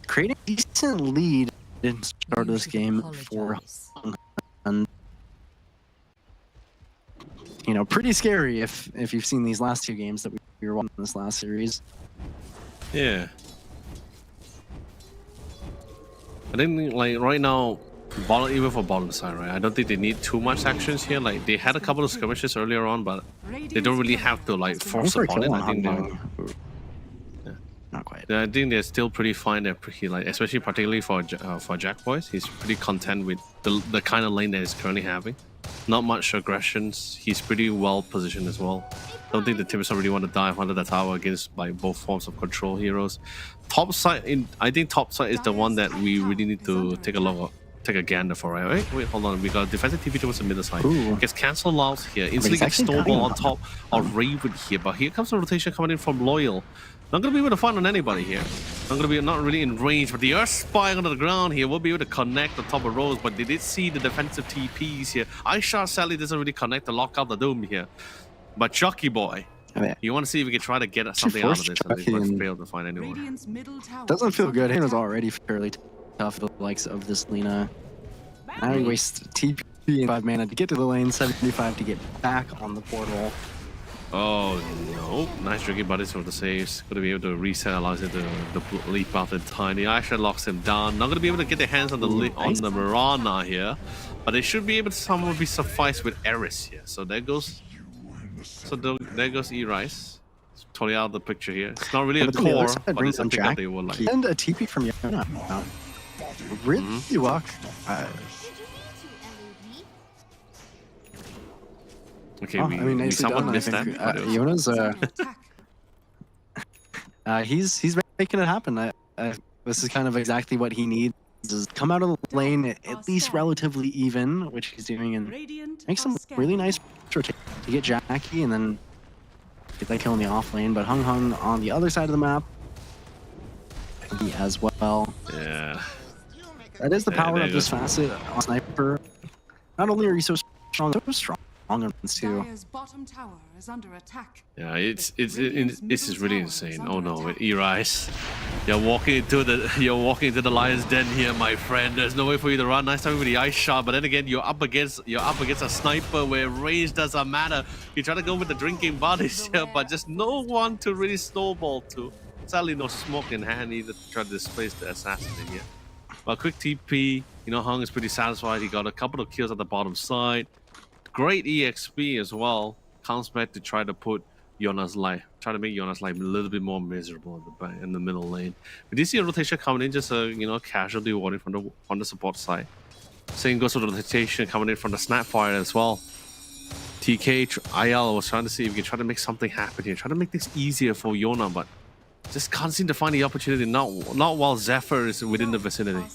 creating a decent lead in the start of this game for Hung, and pretty scary if you've seen these last 2 games that we were watching in this last series. Yeah. I think like right now, even for bottom side, right? I don't think they need too much actions here. Like they had a couple of skirmishes earlier on, but they don't really have to like force upon it. I think they, not quite. I think they're still pretty fine. They're pretty like, especially particularly for Jack Boys, he's pretty content with the kind of lane that he's currently having. Not much aggressions. He's pretty well positioned as well. Don't think the Timbersaw really want to dive under the tower against like both forms of control heroes. Top side, I think top side is the one that we really need to take a gander for, right? Wait, hold on. We got defensive TP towards the middle side. Ooh. Gets cancelled out here. Instantly gets snowball on top of Raven here. But here comes the rotation coming in from Loyal. Not gonna be able to find on anybody here. Not really in range, but the Earth Spy under the ground here will be able to connect the top of Rose, but they did see the defensive TPs here. iShot sadly doesn't really connect to lock out the Doom here. But Chucky Boy, you want to see if we can try to get something out of this, and they failed to find anyone. Radiant's middle tower Doesn't feel is good. under He was attack. already fairly tough, the likes of this Lina. Now he wastes TP and 5 mana to get to the lane, 75 to get back on the portal. Oh no! Nice drinking buddies for the saves. Gonna be able to reset, allows it to leap out in tiny. Actually locks him down. Not gonna be able to get their hands on the Mirana here, but they should be able to somehow be sufficed with Eris here. So there goes. There goes E-Rise. Totally out of the picture here. It's not really a core, but it's something that they would like. And a TP from Yona. Really luck. Okay, I we nicely somewhat done. I missed that. think but it was- Yona's Under attack. he's making it happen. This is kind of exactly what he needs. Is come out of the lane at least relatively even, which he's doing, and Radiant make some are scared. really nice rotation to get Jackie and then get that kill in the off lane. But Hung Hung on the other side of the map as well. Yeah. That is the Yeah, power there of you this go. facet on Sniper. Not only are you so strong on ones too. Dire's bottom tower is under attack. Yeah, this is really insane. Oh no, with E-Rise. You're walking into the lion's den here, my friend. There's no way for you to run. Nice time with the ice shot, but then again, you're up against a sniper where range doesn't matter. You try to go with the drinking buddies here, but just no one to really snowball to. Sadly, no smoke in hand either to try to displace the assassin in here. But quick TP, Hung is pretty satisfied. He got a couple of kills at the bottom side. Great EXP as well. Comes back to try to put Yona's life, try to make Yona's life a little bit more miserable at the back in the middle lane. We did see a rotation coming in, just a casualty warning from the support side. Same goes for the rotation coming in from the Snapfire as well. IL was trying to see if we can try to make something happen here, try to make this easier for Yona, but just can't seem to find the opportunity. Not while Zephyr is within the vicinity.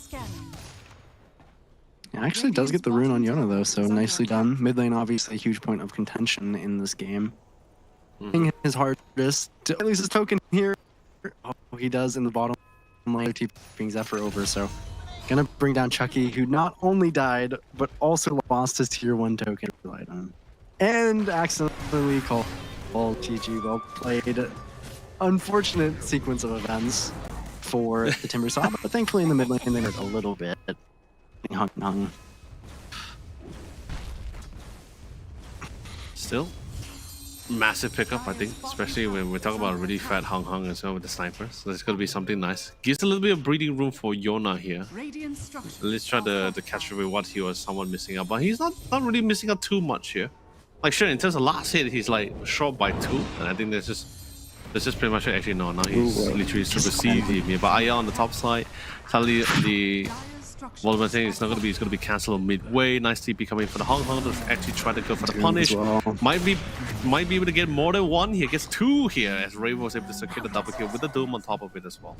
It actually does get the rune on Yona though, so nicely done. Mid lane obviously a huge point of contention in this game. Doing his hardest to lose his token here. Oh, he does in the bottom lane, keeping Zephyr over, so gonna bring down Chucky, who not only died, but also lost his tier 1 token item. And accidentally called GG. Well played. Unfortunate sequence of events for the Timbersaw, but thankfully in the mid lane they hurt a little bit. Hung. Still, massive pickup, I think, especially when we're talking about really fat Hung as well with the snipers. So there's going to be something nice. Gives a little bit of breathing room for Yona here. Let's try to catch up with what he was somewhat missing out, but he's not really missing out too much here. Like sure, in terms of last hit, he's like short by 2, and I think that's just pretty much it. Actually no, now he's literally superseded him here. But Aya on the top side, suddenly the Volman thing is not going to be, it's going to be cancelled midway. Nice TP coming for the Hung to actually try to go for the punish. Might be able to get more than 1 here. Gets 2 here as Raven was able to secure the double kill with the Doom on top of it as well.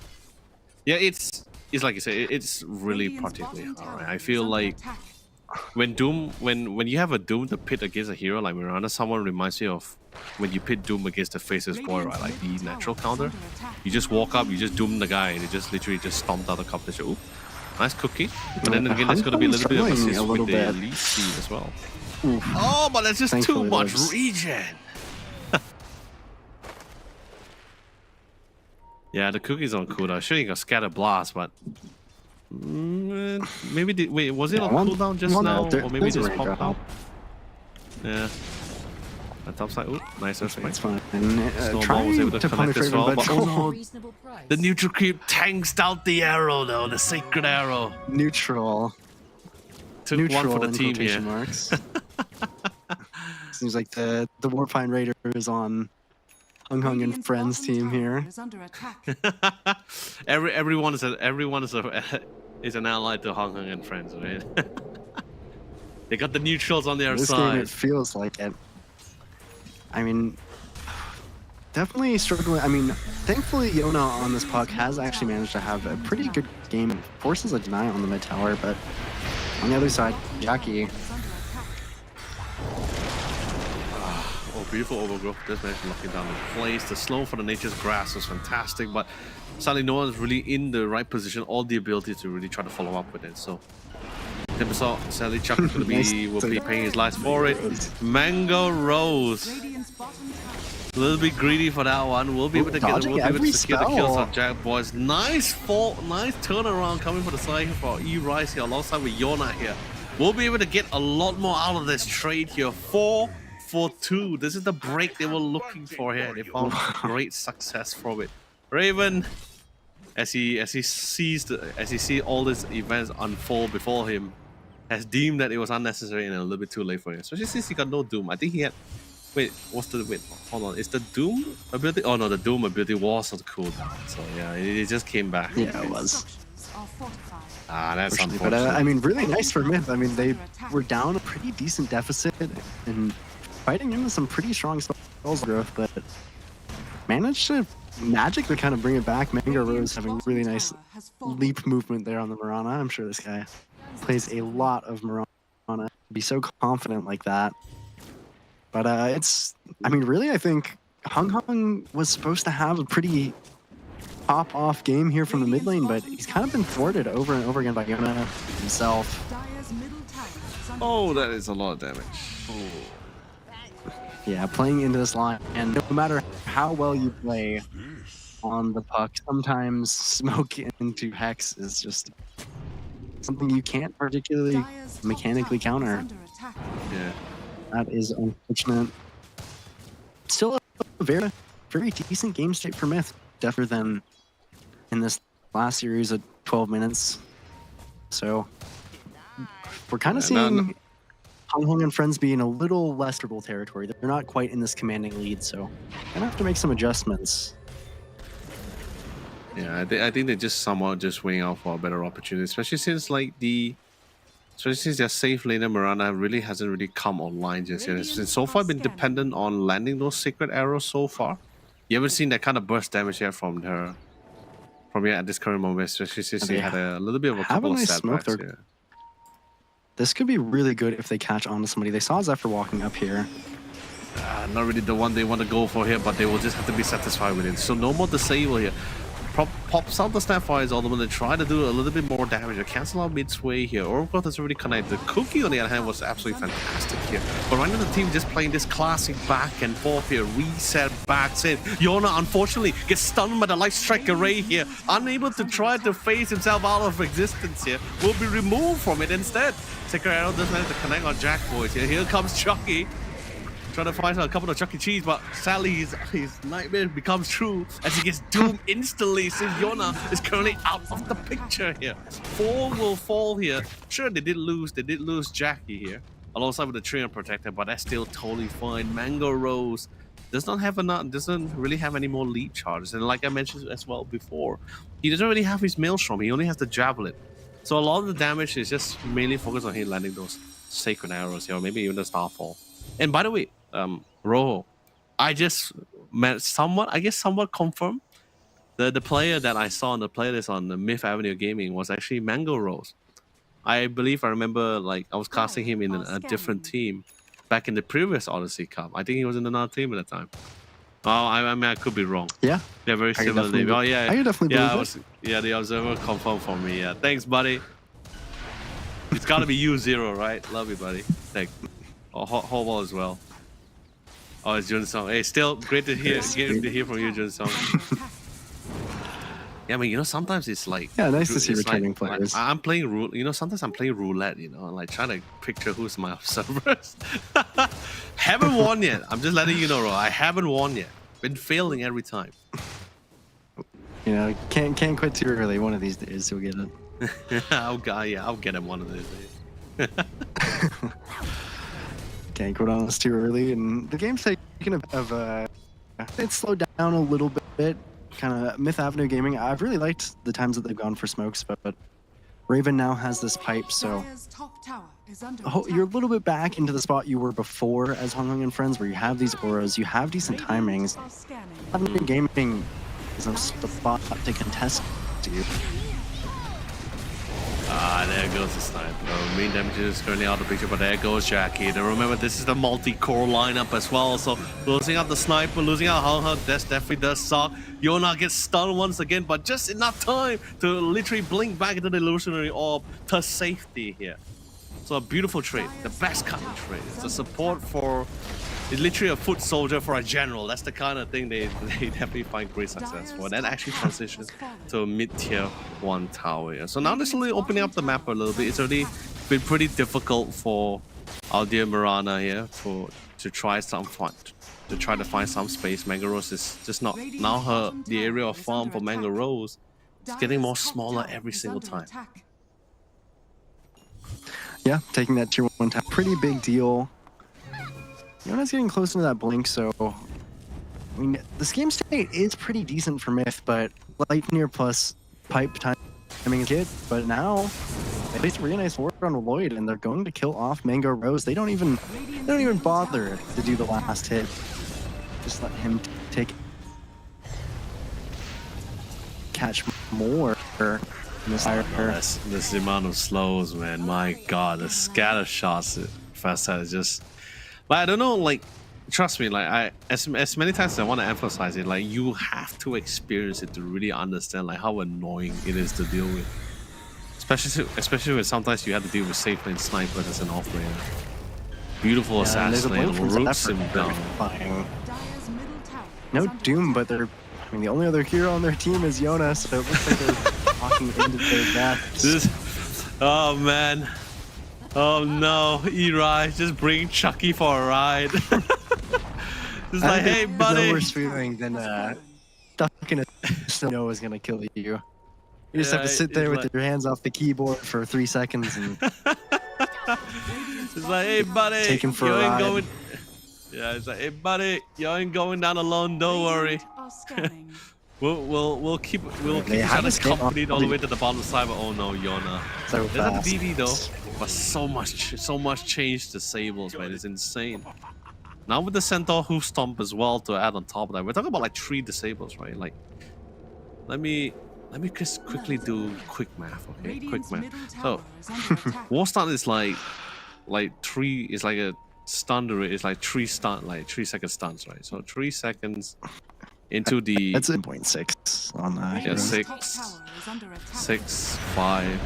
Yeah, it's like you say, it's really particularly hard. I feel like when you have a Doom to pit against a hero like Miranda, someone reminds me of when you pit Doom against the Faceless Boy, right? Like the natural counter. You just walk up, you just Doom the guy, and he just literally just stomped out the competition. Ooh. Nice cookie, but then again, there's going to be a little bit of assist with the elite speed as well. Oh, but that's just too much regen. Yeah, the cookie's on cooldown. Sure, you got scatter blast, but maybe wait, was it on cooldown just now, or maybe just popped out? Yeah. The top side, ooh, nice respect. It's fine. Snowball was able to connect as well, but oh no, the neutral creep tanks out the arrow though, the sacred arrow. Neutral. Took neutral 1 for the team here. Marks. Seems like the Warpine Raider is on Hung and Friends team here. everyone is an ally to Hung and Friends, right? They got the neutrals on their side. Game, it feels like it. I mean, definitely struggling. I mean, thankfully, Yona on this puck has actually managed to have a pretty good game. Forces a deny on the mid tower, but on the other side, Jackie. Oh, beautiful overgrowth. Just managed to lock it down in place. The slow for the Nature's Grass was fantastic, but sadly, no one's really in the right position or the ability to really try to follow up with it. So, Timbersaw, sadly, Chuck will be paying his life for it. Mango Rose. A little bit greedy for that one. We'll be able to get it. We'll be able to secure the kills on Jack, boys. Nice turnaround coming for the side here for E-Rise here alongside with Yona here. We'll be able to get a lot more out of this trade here. 4-for-2. This is the break they were looking for here. They found great success from it. Raven, as he sees all these events unfold before him, has deemed that it was unnecessary and a little bit too late for him. Especially since he got no Doom. I think he had. Wait, hold on. Is the Doom ability? Oh no, the Doom ability was on cooldown. So yeah, it just came back. Yeah, it was. Ah, that's unfortunate. But I mean, really nice for Myth. I mean, they were down a pretty decent deficit and fighting into some pretty strong spells growth, but managed to magically kind of bring it back. Mango Rose having really nice leap movement there on the Mirana. I'm sure this guy plays a lot of Mirana. Be so confident like that. But I mean, really, I think Hung was supposed to have a pretty top-off game here from the mid lane, but he's kind of been thwarted over and over again by Yona himself. Oh, that is a lot of damage. Yeah, playing into this line, and no matter how well you play on the puck, sometimes smoke into Hex is just something you can't particularly mechanically counter. Yeah. That is unfortunate. Still a very, very decent game state for Myth. Definitely than in this last series at 12 minutes. So we're kind of seeing Hung and Friends be in a little less trouble territory. They're not quite in this commanding lead, so gonna have to make some adjustments. Yeah, I think they're just somewhat just waiting out for a better opportunity, especially since like the Especially since their safe laner Miranda really hasn't really come online just yet. It's so far been dependent on landing those sacred arrows so far. You haven't seen that kind of burst damage yet from her. From at this current moment, especially since she had a little bit of a couple of nice smoke setbacks there. here. This could be really good if they catch on to somebody. They saw Zephyr walking up here. Not really the one they want to go for here, but they will just have to be satisfied with it. So no more disable here. Pops out the Snapfire's ultimate and try to do a little bit more damage. Or cancel out mid-sway here. Oracle has already connected. Cookie, on the other hand, was absolutely fantastic here. But right now the team just playing this classic back and forth here. Reset, backs in. Yona, unfortunately, gets stunned by the Light Strike Array here. Unable to try to phase himself out of existence here. Will be removed from it instead. Sacred Arrow doesn't have to connect on Jack Boys here. Here comes Chucky. Trying to find a couple of Chuck E. Cheese, but sadly his nightmare becomes true as he gets doomed instantly since Yona is currently out of the picture here. 4 will fall here. Sure, they did lose Jackie here, alongside with the Treant Protector, but that's still totally fine. Mango Rose doesn't really have any more lead charges, and like I mentioned as well before, he doesn't really have his Maelstrom. He only has the Javelin, so a lot of the damage is just mainly focused on him landing those Sacred Arrows here, or maybe even the Starfall. And by the way, Rojo, I just somewhat confirmed the player that I saw on the playlist on the Myth Avenue Gaming was actually Mango Rose. I believe I remember like I was casting him in a different team back in the previous Odyssey Cup. I think he was in another team at the time. Oh, I mean I could be wrong. Yeah. Yeah, very similar name. Oh yeah. I definitely believe it. The observer confirmed for me. Yeah, thanks, buddy. It's gotta be you, Zero, right? Love you, buddy. Thanks. Oh, Hobo as well. Oh, it's Jun Song. Hey, still great to hear from you, Jun Song. Yeah, I mean, sometimes it's like nice to see returning players. I'm playing sometimes I'm playing roulette, like trying to picture who's my observers. Haven't won yet. I'm just letting you know, Ro. I haven't won yet. Been failing every time. Can't quit too early. One of these days you'll get it. I'll get him one of these days. Can't quit on us too early, and the game's taken it's slowed down a little bit. Kind of Myth Avenue Gaming. I've really liked the times that they've gone for smokes, but Raven now has this pipe, so Dire's top tower is under you're a attack. little bit back into the spot you were before as Hong Kong and Friends, where you have these auras, you have decent timings. Are scanning. Avenue Gaming is a spot to contest you. There goes the sniper. Main damage is currently out of the picture, but there goes Jackie. Now remember, this is the multi-core lineup as well, so losing out the sniper, losing out Hong, that definitely does suck. Yona gets stunned once again, but just enough time to literally blink back into the illusionary orb to safety here. So a beautiful trade, the best kind of trade. It's a support for, it's literally a foot soldier for a general. That's the kind of thing they definitely find great success for. Then actually transition to a mid-tier 1 tower here. So now they're slowly opening up the map a little bit. It's already been pretty difficult for our dear Mirana here to try to find some space. Mango Rose is just not now the area of farm for Mango Rose. It's getting more smaller every single time. Yeah, taking that tier 1 tap, pretty big deal. Yona's getting close to that blink, so I mean, this game state is pretty decent for Myth, but Lightning plus pipe timing is good. But now they place a really nice ward on Lloyd, and they're going to kill off Mango Rose. They don't even bother to do the last hit. Just let him catch more. This amount of slows, man. My God, the scatter shots fast is just. But I don't know, like, trust me, like as many times as I want to emphasize it, like you have to experience it to really understand like how annoying it is to deal with. Especially when sometimes you have to deal with safe lane snipers as an off-laner. Beautiful assassin roots him down. Dire's middle tower No is under Doom, attack. but the only other hero on their team is Yona, so it looks like they're walking into their deaths. Oh man. Oh no, Eri, just bring Chucky for a ride. Just like, hey buddy. There's no worse feeling than stuck in a snow is gonna kill you. You just have to sit there with your hands off the keyboard for 3 seconds and it's like, hey buddy, take him for a ride. Yeah, it's like, hey buddy, you ain't going down alone, don't worry. Are scanning. We'll keep They each have other a skip on company all the the- way to the bottom side. But oh no, Yona. So There's not fast. the DD though. But so much change to Sables, man. It's insane. Now with the Centaur Hoof Stomp as well to add on top of that. We're talking about like 3 disables, right? Like, let me just quickly do quick math, okay? Quick Radiant's math. middle So tower is under attack. War Stun is like 3 is like a stun rate is like 3 stun, like 3 second stuns, right? So 3 seconds into the That's 0.6 on that. Yeah, Radiant's six. top tower is under attack. 6, 5.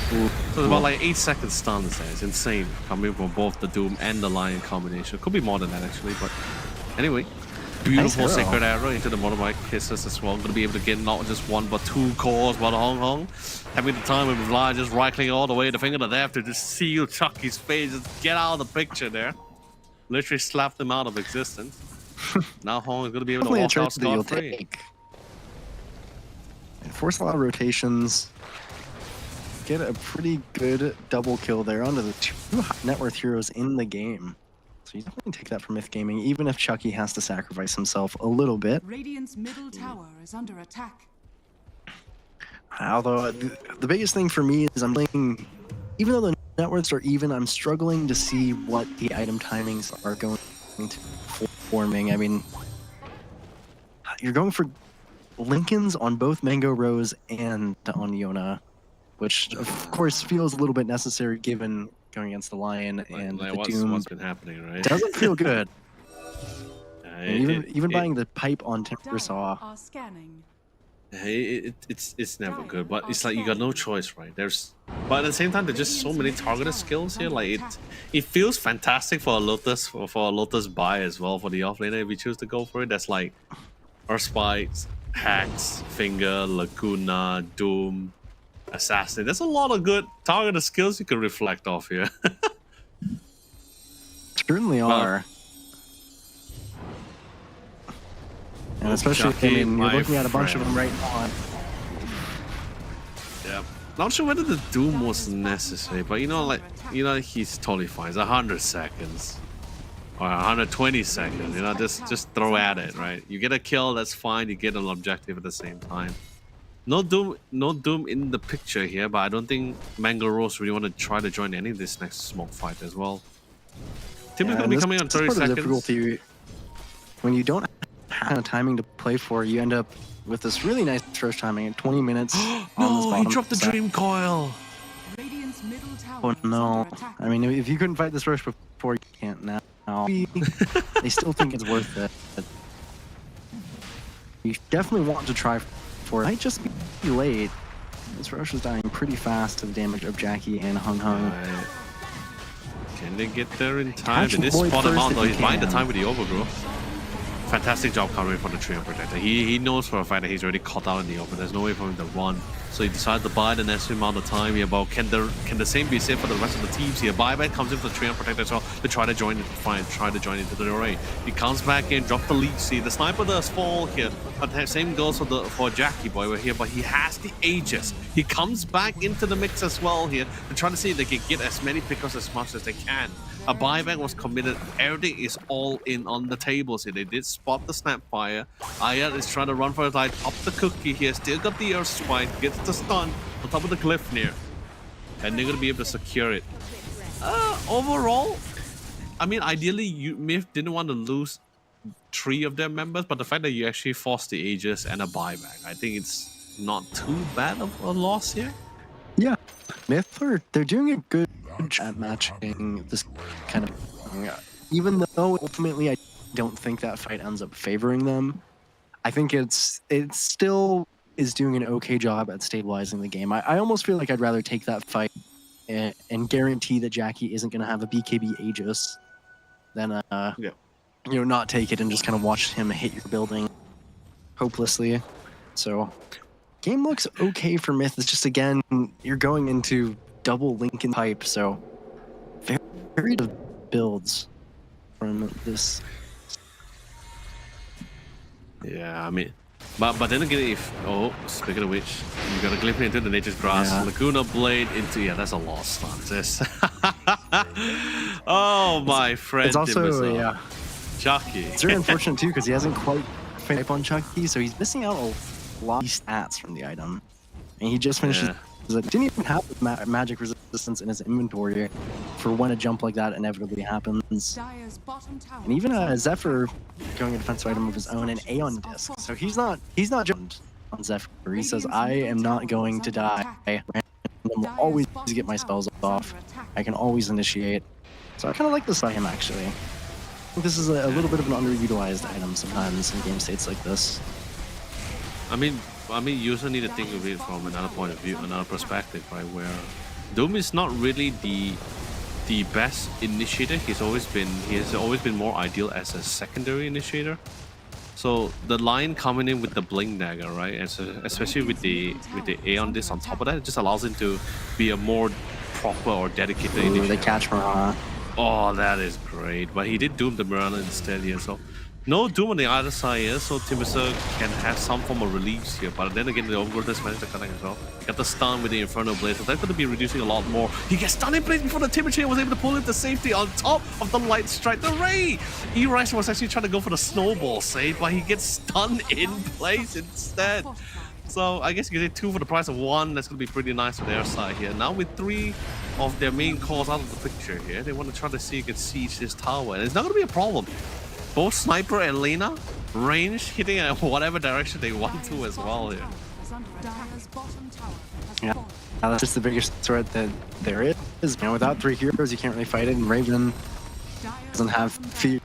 So it's about like 8 second stuns there. It's insane coming from both the Doom and the Lion combination. Could be more than that actually, but anyway. Beautiful Nice arrow. sacred arrow into the motorbike kisses as well. Gonna be able to get not just 1 but 2 cores by the Hong Hong. Having the time with Vlad just right clicking all the way to finger to death to just seal Chucky's face. Just get out of the picture there. Literally slapped him out of existence. Now Hong is gonna be able to Definitely a walk out trait that you'll scot-free. take. And force a lot of rotations. Get a pretty good double kill there onto the 2 high net worth heroes in the game. So you definitely take that from Myth Gaming, even if Chucky has to sacrifice himself a little bit. Radiant's middle tower is under attack. Although the biggest thing for me is I'm playing, even though the net worths are even, I'm struggling to see what the item timings are going to forming. I mean, you're going for Lincolns on both Mango Rose and on Yona, which of course feels a little bit necessary given going against the Lion and Like the what's Doom. been happening, right? Doesn't feel good. And even it- buying the pipe on Timber Tower Saw. are scanning. It's never good, but it's like you got no choice, right? But at the same time, there's just so many targeted skills here. Like it feels fantastic for a Lotus for a Lotus buy as well for the offlaner if you choose to go for it. That's like Earth Spikes, Hacks, Finger, Laguna, Doom, Assassin. There's a lot of good targeted skills you can reflect off here. Certainly are. And especially, Chucky, I mean, you're my looking at a bunch of them friend. right now. Yeah. Not sure whether the Doom was necessary, but he's totally fine. It's 100 seconds. Or 120 seconds, just throw at it, right? You get a kill, that's fine, you get an objective at the same time. No Doom in the picture here, but I don't think Mango Rose really want to try to join any of this next smoke fight as well. Tim is Yeah, going to and be this- coming on this is 30 part of the seconds. difficulty. When you don't have timing to play for, you end up with this really nice first timing at 20 minutes. on this No, he bottom dropped the side. Dream Coil. Radiant's middle tower Oh is no. under attack. I mean, if you couldn't fight this rush before, you can't now. They still think it's worth it. But you definitely want to try for it. Might just be late. This rush is dying pretty fast to the damage of Jackie and Hung Hung. Right. Can they get there in time? Catch They did Void spot him first out if though. you He's buying the can. time with the overgrowth. Fantastic job covering for the Treant Protector. He knows for a fact that he's already caught out in the open. There's no way for him to run. So he decided to buy the necessary amount of time here. But can the same be said for the rest of the teams here? Buyback comes in for the Treant Protector as well to try to join into the array. He comes back in, drop the lead. See, the sniper does fall here. But the same goes for Jackie Boy over here. But he has the Aegis. He comes back into the mix as well here to try to see if they can get as many pickups as much as they can. A buyback was committed. Everything is all in on the tables here. They did spot the Snapfire. Ayat is trying to run for his life up the cookie here. Still got the Earth Spike. Gets the stun on top of the cliff near. And they're going to be able to secure it. Overall, I mean, ideally, Myth didn't want to lose 3 of their members, but the fact that you actually forced the Aegis and a buyback, I think it's not too bad of a loss here. Yeah, Myth they're doing a good job at matching this kind of thing. Even though ultimately I don't think that fight ends up favoring them, I think it still is doing an okay job at stabilizing the game. I almost feel like I'd rather take that fight and guarantee that Jackie isn't going to have a BKB Aegis than not take it and just kind of watch him hit your building hopelessly. So game looks okay for Myth. It's just, again, you're going into double Lincoln pipe, so very good builds from this. Yeah, I mean, but then again, speaking of which, you got to glimpse into the Nature's Grass, Yeah. Laguna Blade into, that's a lost stun. This. Oh, my friend. It's also, Chucky. it's very unfortunate too because he hasn't quite fight on Chucky, so he's missing out a lot of stats from the item. And he just finished. Didn't even have magic resistance in his inventory for when a jump like that inevitably happens. Dire's bottom tower And even is under Zephyr going a defensive item of his own, an Aeon Disc. So he's not jumped on Zephyr. He says, I am not going to die. I will always get my spells off. I can always initiate. So I kind of like this by him, actually. I think this is a little bit of an underutilized item sometimes in game states like this. I mean, you also need to think of it from another point of view, another perspective, right? Where Doom is not really the best initiator. He has always been more ideal as a secondary initiator. So the line coming in with the Blink Dagger, right? And so, especially with the Aeon Disc on top of that, it just allows him to be a more proper or dedicated initiator. They catch Mirana. Oh, that is great. But he did Doom the Mirana instead here, so no Doom on the other side here, so Timbersaw can have some form of reliefs here. But then again, the Overgrowth does manage to connect as well. Got the stun with the Inferno Blade, so that's going to be reducing a lot more. He gets stunned in place before the Timbersaw was able to pull in the safety on top of the Light Strike. The Ray! E-Rise was actually trying to go for the Snowball save, but he gets stunned in place instead. So I guess you get 2 for the price of 1. That's going to be pretty nice on their side here. Now with 3 of their main cores out of the picture here, they want to try to see if they can siege this tower. And it's not going to be a problem. Both Sniper and Lena range hitting at whatever direction they want to as well here. Yeah, that's just the biggest threat that there is. You know, without 3 heroes, you can't really fight it. And Raven doesn't have fear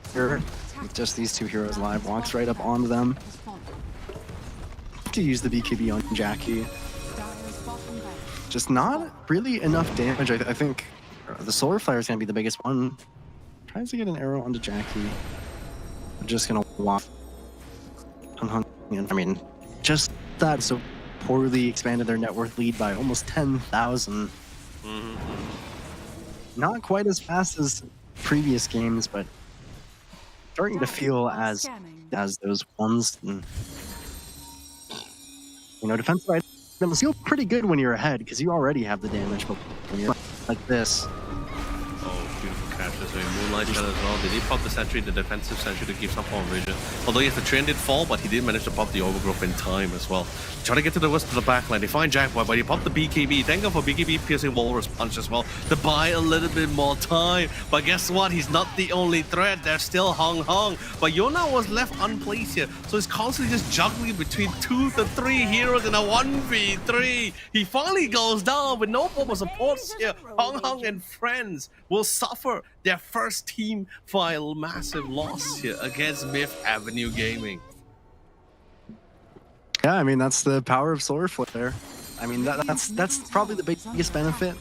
with just these 2 heroes alive. Walks right up onto them. To use the BKB on Jackie. Just not really enough damage. I think the Solar Flare is going to be the biggest one. Tries to get an arrow onto Jackie. I'm just going to walk. I mean, just that so poorly expanded their net worth lead by almost 10,000. Not quite as fast as previous games, but starting to feel as those ones. And, you know, defensive items feel pretty good when you're ahead because you already have the damage, but when you're like this. Oh, beautiful catch. There's a Moonlight shot as well. Did he pop the sentry, the defensive sentry, to give some form of vision? Although yes, the train did fall, but he did manage to pop the Overgrowth in time as well. Try to get to the west of the backline. They find Jackpot, but he popped the BKB. Thank God for BKB piercing Walrus Punch as well to buy a little bit more time. But guess what? He's not the only threat. There's still Hong. But Yona was left unplaced here. So he's constantly just juggling between 2 to 3 heroes in a 1v3. He finally goes down with no form of support here. Hong and friends will suffer their first team file massive loss here against Myth Avenue Gaming. Yeah, I mean, that's the power of Solar Flare. I mean, that's probably the biggest benefit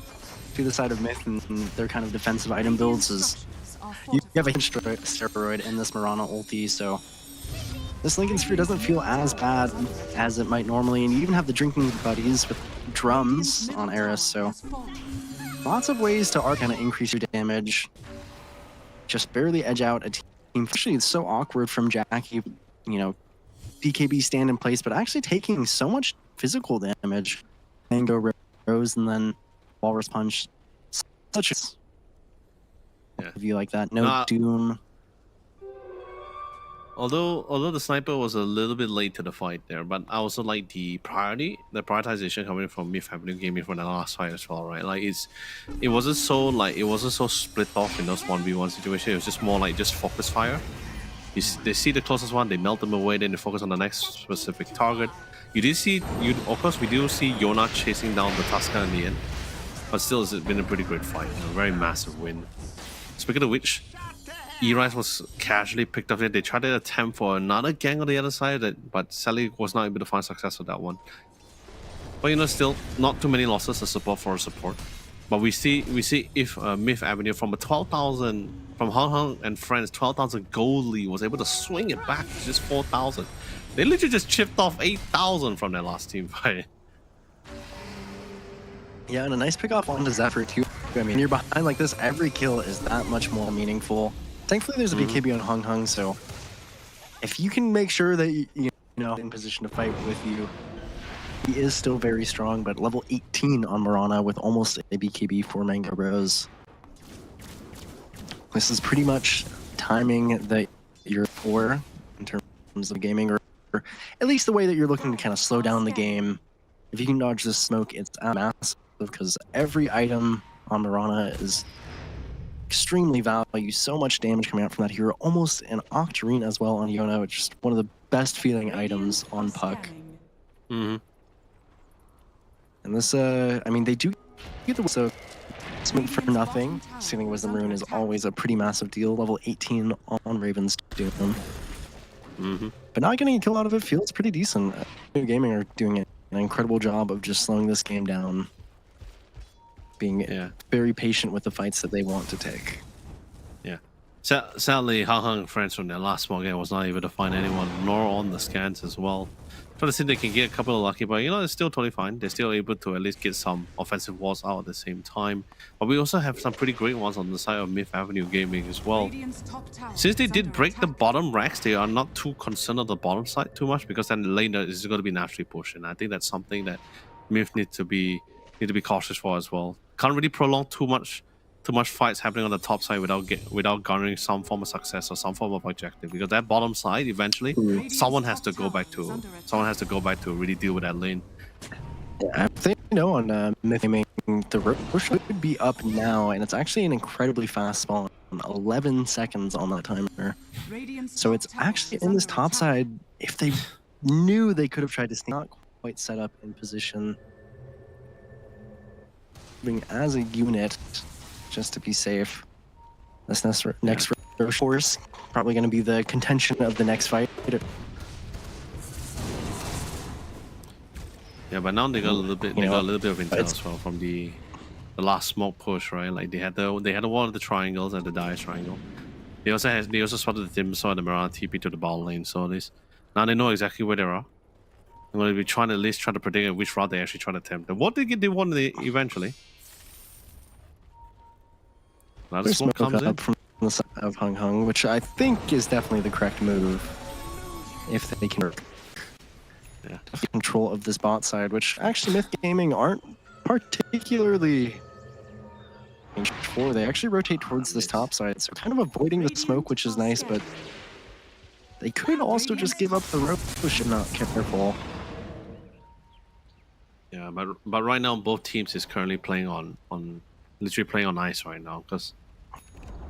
to the side of Myth and their kind of defensive item builds is you have a steroid in this Mirana ulti, so this Lincoln Sphere doesn't feel as bad as it might normally, and you even have the drinking buddies with drums on Eris, so lots of ways to kind of increase your damage. Just barely edge out a team. Actually, it's so awkward from Jackie, you know, BKB stand in place, but actually taking so much physical damage. Mango Rose and then Walrus Punch. Such a view like that. No Doom. Although the sniper was a little bit late to the fight there, but I also like the prioritization coming from Myth Avenue Gaming for the last fight as well, right? Like it wasn't so split off in those 1v1 situations. It was just more like just focus fire. They see the closest one, they melt them away, then they focus on the next specific target. Of course, we do see Yona chasing down the Tusker in the end, but still, it's been a pretty great fight. A very massive win. Speaking of which, E-Rise was casually picked up there. They tried to attempt for another gang on the other side, but Sally was not able to find success with that one. But you know, still not too many losses as support for support. But we see if Myth Avenue from a 12,000 from Hong and friends 12,000 gold lead was able to swing it back to just 4,000. They literally just chipped off 8,000 from their last team fight. Yeah, and a nice pick off onto Zephyr too. I mean, you're behind like this, every kill is that much more meaningful. Thankfully, there's a BKB on Hong, so if you can make sure that you know in position to fight with you, he is still very strong. But level 18 on Mirana with almost a BKB for Mango Rose. This is pretty much timing that you're for in terms of gaming at least the way that you're looking to kind of slow down the game. If you can dodge this smoke, it's massive because every item on Mirana is extremely valuable. So much damage coming out from that hero. Almost an Octarine as well on Yona, which is one of the best feeling items on Puck. Mm-hmm. And this, I mean, they do get the so smoke for nothing. Stealing Wisdom Rune is always a pretty massive deal. Level 18 on Raven's Doom. Mm-hmm. But not getting a kill out of it feels pretty decent. New Gaming are doing an incredible job of just slowing this game down. Being very patient with the fights that they want to take. Yeah. Sadly, Hang and friends from their last small game was not able to find anyone, nor on the scans as well. Try to see if they can get a couple of lucky, but you know, it's still totally fine. They're still able to at least get some offensive walls out at the same time. But we also have some pretty great ones on the side of Myth Avenue Gaming as well. Since they did break the bottom racks, they are not too concerned of the bottom side too much, because then later is going to be naturally pushed. And I think that's something that Myth need to be cautious for as well. Can't really prolong too much fights happening on the top side without garnering some form of success or some form of objective, because that bottom side eventually someone has to go back to really deal with that lane. I think on Myth Gaming, the Roche should be up now, and it's actually an incredibly fast spawn, 11 seconds on that timer. So it's actually in this top side. If they knew, they could have tried to not quite set up in position as a unit, just to be safe. This next Roche force probably going to be the contention of the next fight. Yeah, but now they got a little bit. They got a little bit of intel as well from the last smoke push, right? Like they had one of the triangles and the Dire triangle. They also spotted the Dim Saw and the Mirana TP to the ball lane. So now they know exactly where they are. They're going to be trying to at least try to predict which route they actually try to attempt. And what they want eventually. Now the smoke comes in from the side of Hung, which I think is definitely the correct move if they can control of this bot side, which actually Myth Gaming aren't particularly for. They actually rotate towards this top side, so kind of avoiding the smoke, which is nice, but they could also just give up the Roche if not careful. Yeah, but right now both teams is currently playing on literally playing on ice right now, because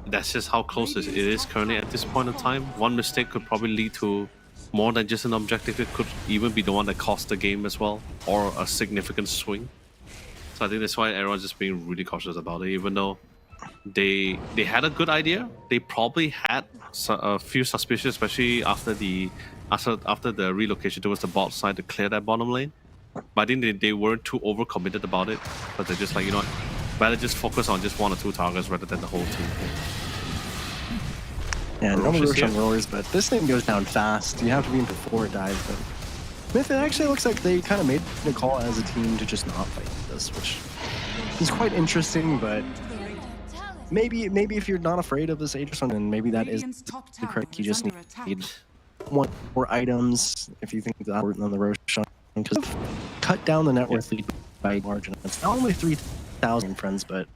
that's just how close it is currently at this point in time. One mistake could probably lead to more than just an objective. It could even be the one that cost the game as well, or a significant swing. So I think that's why everyone's just being really cautious about it. Even though they had a good idea, they probably had a few suspicions, especially after the relocation towards the bot side to clear that bottom lane. But I think they weren't too overcommitted about it, but they're just like, you know what, better just focus on just 1 or 2 targets rather than the whole team. Yeah, no Roche on roars, but this thing goes down fast. You have to be in before it dies. But Myth, it actually looks like they kind of made the call as a team to just not fight this, which is quite interesting. But maybe if you're not afraid of this Aegis one, then maybe that is the correct. You just need 1 more items if you think that than the Roche on, because cut down the net worth lead by margin. It's not only 3,000 friends, but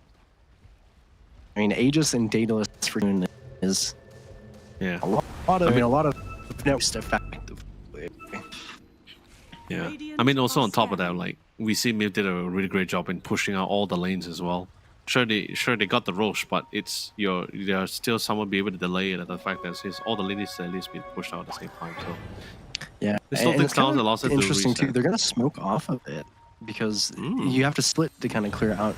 I mean Aegis and Daedalus for June is. Yeah, a lot of net effectively. Yeah, I mean also on top of that, like we see Myth did a really great job in pushing out all the lanes as well. Sure they got the Roche, but it's there's still someone be able to delay it at the fact that all the lanes at least being pushed out at the same time. So yeah, it still takes down the loss. Interesting too. They're gonna smoke off of it because you have to split to kind of clear out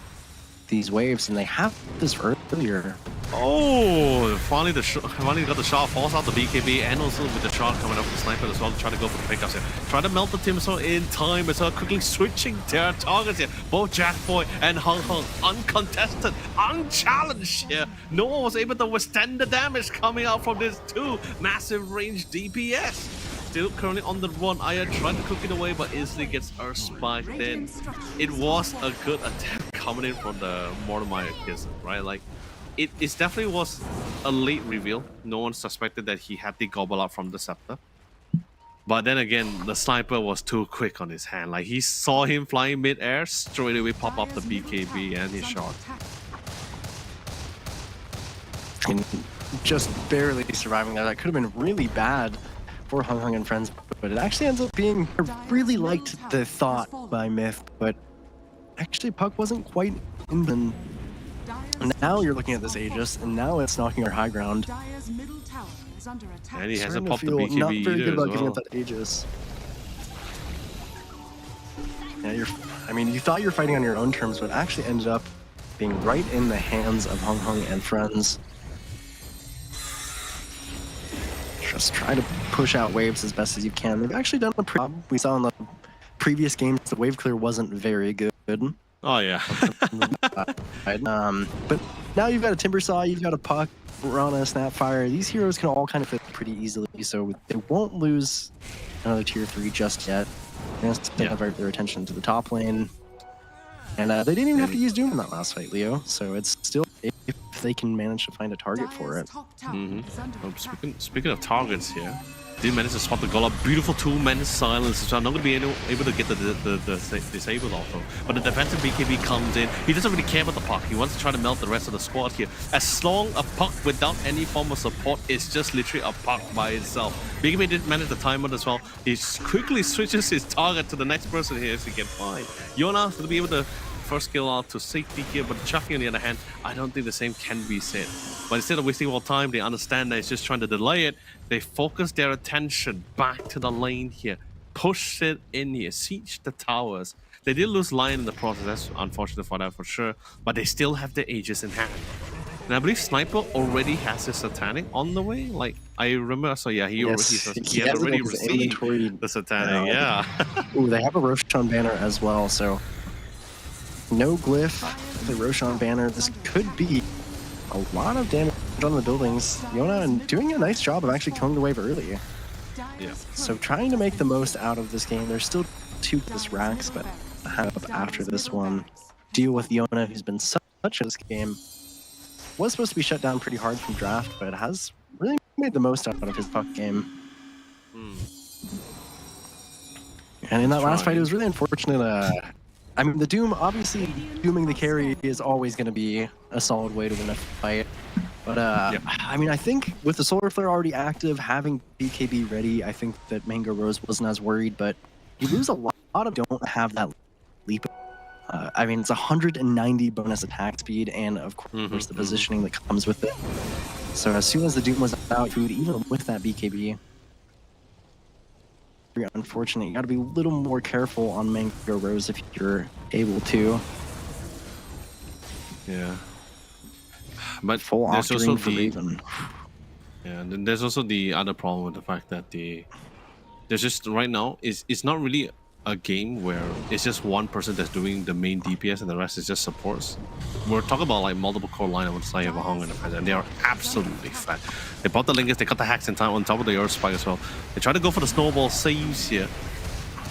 these waves, and they have this earlier. Oh, finally got the shot, falls out the BKB, and also with the shot coming up from the sniper as well to try to go for the pickups here. Try to melt the Timso in time as well, quickly switching their targets here. Both Jackboy and Hung uncontested, unchallenged here. No one was able to withstand the damage coming out from this 2 massive range DPS. Still currently on the run. Aya trying to cook it away, but instantly gets Earth spiked in. It was a good attempt coming in from the Mortimer kids, right? Like, it definitely was a late reveal. No one suspected that he had the gobble up from the scepter. But then again, the sniper was too quick on his hand. Like, he saw him flying mid-air, straight away pop up the BKB and his shot. And just barely surviving that. That could have been really bad for Hung Hung and friends, but it actually ends up being, I really liked the thought by Myth, but actually Puck wasn't quite in the... And now you're looking at this Aegis, and now it's knocking our high ground. Dire's middle tower is under attack. And he hasn't Starting to popped the feel not BKB very good either about as giving well. up that Aegis. Yeah, I mean, you thought you were fighting on your own terms, but actually ended up being right in the hands of Hung Hung and friends. Just try to push out waves as best as you can. They've actually done a pretty job. We saw in the previous games the wave clear wasn't very good. Oh yeah. But now you've got a Timber Saw, you've got a Puck, Rana, Snapfire. These heroes can all kind of fit pretty easily, so they won't lose another tier 3 just yet. They have to divert their attention to the top lane. And they didn't even have to use Doom in that last fight, Leo. So it's still, if they can manage to find a target for it. Top tower is under attack. Speaking of targets here, did manage to spot the Golem. Beautiful 2-man silence, so I'm not going to be able to get the disabled auto. But the defensive BKB comes in. He doesn't really care about the Puck. He wants to try to melt the rest of the squad here. As long a Puck without any form of support is just literally a Puck by itself. BKB did manage the timer as well. He quickly switches his target to the next person here as he can find. Yona will be able to first kill out to safety here, but Chucky on the other hand, I don't think the same can be said. But instead of wasting more time, they understand that it's just trying to delay it. They focus their attention back to the lane here, push it in here, siege the towers. They did lose Lion in the process, that's unfortunate for that for sure, but they still have the Aegis in hand. And I believe Sniper already has his Satanic on the way. Like, I remember, so yeah, he had already received the Satanic, yeah. Ooh, they have a Roshan banner as well, so no glyph, the Roshan banner. This could be a lot of damage on the buildings. Yona doing a nice job of actually killing the wave early. Yeah. So trying to make the most out of this game. There's still 2 this racks, but after this one, deal with Yona, who's been such in this game. Was supposed to be shut down pretty hard from draft, but has really made the most out of his Puck game. And in that last fight, it was really unfortunate. I mean, the Doom, obviously, dooming the carry is always going to be a solid way to win a fight. But, I mean, I think with the Solar Flare already active, having BKB ready, I think that Mango Rose wasn't as worried, but you lose a lot of don't have that leap. I mean, it's 190 bonus attack speed, and of course, the positioning that comes with it. So as soon as the Doom was out, food, even with that BKB, unfortunate. You got to be a little more careful on Mango Rose if you're able to. Yeah. But Full there's also Octarine for Raven. Yeah, and then there's also the other problem with the fact that there's just right now it's not really a game where it's just one person that's doing the main DPS and the rest is just supports. We're talking about like multiple core line on the side of a Hong and the Friends, and they are absolutely fat. They bought the Lingus, they got the hacks in time on top of the Earth Spike as well. They try to go for the snowball saves here,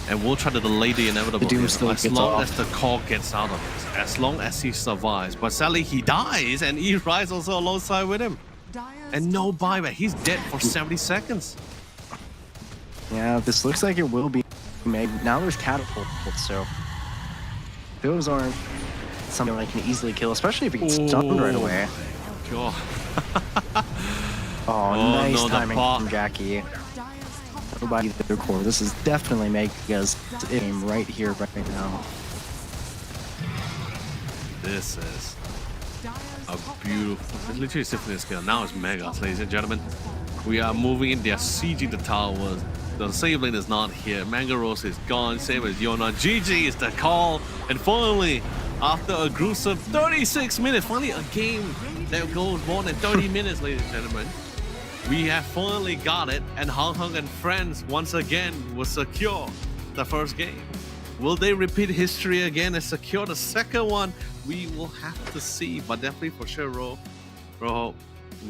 and we'll try to delay the inevitable. The Doom still as gets long off. as the call gets out of it, as long as he survives. But sadly, he dies, and he rides also alongside with him. And no buyback. He's dead for 70 seconds. Yeah, this looks like it will be made. Now there's catapults, so those aren't something I can easily kill, especially if he gets stunned right away. God. Oh, nice no, the timing bot. from Jackie. Nobody their core. This is definitely Mega's aim right here, right now. This is a beautiful, it's literally Symphony scale. Now it's Megas, ladies and gentlemen. We are moving in, they're sieging the towers. The save lane is not here. Mango Rose is gone, same as Yona. GG is the call. And finally, after a gruesome 36 minutes, finally a game that goes more than 30 minutes, ladies and gentlemen. We have finally got it, and Hong Hong and friends once again will secure the first game. Will they repeat history again and secure the second one? We will have to see, but definitely for sure, Rojo,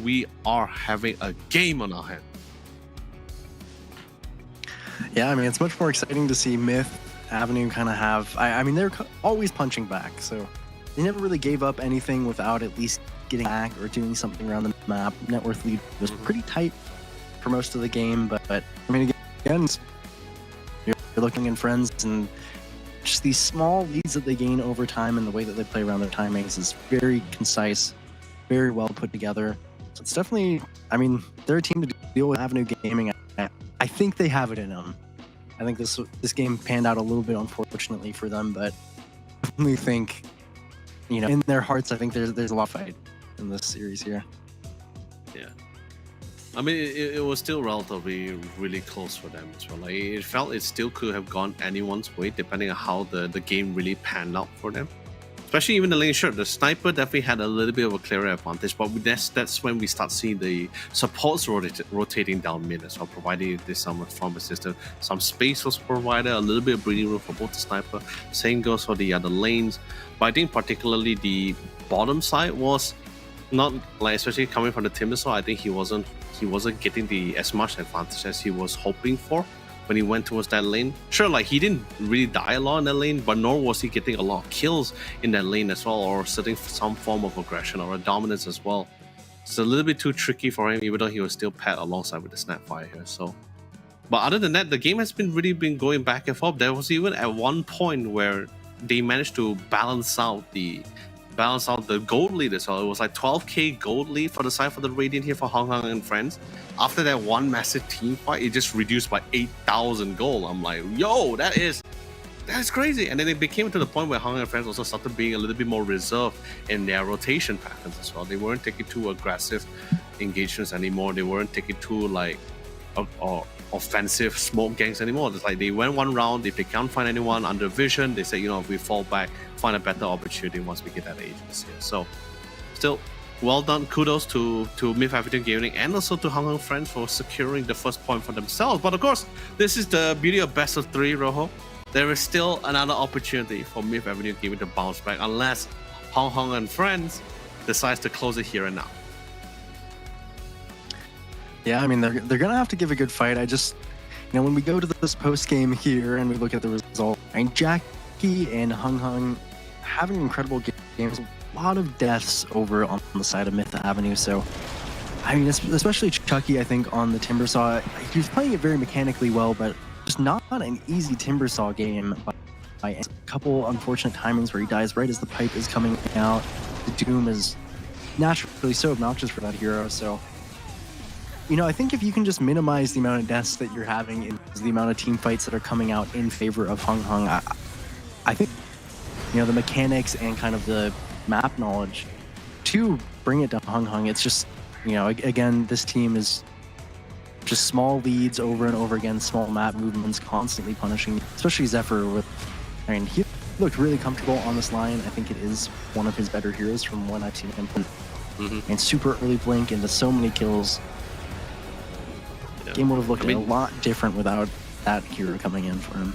we are having a game on our hand. Yeah, I mean, it's much more exciting to see Myth Avenue kind of have... I mean, they're always punching back, so they never really gave up anything without at least getting back or doing something around the map. Net worth lead was pretty tight for most of the game, but I mean, again, you're looking in friends, and just these small leads that they gain over time and the way that they play around their timings is very concise, very well put together. So it's definitely, I mean, they're a team to deal with Avenue Gaming. I I think they have it in them. I think this game panned out a little bit unfortunately for them, but I definitely think, you know, in their hearts, I think there's a lot of fight in this series here. Yeah. I mean, it was still relatively really close for them as well. Like, it felt it still could have gone anyone's way depending on how the game really panned out for them. Especially even the lane shot, the sniper definitely had a little bit of a clearer advantage, but that's when we start seeing the supports rotating down mid as well, providing this some farm assistance, some space was provided, a little bit of breathing room for both the sniper. Same goes for the other lanes, but I think particularly the bottom side was not like, especially coming from the Timbersaw, I think he wasn't getting the as much advantage as he was hoping for when he went towards that lane. Sure, like he didn't really die a lot in that lane, but nor was he getting a lot of kills in that lane as well, or setting some form of aggression or a dominance as well. It's a little bit too tricky for him, even though he was still paired alongside with the Snapfire here. So, but other than that, the game has really been going back and forth. There was even at one point where they managed to balance out the gold lead as well. It was like 12k gold lead for the side for the Radiant here for Hong Hong and friends. After that one massive team fight, it just reduced by 8,000 gold. I'm like, yo, that is crazy. And then it became to the point where Hong Hong and friends also started being a little bit more reserved in their rotation patterns as well. They weren't taking too aggressive engagements anymore. They weren't taking too like offensive smoke gangs anymore. It's like they went one round, if they can't find anyone under vision, they say, you know, if we fall back, find a better opportunity once we get that agents here. So still well done, kudos to Myth Avenue Gaming and also to Hong Kong Friends for securing the first point for themselves. But of course, this is the beauty of best of 3, Rojo. There is still another opportunity for Myth Avenue Gaming to bounce back unless Hong Kong and Friends decides to close it here and now. Yeah, I mean, they're gonna have to give a good fight. I just, you know, when we go to this post game here and we look at the result, I mean, Jackie and Hung Hung having incredible games. A lot of deaths over on the side of Myth Avenue. So, I mean, especially Chucky, I think on the Timbersaw, he was playing it very mechanically well, but just not an easy Timbersaw game. By a couple unfortunate timings where he dies right as the pipe is coming out. The Doom is naturally so obnoxious for that hero. So, you know, I think if you can just minimize the amount of deaths that you're having and the amount of team fights that are coming out in favor of Hung Hung, I think, you know, the mechanics and kind of the map knowledge to bring it to Hung Hung, it's just, you know, again, this team is just small leads over and over again, small map movements, constantly punishing, especially Zephyr with, I mean, he looked really comfortable on this line. I think it is one of his better heroes from when I've seen him play. And super early blink into so many kills. Game would have looked a lot different without that hero coming in for him.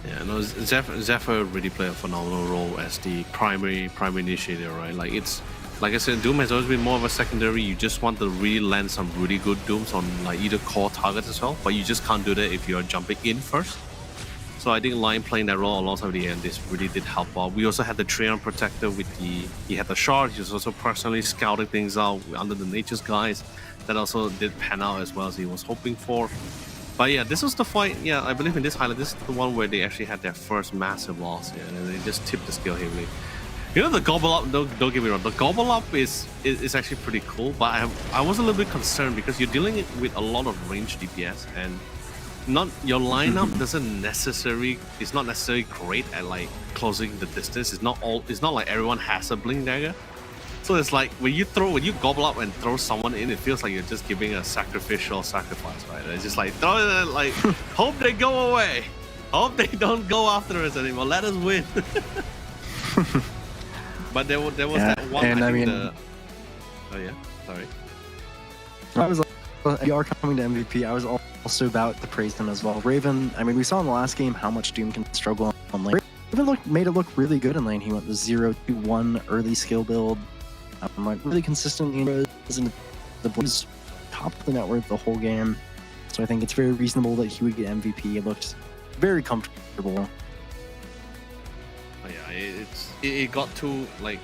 Yeah, no, Zephyr really played a phenomenal role as the primary initiator, right? Like, it's like I said, Doom has always been more of a secondary. You just want to really land some really good Dooms on like either core targets as well, but you just can't do that if you're jumping in first. So I think Lion playing that role alongside the end, this really did help out. We also had the Treant Protector with he had the shard. He was also personally scouting things out under the Nature's Guise. That also did pan out as well as he was hoping for. But yeah, this was the fight. Yeah, I believe in this highlight, this is the one where they actually had their first massive loss here, and they just tipped the scale heavily. You know, the gobble up, don't get me wrong, the gobble up is actually pretty cool, but I was a little bit concerned because you're dealing with a lot of range DPS, and not your lineup it's not necessarily great at like closing the distance. It's not like everyone has a blink dagger. So it's like when you gobble up and throw someone in, it feels like you're just giving a sacrificial sacrifice, right? It's just like throw it, like hope they go away, hope they don't go after us anymore. Let us win. But there was that one. And I mean, oh yeah, sorry. I was like, you are coming to MVP. I was also about to praise him as well. Raven, I mean, we saw in the last game how much Doom can struggle on lane. Raven made it look really good in lane. He went the 0-2-1 early skill build. Like really consistently in the boys top of the network the whole game. So I think it's very reasonable that he would get MVP. It looked very comfortable. Oh, yeah, it got to like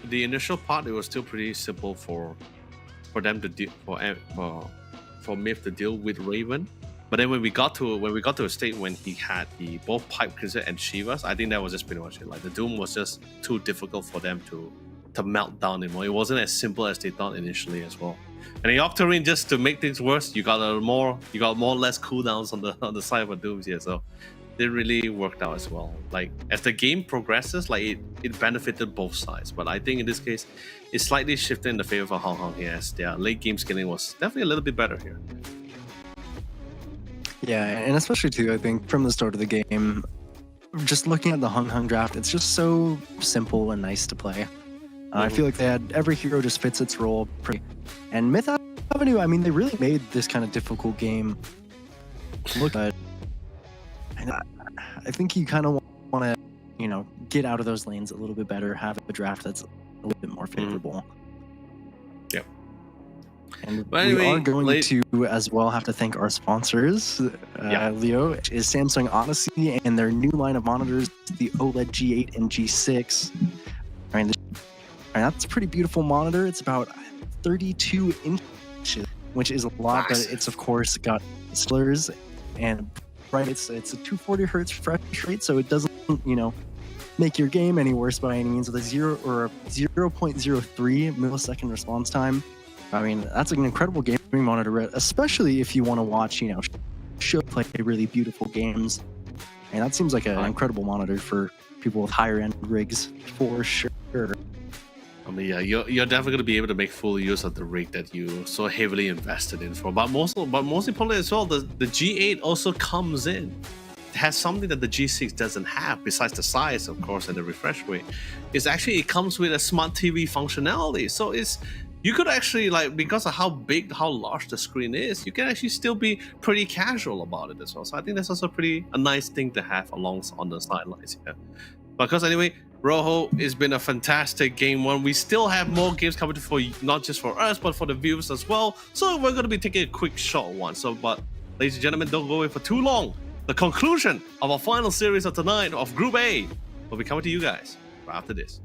the initial part. It was still pretty simple for them to deal for Myth to deal with Raven. But then when we got to a state when he had both Pipe Cruiser and Shivas, I think that was just pretty much it. Like the Doom was just too difficult for them to to melt down anymore. It wasn't as simple as they thought initially as well. And in Octarine, just to make things worse, you got more or less cooldowns on the side of Dooms here. So it really worked out as well. Like as the game progresses, like it benefited both sides. But I think in this case, it slightly shifted in the favor of Hong Kong here, as their late game scaling was definitely a little bit better here. Yeah, and especially too, I think from the start of the game, just looking at the Hung Hung draft, it's just so simple and nice to play. I feel like they had every hero just fits its role pretty. And Myth Avenue, I mean, they really made this kind of difficult game look good. And I think you kind of want to, you know, get out of those lanes a little bit better, have a draft that's a little bit more favorable. Yep. And But we anyway, are going to as well have to thank our sponsors, Leo, which is Samsung Odyssey and their new line of monitors, the OLED G8 and G6. I mean, that's a pretty beautiful monitor. It's about 32 inches, which is a lot, but it's of course got slurs and it's a 240 hertz refresh rate, so it doesn't, you know, make your game any worse by any means. With a 0.03 millisecond response time. I mean, that's an incredible gaming monitor, especially if you want to watch, you know, play really beautiful games. And that seems like an incredible monitor for people with higher end rigs, for sure. I mean, yeah, you're definitely going to be able to make full use of the rig that you so heavily invested in for. But most importantly as well, the G8 also comes in. It has something that the G6 doesn't have, besides the size, of course, and the refresh rate. It's actually, it comes with a smart TV functionality. So you could actually, like, because of how large the screen is, you can actually still be pretty casual about it as well. So I think that's also a nice thing to have on the sidelines here. Because anyway, Rojo, it's been a fantastic game one. We still have more games coming for not just for us, but for the viewers as well. So we're going to be taking a quick short one. So, but ladies and gentlemen, don't go away for too long. The conclusion of our final series of tonight of Group A will be coming to you guys right after this.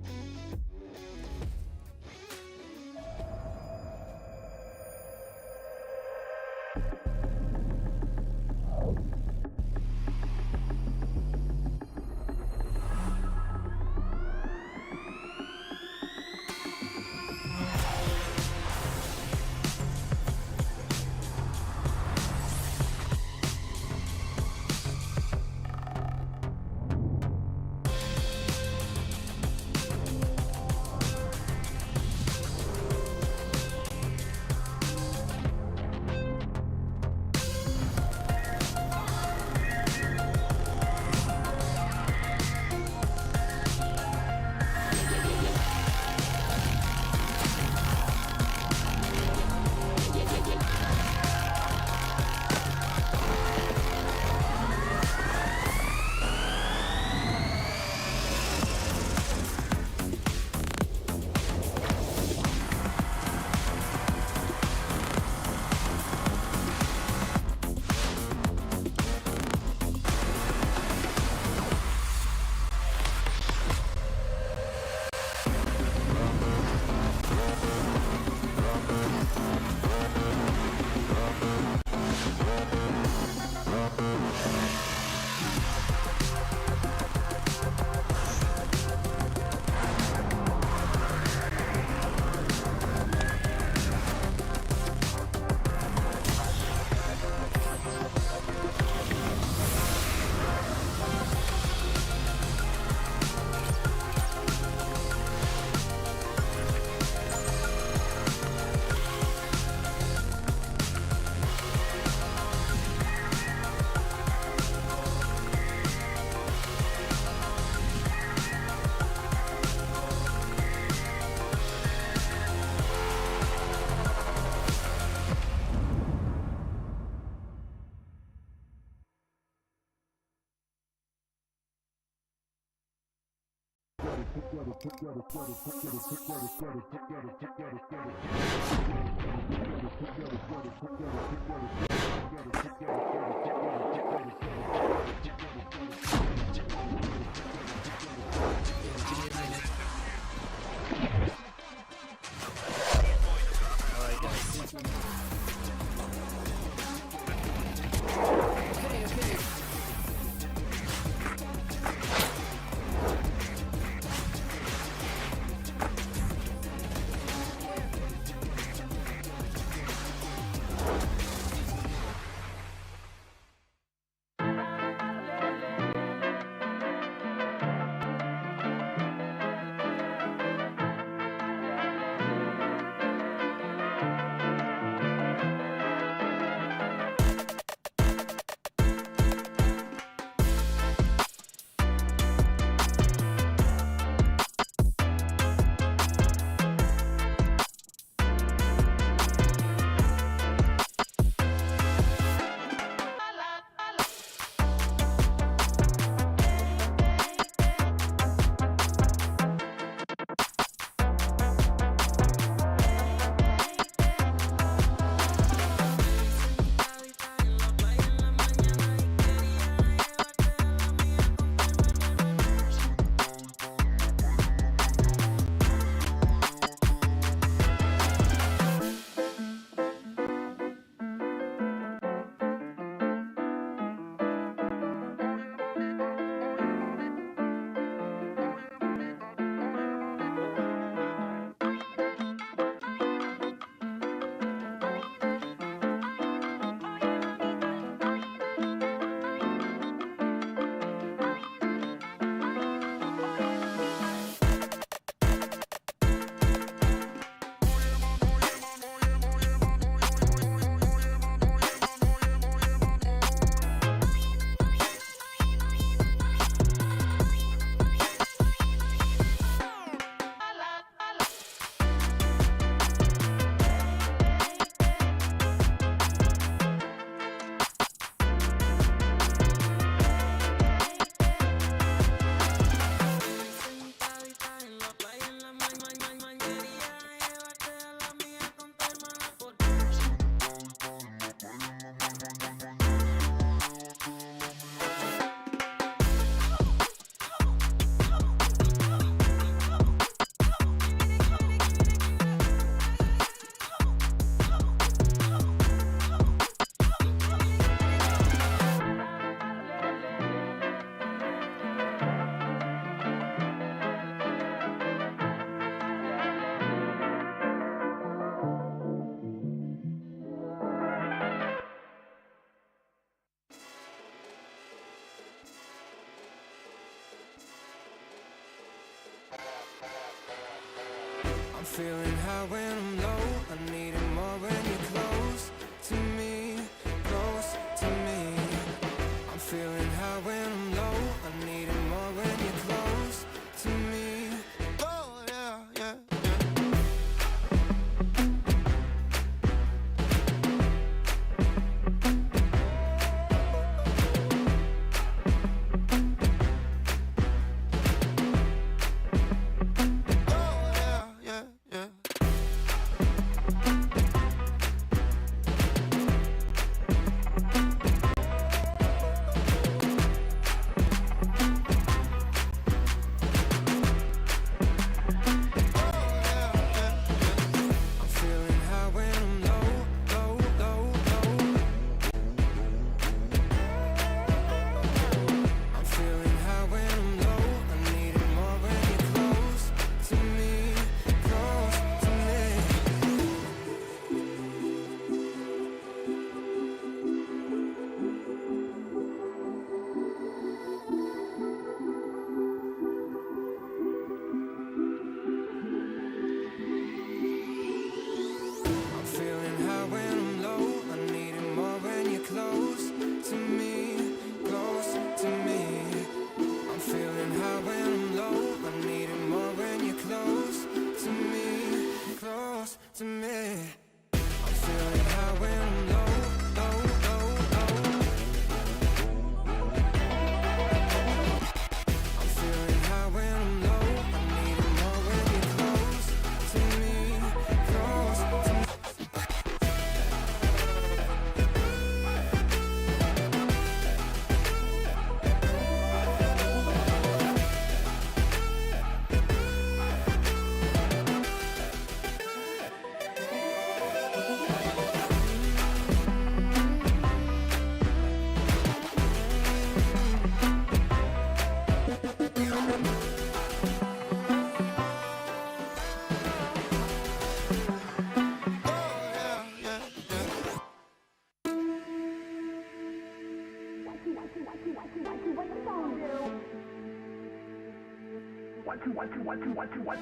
I'm feeling high when I'm low. I need it more when you're close to me, close to me. I'm feeling high when I'm low. I need it more when you're close to me. Oh yeah, yeah, yeah. I'm feeling high when I'm low, low, low, low. I'm feeling high when I'm low. I need it more when you're close to me, close to me. I'm feeling high when I'm low. I need it more when you're close to me, close to me. I'm feeling high when I'm low. I need it more when you're close to me, close to me. I'm feeling high when I'm low, low, low, low. I'm feeling high when I'm low. I need it more when you're close to me, close to me.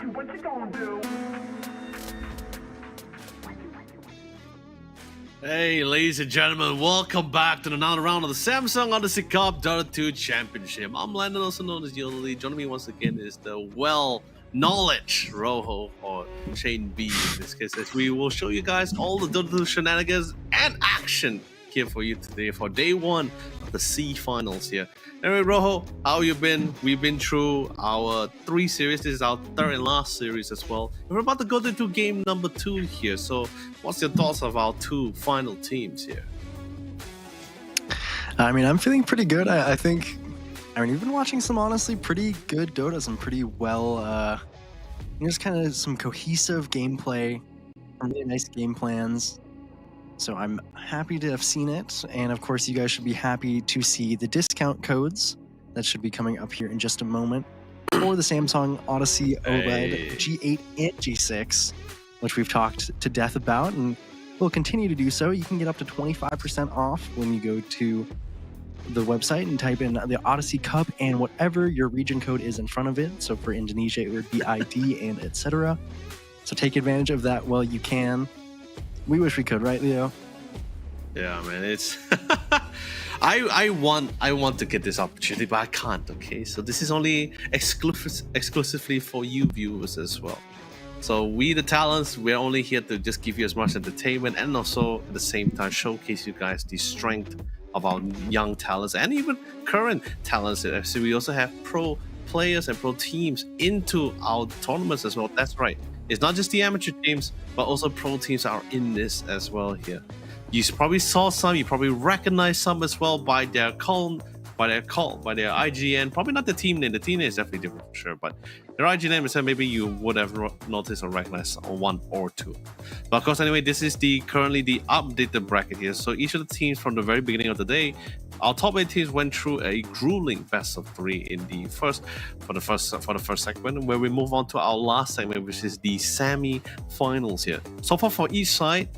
What you gonna do? Hey, ladies and gentlemen, welcome back to another round of the Samsung Odyssey Cup Dota 2 Championship. I'm Landon, also known as Yodely. Joining me once again is the well-knowledge Rojo, or Shane B in this case, as we will show you guys all the Dota 2 shenanigans and action here for you today for day one of the C finals here. Anyway, Rojo, how you been? We've been through our 3 series. This is our 3rd and last series as well. We're about to go to game number 2 here. So what's your thoughts of our 2 final teams here? I mean, I'm feeling pretty good. I think, you've been watching some honestly pretty good Dota, some pretty well, just kind of some cohesive gameplay, some really nice game plans. So I'm happy to have seen it. And of course, you guys should be happy to see the discount codes that should be coming up here in just a moment for the Samsung Odyssey OLED G8 and G6, which we've talked to death about and will continue to do so. You can get up to 25% off when you go to the website and type in the Odyssey Cup and whatever your region code is in front of it. So for Indonesia, it would be ID and etc. So take advantage of that while you can. We wish we could, right, Leo? Yeah, man, it's I want to get this opportunity, but I can't. Okay, so this is only exclusively for you viewers as well. So we, the talents, we're only here to just give you as much entertainment and also at the same time showcase you guys the strength of our young talents and even current talents. So we also have pro players and pro teams into our tournaments as well. That's right. It's not just the amateur teams, but also pro teams are in this as well here. You probably saw some, you probably recognize some as well by their IGN. Probably not the team name. The team name is definitely different for sure, but their IGN name is maybe you would have noticed or recognized one or two. But of course, anyway, this is currently the updated bracket here. So each of the teams from the very beginning of the day, our top 8 teams went through a grueling best of 3 in the first segment, where we move on to our last segment, which is the semi-finals here. So far for each side,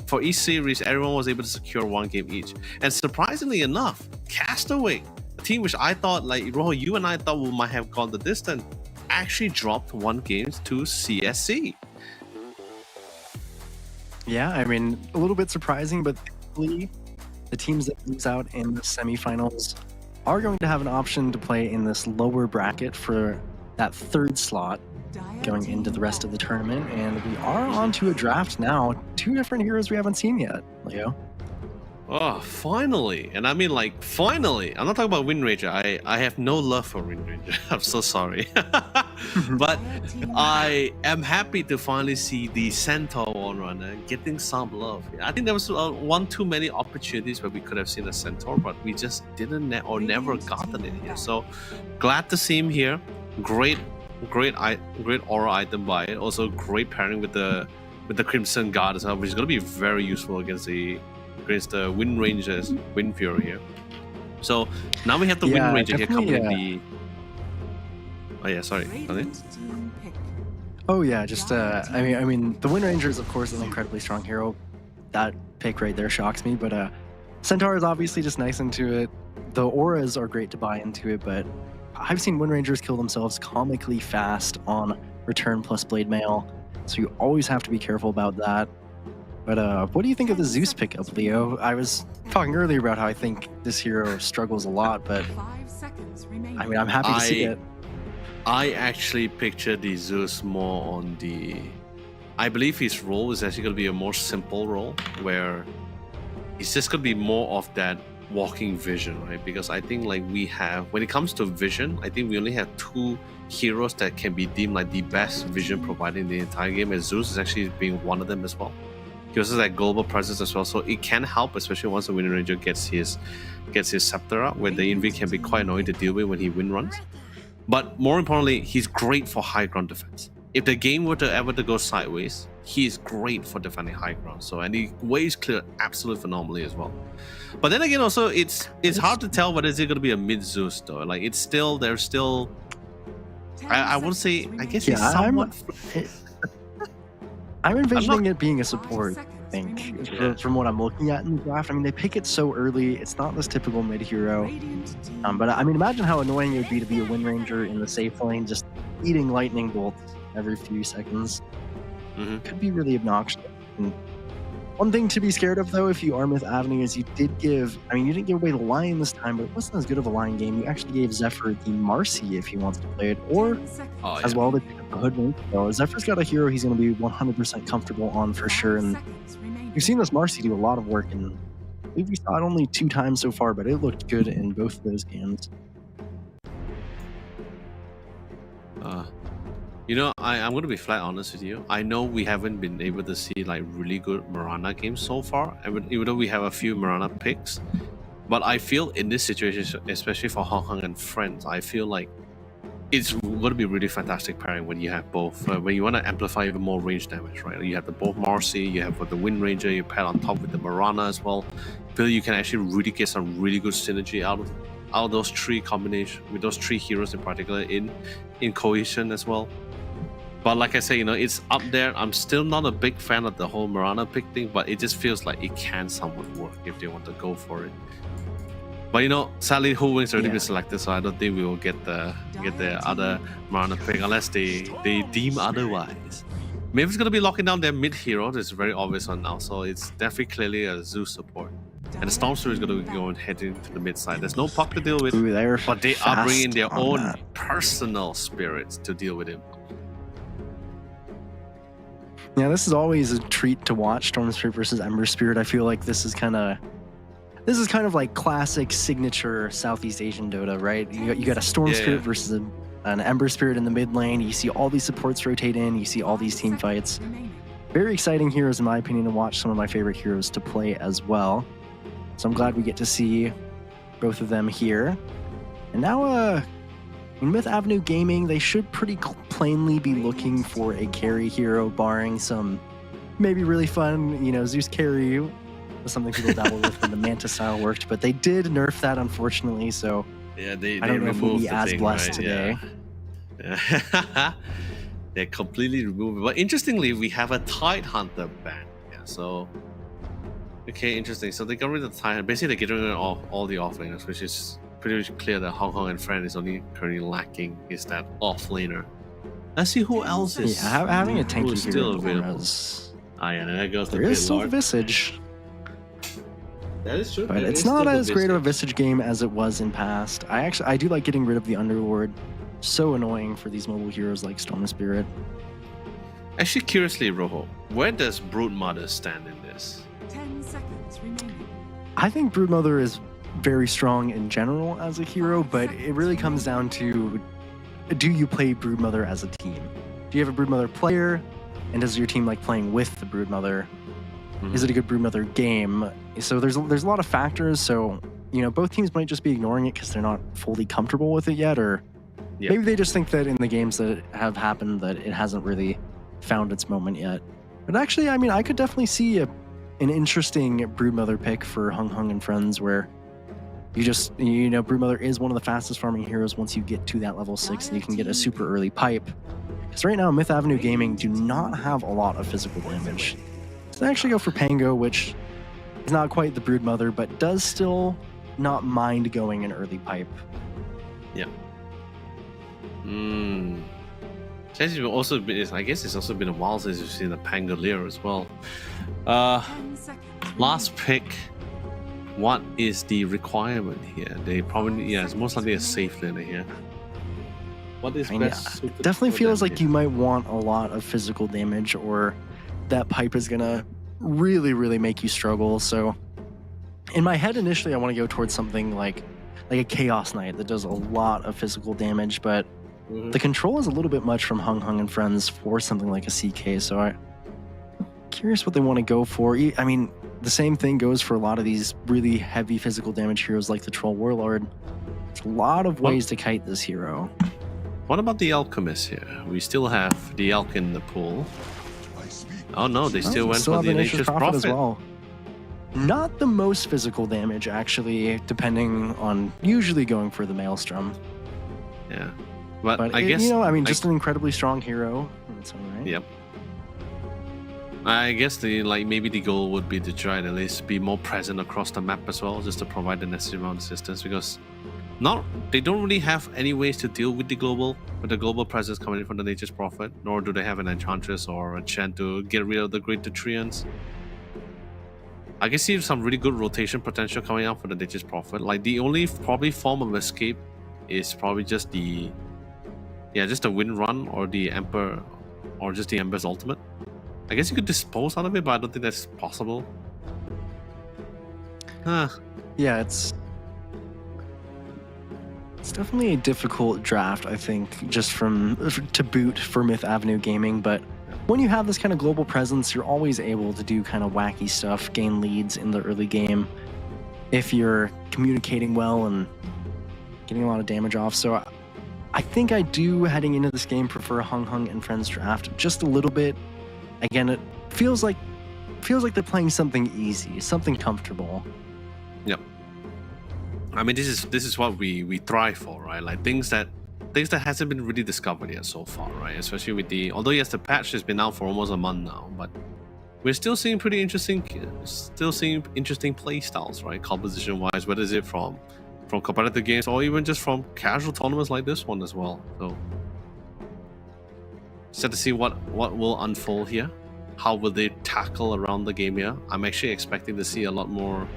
for each series, everyone was able to secure 1 game each. And surprisingly enough, Castaway, a team which I thought, like Rojo, you and I thought we might have gone the distance, actually dropped 1 game to CSC. Yeah, I mean, a little bit surprising, but thankfully, the teams that lose out in the semifinals are going to have an option to play in this lower bracket for that third slot going into the rest of the tournament. And we are on to a draft now. 2 different heroes we haven't seen yet, Leo. Oh, finally. And I mean, like, finally. I'm not talking about Wind Ranger. I have no love for Wind Ranger. I'm so sorry. But I am happy to finally see the Centaur One Runner getting some love. I think there was one too many opportunities where we could have seen a Centaur, but we just didn't or never gotten it here. So glad to see him here. Great aura item by it. Also great pairing with the Crimson Guard as well, which is going to be very useful against the Wind Ranger's Wind Fury here. So now we have the Wind Ranger here coming in the. Oh yeah, sorry. Oh yeah, just I mean, the Wind Ranger is of course an incredibly strong hero. That pick right there shocks me, but Centaur is obviously just nice into it. The auras are great to buy into it, but I've seen Wind Rangers kill themselves comically fast on return plus blade mail, so you always have to be careful about that. But what do you think of the Zeus pickup, Leo? I was talking earlier about how I think this hero struggles a lot, but I mean, I'm happy to see it. I actually pictured the Zeus more on the. I believe his role is actually going to be a more simple role where it's just going to be more of that walking vision, right? Because I think like we have, when it comes to vision, I think we only have 2 heroes that can be deemed like the best vision provided in the entire game, and Zeus is actually being one of them as well. He also has that global presence as well, so it can help, especially once the Wind Ranger gets his scepter out, where the Invi can be quite annoying to deal with when he wind runs. But more importantly, he's great for high ground defense. If the game were to ever to go sideways, he is great for defending high ground. So, and he waves clear absolutely phenomenally as well. But then again, also it's hard to tell whether it's going to be a mid Zeus though. Like it's still there's still. I won't say. I guess he's somewhat. I'm envisioning it being a support, I think, from what I'm looking at in the draft. I mean, they pick it so early. It's not this typical mid-hero. But I mean, imagine how annoying it would be to be a Wind Ranger in the safe lane, just eating lightning bolts every few seconds. Could be really obnoxious. And one thing to be scared of, though, if you are Myth Avenue, is you didn't give away the Lion this time, but it wasn't as good of a Lion game. You actually gave Zephyr the Marcy if he wants to play it, or as well to pick up the Hoodwink. So Zephyr's got a hero he's going to be 100% comfortable on for sure, and we've seen this Marcy do a lot of work, and I believe we saw it only 2 times so far, but it looked good in both of those games. You know, I'm going to be flat honest with you. I know we haven't been able to see like really good Mirana games so far, even though we have a few Mirana picks. But I feel in this situation, especially for Hong Kong and friends, I feel like it's going to be really fantastic pairing when you have both. When you want to amplify even more range damage, right? You have the both Marcy, you have the Wind Ranger, you pair on top with the Mirana as well. I feel you can actually really get some really good synergy out of those 3 combinations, with those 3 heroes in particular in cohesion as well. But like I say, you know, it's up there. I'm still not a big fan of the whole Mirana pick thing, but it just feels like it can somewhat work if they want to go for it. But you know, sadly, Hoodwink's already been selected, so I don't think we will get the other Mirana pick unless they deem otherwise. Maybe it's gonna be locking down their mid hero. It's very obvious one now, so it's definitely clearly a Zeus support. And the Stormstream is going to go and head into the mid side. There's no puck to deal with, but they are bringing their own personal spirits to deal with him. Yeah, this is always a treat to watch, Storm Spirit versus Ember Spirit. I feel like this is kind of like classic signature Southeast Asian Dota, right? You got a Storm Spirit versus an Ember Spirit in the mid lane. You see all these supports rotate in. You see all these team fights. Very exciting heroes, in my opinion, to watch. Some of my favorite heroes to play as well. So I'm glad we get to see both of them here. And now, in Myth Avenue Gaming, they should pretty plainly be looking for a carry hero, barring some maybe really fun, Zeus carry was something people dabble with when the Manta style worked, but they did nerf that, unfortunately, so yeah, they I don't know if we'll be as blessed right? today. Yeah. They completely removed it. But interestingly, we have a Tide Hunter ban. Yeah, so okay, interesting. So they got rid of the Tide. Basically, they're getting rid of all the offlaners, which is pretty much clear that Hong Kong and Friend is only currently lacking is that offlaner. Let's see who else is having a tanky still hero available. Ah, yeah, there goes the There is Pit still the Lord. Visage, That is true. but there it's is not still the as great of a Visage. Visage game as it was in past. I do like getting rid of the Underlord. So annoying for these mobile heroes like Storm Spirit. Actually, curiously, Rojo, where does Broodmother stand in this? 10 seconds remaining. I think Broodmother is very strong in general as a hero, but it really comes down to, do you play Broodmother as a team? Do you have a Broodmother player, and does your team like playing with the Broodmother? Is it a good Broodmother game? So there's a lot of factors. So, you know, both teams might just be ignoring it because they're not fully comfortable with it yet, or Yep. maybe they just think that in the games that have happened that it hasn't really found its moment yet. But actually, I mean, I could definitely see an interesting Broodmother pick for Hung Hung and Friends, where you know, Broodmother is one of the fastest farming heroes once you get to that level 6, and you can get a super early pipe. Because right now, Myth Avenue Gaming do not have a lot of physical damage. So they actually go for Pango, which is not quite the Broodmother, but does still not mind going an early pipe. Yeah. I guess it's also been a while since we've seen a Pangolier as well. 10 seconds Last pick. What is the requirement here? They probably, it's most likely a safe laner here. What is I mean, best it suited definitely for feels them like here? you might want a lot of physical damage, or that pipe is gonna really, really make you struggle. So in my head, initially, I want to go towards something like a Chaos Knight that does a lot of physical damage, but Mhm. the control is a little bit much from Hung Hung and Friends for something like a CK. So I'm curious what they want to go for. I mean, the same thing goes for a lot of these really heavy physical damage heroes like the Troll Warlord. There's a lot of ways to kite this hero. What about the Alchemist here? We still have the Alch in the pool. Oh no, they still went for have the Nature's Nature's Prophet. as well. Not the most physical damage, actually, depending on usually going for the Maelstrom. Yeah, but But I guess you know, I mean, just an incredibly strong hero in its own right. Yep. I guess maybe the goal would be to try to at least be more present across the map as well, just to provide the necessary amount of assistance, because they don't really have any ways to deal with the global presence coming in from the Nature's Prophet, nor do they have an Enchantress or a Chant to get rid of the Great Treants. I can see some really good rotation potential coming out for the Nature's Prophet. Like, the only probably form of escape is probably just the Wind Run or the Emperor, or just the Ember's ultimate. I guess you could dispose out of it, but I don't think that's possible. Yeah, it's definitely a difficult draft, I think, just to boot for Myth Avenue Gaming. But when you have this kind of global presence, you're always able to do kind of wacky stuff, gain leads in the early game if you're communicating well and getting a lot of damage off. So I think I do, heading into this game, prefer Hung Hung and Friends draft just a little bit. Again, it feels like they're playing something easy, something comfortable. Yep. I mean, this is what we thrive for, right? Like things that hasn't been really discovered yet so far, right? Especially with although yes, the patch has been out for almost a month now, but we're still seeing interesting play styles, right? Composition wise, whether is it from competitive games or even just from casual tournaments like this one as well. So set to see what will unfold here. How will they tackle around the game here? I'm actually expecting to see a lot more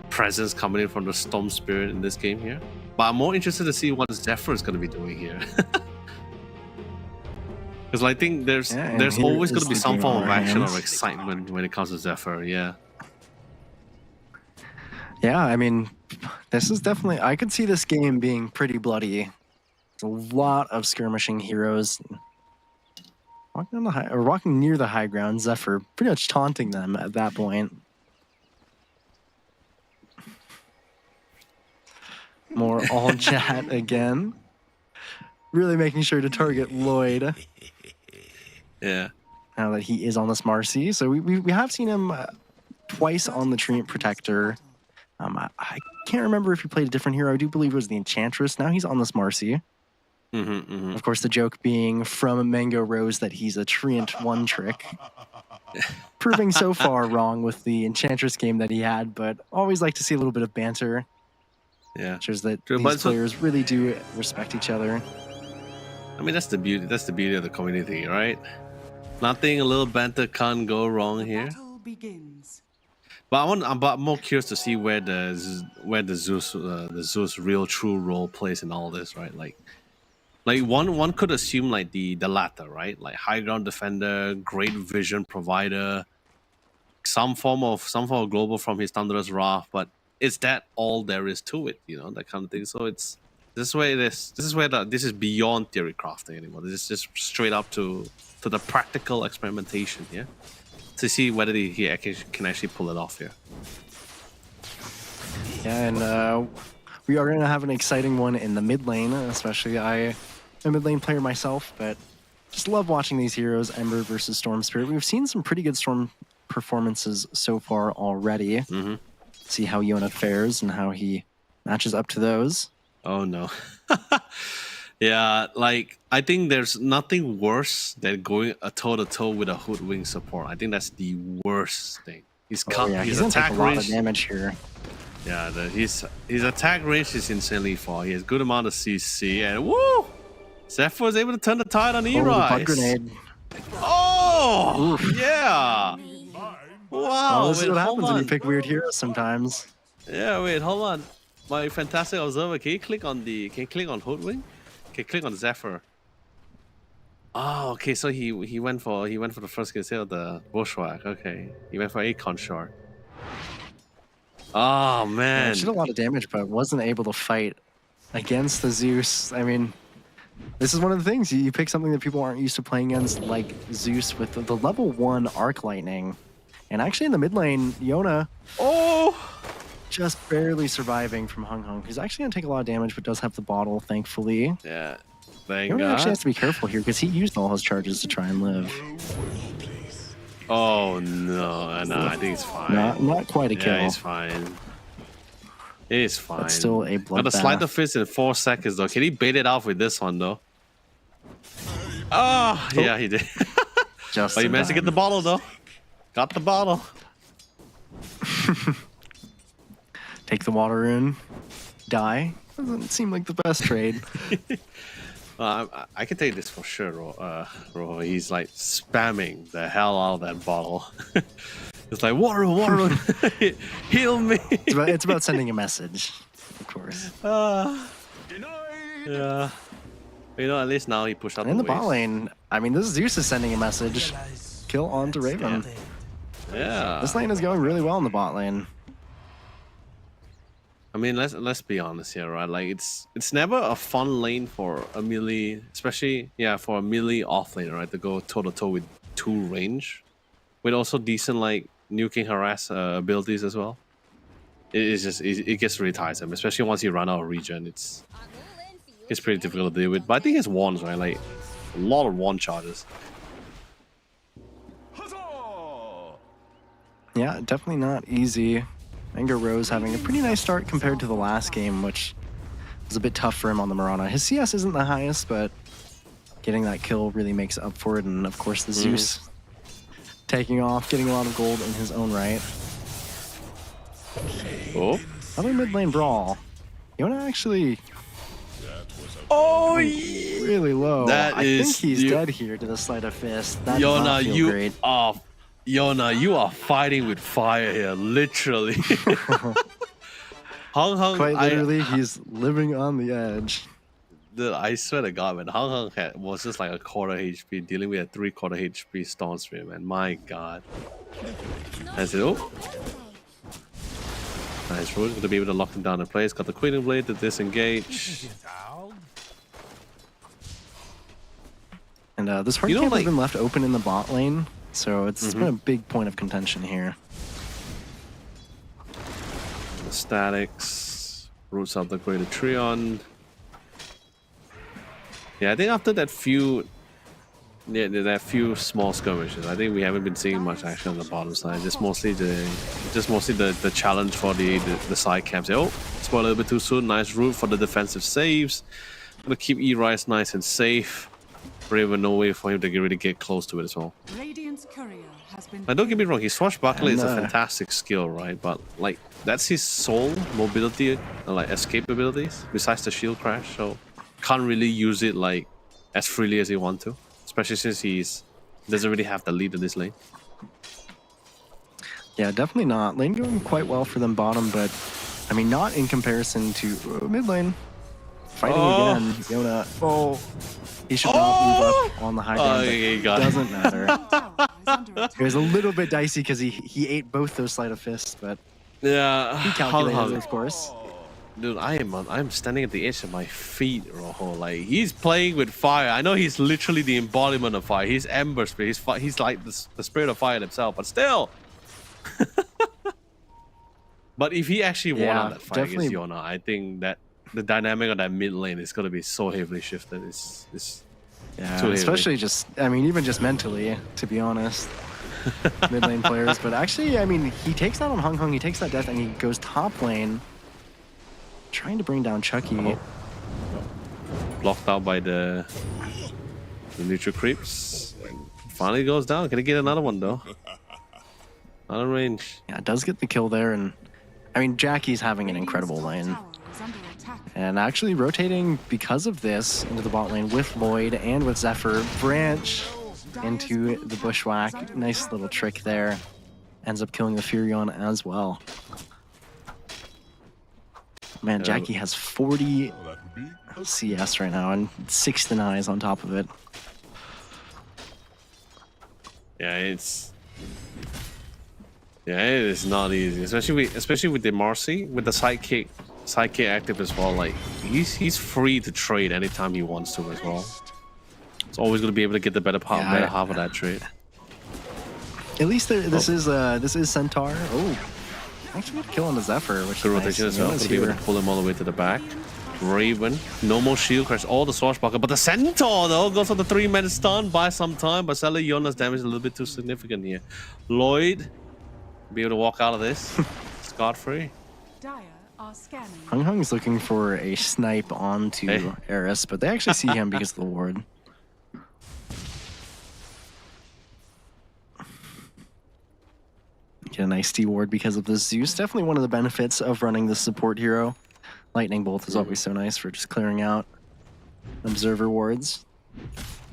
presence coming in from the Storm Spirit in this game here. But I'm more interested to see what Zephyr is going to be doing here. Because I think there's always going to be some form of action or excitement when it comes to Zephyr, yeah. Yeah, I mean, this is definitely, I could see this game being pretty bloody. There's a lot of skirmishing heroes. Walking near the high ground, Zephyr pretty much taunting them at that point. More all chat again. Really making sure to target Lloyd. Yeah. Now that he is on this Marcy. So we have seen him twice on the Treant Protector. I can't remember if he played a different hero. I do believe it was the Enchantress. Now he's on this Marcy. Of course, the joke being from Mango Rose that he's a Treant one trick. Proving so far wrong with the Enchantress game that he had, but always like to see a little bit of banter. Yeah. Shows that True, these players really do respect each other. I mean, that's the beauty of the community, right? Nothing, a little banter can't go wrong here. Battle begins. But I'm more curious to see where the Zeus real true role plays in all this, right? Like one could assume like the latter, right? Like high ground defender, great vision provider, some form of global from his Thunderous Wrath, but is that all there is to it? You know, that kind of thing. So it's this is where it is. This is where this is beyond theory crafting anymore. This is just straight up to the practical experimentation here to see whether he can actually pull it off here. Yeah, and we are going to have an exciting one in the mid lane, especially I'm a mid lane player myself, but just love watching these heroes, Ember versus Storm Spirit. We've seen some pretty good Storm performances so far already. See how Yona fares and how he matches up to those. Oh no. Yeah, like I think there's nothing worse than going a toe-to-toe with a Hoodwink support. I think that's the worst thing. He's He's going to take a lot of damage here. Yeah, his attack range is insanely far. He has good amount of CC, and woo! Zephyr was able to turn the tide on E-Rise. Bug grenade. Oh! Yeah! Wow! This is what happens when you pick weird heroes sometimes. Yeah, wait, hold on. My fantastic observer, can you click on Hoodwink? Okay, click on Zephyr. Oh, okay, so he went for the first skill of the Bushwhack. Okay, he went for Acorn Shard. Oh man, Yeah, she did a lot of damage, but wasn't able to fight against the Zeus. I mean, this is one of the things you pick something that people aren't used to playing against, like Zeus with the level 1 Arc Lightning, and actually in the mid lane, Yona. Oh. Just barely surviving from Hung Hung. He's actually going to take a lot of damage, but does have the bottle, thankfully. Yeah, thank He God. actually has to be careful here because he used all his charges to try and live. Oh no, I think he's fine. Not quite a kill. Yeah, he's fine. He's fine. But still a bloodbath. Got to slide the fist in 4 seconds though. Can he bait it off with this one though? Oh, yeah, he did. Just But he managed to get the bottle though. Got the bottle. Take the water in, die. Doesn't seem like the best trade. I can take this for sure, Ro. He's like spamming the hell out of that bottle. It's like water, heal me. It's about sending a message, of course. Yeah. You know, at least now he pushed out And in the waves. bot lane, I mean, this Zeus is sending a message. Kill onto Raven. Yeah. This lane is going really well in the bot lane. I mean, let's be honest here, right? Like it's never a fun lane for a melee, especially for a melee off lane, right? To go toe to toe with 2 range, with also decent like nuking harass abilities as well. It gets really tiresome, especially once you run out of regen. It's pretty difficult to deal with. But I think his wands, right? Like a lot of wand charges. Yeah, definitely not easy. Anger Rose having a pretty nice start compared to the last game, which was a bit tough for him on the Mirana. His CS isn't the highest, but getting that kill really makes up for it. And of course, the Zeus taking off, getting a lot of gold in his own right. Oh, Other mid lane brawl. Yona actually really low. I think he's dead here to the sleight of fist. That does not feel great. Yona, you are fighting with fire here, literally. Hung, Quite literally, he's living on the edge. Dude, I swear to God, man, Hung was just like a quarter HP, dealing with a 3/4 HP Storm Spirit, man. My God. That's it. Oh. Nice root, to be able to lock him down in place. Got the Queening Blade to disengage. And this hard camp has been left open in the bot lane, so it's been a big point of contention here. The statics, roots out the Greater Trion. Yeah, I think after that few small skirmishes, I think we haven't been seeing much action on the bottom side. Just mostly the challenge for the side camps. Oh, spoiled a little bit too soon. Nice root for the defensive saves. Gonna keep E-Rise nice and safe. Raven, no way for him to really get close to it as well. Radiant's courier has been. Now, don't get me wrong, his swashbuckler is a fantastic skill, right? But like that's his sole mobility and like escape abilities besides the shield crash. So can't really use it like as freely as he want to, especially since he's doesn't really have the lead in this lane. Yeah, definitely not. Lane going quite well for them bottom, but I mean, not in comparison to mid lane. Fighting again, Yona. Oh, he should not move up on the high ground. yeah, you got it. Doesn't matter. Tower is under attack. It was a little bit dicey because he ate both those sleight of fists, but Yeah. he calculated it, of course. Dude, I'm standing at the edge of my feet, Rojo. Like, he's playing with fire. I know he's literally the embodiment of fire. He's Ember Spirit. He's like the spirit of fire himself, but still. But if he actually won on that fight definitely. against Yona, I think that the dynamic of that mid lane is going to be so heavily shifted. It's Yeah, too heavily. especially just, I mean, even just mentally, to be honest. Mid lane players, but actually, I mean, he takes that on Hung Hung, he takes that death, and he goes top lane, trying to bring down Chucky. Blocked out by the neutral creeps. Finally goes down. Can he get another one though? Out of range. Yeah, does get the kill there, and I mean, Jackie's having an incredible lane. Tower is under attack. And actually rotating because of this into the bot lane with Lloyd and with Zephyr. Branch into the bushwhack. Nice little trick there. Ends up killing the Furion as well. Man, Jackie has 40 CS right now and 6 denies on top of it. Yeah, it is not easy, especially with the Marcy, with the sidekick active as well. Like he's free to trade anytime he wants to as well. It's always going to be able to get the better half of that trade. At least this is Centaur. Oh, actually got a kill on the Zephyr, which Good is rotation nice. as well. Yona's To be able to here. pull him all the way to the back. Raven, no more shield crash, all the swashbuckler, but the Centaur though goes for the 3-man stun by some time, but sadly Yona's damage is a little bit too significant here. Lloyd be able to walk out of this scot-free. Dire are scanning. Hung Hung's looking for a snipe onto Hey. Eris, but they actually see him because of the ward. Get a nice D ward because of the Zeus. Definitely one of the benefits of running the support hero. Lightning Bolt is always so nice for just clearing out observer wards.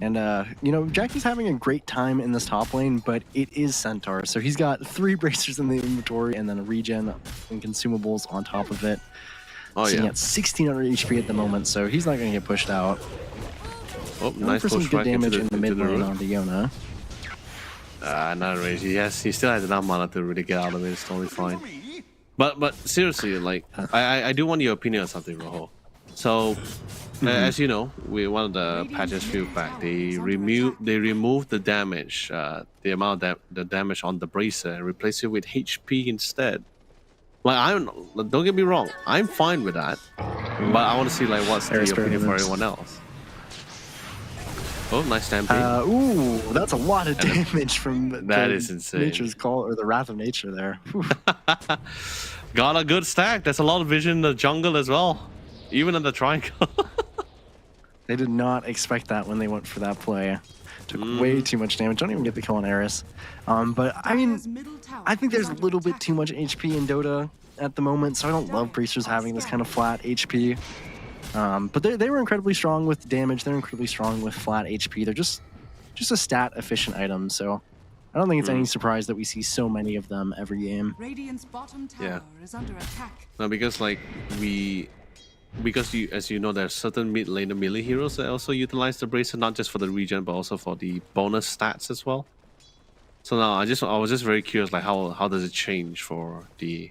And, you know, Jackie's having a great time in this top lane, but it is Centaur. So he's got 3 bracers in the inventory and then a regen and consumables on top of it. Oh Sitting yeah. at 1600 HP at the moment, so he's not going to get pushed out. Oh, Going nice for some push good right damage into in the mid lane root. onto Yona. Not range. He still has enough mana to really get out of it. It's totally fine. But seriously, like I do want your opinion on something, Rojo. So as you know, one of the patches few back, they removed the damage, the amount of the damage on the bracer and replace it with HP instead. Like don't get me wrong, I'm fine with that, but I want to see like what's the opinion for everyone else. Oh, nice stampede. Ooh, that's a lot of damage from That is insane. Nature's Call, or the Wrath of Nature there. Whew. Got a good stack. There's a lot of vision in the jungle as well, even in the triangle. They did not expect that when they went for that play. Took way too much damage. Don't even get the kill on Eris. But I mean, Dire's middle tower I think is there's a under little bit attack. too much HP in Dota at the moment, so I don't love Bracers having this kind of flat HP. But they were incredibly strong with damage. They're incredibly strong with flat HP. They're just a stat efficient item, so I don't think it's any surprise that we see so many of them every game. Radiant's bottom tower Yeah. is under attack. No, because like as you know, there's certain mid laner melee heroes that also utilize the bracer not just for the regen but also for the bonus stats as well. So now I was just very curious, like how does it change for the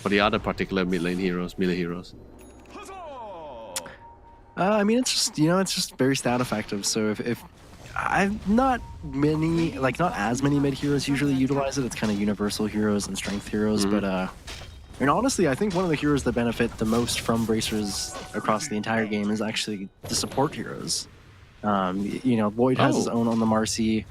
other particular mid lane heroes, melee heroes? I mean, it's just very stat effective. So if I've not as many mid heroes usually utilize it. It's kind of universal heroes and strength heroes. But I mean, honestly, I think one of the heroes that benefit the most from bracers across the entire game is actually the support heroes. You know, Lloyd has his own on the Marcy.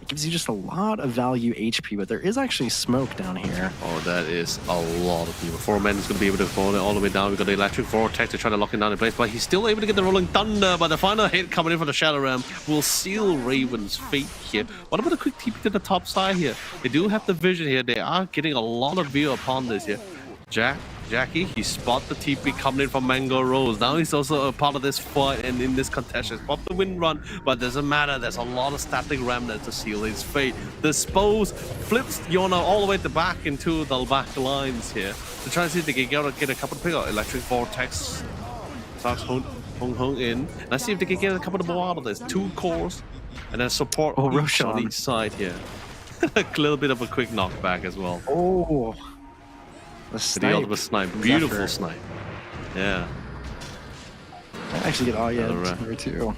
It gives you just a lot of value HP, but there is actually smoke down here. Oh, that is a lot of people. 4 men is going to be able to fall it all the way down. We've got the electric vortex to try to lock him down in place, but he's still able to get the rolling thunder. But the final hit coming in from the Shadow Realm will seal Raven's fate here. What about a quick TP to the top side here? They do have the vision here. They are getting a lot of view upon this here. Jack Jackie. He spot the TP coming in from Mango Rose. Now he's also a part of this fight and in this contention. Pop the wind run, but doesn't matter. There's a lot of static remnants to seal his fate. Dispose flips Yona all the way to back into the back lines here to try to see if they can get a couple of pick up. Electric Vortex starts Hung in. Let's see if they can get a couple of more out of this. 2 cores and then support each Roshan on each side here. A little bit of a quick knockback as well. Oh, The ultimate snipe. Beautiful snipe. Yeah. I actually get Ayed here too.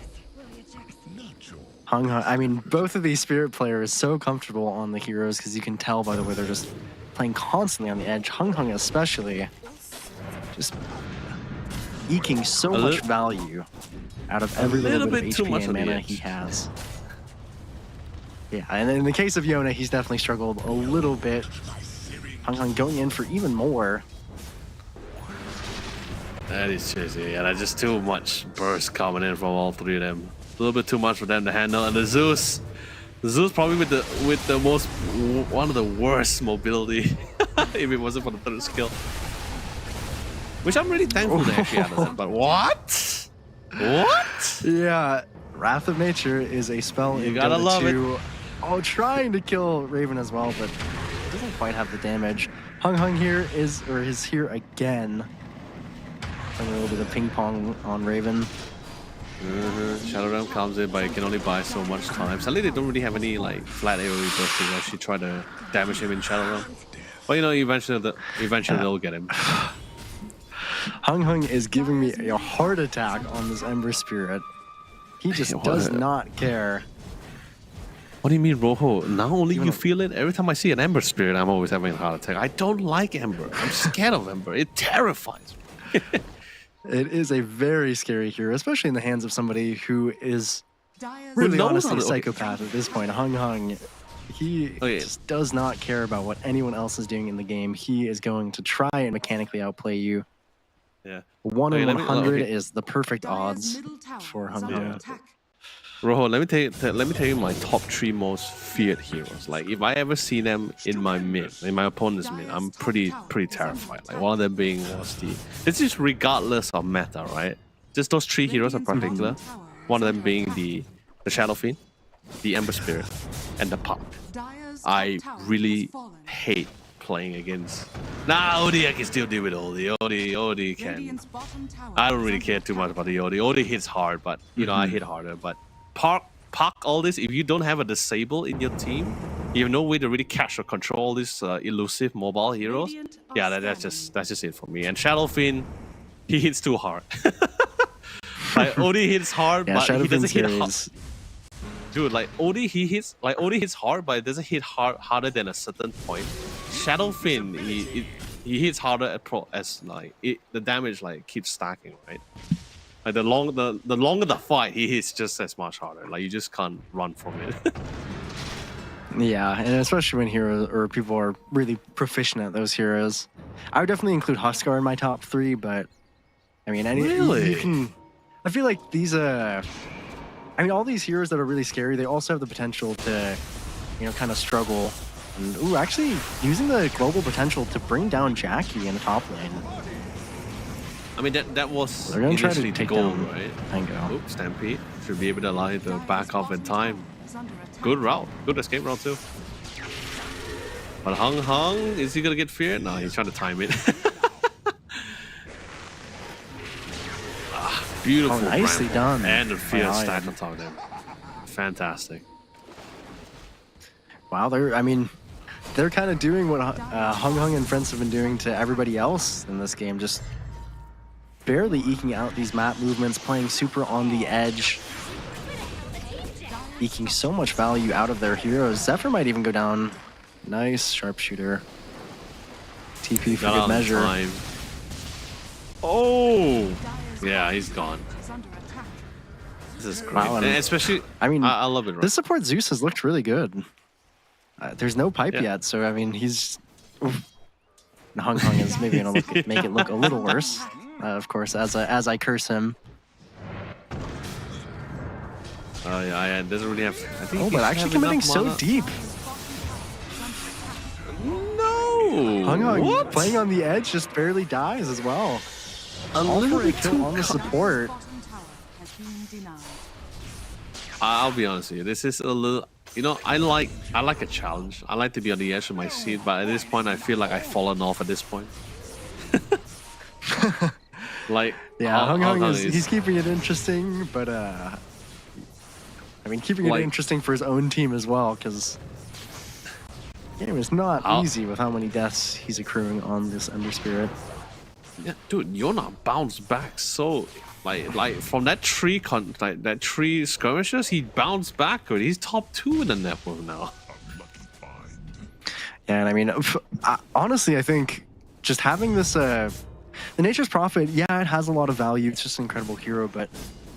Hung Hung. I mean, both of these Spirit players so comfortable on the heroes because you can tell by the way they're just playing constantly on the edge. Hung Hung especially, just eking so much value out of every little bit of HP and mana he has. Yeah, and in the case of Yona, he's definitely struggled a little bit. Hung Hung going in for even more. That is just, yeah, that's just too much burst coming in from all 3 of them. A little bit too much for them to handle. And the Zeus probably with the most, one of the worst mobility if it wasn't for the 3rd skill. Which I'm really thankful to actually have that. But what? What? Yeah, Wrath of Nature is a spell You in gotta Dota love 2. Oh, trying to kill Raven as well, but doesn't quite have the damage. Hung Hung here is here again. Playing a little bit of ping pong on Raven. Shadow Realm comes in, but it can only buy so much time. Sadly, they don't really have any like flat AoE burst to actually try to damage him in Shadow Realm. But you know, eventually they'll get him. Hung Hung is giving me a heart attack on this Ember Spirit. He just does not care. What do you mean, Rojo? Now only you feel it? Every time I see an Ember Spirit, I'm always having a heart attack. I don't like Ember. I'm scared of Ember. It terrifies me. It is a very scary hero, especially in the hands of somebody who is Dyer's really knows honestly how a to- psychopath at this point. Hung Hung, he just does not care about what anyone else is doing in the game. He is going to try and mechanically outplay you. Yeah. 1 in let me- 100 okay. is the perfect Dyer's odds middle tower for is Hung under Hung. attack. Rojo, let me tell you my top 3 most feared heroes. Like if I ever see them in my opponent's mid, I'm pretty terrified. Like one of them being it's just regardless of meta, right? Just those 3 heroes in particular. One of them being the Shadow Fiend, the Ember Spirit, and the Puck. Dyer's top I tower really has fallen. hate playing against. Nah, Odie, I can still deal with Odie. Odie can. Radiant's bottom tower I don't is really under care too much attack. about the Odie. Odie hits hard, but you know I hit harder. But Puck, all this. If you don't have a disable in your team, you have no way to really catch or control all these elusive mobile heroes. Radiant are Yeah, that's scanning. just it for me. And Shadow Fiend, he hits too hard. Like Odie hits hard, Yeah, but Shadow he doesn't Fiend's hit hard. is Dude, like Odie hits hard, but it doesn't hit harder than a certain point. Shadow Fiend, he hits harder the damage like keeps stacking, right? Like the longer the fight, he hits just as much harder. Like you just can't run from it. Yeah, and especially when heroes or people are really proficient at those heroes. I would definitely include Huskar in my top 3, but I mean, you can. I feel like these all these heroes that are really scary, they also have the potential to, kind of struggle. And ooh, actually using the global potential to bring down Jackie in the top lane. I mean that was They're gonna try to initially the take goal, down right? Mango. Oops, Stampede should be able to allow him to back off in time. Is under attack. Good route, good escape route too. But Hung, is he gonna get feared? No, he's trying to time it. Beautiful. Oh, nicely Bramble. done. And the fear Wow, stack yeah. on top of them. Fantastic. Wow, they're kind of doing what Hung Hung and friends have been doing to everybody else in this game, just barely eking out these map movements, playing super on the edge, eking so much value out of their heroes. Zephyr might even go down. Nice sharpshooter. TP for Got good on measure. time. Oh! Dyer's Yeah, bottom he's tower gone. is under attack. This is great. Wow, and And especially, I mean, I love it. Right? This support Zeus has looked really good. There's no pipe Yeah. yet, so I mean, he's. Oof. Hung Hung is maybe gonna make it look a little worse, of course, as I curse him. Yeah, it doesn't really have. I think Oh, he but should actually have committing enough so mana. deep. No! Ooh, Hung Hung what? playing on the edge just barely dies as well. All little for a bit kill too on the support. Bottom tower has been denied. I'll be honest with you. This is a little. You know, I like a challenge. I like to be on the edge of my seat, but at this point, I feel like I've fallen off at this point. Like, Yeah, Hung Hung is he's keeping it interesting, but I mean, keeping it Like- interesting for his own team as well, because the game is not easy with how many deaths he's accruing on this Ember Spirit. Yeah, dude, Yona bounced back so like from that tree that tree skirmishes, he bounced back. He's top 2 in the network now. Yeah, and I mean, honestly, I think just having this, the Nature's Prophet, yeah, it has a lot of value. It's just an incredible hero, but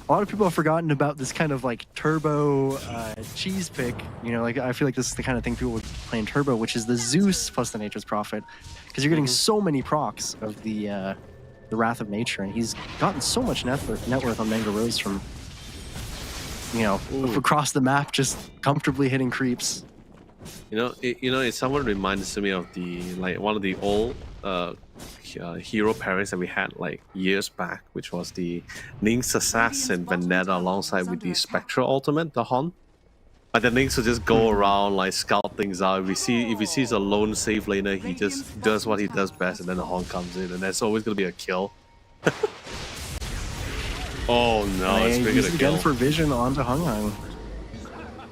a lot of people have forgotten about this kind of like turbo cheese pick. You know, like I feel like this is the kind of thing people would play in turbo, which is the Zeus plus the Nature's Prophet, because you're getting so many procs of the Wrath of Nature, and he's gotten so much net worth on Mango Rose from, you know, across the map, just comfortably hitting creeps. You know, it somewhat reminds me of one of the old hero pairings that we had like years back, which was the Lynx Assassin Vendetta alongside with the Spectral Ultimate, the Hon. Like the Lynx will just go around like scout things out. If he sees a lone safe laner, he just does what he does best, and then the Hon comes in, and that's always gonna be a kill. Oh no, it's bigger to kill. Again for vision onto Hung Hung.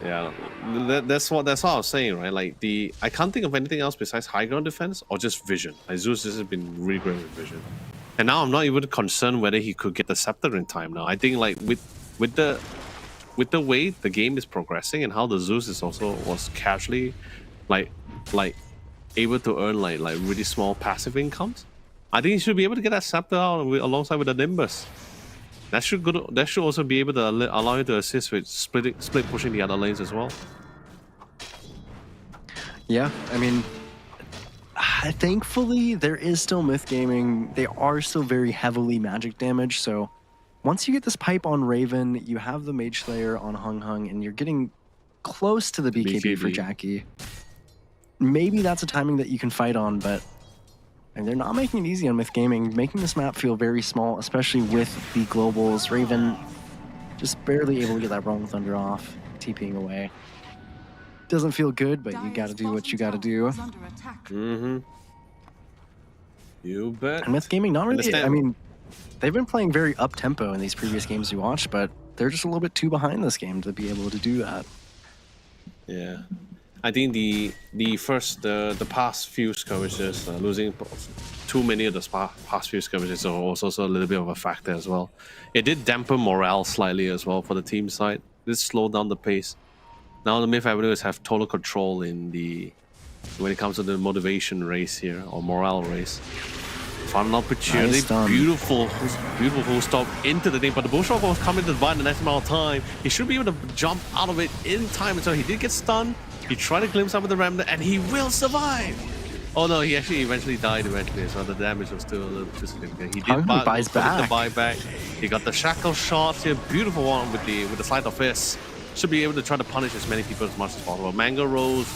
Yeah, that's what I was saying, right? Like I can't think of anything else besides high ground defense or just vision. Like Zeus has been really great with vision, and now I'm not even concerned whether he could get the scepter in time. Now I think like with the way the game is progressing and how the Zeus is also was casually like able to earn like really small passive incomes, I think he should be able to get that scepter out alongside with the Nimbus. That should also be able to allow you to assist with split pushing the other lanes as well. Yeah, I mean, thankfully there is still Myth Gaming. They are still very heavily magic damage, so once you get this pipe on Raven, you have the Mage Slayer on Hung Hung, and you're getting close to the BKB for Jackie. Maybe that's a timing that you can fight on, but and they're not making it easy on Myth Gaming, making this map feel very small, especially with the globals. Raven just barely able to get that Rolling Thunder off, TPing away. Doesn't feel good, but you gotta do what you gotta do. Mm-hmm. You bet. And Myth Gaming, not really, Understand. I mean, they've been playing very up-tempo in these previous games you watched, but they're just a little bit too behind this game to be able to do that. Yeah. I think the past few skirmishes, losing too many of the past few skirmishes was also a little bit of a factor as well. It did dampen morale slightly as well for the team side. It slowed down the pace. Now the Myth Avenues have total control when it comes to the motivation race here, or morale race. Found an opportunity, Nice beautiful full stop into the thing, but the bullshot was coming to the in the next amount of time. He should be able to jump out of it in time, so he did get stunned. He tried to glimpse up with the Remnant, and he will survive. Oh no, he actually eventually died eventually, so the damage was still a little too significant. He did buys back. the buyback. He got the shackle shots here, beautiful one with the sleight of fist. Should be able to try to punish as many people as much as possible. Mango Rose,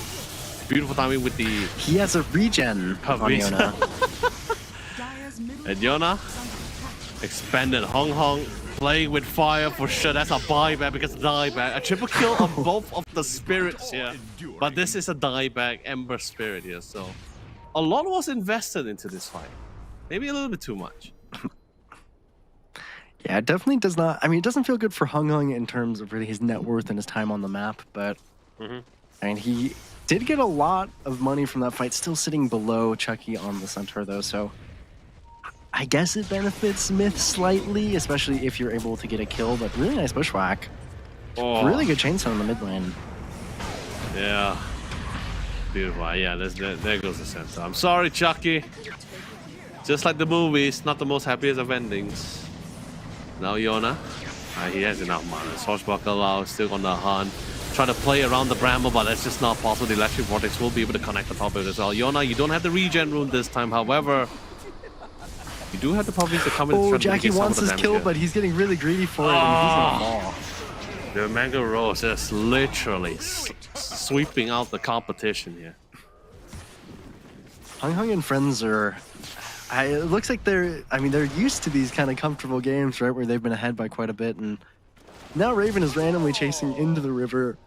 beautiful timing with the He has a regen on Yona. and Yona expanded Hung Hung. Playing with fire for sure. That's a buyback because dieback. A triple kill on both of the spirits here. But this is a dieback Ember Spirit here, so a lot was invested into this fight. Maybe a little bit too much. Yeah, it definitely does not. I mean, it doesn't feel good for Hung Hung in terms of really his net worth and his time on the map, but I mean, he did get a lot of money from that fight, still sitting below Chucky on the Centaur though, so I guess it benefits Myth slightly, especially if you're able to get a kill, but really nice bushwhack. Oh. Really good chainsaw in the mid lane. Yeah. Beautiful. Yeah, there goes the center. I'm sorry, Chucky. Just like the movies, not the most happiest of endings. Now Yona. He has enough mana. Swashbuckle out, still on the hunt. Try to play around the Bramble, but that's just not possible. The Electric Vortex will be able to connect the top of it as well. Yona, you don't have the regen rune this time, however, you do have the puppies to come in and try to Jackie mitigate some of wants the his damage kill, here. but he's getting really greedy for it, and he's gonna fall. The Mango Rose is literally sweeping out the competition here. Hung and friends are. It looks like they're. I mean, they're used to these kind of comfortable games, right, where they've been ahead by quite a bit, and now Raven is randomly chasing into the river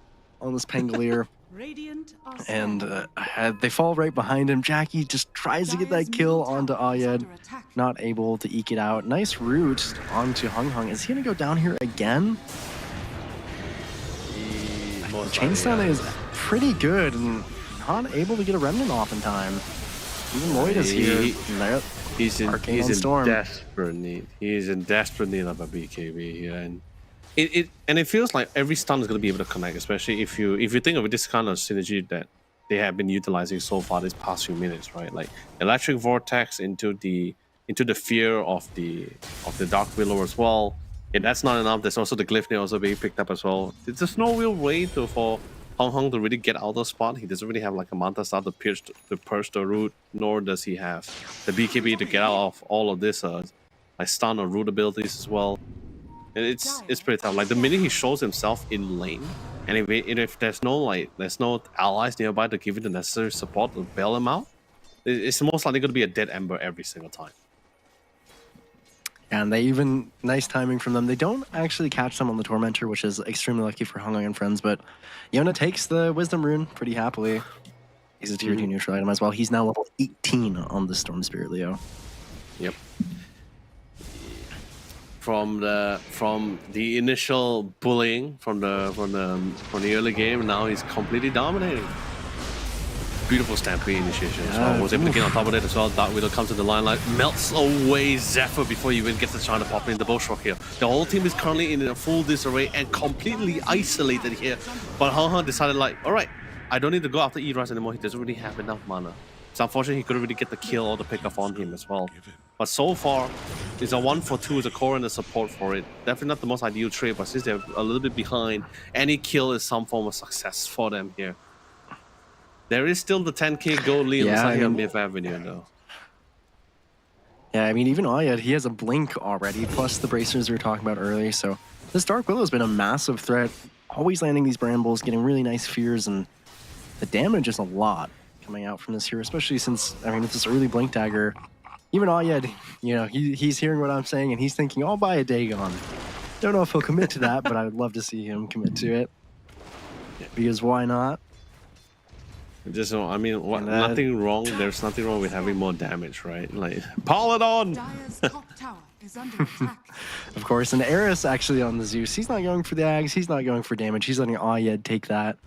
on this Pangolier, Radiant are and scanning. they fall right behind him. Jackie just tries to get Dire's that kill middle onto tower is Ayed, under attack. not able to eke it out. Nice root onto Hung. Is he gonna go down here again? Chainstun is pretty good and not able to get a remnant off in time. Even Lloyd is here. He's in Storm. desperate need. He's in desperate need of a BKB here, and it feels like every stun is going to be able to connect, especially if you think of this kind of synergy that they have been utilizing so far these past few minutes, right? Like electric vortex into the fear of the Dark Willow as well. If that's not enough, there's also the Glyph also being picked up as well. There's no real way for Hung to really get out of the spot. He doesn't really have like a Manta Star to purge the root, nor does he have the BKB to get out of all of this like stun or root abilities as well. And it's pretty tough. Like the minute he shows himself in lane, and if there's no allies nearby to give him the necessary support to bail him out, it's most likely going to be a dead ember every single time. And they even, nice timing from them. They don't actually catch them on the Tormentor, which is extremely lucky for Hung and friends, but Yona takes the Wisdom Rune pretty happily. He's a tier 2 neutral item as well. He's now level 18 on the Storm Spirit Leo. Yep. From the initial bullying from the early game, now he's completely dominating. Beautiful Stampede initiation as well. Was able to get on top of it as well. Dark Widow comes to the line, like melts away Zephyr before he even gets the chance to pop in the Bullshock here. The whole team is currently in a full disarray and completely isolated here. But Hung decided like, alright, I don't need to go after E-Rise anymore. He doesn't really have enough mana. So unfortunately he couldn't really get the kill or the pick off on him as well. But so far, it's a 1-for-2 with a core and the support for it. Definitely not the most ideal trade, but since they're a little bit behind, any kill is some form of success for them here. There is still the 10k gold lead on Myth Avenue though. Yeah, I mean, even Ayed, he has a blink already, plus the bracers we were talking about earlier, so this Dark Willow has been a massive threat, always landing these brambles, getting really nice fears, and the damage is a lot coming out from this here, especially since, I mean, with this early blink dagger, even Ayed, you know, he's hearing what I'm saying, and he's thinking, I'll buy a Dagon. Don't know if he'll commit to that, but I would love to see him commit to it, because why not? Just, I mean, nothing wrong. There's nothing wrong with having more damage, right? Like, pile it on! Dire's top tower is under attack. Of course, and Eris actually on the Zeus. He's not going for the Ags. He's not going for damage. He's letting Ayed take that.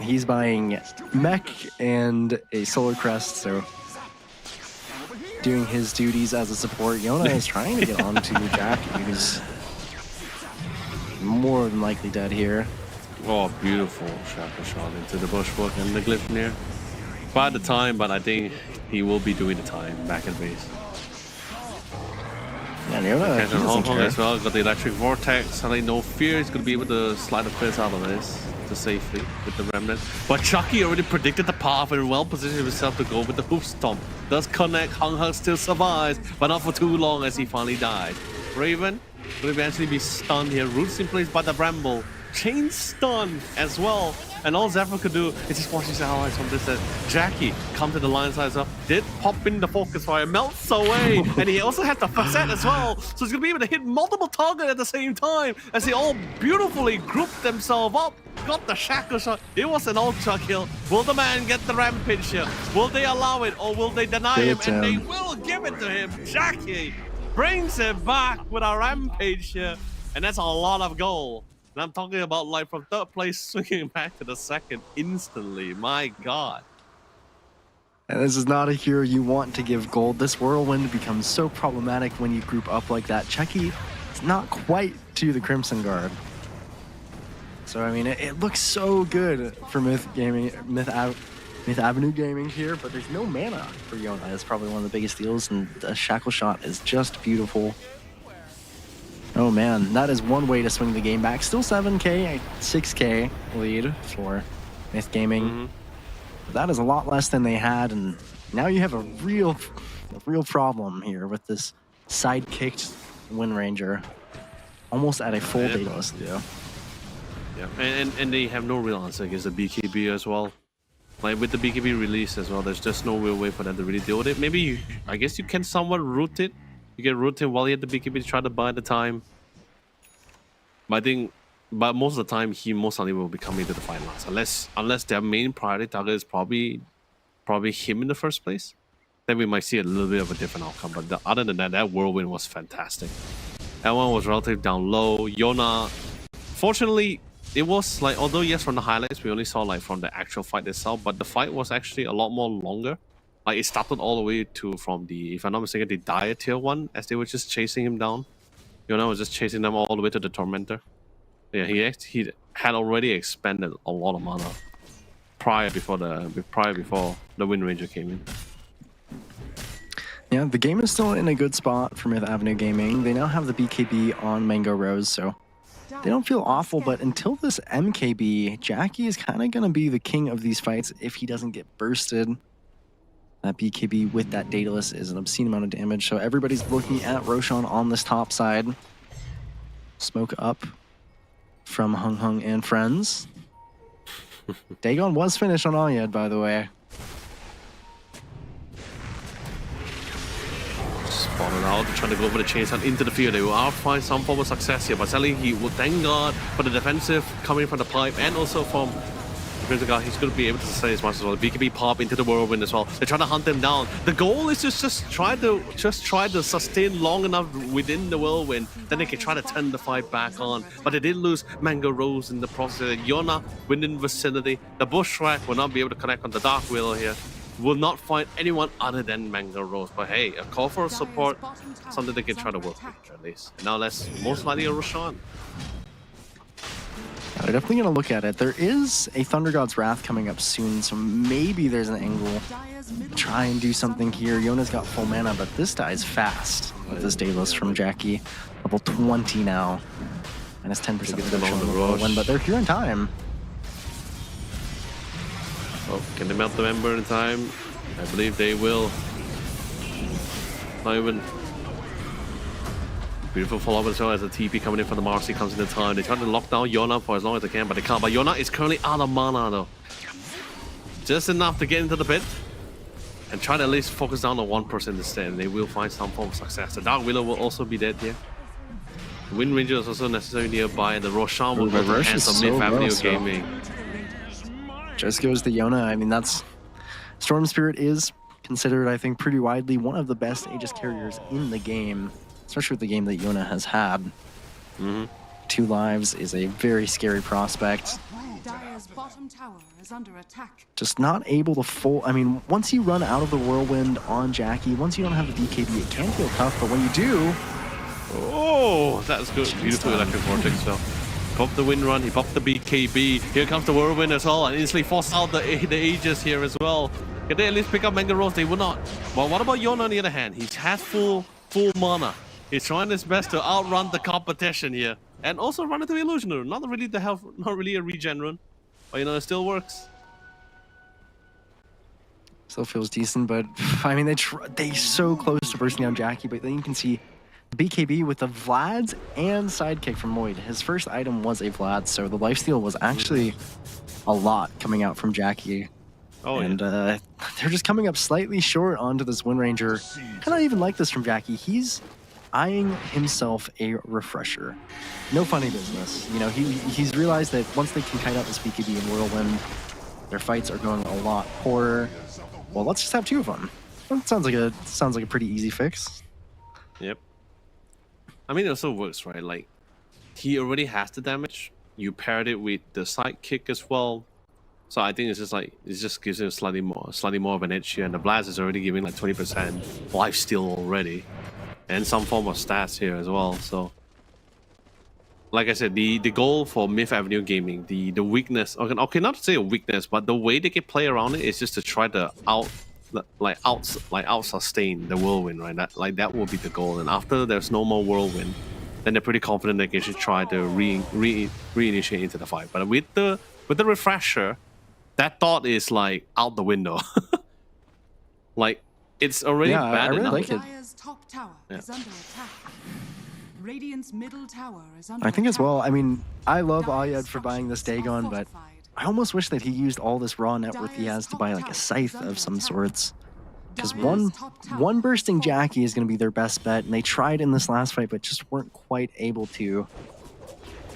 He's buying Mech and a Solar Crest, so doing his duties as a support. Yona is trying to get onto Jackie, who's more than likely dead here. Oh, beautiful Shackle shot into the bushwalk and the Glyphnir. By the time, but I think he will be doing the time back at base. Yeah, Yona, Catch on Hong Kong as well, got the electric vortex, suddenly no fear, he's going to be able to slide the first out of this to safely with the remnant. But Chucky already predicted the path and well positioned himself to go with the hoof stomp. Does connect, Hung still survives, but not for too long as he finally died. Raven will eventually be stunned here, roots in place by the Bramble. Chain stun as well, and all Zephyr could do is just watch his allies from this. Jackie come to the line side as well, did pop in the focus fire, melts away, and he also has the facet as well, so he's gonna be able to hit multiple targets at the same time as they all beautifully grouped themselves up. Got the shackle shot. It was an ultra kill. Will the man get the rampage here? Will they allow it or will they deny him? And they will give it to him. Jackie brings it back with a rampage here, and that's a lot of gold. And I'm talking about like from third place swinging back to the second instantly. My God. And this is not a hero you want to give gold. This Whirlwind becomes so problematic when you group up like that. Chucky is not quite to the Crimson Guard. So, I mean, it looks so good for Myth Avenue Gaming here, but there's no mana for Yona. It's probably one of the biggest deals, and the Shackle Shot is just beautiful. Oh man, that is one way to swing the game back. Still 7k, 6k lead for Myth Gaming. But that is a lot less than they had, and now you have a real problem here with this side-kicked Wind Ranger. Almost at a full Daedalus, yeah. Yeah, and they have no real answer against the BKB as well. Like with the BKB release as well, there's just no real way for them to really deal with it. Maybe I guess you can somewhat root it. You can root him while you have the BKB to try to buy the time. But but most of the time, he most likely will be coming to the fight last. Unless their main priority target is probably him in the first place, then we might see a little bit of a different outcome. But other than that, that whirlwind was fantastic. Everyone was relatively down low. Yona, fortunately, it was like, although yes, from the highlights we only saw like from the actual fight itself, but the fight was actually a lot more longer. Like it started all the way to from the, if I'm not mistaken, the Dire tier 1 as they were just chasing him down. Yona was just chasing them all the way to the Tormentor. Yeah, he had already expended a lot of mana prior before the Wind Ranger came in. Yeah, the game is still in a good spot for Myth Avenue Gaming. They now have the BKB on Mango Rose, so they don't feel awful, but until this MKB, Jackie is kind of going to be the king of these fights if he doesn't get bursted. That BKB with that Daedalus is an obscene amount of damage, so everybody's looking at Roshan on this top side. Smoke up from Hung Hung and friends. Dagon was finished on Alyad, by the way. Spotted out, trying to go over the chainsaw into the field. They will find some form of success here, but sadly he will thank God for the defensive coming from the pipe and also from the guy. He's going to be able to sustain as much as well. BKB pop into the whirlwind as well. They're trying to hunt him down. The goal is to just try to sustain long enough within the whirlwind, then they can try to turn the fight back on. But they did lose Mango Rose in the process. Yona within vicinity. The Bushwhack will not be able to connect on the Dark Willow here. Will not find anyone other than Mango Rose. But hey, a call for support, something they can try to work with at least. And now let's most likely a Roshan. They're definitely going to look at it. There is a Thunder God's Wrath coming up soon, so maybe there's an angle to try and do something here. Yona's got full mana, but this dies fast with this Daedalus from Jackie. Level 20 now. Minus 10% reduction on the whirlwind, but they're here in time. Oh, can they melt the Ember in time? I believe they will. Not even. Beautiful follow-up as well as the TP coming in from the Marcy comes in time. They try to lock down Yona for as long as they can, but they can't. But Yona is currently out of mana though. Just enough to get into the pit and try to at least focus down on one person instead, and they will find some form of success. The Dark Willow will also be dead here. The Wind Ranger is also necessarily nearby, and the Roshan will go to the hands of Myth Avenue Gaming. Just goes to Yona. I mean, that's... Storm Spirit is considered, I think, pretty widely one of the best Aegis carriers in the game. Especially with the game that Yona has had. 2 lives is a very scary prospect. Dire's bottom tower is under attack. Just not able to full... I mean, once you run out of the whirlwind on Jackie, once you don't have the BKB, it can feel tough, but when you do... Oh, that's good. Beautiful electric vortex. So, popped the wind run, he popped the BKB. Here comes the whirlwind as well, and instantly forced out the Aegis here as well. Can they at least pick up Mango Rose? They will not. Well, what about Yona on the other hand? He has full mana. He's trying his best to outrun the competition here, and also run into Illusion Rune. Not really the health, not really a regen rune, but you know it still works. Still feels decent, but I mean they so close to bursting down Jackie, but then you can see BKB with the Vlad's and sidekick from Moid. His first item was a Vlad, so the lifesteal was actually a lot coming out from Jackie. Oh, and they're just coming up slightly short onto this Wind Ranger. Kind of even like this from Jackie. He's eyeing himself a refresher. No funny business. You know, he's realized that once they can kite out this BKB and Whirlwind, their fights are going a lot poorer. Well, let's just have 2 of them. That sounds like a pretty easy fix. Yep. I mean, it also works, right? Like, he already has the damage. You paired it with the sidekick as well. So I think it's just like, it just gives him slightly more of an edge here. And the Blast is already giving like 20% lifesteal already. And some form of stats here as well. So, like I said, the goal for Myth Avenue Gaming, the weakness, okay, not to say a weakness, but the way they can play around it is just to try to out sustain the whirlwind, right? That will be the goal. And after there's no more whirlwind, then they're pretty confident they can try to reinitiate into the fight. But with the refresher, that thought is like out the window. Like, it's already bad I really enough. like it. Dire's top tower is under attack. Radiant's middle tower is under I think as attack. well. I mean, I love Alyad for buying this Dagon, but I almost wish that he used all this raw net worth he has to buy like a scythe of some sorts. Because one bursting Jackie is going to be their best bet, and they tried in this last fight, but just weren't quite able to.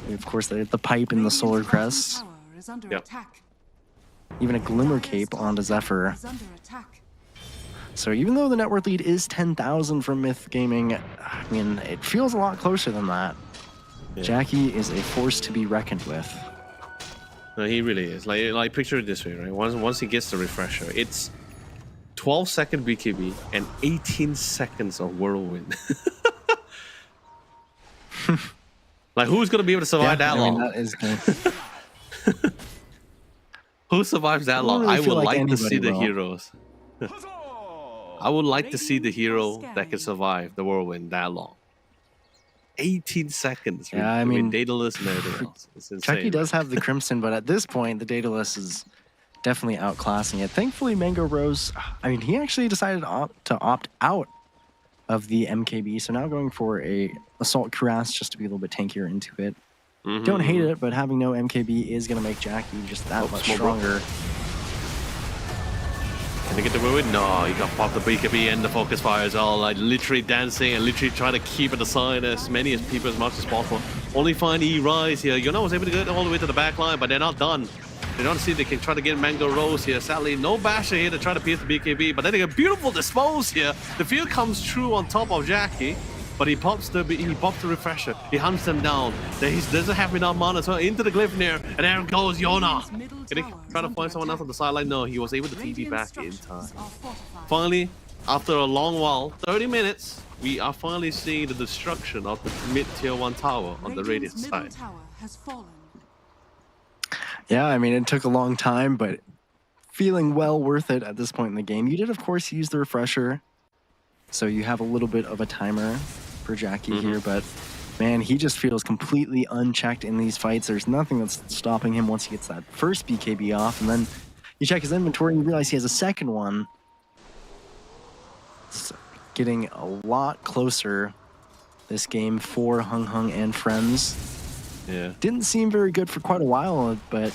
And of course, they had the pipe and the solar crest. Yep. Even a glimmer cape onto Zephyr. So even though the net worth lead is 10,000 from Myth Gaming, I mean, it feels a lot closer than that. Yeah. Jackie is a force to be reckoned with. No, he really is. Like picture it this way, right? Once he gets the refresher, it's 12-second BKB and 18 seconds of whirlwind. Like, who's gonna be able to survive that long? That is good. Who survives that long? really I would feel like like to see anybody the will. heroes. I would like to see the hero that can survive the whirlwind that long. 18 seconds. Yeah, I mean, Daedalus and everything else. It's insane. Chucky does have the Crimson, but at this point, the Daedalus is definitely outclassing it. Thankfully, Mango Rose, I mean, he actually decided to opt out of the MKB, so now going for a Assault Cuirass just to be a little bit tankier into it. Don't hate it, but having no MKB is going to make Jackie just that much stronger. Can they get the whirlwind? No, you got popped the BKB and the focus fire as well. Like literally dancing and literally trying to keep it aside as many as people as much as possible. Only find E-Rise here. Yona was able to get all the way to the back line, but they're not done. They don't see they can try to get Mango Rose here. Sadly, no Basher here to try to pierce the BKB, but then they get beautiful dispose here. The field comes true on top of Jackie, but he pops the refresher. He hunts them down. He doesn't have enough mana, so into the Glyphnir, and there goes Yona. Can he try to find someone else on the sideline? No, he was able to TP back in time. Finally, after a long while, 30 minutes, we are finally seeing the destruction of the mid-tier 1 tower on the Radiant side. Yeah, I mean, it took a long time, but feeling well worth it at this point in the game. You did, of course, use the refresher, so you have a little bit of a timer for Jackie here, but man, he just feels completely unchecked in these fights. There's nothing that's stopping him once he gets that first BKB off, and then you check his inventory and you realize he has a second one. It's getting a lot closer this game for Hung Hung and friends. Yeah. Didn't seem very good for quite a while, but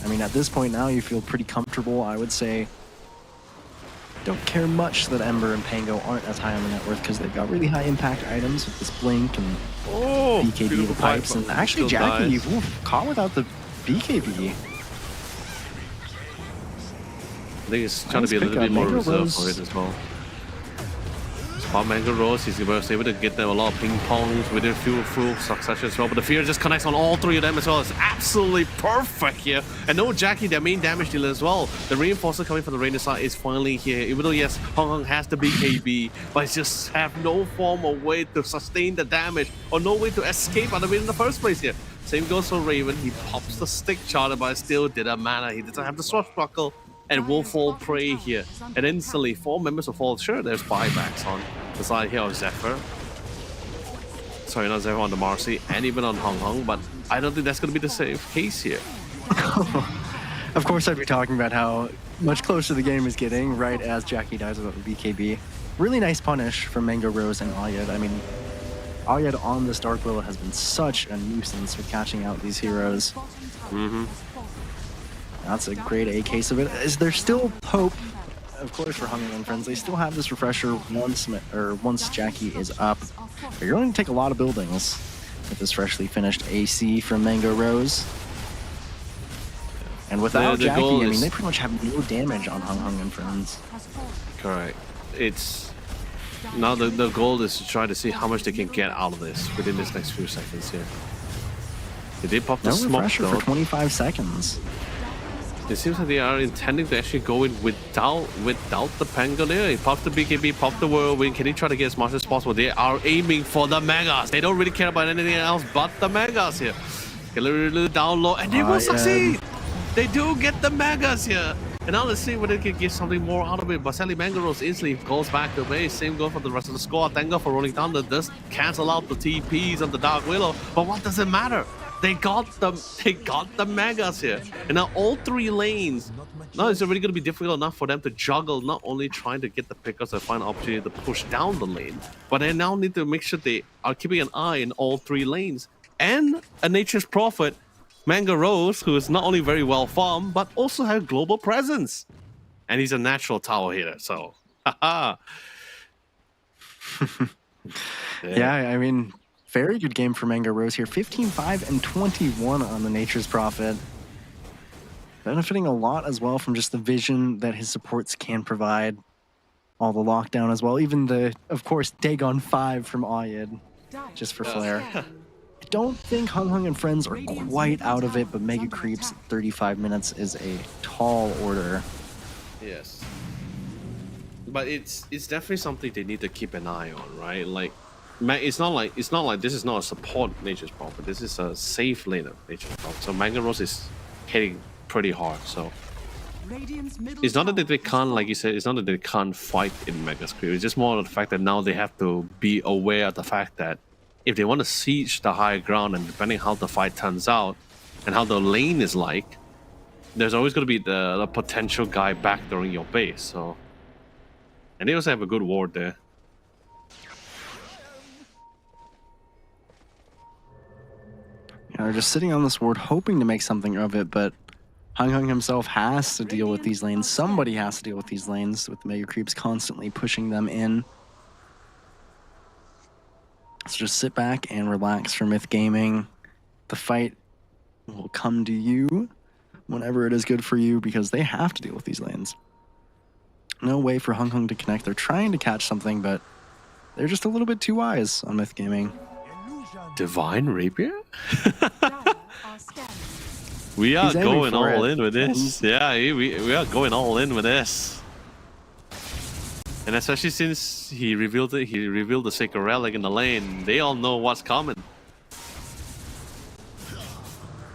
I mean, at this point now you feel pretty comfortable. I would say don't care much that Ember and Pango aren't as high on the net worth because they've got really high impact items with this Blink and BKB, the pipes, and actually Jackie caught without the BKB. I think he's trying to be a little bit more reserved for it as well. Spot Mango Rose, he's able to get them a lot of ping pongs with their full succession as well. But the fear just connects on all three of them as well. It's absolutely perfect here. And no Jackie, their main damage dealer as well. The reinforcer coming from the Radiant side is finally here. Even though, yes, Hong Kong has the BKB, but it just have no form or way to sustain the damage or no way to escape out of it in the first place here. Same goes for Raven. He pops the stick charter, but still didn't matter. He doesn't have the swashbuckle. And will fall prey here. And instantly, 4 members will fall. Sure, there's buybacks on the side here of Zephyr. Sorry, not Zephyr, on the Marcy, and even on Hong Kong, but I don't think that's going to be the same case here. Of course, I'd be talking about how much closer the game is getting right as Jackie dies without the BKB. Really nice punish from Mango Rose and Ayed. I mean, Ayed on this Dark Willow has been such a nuisance with catching out these heroes. That's a great A case of it. Is there still hope, of course, for Hung and friends? They still have this refresher once Jackie is up. But you're going to take a lot of buildings with this freshly finished AC from Mango Rose. And without Jackie, I mean, they pretty much have no damage on Hung and friends. Correct. It's now the goal is to try to see how much they can get out of this within this next few seconds here. They did pop the smoke refresher for 25 seconds. It seems like they are intending to actually go in without the Pango there. He popped the BKB, popped the Whirlwind. Can he try to get as much as possible? They are aiming for the Megas. They don't really care about anything else but the Megas here. Get a little down low, and they will succeed. They do get the Megas here. And now let's see whether they can get something more out of it. But sadly, Mango Rose instantly goes back to base. Same goes for the rest of the squad. Thank God for rolling down. That does cancel out the TPs of the Dark Willow. But what does it matter? They got the Megas here. And now all 3 lanes. Now it's already going to be difficult enough for them to juggle, not only trying to get the pickers and find an opportunity to push down the lane, but they now need to make sure they are keeping an eye in all 3 lanes. And a Nature's Prophet Mango Rose, who is not only very well farmed, but also has global presence. And he's a natural tower hitter, so haha. Yeah, I mean, very good game for Mango Rose here. 15-5 and 21 on the Nature's Prophet. Benefiting a lot as well from just the vision that his supports can provide. All the lockdown as well. Even the, of course, Dagon 5 from Ayed, just for flair. I don't think Hung Hung and friends are quite out of it, but Mega Creeps 35 minutes is a tall order. Yes. But it's definitely something they need to keep an eye on, right? Like, it's not like this is not a support Nature's Prophet. This is a safe lane of Nature's Prophet. So Mango Rose is hitting pretty hard. So it's not that they can't, like you said, it's not that they can't fight in Mega Creep. It's just more of the fact that now they have to be aware of the fact that if they want to siege the high ground, and depending how the fight turns out and how the lane is like, there's always going to be the potential guy backdooring your base. So, and they also have a good ward there. Yeah, they're just sitting on this ward, hoping to make something of it, but Hung Hung himself has to deal with these lanes. Somebody has to deal with these lanes, with the Mega Creeps constantly pushing them in. So just sit back and relax for Myth Gaming. The fight will come to you whenever it is good for you, because they have to deal with these lanes. No way for Hung Hung to connect. They're trying to catch something, but they're just a little bit too wise on Myth Gaming. Divine Rapier? We are going all in with this. Yeah, we are going all in with this. And especially since he revealed the Sacred Relic in the lane, they all know what's coming.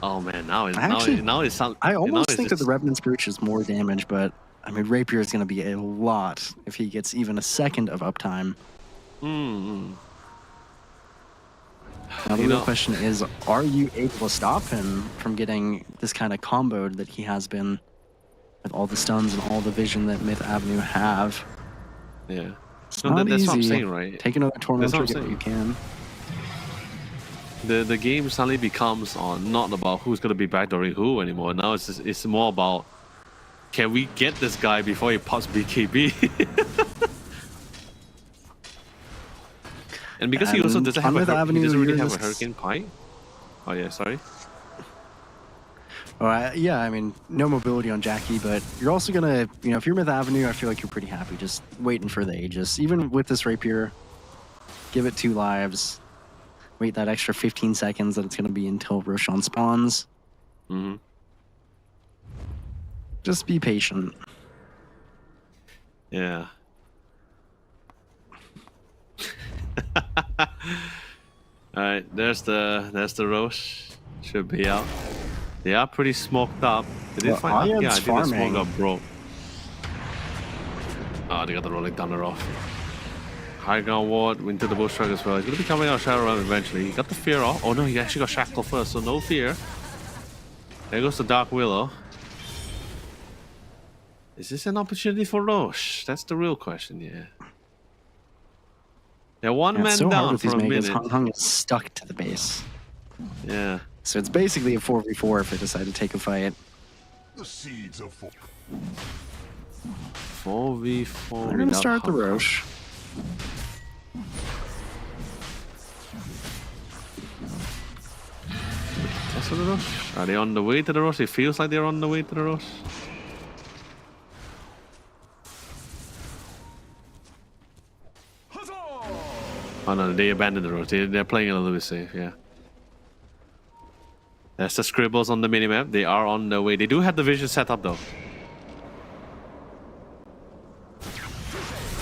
Oh man, now it's I almost think that the Revenant's Brooch is more damage, but I mean Rapier is going to be a lot if he gets even a second of uptime. Now the real question is, are you able to stop him from getting this kind of comboed that he has been with all the stuns and all the vision that Myth Avenue have? Yeah. It's No, not that's easy. what I'm saying, right? Take another Tormentor, That's get what I'm what you can. The game suddenly becomes not about who's going to be backdooring who anymore. Now it's more about, can we get this guy before he pops BKB? And because he also doesn't have he doesn't really have a Hurricane Pie. Oh yeah, sorry. Yeah, I mean, no mobility on Jackie, but you're also gonna, if you're Myth Avenue, I feel like you're pretty happy just waiting for the Aegis. Even with this Rapier, give it 2 lives. Wait that extra 15 seconds that it's gonna be until Roshan spawns. Just be patient. Yeah. All right, there's the Roche. Should be out. They are pretty smoked up. Did they find out? Yeah, I think the smoke got broke. Oh, they got the Rolling Thunder off. High ground ward, Winter the Bullstrike as well. He's going to be coming out of Shadow Realm eventually. He got the fear off. Oh no, he actually got Shackle first, so no fear. There goes the Dark Willow. Is this an opportunity for Roche? That's the real question, yeah. They're one man so down for a minute. Hung Hung is stuck to the base. Yeah. So it's basically a 4v4 if they decide to take a fight. The seeds of 4v4. They're gonna start the Roche. That's the Roche. Are they on the way to the Roche? It feels like they're on the way to the Roche. Oh no, they abandoned the Roche. They're playing a little bit safe, yeah. There's the scribbles on the minimap. They are on the way. They do have the vision set up though.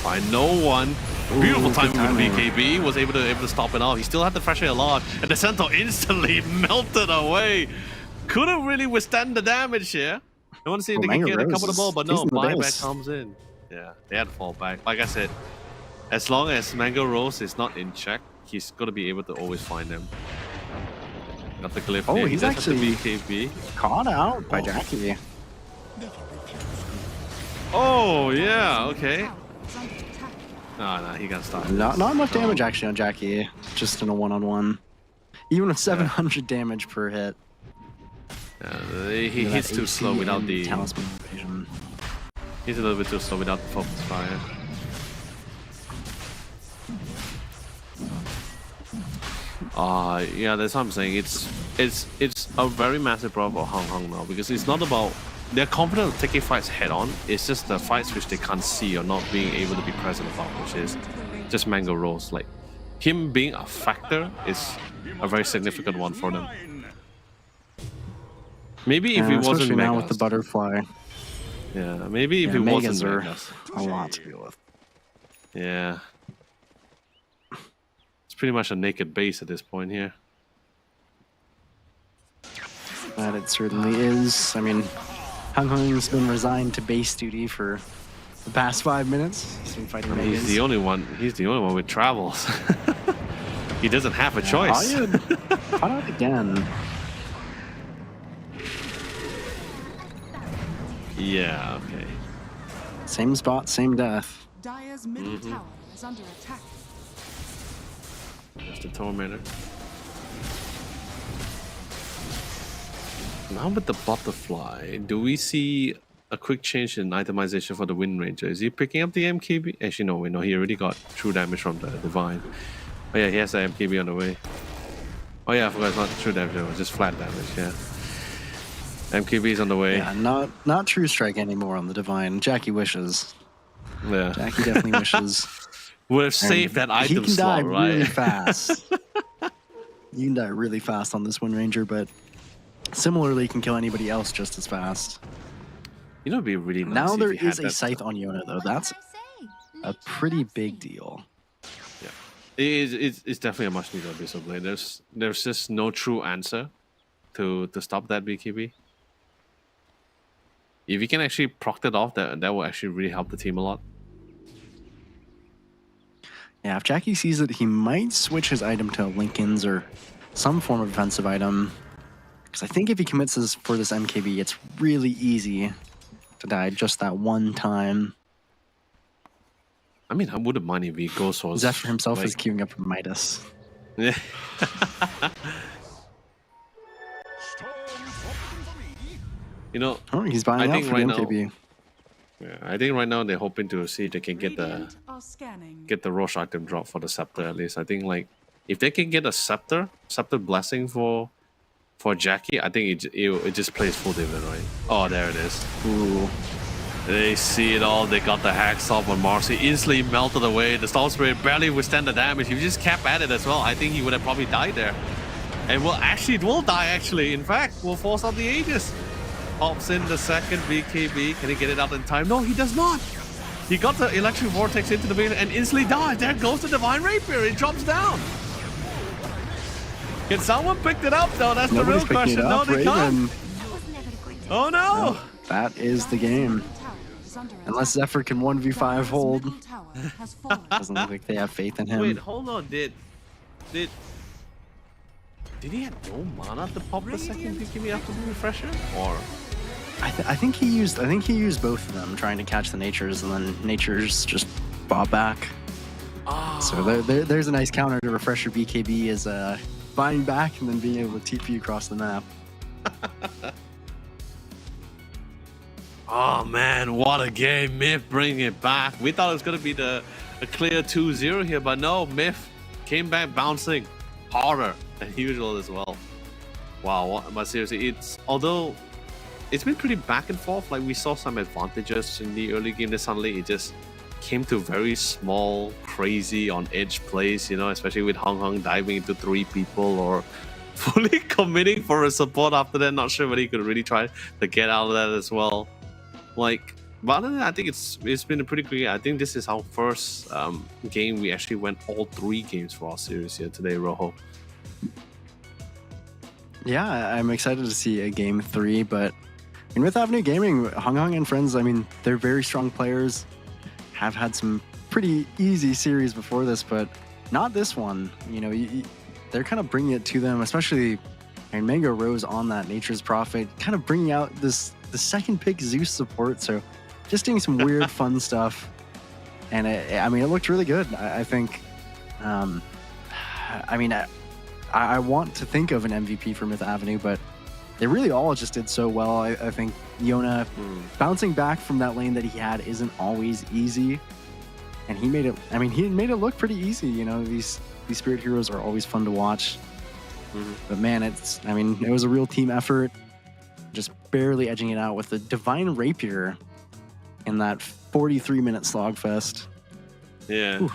Find no one. Beautiful timing with BKB. Was able to stop it off. He still had the pressure a lot, and the Centaur instantly melted away. Couldn't really withstand the damage here. I want to see if they can get a couple of the ball, but no, buyback comes in. Yeah, they had to fall back. Like I said, as long as Mango Rose is not in check, he's gonna be able to always find them. Got the glyph. Oh, he's actually BKB. Caught out by Jackie. Oh yeah, okay. No, he got started. Not enough damage actually on Jackie. Just in a one-on-one. Even with 700 damage per hit. He's too slow without the. talisman invasion. He's a little bit too slow without the focus fire. Yeah, that's what I'm saying. It's a very massive problem for Hong Kong now because it's not about they're confident of taking fights head on. It's just the fights which they can't see or not being able to be present about, which is just Mango Rose. Like him being a factor is a very significant one for them. Maybe if it wasn't especially now with Megas. the butterfly. Yeah, maybe if it Megas wasn't are Megas. a lot to deal with. Yeah. It's pretty much a naked base at this point here. That it certainly is. I mean, Hong Kong's been resigned to base duty for the past 5 minutes. He's been fighting Megas. He's the only one with travels. He doesn't have a choice. Caught out again. Yeah, okay. Same spot, same death. Dire's middle tower is under attack. Just a tormentor. Now with the butterfly, do we see a quick change in itemization for the Wind Ranger? Is he picking up the MKB? Actually, no, he already got true damage from the Divine. Oh yeah, he has the MKB on the way. Oh yeah, I forgot it's not true damage, it was just flat damage, yeah. MKB is on the way. Yeah, not true strike anymore on the Divine. Jackie wishes. Yeah. Jackie definitely wishes. Would have saved that item He can slot, die right? really fast. You can die really fast on this Wind Ranger, but similarly can kill anybody else just as fast. You know, it'd be really nice Now if there you had is a that- scythe on Yona though. That's a pretty big deal. Yeah, it's definitely a much needed Abyssal Blade. There's just no true answer to stop that BKB. If you can actually proc it off, that will actually really help the team a lot. Yeah, if Jackie sees it, he might switch his item to Lincoln's or some form of defensive item. Because I think if he commits this for this MKB, it's really easy to die just that one time. I mean, I wouldn't mind if he goes for Zephyr himself like, is queuing up for Midas. Yeah. You know, Oh, he's buying I out think for right the now- MKB. yeah, I think right now they're hoping to see if they can get the Radiant are scanning. Roche item drop for the scepter at least. I think like if they can get a scepter blessing for Jackie, I think it just plays full dividend, right? Oh, there it is. Ooh. They see it all. They got the hacks off on Marcy. Instantly melted away. The Storm Spirit barely withstand the damage. If you just kept at it as well, I think he would have probably died there. And it will die actually. In fact, will force out the Aegis. Pops in the second BKB. Can he get it out in time? No, he does not. He got the Electric Vortex into the vein and instantly dies. There goes the Divine Rapier. It drops down. Can someone pick it up though? That's Nobody's the real picking question. it up, No, they Raven. can't. Oh no! That is the game. Tower is under Unless attack. Zephyr can 1v5 Dire's hold. middle tower has fallen. Doesn't look like they have faith in him. Wait, hold on. Did he have no mana to pop the second BKB after the refresher? Or I think he used both of them, trying to catch the natures, and then natures just bought back. So there's a nice counter to refresher BKB is buying back and then being able to TP across the map. oh man, what a game! Myth bringing it back. We thought it was gonna be a clear 2-0 here, but no, Myth came back bouncing harder than usual as well. Wow, but seriously, although it's been pretty back and forth. Like we saw some advantages in the early game, then suddenly it just came to very small, crazy on edge plays. You know, especially with Hong Kong diving into 3 people or fully committing for a support after that. Not sure whether he could really try to get out of that as well. Like, but other than that, I think it's been a pretty quick. I think this is our first game we actually went all 3 games for our series here today, Rojo. Yeah, I'm excited to see a game 3, but with Avenue Gaming, Hong Kong and friends, I mean, they're very strong players, have had some pretty easy series before this, but not this one. You know, they're kind of bringing it to them, especially Mango Rose on that Nature's Prophet, kind of bringing out the second pick Zeus support, so just doing some weird fun stuff. And I mean, it looked really good. I think, I mean, I want to think of an MVP for Myth Avenue, but they really all just did so well. I think Yona bouncing back from that lane that he had isn't always easy. And he made it, I mean, he made it look pretty easy. You know, these Spirit Heroes are always fun to watch. But man, it was a real team effort. Just barely edging it out with the Divine Rapier in that 43-minute slogfest. Yeah.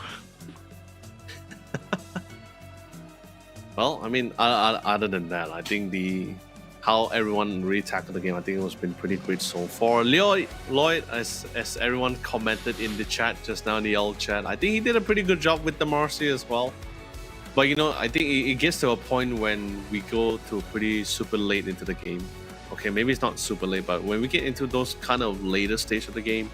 Well, I mean, other than that, I think how everyone really tackled the game, I think it was been pretty great so far. Lloyd, as everyone commented in the chat just now in the old chat, I think he did a pretty good job with the Marcy as well. But you know, I think it gets to a point when we go to pretty super late into the game. Okay, maybe it's not super late, but when we get into those kind of later stage of the game,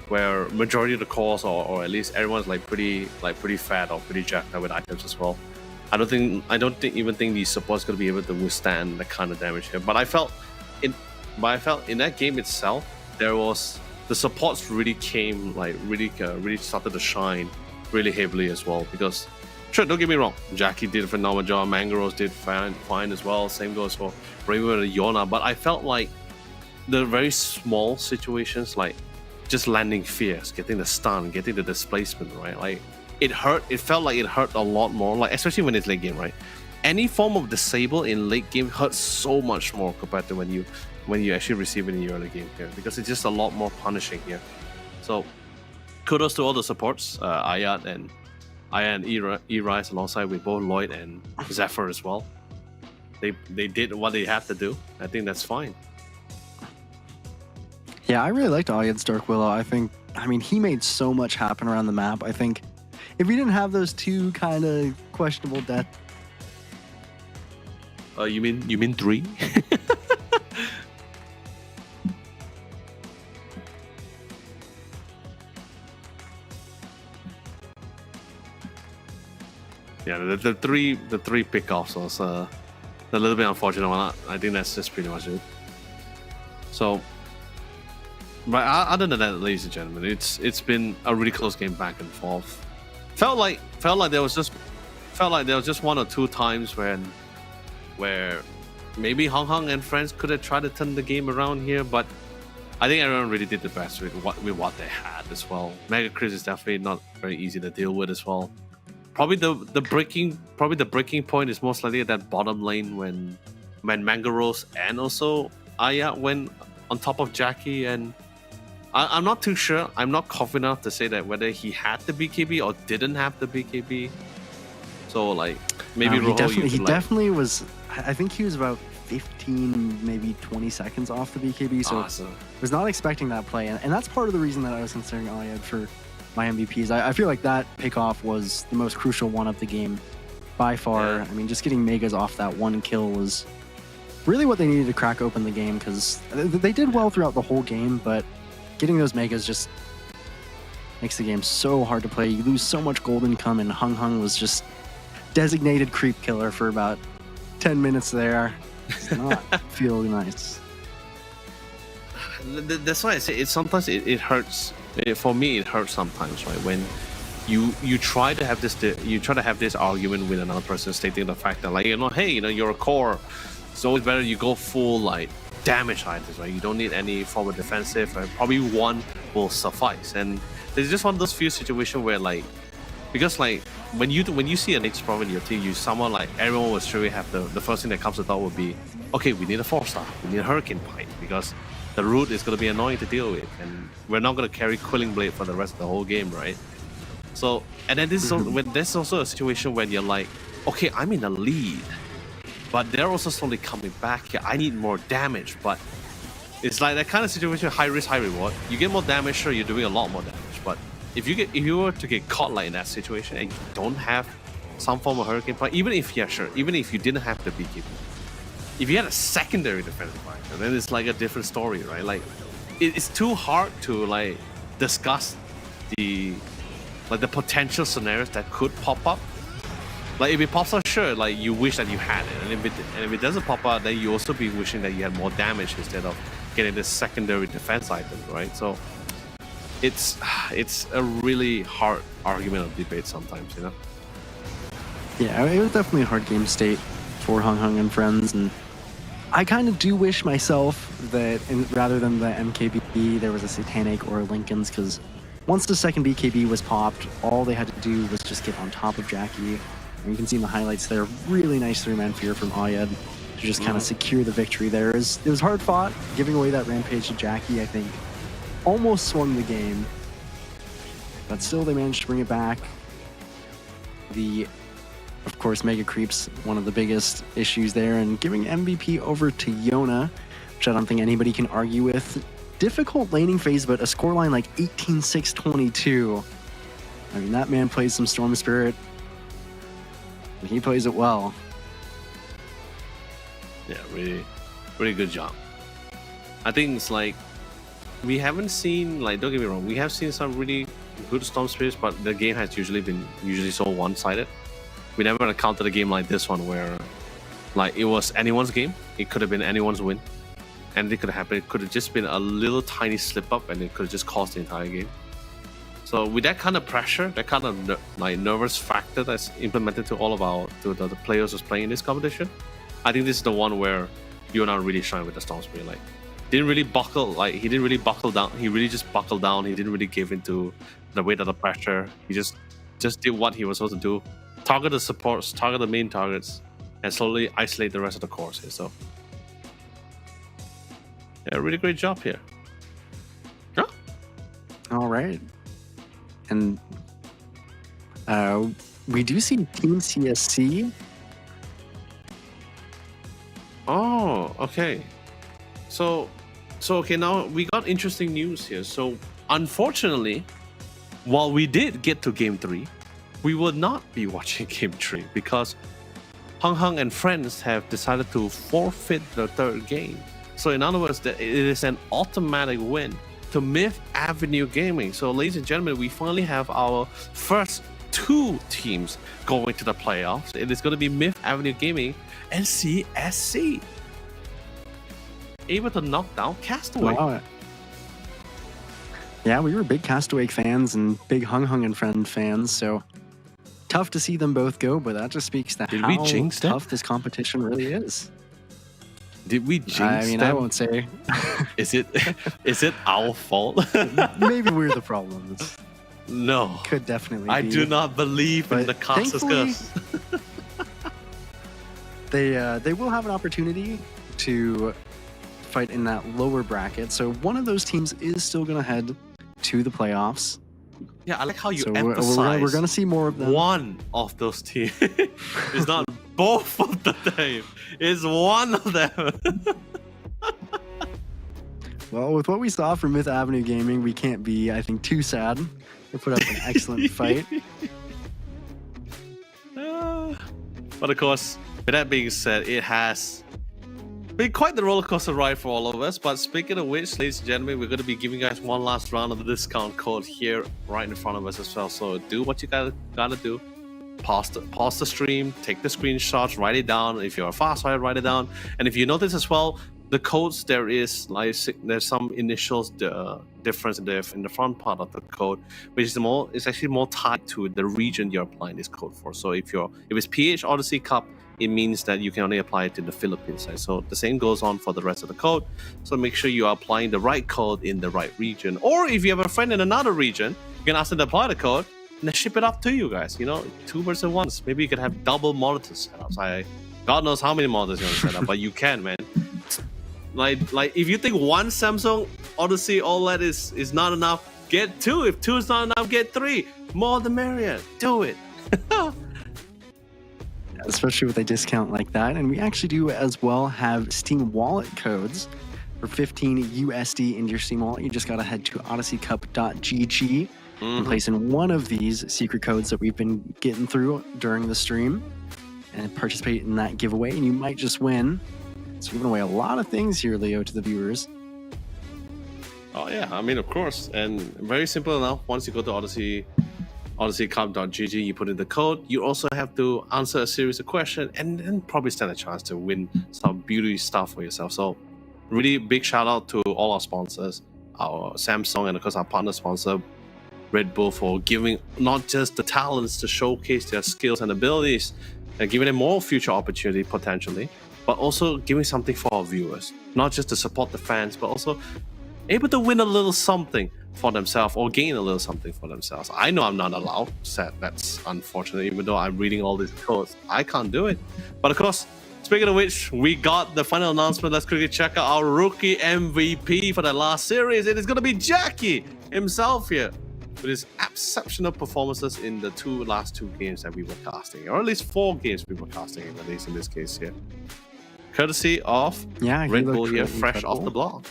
where majority of the cores or at least everyone's pretty fat or pretty jacked up with items as well. I don't even think the support's gonna be able to withstand that kind of damage here. But I felt in that game itself, the supports really came really started to shine really heavily as well. Because sure, don't get me wrong, Jackie did a phenomenal job, Mangaros did fine as well. Same goes for Rainbow and Yona. But I felt like the very small situations, like just landing fierce, getting the stun, getting the displacement, right? Like it hurt. It felt like it hurt a lot more, like especially when it's late game, right? Any form of disable in late game hurts so much more compared to when you actually receive it in the early game here, because it's just a lot more punishing here. So kudos to all the supports, Ayat and E-Rise alongside with both Lloyd and Zephyr as well. They did what they had to do. I think that's fine. Yeah, I really liked Ayad's Dark Willow. I mean, he made so much happen around the map. I think if we didn't have those two kind of questionable deaths. You mean 3? Yeah, the three pickoffs was a little bit unfortunate one. I think that's just pretty much it. So, but other than that, ladies and gentlemen, it's been a really close game back and forth. Felt like there was just 1 or 2 times where maybe Hong and friends could have tried to turn the game around here, but I think everyone really did the best with what they had as well. Mega Chris is definitely not very easy to deal with as well. Probably the breaking point is most likely at that bottom lane when Mangaros and also Aya went on top of Jackie, and I'm not too sure. I'm not confident enough to say that whether he had the BKB or didn't have the BKB. So maybe he definitely was. I think he was about 15, maybe 20 seconds off the BKB. So awesome. Was not expecting that play, and that's part of the reason that I was considering Ayad for my MVPs. I feel like that pickoff was the most crucial one of the game by far. Yeah. I mean, just getting Megas off that one kill was really what they needed to crack open the game, because they did well throughout the whole game, but getting those Megas just makes the game so hard to play. You lose so much gold income, and Hung was just designated creep killer for about 10 minutes there. It's not feel nice. That's why I say sometimes it hurts. For me, it hurts sometimes, right? When you try to have this argument with another person, stating the fact that hey, you're a core. It's always better you go full damage items, right? You don't need any form of defensive. Probably one will suffice. And there's just one of those few situations where because when you see an X problem in your team, everyone will surely have the first thing that comes to thought would be, okay, we need a 4-star, we need a Hurricane Pipe, because the root is going to be annoying to deal with, and we're not going to carry Quilling Blade for the rest of the whole game, right? So, and then there's also a situation when you're like, okay, I'm in the lead, but they're also slowly coming back here. I need more damage, but it's like that kind of situation, high risk, high reward. You get more damage, sure, you're doing a lot more damage, but if you were to get caught in that situation and you don't have some form of Hurricane Pipe, even if you didn't have the BKB, if you had a secondary defensive item, then it's a different story, right? It's too hard to discuss the potential scenarios that could pop up. If it pops up, sure, you wish that you had it, and if it doesn't pop up, then you also be wishing that you had more damage instead of getting this secondary defense item, right? So it's a really hard argument of debate sometimes, Yeah, it was definitely a hard game state for Hung and friends, and I kind of do wish myself that rather than the MKB, there was a Satanic or a Lincoln's, because once the second BKB was popped, all they had to do was just get on top of Jackie. And you can see in the highlights there, really nice 3-man fear from Ayed to just kind of secure the victory there. It was hard fought. Giving away that rampage to Jackie, I think, almost swung the game. But still, they managed to bring it back. Of course, Mega Creep's one of the biggest issues there, and giving MVP over to Yona, which I don't think anybody can argue with. Difficult laning phase, but a scoreline like 18-6-22. I mean, that man plays some Storm Spirit, and he plays it well. Yeah, really, really good job. I think it's like, we haven't seen, like, don't get me wrong, we have seen some really good Storm Spirits, but the game has usually been so one-sided. We never encountered a game like this one where, like, it was anyone's game. It could have been anyone's win. Anything could have happened. It could have just been a little tiny slip up, and it could have just cost the entire game. So with that kind of pressure, that kind of nervous factor that's implemented to all of the players who's playing in this competition, I think this is the one where you're not really shine with the Storm Spirit. Like, he didn't really buckle down. He really just buckled down. He didn't really give into the weight of the pressure. He just did what he was supposed to do. Target the supports, target the main targets, and slowly isolate the rest of the cores here. So, yeah, really great job here. Yeah. All right. And we do see Team CSC. Oh, okay. So okay, now we got interesting news here. So, unfortunately, while we did get to Game 3, we will not be watching Game 3 because Hung and friends have decided to forfeit the third game. So in other words, it is an automatic win to Myth Avenue Gaming. So ladies and gentlemen, we finally have our first 2 teams going to the playoffs. It is going to be Myth Avenue Gaming and CSC. Able to knock down Castaway. Wow. Yeah, we were big Castaway fans and big Hung and Friend fans, so tough to see them both go, but that just speaks to Did how we jinx them? tough this competition really is. Did we jinx I mean, them? I won't say. Is it our fault? Maybe we're the problems. No. Could definitely I be. do not believe in But the casters thankfully, curse. They will have an opportunity to fight in that lower bracket, so one of those teams is still going to head to the playoffs. Yeah, I like how you So emphasize we're going to see more of them. one of those teams. It's not both of the team. It's one of them. Well, with what we saw from Myth Avenue Gaming, we can't be, I think, too sad. They put up an excellent fight. But of course, with that being said, it has been quite the roller coaster ride for all of us. But speaking of which, ladies and gentlemen, we're going to be giving you guys one last round of the discount code here right in front of us as well. So do what you gotta do. Pause the stream, take the screenshots, write it down. If you're a fast writer, write it down. And if you notice as well, the codes, there's some initials difference in the front part of the code, which is it's actually more tied to the region you're applying this code for. So if it's PH Odyssey Cup, it means that you can only apply it in the Philippines side. So the same goes on for the rest of the code. So make sure you are applying the right code in the right region. Or if you have a friend in another region, you can ask them to apply the code and they ship it up to you guys. You know, 2 versus 1. Maybe you could have double monitors set up. God knows how many monitors you're gonna set up, but you can, man. Like if you think one Samsung Odyssey OLED is not enough, get 2. If 2 is not enough, get 3. More the merrier. Do it. Especially with a discount like that. And we actually do as well have Steam wallet codes for 15 USD into your Steam wallet. You just got to head to odysseycup.gg and place in one of these secret codes that we've been getting through during the stream and participate in that giveaway. And you might just win. So we're giving away a lot of things here, Leo, to the viewers. Oh yeah, I mean, of course. And very simple enough. Once you go to odysseycup.gg, you put in the code. You also have to answer a series of questions and then probably stand a chance to win some beauty stuff for yourself. So really big shout out to all our sponsors, our Samsung, and of course our partner sponsor Red Bull, for giving not just the talents to showcase their skills and abilities and giving them more future opportunity potentially, but also giving something for our viewers, not just to support the fans, but also able to win a little something for themselves or gain a little something for themselves. I know I'm not allowed. That's unfortunate, even though I'm reading all these codes. I can't do it. But of course, speaking of which, we got the final announcement. Let's quickly check out our rookie MVP for the last series. It is going to be Jackie himself here, with his exceptional performances in the last two games that we were casting, or at least 4 games we were casting, at least in this case here. Courtesy of Red Bull here, fresh off the block.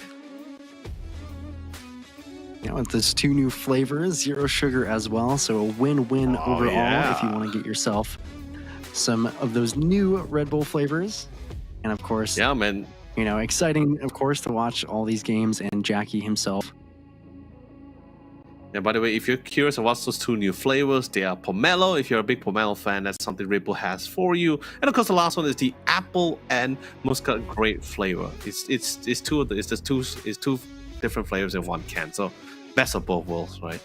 You know, there's 2 new flavors, 0 sugar as well, so a win-win overall if you want to get yourself some of those new Red Bull flavors. And of course, yeah, man, you know, exciting, of course, to watch all these games and Jackie himself. Yeah, by the way, if you're curious about those 2 new flavors, they are pomelo. If you're a big pomelo fan, that's something Red Bull has for you. And of course, the last one is the apple and muscat grape flavor. It's two different flavors in one can. So best of both worlds, right?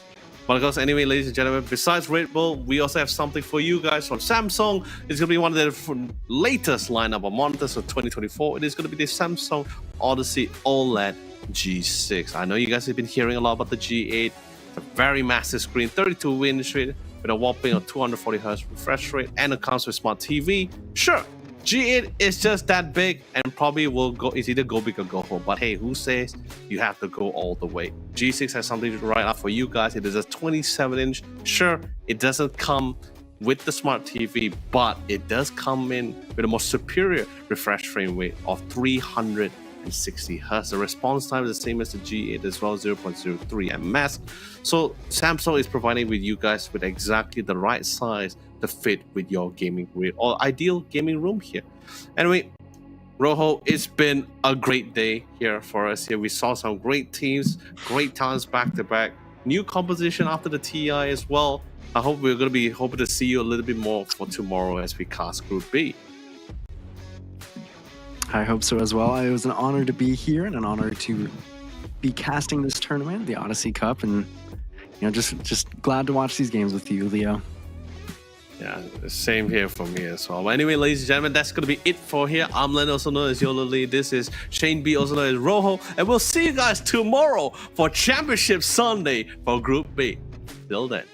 But of course, anyway, ladies and gentlemen, besides Red Bull, we also have something for you guys from Samsung. It's going to be one of the latest lineup of monitors of 2024. It is going to be the Samsung Odyssey OLED G6. I know you guys have been hearing a lot about the G8. It's a very massive screen, 32-inch with a whopping of 240 Hz refresh rate, and it comes with smart TV. Sure, G8 is just that big and probably will go. It's either go big or go home. But hey, who says you have to go all the way? G6 has something right up for you guys. It is a 27-inch. Sure, it doesn't come with the smart TV, but it does come in with a more superior refresh frame rate of 360 Hz. The response time is the same as the G8 as well, 0.03 ms. So Samsung is providing with you guys with exactly the right size to fit with your gaming room or ideal gaming room here. Anyway, Rojo, it's been a great day here for us here. We saw some great teams, great talents back to back, new composition after the TI as well. I hope we're going to be hoping to see you a little bit more for tomorrow as we cast Group B. I hope so as well. It was an honor to be here and an honor to be casting this tournament, the Odyssey Cup, and you know, just glad to watch these games with you, Leo. Yeah, same here for me as well. But anyway, ladies and gentlemen, that's going to be it for here. I'm Len, also known as Yola Lee. This is Shane B, also known as Rojo. And we'll see you guys tomorrow for Championship Sunday for Group B. Till then.